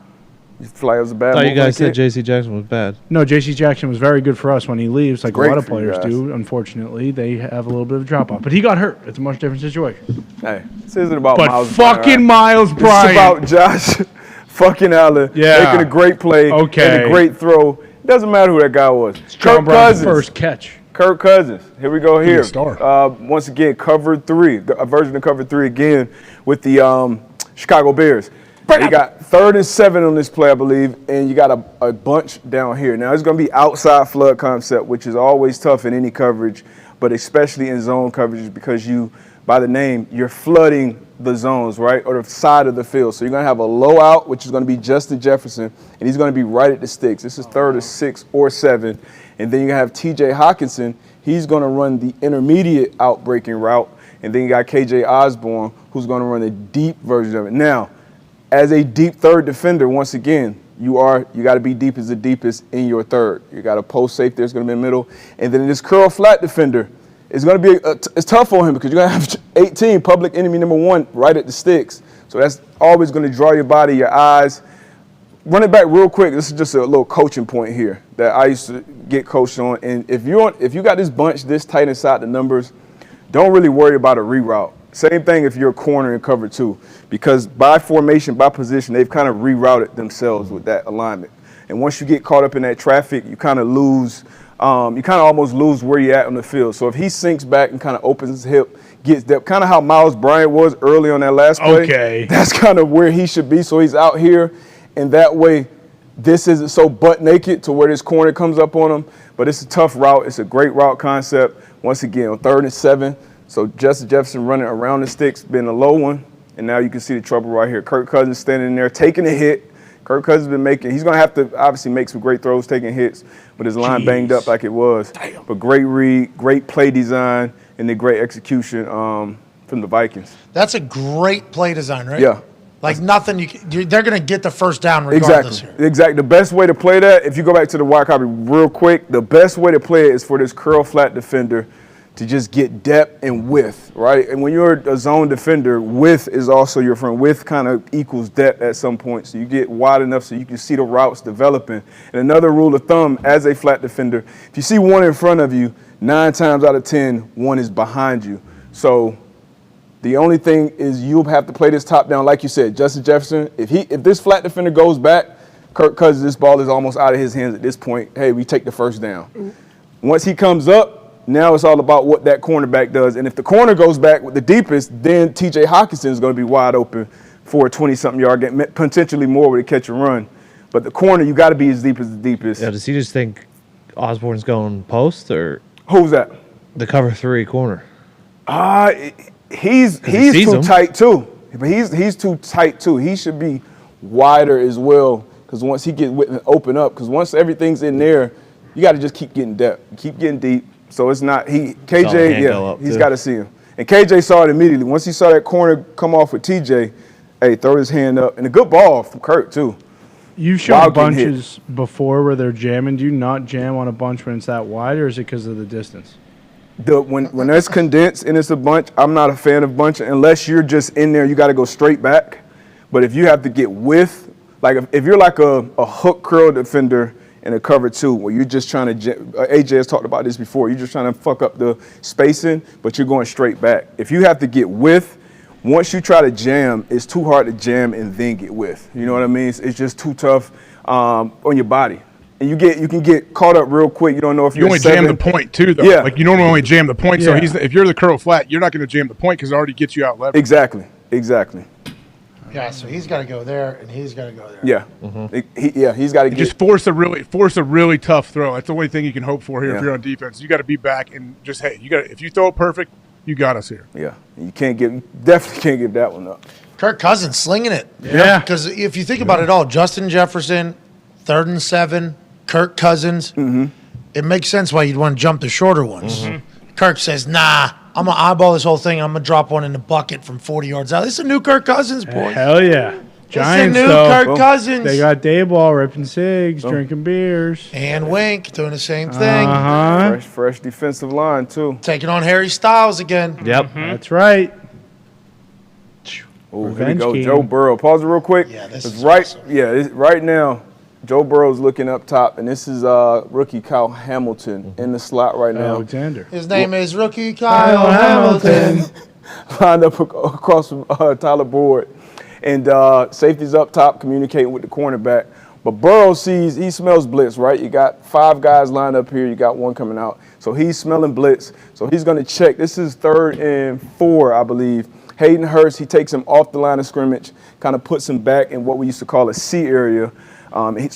You feel like it was a bad I thought move you guys like said it? J.C. Jackson was bad. No, J.C. Jackson was very good for us when he leaves, like Great a lot of for you players guys. do. Unfortunately, they have a little bit of a drop-off. But he got hurt. It's a much different situation. Hey, this isn't about But Miles fucking Bryant. Miles It's Bryant. about Josh fucking Allen making a great play and a great throw. It doesn't matter who that guy was. John Kirk Brown's Cousins. first catch. Kirk Cousins. Here we go here. He's a star. Once again, cover 3. A version of cover 3 again with the Chicago Bears. You got 3rd and 7 on this play, I believe, and you got a bunch down here. Now, it's going to be outside flood concept, which is always tough in any coverage, but especially in zone coverage because by the name, you're flooding the zones, right, or the side of the field. So you're going to have a low out, which is going to be Justin Jefferson, and he's going to be right at the sticks. This is 3rd or 6 or 7. And then you're going to have T.J. Hockenson. He's going to run the intermediate out-breaking route. And then you got K.J. Osborne, who's going to run the deep version of it. Now, as a deep third defender, once again, you got to be deep as the deepest in your third. You got a post safety that's going to be in the middle. And then this curl flat defender is going to be it's tough on him because you're going to have 18 public enemy number 1 right at the sticks. So that's always going to draw your body, your eyes. Run it back real quick. This is just a little coaching point here that I used to get coached on. And if you got this bunch this tight inside the numbers, don't really worry about a reroute. Same thing if you're a corner in cover 2, because by formation, by position, they've kind of rerouted themselves with that alignment. And once you get caught up in that traffic, you kind of lose, almost lose where you're at on the field. So if he sinks back and kind of opens his hip, gets depth, kind of how Miles Bryant was early on that last play. That's kind of where he should be. So he's out here, and that way this isn't so butt naked to where this corner comes up on him. But it's a tough route. It's a great route concept. Once again, on 3rd and 7. So Justin Jefferson running around the sticks, been a low one, and now you can see the trouble right here. Kirk Cousins standing there, taking a hit. Kirk Cousins he's going to have to obviously make some great throws, taking hits, but his line banged up like it was. Damn. But great read, great play design, and the great execution from the Vikings. That's a great play design, right? Yeah. Like nothing, they're going to get the first down regardless here. Exactly. The best way to play that, if you go back to the wide copy real quick, the best way to play it is for this curl flat defender to just get depth and width, right? And when you're a zone defender, width is also your friend. Width kind of equals depth at some point. So you get wide enough so you can see the routes developing. And another rule of thumb as a flat defender, if you see one in front of you, 9 times out of 10, one is behind you. So the only thing is you'll have to play this top down. Like you said, Justin Jefferson, if this flat defender goes back, Kirk Cousins, this ball is almost out of his hands at this point. Hey, we take the first down. Once he comes up, now it's all about what that cornerback does. And if the corner goes back with the deepest, then T.J. Hockenson is going to be wide open for a 20-something yard game, potentially more with a catch and run. But the corner, you got to be as deep as the deepest. Yeah, does he just think Osborne's going post or? Who's that? The cover 3 corner. He's too tight too. But he's too tight too. He should be wider as well because once he gets open up, because once everything's in there, you got to just keep getting depth, keep getting deep. So it's not KJ. He's got to see him. And KJ saw it immediately. Once he saw that corner come off with TJ, hey, throw his hand up. And a good ball from Kirk, too. You've shown bunches before where they're jamming. Do you not jam on a bunch when it's that wide, or is it because of the distance? When it's condensed and it's a bunch, I'm not a fan of bunch unless you're just in there. You got to go straight back. But if you have to get width, like if you're like a hook curl defender in a cover 2, where you're just trying to, AJ has talked about this before, you're just trying to fuck up the spacing, but you're going straight back. If you have to get width, once you try to jam, it's too hard to jam and then get width. You know what I mean? It's just too tough on your body. And you can get caught up real quick. You don't know if you only jam the point too, though. Yeah. Like you normally only jam the point. So if you're the curl flat, you're not going to jam the point because it already gets you out leverage. Exactly. Yeah, so he's got to go there, and he's got to go there. Yeah, he's got to just force a really tough throw. That's the only thing you can hope for here Yeah. if you're on defense. You got to be back and just if you throw it perfect, you got us here. Yeah, you definitely can't give that one up. Kirk Cousins slinging it. Yeah. Because if you think about it all, Justin Jefferson, 3rd and 7, Kirk Cousins, it makes sense why you'd want to jump the shorter ones. Kirk says, nah, I'm going to eyeball this whole thing. I'm going to drop one in the bucket from 40 yards out. This is a new Kirk Cousins, boy. Hell yeah. Giants, new though. Kirk Cousins. They got Dayball ripping cigs, drinking beers. And Wink doing the same thing. Fresh defensive line, too. Taking on Harry Styles again. Yep. That's right. Oh, here we Revenge go. game. Joe Burrow. Pause it real quick. Yeah, this It's is right. awesome. Yeah, right now, Joe Burrow's looking up top, and this is rookie Kyle Hamilton in the slot right now. Alexander. His name is rookie Kyle Hamilton. Lined up across from Tyler Boyd. And safety's up top communicating with the cornerback. But Burrow he smells blitz, right? You got 5 guys lined up here. You got 1 coming out. So he's smelling blitz. So he's going to check. This is 3rd and 4, I believe. Hayden Hurst, he takes him off the line of scrimmage, kind of puts him back in what we used to call a C area,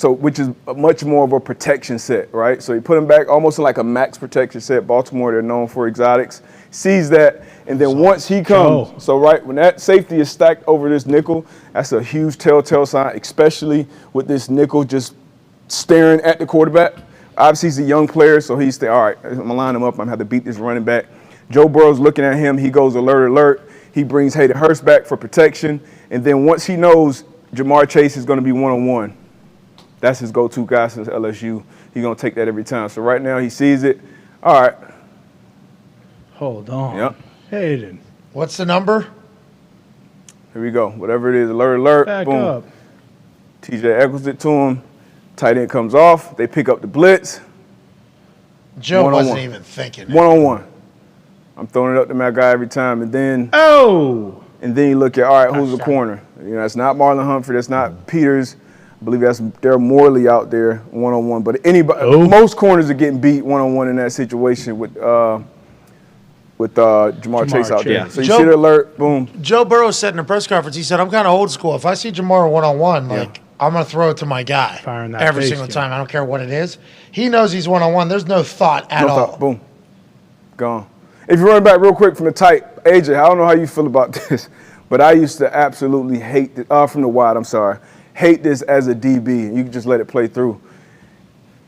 which is much more of a protection set, right? So he put him back almost like a max protection set. Baltimore, they're known for exotics. Sees that, and then once he comes, when that safety is stacked over this nickel, that's a huge telltale sign, especially with this nickel just staring at the quarterback. Obviously, he's a young player, so he's all right, I'm going to line him up. I'm going to have to beat this running back. Joe Burrow's looking at him. He goes alert, alert. He brings Hayden Hurst back for protection. And then once he knows Jamar Chase is going to be one-on-one, that's his go-to guy since LSU. He's going to take that every time. So right now he sees it. All right. Hold on. Yep. Hayden. What's the number? Here we go. Whatever it is, alert, alert. Back boom. up. TJ echoes it to him. Tight end comes off. They pick up the blitz. Joe One-on-one. wasn't even thinking. One-on-one. I'm throwing it up to my guy every time. And then you look at, all right, who's the corner? You know, it's not Marlon Humphrey. That's not Peters. I believe that's Daryl Morley out there one-on-one. But most corners are getting beat one-on-one in that situation with Jamar Chase out there. So you see the alert, boom. Joe Burrow said in the press conference, he said, I'm kind of old school. If I see Jamar one-on-one, I'm going to throw it to my guy every single time. I don't care what it is. He knows he's one-on-one. There's no thought at all. Boom. Gone. If you run back real quick from the tight, AJ, I don't know how you feel about this, but I used to absolutely hate this, from the wide, hate this as a DB. You can just let it play through.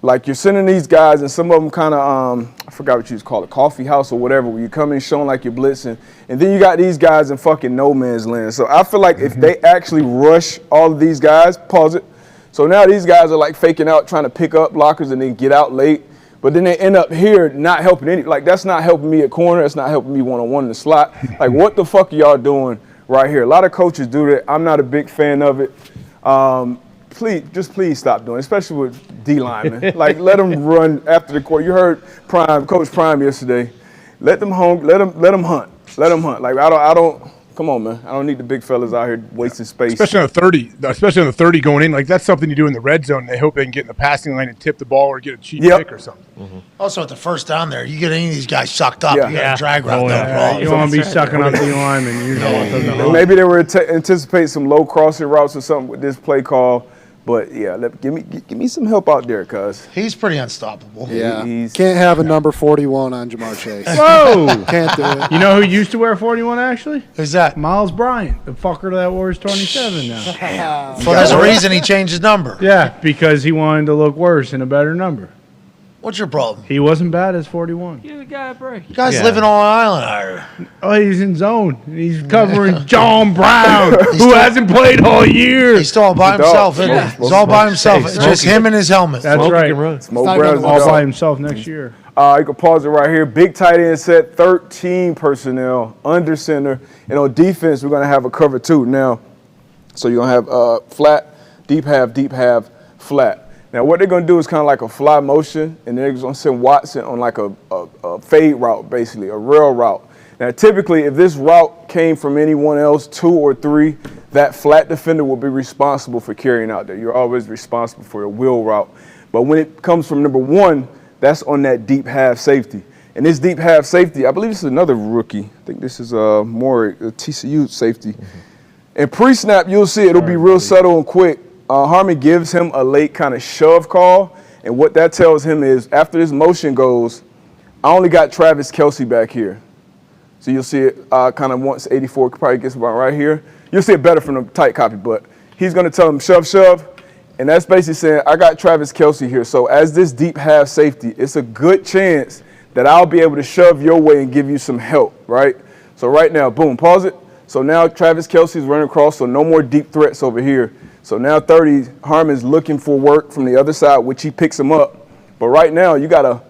Like you're sending these guys, and some of them kind of, I forgot what you used to call it, coffee house or whatever, where you come in showing like you're blitzing, and then you got these guys in fucking no man's land. So I feel like if they actually rush all of these guys, pause it. So now these guys are like faking out, trying to pick up blockers and then get out late. But then they end up here not helping any. Like, that's not helping me at corner. That's not helping me one-on-one in the slot. Like, what the fuck are y'all doing right here? A lot of coaches do that. I'm not a big fan of it. Please stop doing it, especially with D linemen. Like, let them run after the court. You heard Coach Prime yesterday. Let them hunt. Let them hunt. Like, I don't. Come on, man. I don't need the big fellas out here wasting space. Especially on the 30 going in. Like, that's something you do in the red zone. They hope they can get in the passing lane and tip the ball or get a cheap pick or something. Also, at the first down there, you get any of these guys sucked up. You got a drag route. You want to be sucking up the lineman. You don't want those. Maybe they were anticipate some low crossing routes or something with this play call. But, yeah, give me some help out there, cuz. He's pretty unstoppable. Yeah. Can't have a number 41 on Jamar Chase. Whoa. Can't do it. You know who used to wear 41, actually? Who's that? Miles Bryant, the fucker that wears 27 now. Well, there's a reason he changed his number. Yeah, because he wanted to look worse in a better number. What's your problem? He wasn't bad as 41. Give the guy a break. You guys living on Long Island. Oh, he's in zone. He's covering John Brown, who hasn't played all year. He's still all by himself, isn't he? He's all by himself. It's just him and his helmet. That's right. Smoke Brown's all by himself next year. You can pause it right here. Big tight end set, 13 personnel, under center. And on defense, we're going to have a cover two. Now, so you're going to have flat, deep half, flat. Now, what they're going to do is kind of like a fly motion, and they're going to send Watson on like a fade route, basically, a rail route. Now, typically, if this route came from anyone else, 2 or 3, that flat defender will be responsible for carrying out there. You're always responsible for your wheel route. But when it comes from number 1, that's on that deep half safety. And this deep half safety, I believe this is another rookie. I think this is more a TCU safety. And pre-snap, you'll see it'll be real subtle and quick. Harmon gives him a late kind of shove call, and what that tells him is after this motion goes, I only got Travis Kelce back here. So you'll see it kind of once 84 probably gets about right here. You'll see it better from the tight copy, but he's going to tell him shove, shove, and that's basically saying I got Travis Kelce here. So as this deep half safety, it's a good chance that I'll be able to shove your way and give you some help, right? So right now, boom, pause it. So now Travis Kelce's running across, so no more deep threats over here. So now 30, Harmon's looking for work from the other side, which he picks him up. But right now, you got a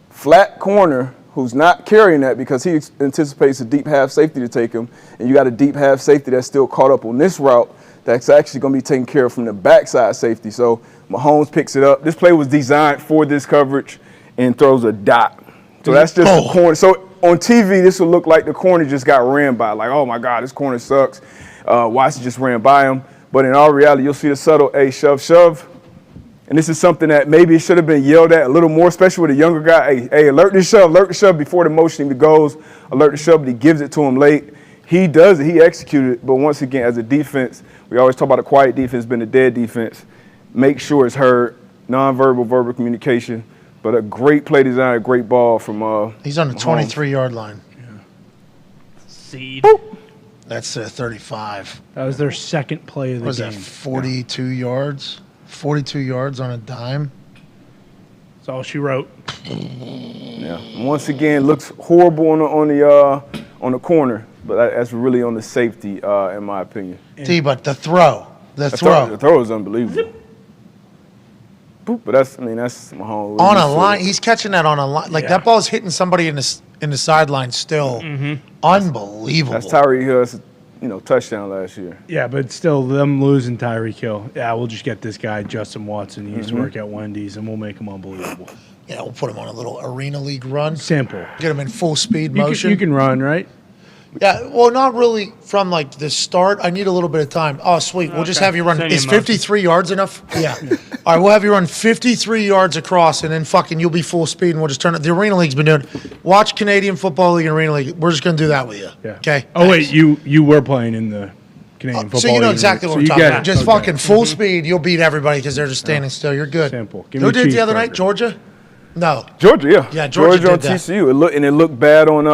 flat corner who's not carrying that because he anticipates a deep half safety to take him. And you got a deep half safety that's still caught up on this route that's actually going to be taken care of from the backside safety. So Mahomes picks it up. This play was designed for this coverage and throws a dot. So that's just the corner. So on TV, this will look like the corner just got ran by. Like, oh, my God, this corner sucks. Watson just ran by him. But in all reality, you'll see the subtle, shove, shove. And this is something that maybe it should have been yelled at a little more, especially with a younger guy. Hey, alert the shove before the motion even goes. Alert the shove, but he gives it to him late. He does it. He executed it. But once again, as a defense, we always talk about a quiet defense being a dead defense. Make sure it's heard. Nonverbal, verbal communication. But a great play design, a great ball from He's on the 23-yard line. Seed. That's 35. That was their second play of the Was game. that 42 yards? 42 yards on a dime. That's all she wrote. Yeah. Once again, looks horrible on the corner, but that's really on the safety, in my opinion. But the throw. The throw is unbelievable. Boop, but that's Mahomes. On a line. He's catching that on a line. Like, that ball's hitting somebody in the sideline still. Unbelievable. That's Tyreek Hill's, touchdown last year. Yeah, but still, them losing Tyreek Hill. Yeah, we'll just get this guy, Justin Watson. He used to work at Wendy's, and we'll make him unbelievable. Yeah, we'll put him on a little arena league run. Simple. Get him in full speed motion. You can run, right? Yeah, well, not really from like the start. I need a little bit of time. Oh, sweet. We'll just have you run. Is 53 yards enough? Yeah. All right, we'll have you run 53 yards across, and then fucking you'll be full speed, and we'll just turn it. The Arena League's been doing. Watch Canadian Football League and Arena League. We're just going to do that with you. Yeah. Okay? Oh, wait, you were playing in the Canadian Football So you know League. exactly what So we're you talking get about. it. Just Okay. fucking full speed. You'll beat everybody because they're just standing still. You're good. Simple. Who did it the other night? Georgia? No. Georgia, yeah. Yeah, Georgia on did that. TCU. It looked bad on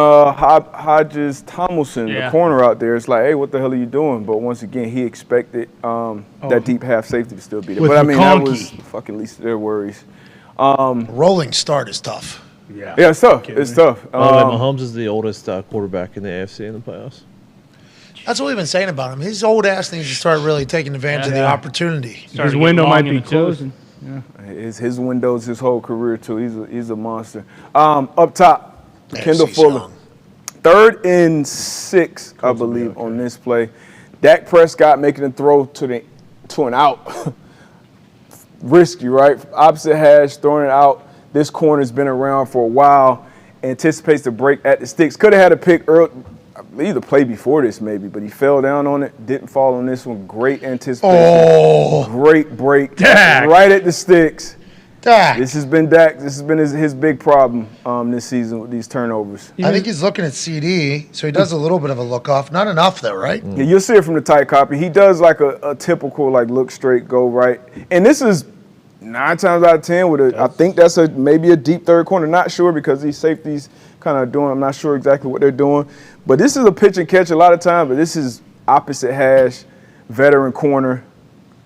Hodges Tomlinson, the corner out there. It's like, hey, what the hell are you doing? But once again, he expected that deep half safety to still be there. With But I mean, that McConkey. was fucking least of their worries. Rolling start is tough. Yeah, it's tough. It's tough. Mahomes is the oldest quarterback in the AFC in the playoffs. That's what we've been saying about him. His old ass needs to start really taking advantage of the opportunity. His window might be closing. Yeah. His windows, his whole career too. He's a monster. Up top, Kendall Fuller, strong. 3rd and 6, I believe, on this play. Dak Prescott making a throw to an out. Risky, right? Opposite hash, throwing it out. This corner's been around for a while. Anticipates the break at the sticks. Could have had a pick early. I believe the play before this maybe, but he fell down on it. Didn't fall on this one. Great anticipation. Oh. Great break. Dak. Right at the sticks. Dak. This has been Dak. This has been his big problem this season with these turnovers. I think he's looking at CD, so he does a little bit of a look off. Not enough though, right? Yeah, you'll see it from the tight copy. He does like a typical like look straight, go right. And this is 9 times out of 10 with I think that's maybe a deep third corner. Not sure because these safeties kind of doing. I'm not sure exactly what they're doing. But this is a pitch and catch a lot of time. But this is opposite hash, veteran corner.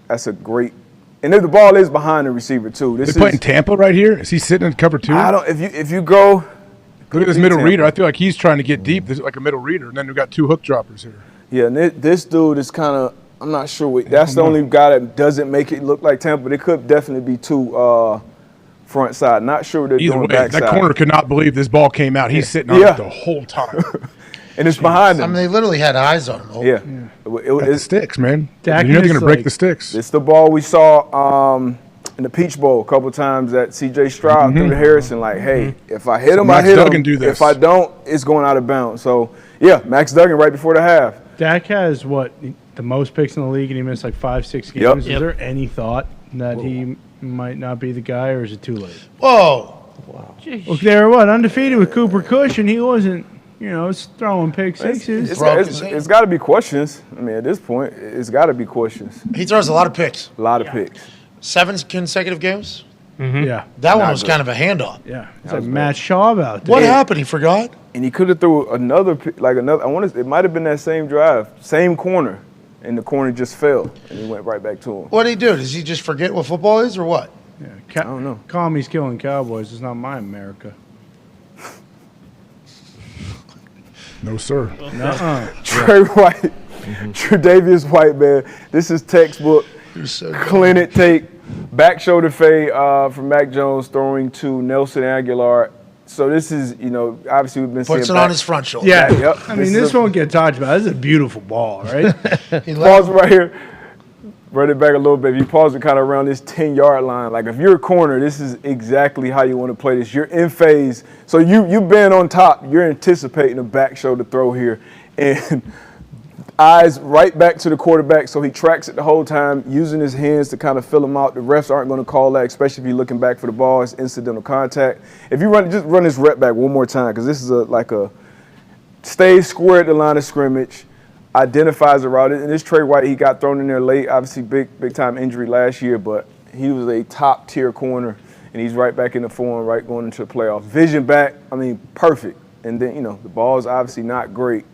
That's a great. And then the ball is behind the receiver too. They're playing Tampa right here. Is he sitting in cover 2? I don't. If you go. Look at this middle reader. I feel like he's trying to get deep. This is like a middle reader, and then we've got 2 hook droppers here. Yeah, and this dude is kind of. I'm not sure. That's the only guy that doesn't make it look like Tampa. But it could definitely be 2 front side. Not sure what they're Either doing way, backside. that corner could not believe this ball came out. He's sitting on it the whole time. And it's behind him. I mean, they literally had eyes on him. Yeah. It's sticks, man. Dak You're is going to break like- the sticks. It's the ball we saw in the Peach Bowl a couple times that C.J. Stroud threw to Harrison. Like, hey, if I hit him, I Max hit Duggan him. do this. If I don't, it's going out of bounds. So, yeah, Max Duggan right before the half. Dak has the most picks in the league, and he missed like 5-6 games. Yep. Is there any thought that he might not be the guy, or is it too late? Whoa. Look, they were undefeated with Cooper Cush, and he wasn't. It's throwing pick sixes. It's got to be questions. I mean, at this point, it's got to be questions. He throws a lot of picks. A lot of picks. 7 consecutive games? Yeah. That one was kind of a handoff. Yeah. It's like Matt Schaub out there. What happened? He forgot? And he could have threw another. It might have been that same drive, same corner, and the corner just fell, and he went right back to him. What did he do? Does he just forget what football is or what? I don't know. Call me killing Cowboys. It's not my America. No, sir. Trey White, Tre'Davious White, man. This is textbook clinic take. Back shoulder fade from Mac Jones throwing to Nelson Aguilar. So this is, obviously we've been seeing. Puts it on his front shoulder. Yeah. Yep. I mean, this won't get talked about. This is a beautiful ball, right? Pause right here. Run it back a little bit. If you pause it kind of around this 10-yard line, like if you're a corner, this is exactly how you want to play this. You're in phase. So you've been on top. You're anticipating a back shoulder throw here. And eyes right back to the quarterback, so he tracks it the whole time, using his hands to kind of fill him out. The refs aren't going to call that, especially if you're looking back for the ball. It's incidental contact. If you just run this rep back one more time, because this is like a stays square at the line of scrimmage, identifies the route. And this Trey White, he got thrown in there late, obviously big time injury last year, but he was a top tier corner, and he's right back in the form, right going into the playoffs. Vision back, perfect. And then, the ball is obviously not great.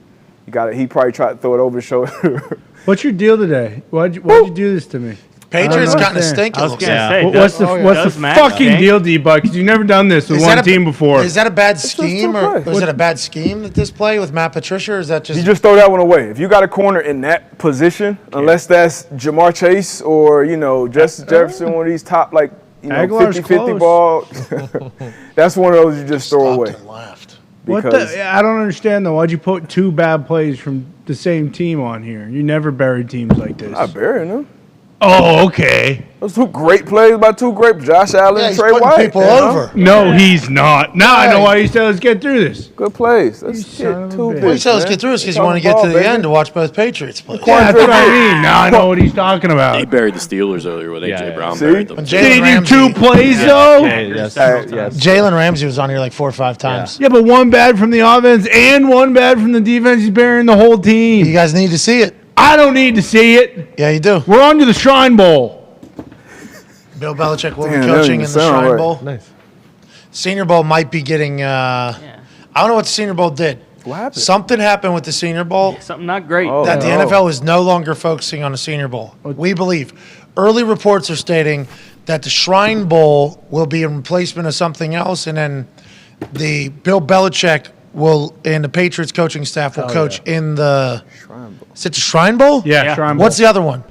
He probably tried to throw it over his shoulder. What'd you deal today? Why'd you do this to me? Patriots kind of stink. I was going to say, what's the fucking deal, D-Buck? Because you've never done this with one team before. Is that a bad scheme, or is it a bad scheme at this play with Matt Patricia, or is that just? You just throw that one away. If you got a corner in that position, unless that's Jamar Chase or Justice Jefferson, one of these top 50-50 ball, that's one of those you just throw away. I don't understand though. Why'd you put 2 bad plays from the same team on here? You never buried teams like this. Not burying them. Oh, okay. Those 2 great plays by 2 great Josh Allen and Trey White. People over. No, he's not. Now I know why you said let's get through this. Good plays. Let's get Well, you said let's get through this because you want to get to the end to watch both Patriots play. Yeah, that's what I mean. Now I know what he's talking about. He buried the Steelers earlier with A.J. Brown. See? Buried them. Did he do 2 plays though? Yes. Jalen Ramsey was on here like 4 or 5 times. Yeah, but 1 bad from the offense and 1 bad from the defense. He's burying the whole team. You guys need to see it. I don't need to see it. Yeah, you do. We're on to the Shrine Bowl. Bill Belichick will be coaching in the Shrine Bowl. Nice. Senior Bowl might be getting. I don't know what the Senior Bowl did. What happened? Something happened with the Senior Bowl. Something not great. That the NFL is no longer focusing on the Senior Bowl. We believe. Early reports are stating that the Shrine Bowl will be in replacement of something else, and then the Bill Belichick and the Patriots coaching staff will coach in the Shrine Bowl. Is it the Shrine Bowl? Yeah, Shrine Bowl. What's the other one?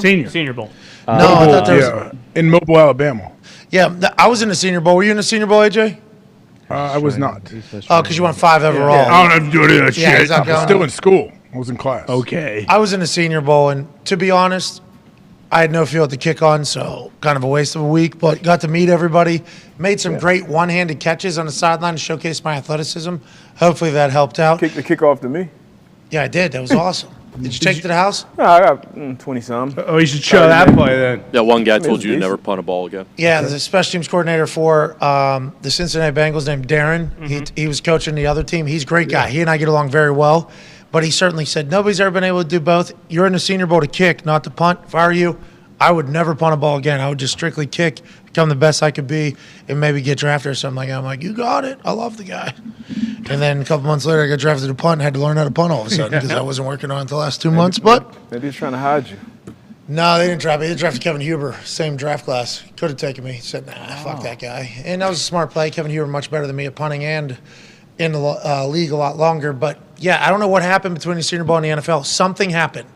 Senior Bowl. No, I thought there was. In Mobile, Alabama. Yeah, I was in the Senior Bowl. Were you in the Senior Bowl, AJ? I was not. Oh, because you won 5 overall. I don't have to do any of that Yeah, shit. he's not I was going. still in school. I was in class. Okay. I was in the Senior Bowl, and to be honest, I had no field to kick on, so kind of a waste of a week, but got to meet everybody. Made some great one-handed catches on the sideline to showcase my athleticism. Hopefully that helped out. Kick the kickoff to me. Yeah, I did. That was awesome. Did you take it to the house? No, I got 20-some. Oh, you should show that play then. Yeah, one guy told you to never punt a ball again. Yeah, the special teams coordinator for the Cincinnati Bengals named Darren. He was coaching the other team. He's a great guy. He and I get along very well. But he certainly said, nobody's ever been able to do both. You're in the Senior Bowl to kick, not to punt. If I were you, I would never punt a ball again. I would just strictly kick, become the best I could be, and maybe get drafted or something like that. I'm like, you got it. I love the guy. And then a couple months later, I got drafted to punt and had to learn how to punt all of a sudden because I wasn't working on it the last 2 months. But Maybe he's trying to hide you. no, they didn't draft me. They drafted Kevin Huber, same draft class. Could have taken me. He said, nah, fuck that guy. And that was a smart play. Kevin Huber much better than me at punting and in the league a lot longer. But, yeah, I don't know what happened between the Senior Bowl and the NFL. Something happened.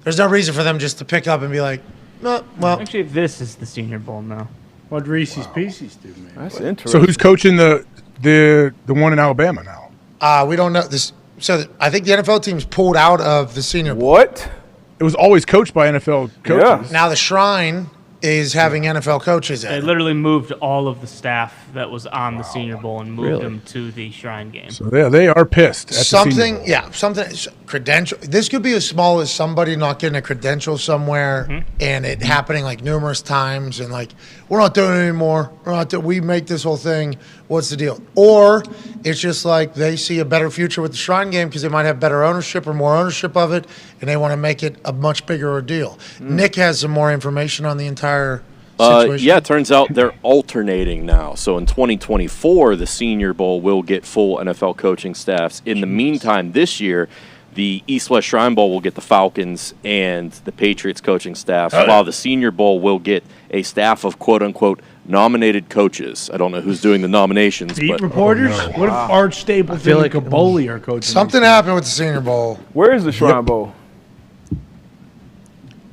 There's no reason for them just to pick up and be like, no, well. Actually, this is the Senior Bowl now. What Reese's Pieces do, man? That's interesting. So who's coaching the one in Alabama now? We don't know this. So I think the NFL team's pulled out of the Senior Bowl. What? It was always coached by NFL coaches. Now the Shrine is having NFL coaches in They it. literally moved all of the staff that was on the Senior Bowl and moved them to the Shrine game. So they are pissed. At the Senior Bowl. Something credential. This could be as small as somebody not getting a credential somewhere and it happening like numerous times and like we're not doing it anymore. We make this whole thing. What's the deal? Or it's just like they see a better future with the Shrine game because they might have better ownership or more ownership of it, and they want to make it a much bigger ordeal. Nick has some more information on the entire situation. Yeah, it turns out they're alternating now. So in 2024, the Senior Bowl will get full NFL coaching staffs. In the meantime, this year, the East-West Shrine Bowl will get the Falcons and the Patriots coaching staffs, while the Senior Bowl will get a staff of quote-unquote nominated coaches. I don't know who's doing the nominations. Beat but reporters? What if Art Stapleton and Caboli are coaching? Something happened with the Senior Bowl. Where is the Shrine Bowl?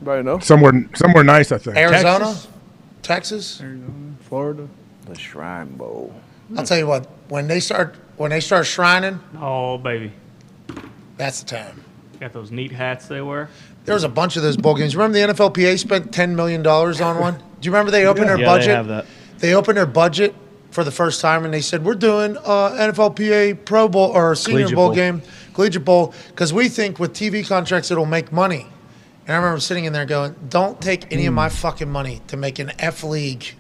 Anybody know? Somewhere nice, I think. Arizona? Texas? Florida? The Shrine Bowl. I'll tell you what, when they start shrining, Oh, baby. that's the time. Got those neat hats they wear. There was a bunch of those bowl games. Remember the NFLPA spent $10 million on one? Do you remember they opened their budget? They have that. They opened their budget for the first time, and they said, we're doing NFLPA Pro Bowl or Senior Collegiate Bowl Bowl. game, Collegiate Bowl, because we think with TV contracts it'll make money. And I remember sitting in there going, don't take any of my fucking money to make an F-League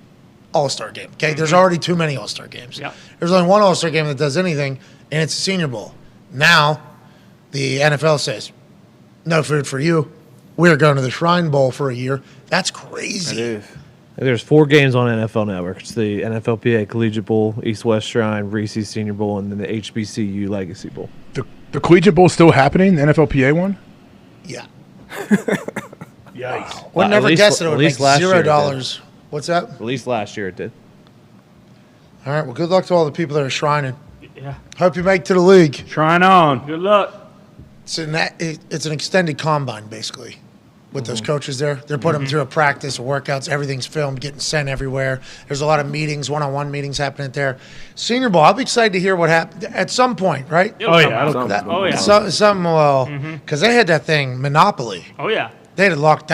All-Star game. Okay, there's already too many All-Star games. Yep. There's only one All-Star game that does anything, and it's a Senior Bowl. Now, the NFL says, no food for you. We're going to the Shrine Bowl for a year. That's crazy. It is. There's 4 games on NFL Network. It's the NFLPA Collegiate Bowl, East-West Shrine, Reese's Senior Bowl, and then the HBCU Legacy Bowl. The Collegiate Bowl still happening? The NFLPA one? Yeah. Yikes. Would never guess that it would make $0. What's that? At least last year it did. All right. Well, good luck to all the people that are shrining. Yeah. Hope you make it to the league. Shrine on. Good luck. It's an extended combine, basically, with those coaches there. They're putting them through a practice, workouts, everything's filmed, getting sent everywhere. There's a lot of meetings, one-on-one meetings happening there. Senior Bowl, I'll be excited to hear what happened at some point, right? It'll come out. Oh, yeah. Something, well, because they had that thing, Monopoly. Oh, yeah. They had it locked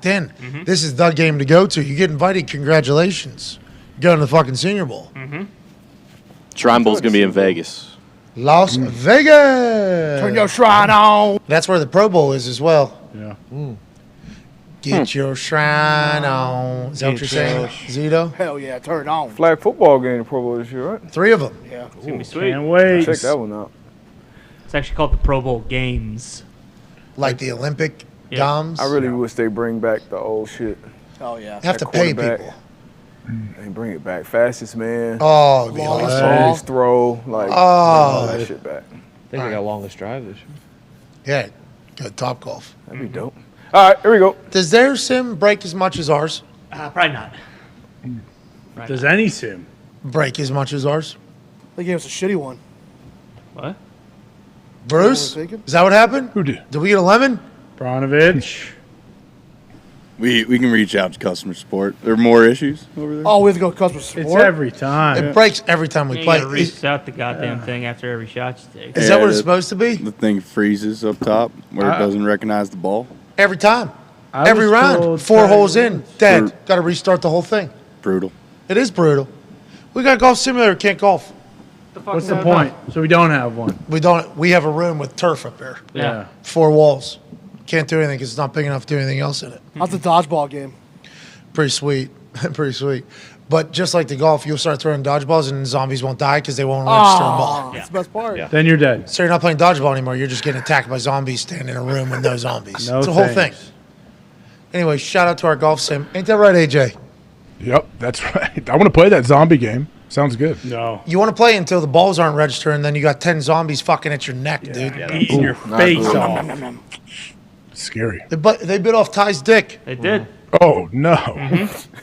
in. This is the game to go to. You get invited, congratulations. Going to the fucking Senior Bowl. Shrine Bowl's going to be in Vegas. Las Vegas. Turn your shrine on. That's where the Pro Bowl is as well. Yeah. Get your shrine on. Is that what you're saying, Zito? Hell yeah, turn it on. Flag football game in the Pro Bowl this year, right? 3 of them. Yeah. It's going to be sweet. Can't wait. Check that one out. It's actually called the Pro Bowl Games. Like the Olympic Yeah. Doms. I really wish they bring back the old shit. Oh yeah. You have to That pay quarterback. people. They bring it back. Fastest man. Oh, the Longest awesome. Longest throw. Like, Oh. all that shit back. I think they got longest drive this year. Yeah, good Top Golf. That'd be dope. All right, here we go. Does their sim break as much as ours? Probably not. Does any sim? Break as much as ours? They gave us a shitty one. What? Bruce? You know what I'm Is that what happened? Who did? Did we get a lemon? Bronovich. We can reach out to customer support. There are more issues over there. Oh, we have to go customer support. It's every time. It breaks every time we You play. gotta reset the goddamn thing after every shot you take. Is that what it's the- supposed to be? The thing freezes up top where it doesn't recognize the ball. Every time. I Every was round. told 4 holes Tiger in. Dead. Got to restart the whole thing. Brutal. It is brutal. We got a golf simulator, can't golf. What's the point? So we don't have one. We don't. We have a room with turf up there. Yeah. 4 walls. Can't do anything because it's not big enough to do anything else in it. That's a dodgeball game. Pretty sweet. Pretty sweet. But just like the golf, you'll start throwing dodgeballs and zombies won't die because they won't register a ball. That's the best part. Yeah. Then you're dead. So you're not playing dodgeball anymore. You're just getting attacked by zombies standing in a room with no zombies. No it's a whole thing. thanks. Anyway, shout out to our golf sim. Ain't that right, AJ? Yep, that's right. I want to play that zombie game. Sounds good. No. You want to play until the balls aren't registering, then you got 10 zombies fucking at your neck, dude. Eating your face off. Scary. They bit off Ty's dick. They did. Oh, no.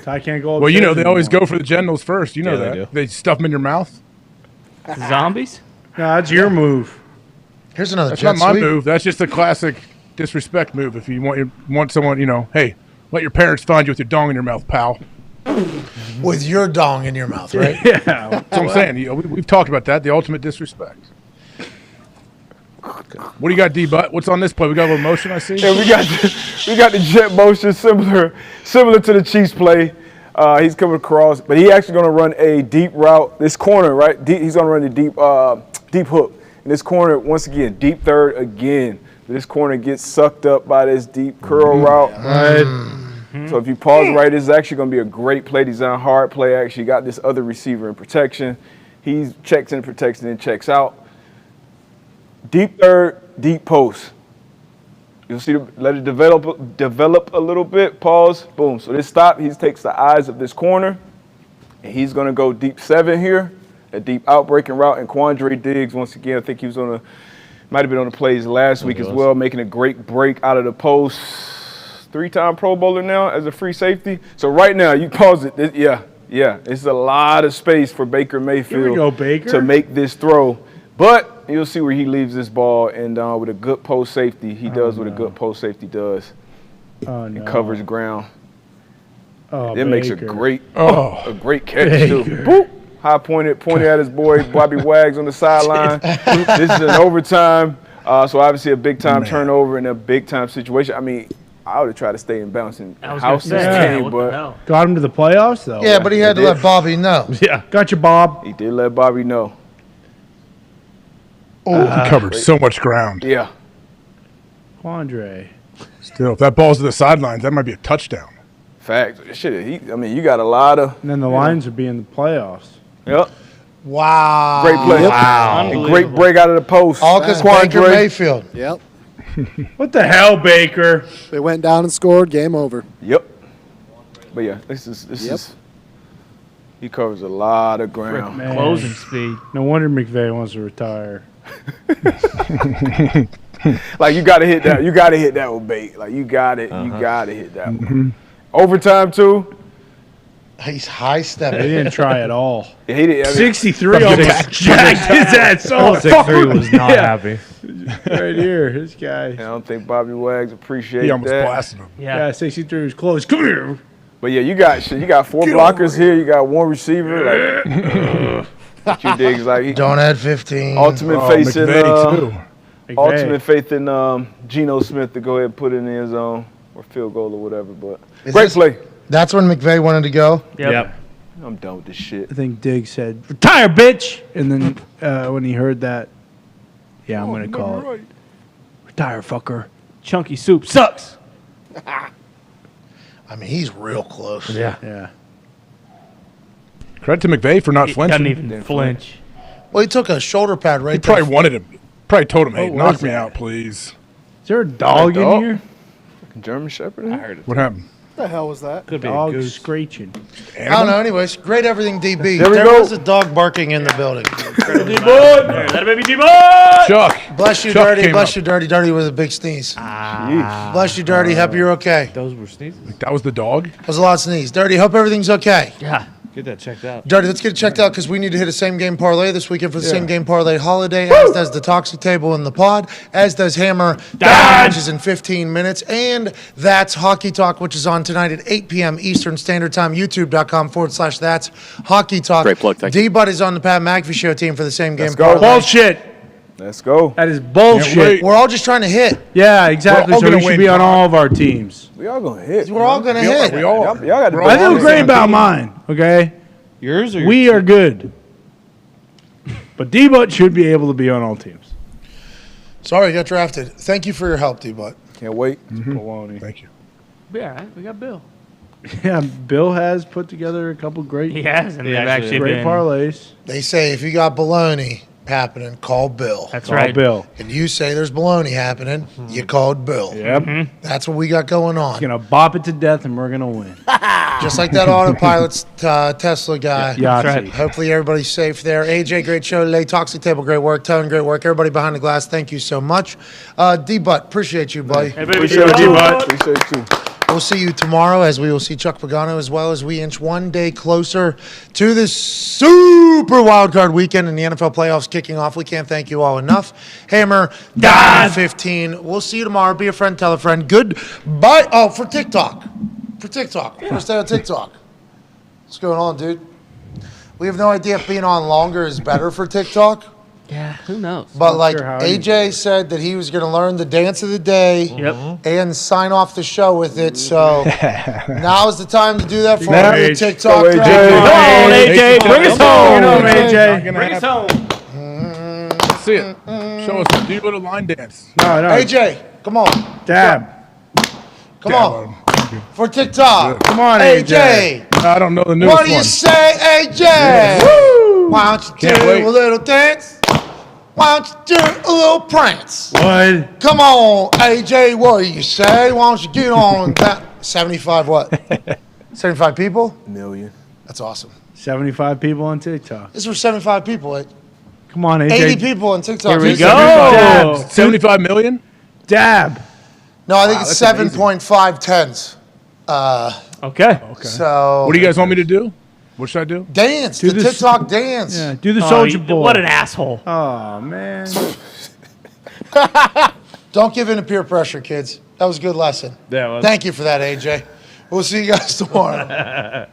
Ty can't go Well, you know, they upstairs always anymore. go for the genitals first. You know Yeah, they that. do. They stuff them in your mouth. Zombies? No, that's your move. Here's another That's jet not my sweep. move. That's just a classic disrespect move. If you want someone, you know, hey, let your parents find you with your dong in your mouth, pal. With your dong in your mouth, right? Yeah, that's what I'm saying. You know, we've talked about that. The ultimate disrespect. What do you got, D-Butt? What's on this play? We got a little motion, I see. Yeah, we got the jet motion similar to the Chiefs play. He's coming across, but he actually going to run a deep route. This corner, right? He's going to run the deep hook. And this corner, once again, deep third again. This corner gets sucked up by this deep curl route. Right. So if you pause right, this is actually going to be a great play design, hard play. Actually got this other receiver in protection. He checks in, protects, and then checks out. Deep third, deep post. You'll see, let it develop a little bit. Pause. Boom. So this stop, he takes the eyes of this corner, and he's going to go deep 7 here, a deep outbreaking route. And Quandre Diggs, once again, I think he was might have been on the plays last week as well, making a great break out of the post. 3-time Pro Bowler now as a free safety. So right now, you pause it. Yeah. It's a lot of space for Baker Mayfield Here we go, Baker. to make this throw. But you'll see where he leaves this ball, and with a good post safety, he does what a good post safety does. Oh, no. And covers ground. Oh, it makes a Baker. great catch, too. Baker. Boop. High pointed at his boy, Bobby Wags on the sideline. This is an overtime, so obviously a big-time turnover in a big-time situation. I mean, I would have tried to stay in bounds and house this game, but got him to the playoffs, though. Yeah, but he had to let Bobby know. Yeah, got you, Bob. He did let Bobby know. Oh, he covered so much ground. Yeah. Quandre. Still, if that ball's to the sidelines, that might be a touchdown. Fact. Shit, you got a lot of. And then the Lions would be in the playoffs. Yep. Wow. Great play. Wow. And great break out of the post. All because Baker Mayfield. Yep. What the hell, Baker? They went down and scored. Game over. Yep. But yeah, this is. He covers a lot of ground. Man. Closing speed. No wonder McVay wants to retire. Like you got to hit that. You got to hit that with bait. Like you got it. You got to hit that one. Overtime too. He's high stepping. They didn't try at all. Yeah, he did. 63 almost jacked his ass off. 63 was not happy. Right here, this guy. I don't think Bobby Wags appreciates He almost that. blasted him. Yeah, 63 was close. Come here. But yeah, you got 4 blockers here. You got 1 receiver. Like you Diggs, like Don't add 15. ultimate faith in McVay. ultimate faith in Geno Smith to go ahead and put it in the end zone or field goal or whatever. But Is great this- play. That's when McVay wanted to go. Yep. I'm done with this shit. I think Diggs said, retire, bitch. And then when he heard that, yeah, I'm going to call it. Retire, fucker. Chunky soup sucks. I mean, he's real close. Yeah. Credit to McVay for not He flinching. doesn't even flinch. Well, he took a shoulder pad right He there. probably wanted him. Probably told him, hey, What knock was me that? out, please. Is there a dog in here? German Shepherd. I heard it. What happened? What the hell was that? Could be a Dog goose. screeching. I don't know. Anyways, great everything, DB. There we There go. was a dog barking in the building. There, that baby D-Boy! Chuck. Bless you, Chuck Dirty. came Bless up. you, Dirty. Dirty with a big sneeze. Bless you, Dirty. Hope you're okay. Those were sneezes. That was the dog? That was a lot of sneeze. Dirty, hope everything's okay. Yeah. Get that checked out. Dirty, let's get it checked out because we need to hit a same-game parlay this weekend for the same-game parlay holiday, as does the Toxic Table in the pod, as does Hammer Dahn, which is in 15 minutes, and that's Hockey Talk, which is on tonight at 8 p.m. Eastern Standard Time, youtube.com/that's Hockey Talk. Great plug, thank you. D-Bud is on the Pat McAfee Show team for the same-game Let's go. parlay. Bullshit. Let's go. That is Can't bullshit. wait. We're all just trying to hit. Yeah, exactly. We're all So we gonna should win, be on Tom. all of our teams. We all gonna hit. We're all going to hit. We all Y'all got to We're all I feel on the great same about team. mine, okay? Yours or your We are good. But D-Butt should be able to be on all teams. Sorry, you got drafted. Thank you for your help, D-Bud. Can't wait. Baloney. Thank you. Be all right. We got Bill. Yeah, Bill has put together a couple great, He has, and they've actually- actually great been. parlays. They say if you got baloney happening, call Bill. That's Call right. Bill. And you say there's baloney happening, you called Bill. Yep. That's what we got going on. He's going to bop it to death, and we're going to win. Just like that autopilot Tesla guy. Yahtzee. right. Hopefully everybody's safe there. AJ, great show today. Toxic Table, great work. Tone, great work. Everybody behind the glass, thank you so much. D-Butt, appreciate you, buddy. Hey, baby Appreciate you, D-Boy. Appreciate you. We'll see you tomorrow as we will see Chuck Pagano as well as we inch one day closer to this super wild card weekend and the NFL playoffs kicking off. We can't thank you all enough. Hammer, Dahn 15. We'll see you tomorrow. Be a friend, tell a friend. Goodbye. Oh, for TikTok. First day on TikTok. What's going on, dude? We have no idea if being on longer is better for TikTok. Yeah, who knows? But like sure how AJ said that he was going to learn the dance of the day Yep. and sign off the show with it. So now is the time to do that for Now our new it's- TikTok. Go, AJ. crowd. Come on, AJ. Bring us home. Bring it home, AJ. Bring us home. Let's see it. Show us the little line dance. No, no. AJ, come on. Dab. Come Dab on. him. For TikTok. Come on, AJ. I don't know the newest What do you one. say, AJ? Why don't you Can't do wait. a little dance? Why don't you do a little prance? What? Come on, AJ, what do you say? Why don't you get on that? 75 what? 75 people? Million. That's awesome. 75 people on TikTok. This was 75 people. Come on, AJ. 80 people on TikTok. Here we Just go. 75. 75 million? Dab. No, I think it's that's amazing. 7.5 tens. Okay. So What do you guys want me to do? What should I do? dance, Do the this- TikTok dance. Yeah, do the Soldier Boy. What an asshole. Oh, man. Don't give in to peer pressure, kids. That was a good lesson. That was. Thank you for that, AJ. We'll see you guys tomorrow.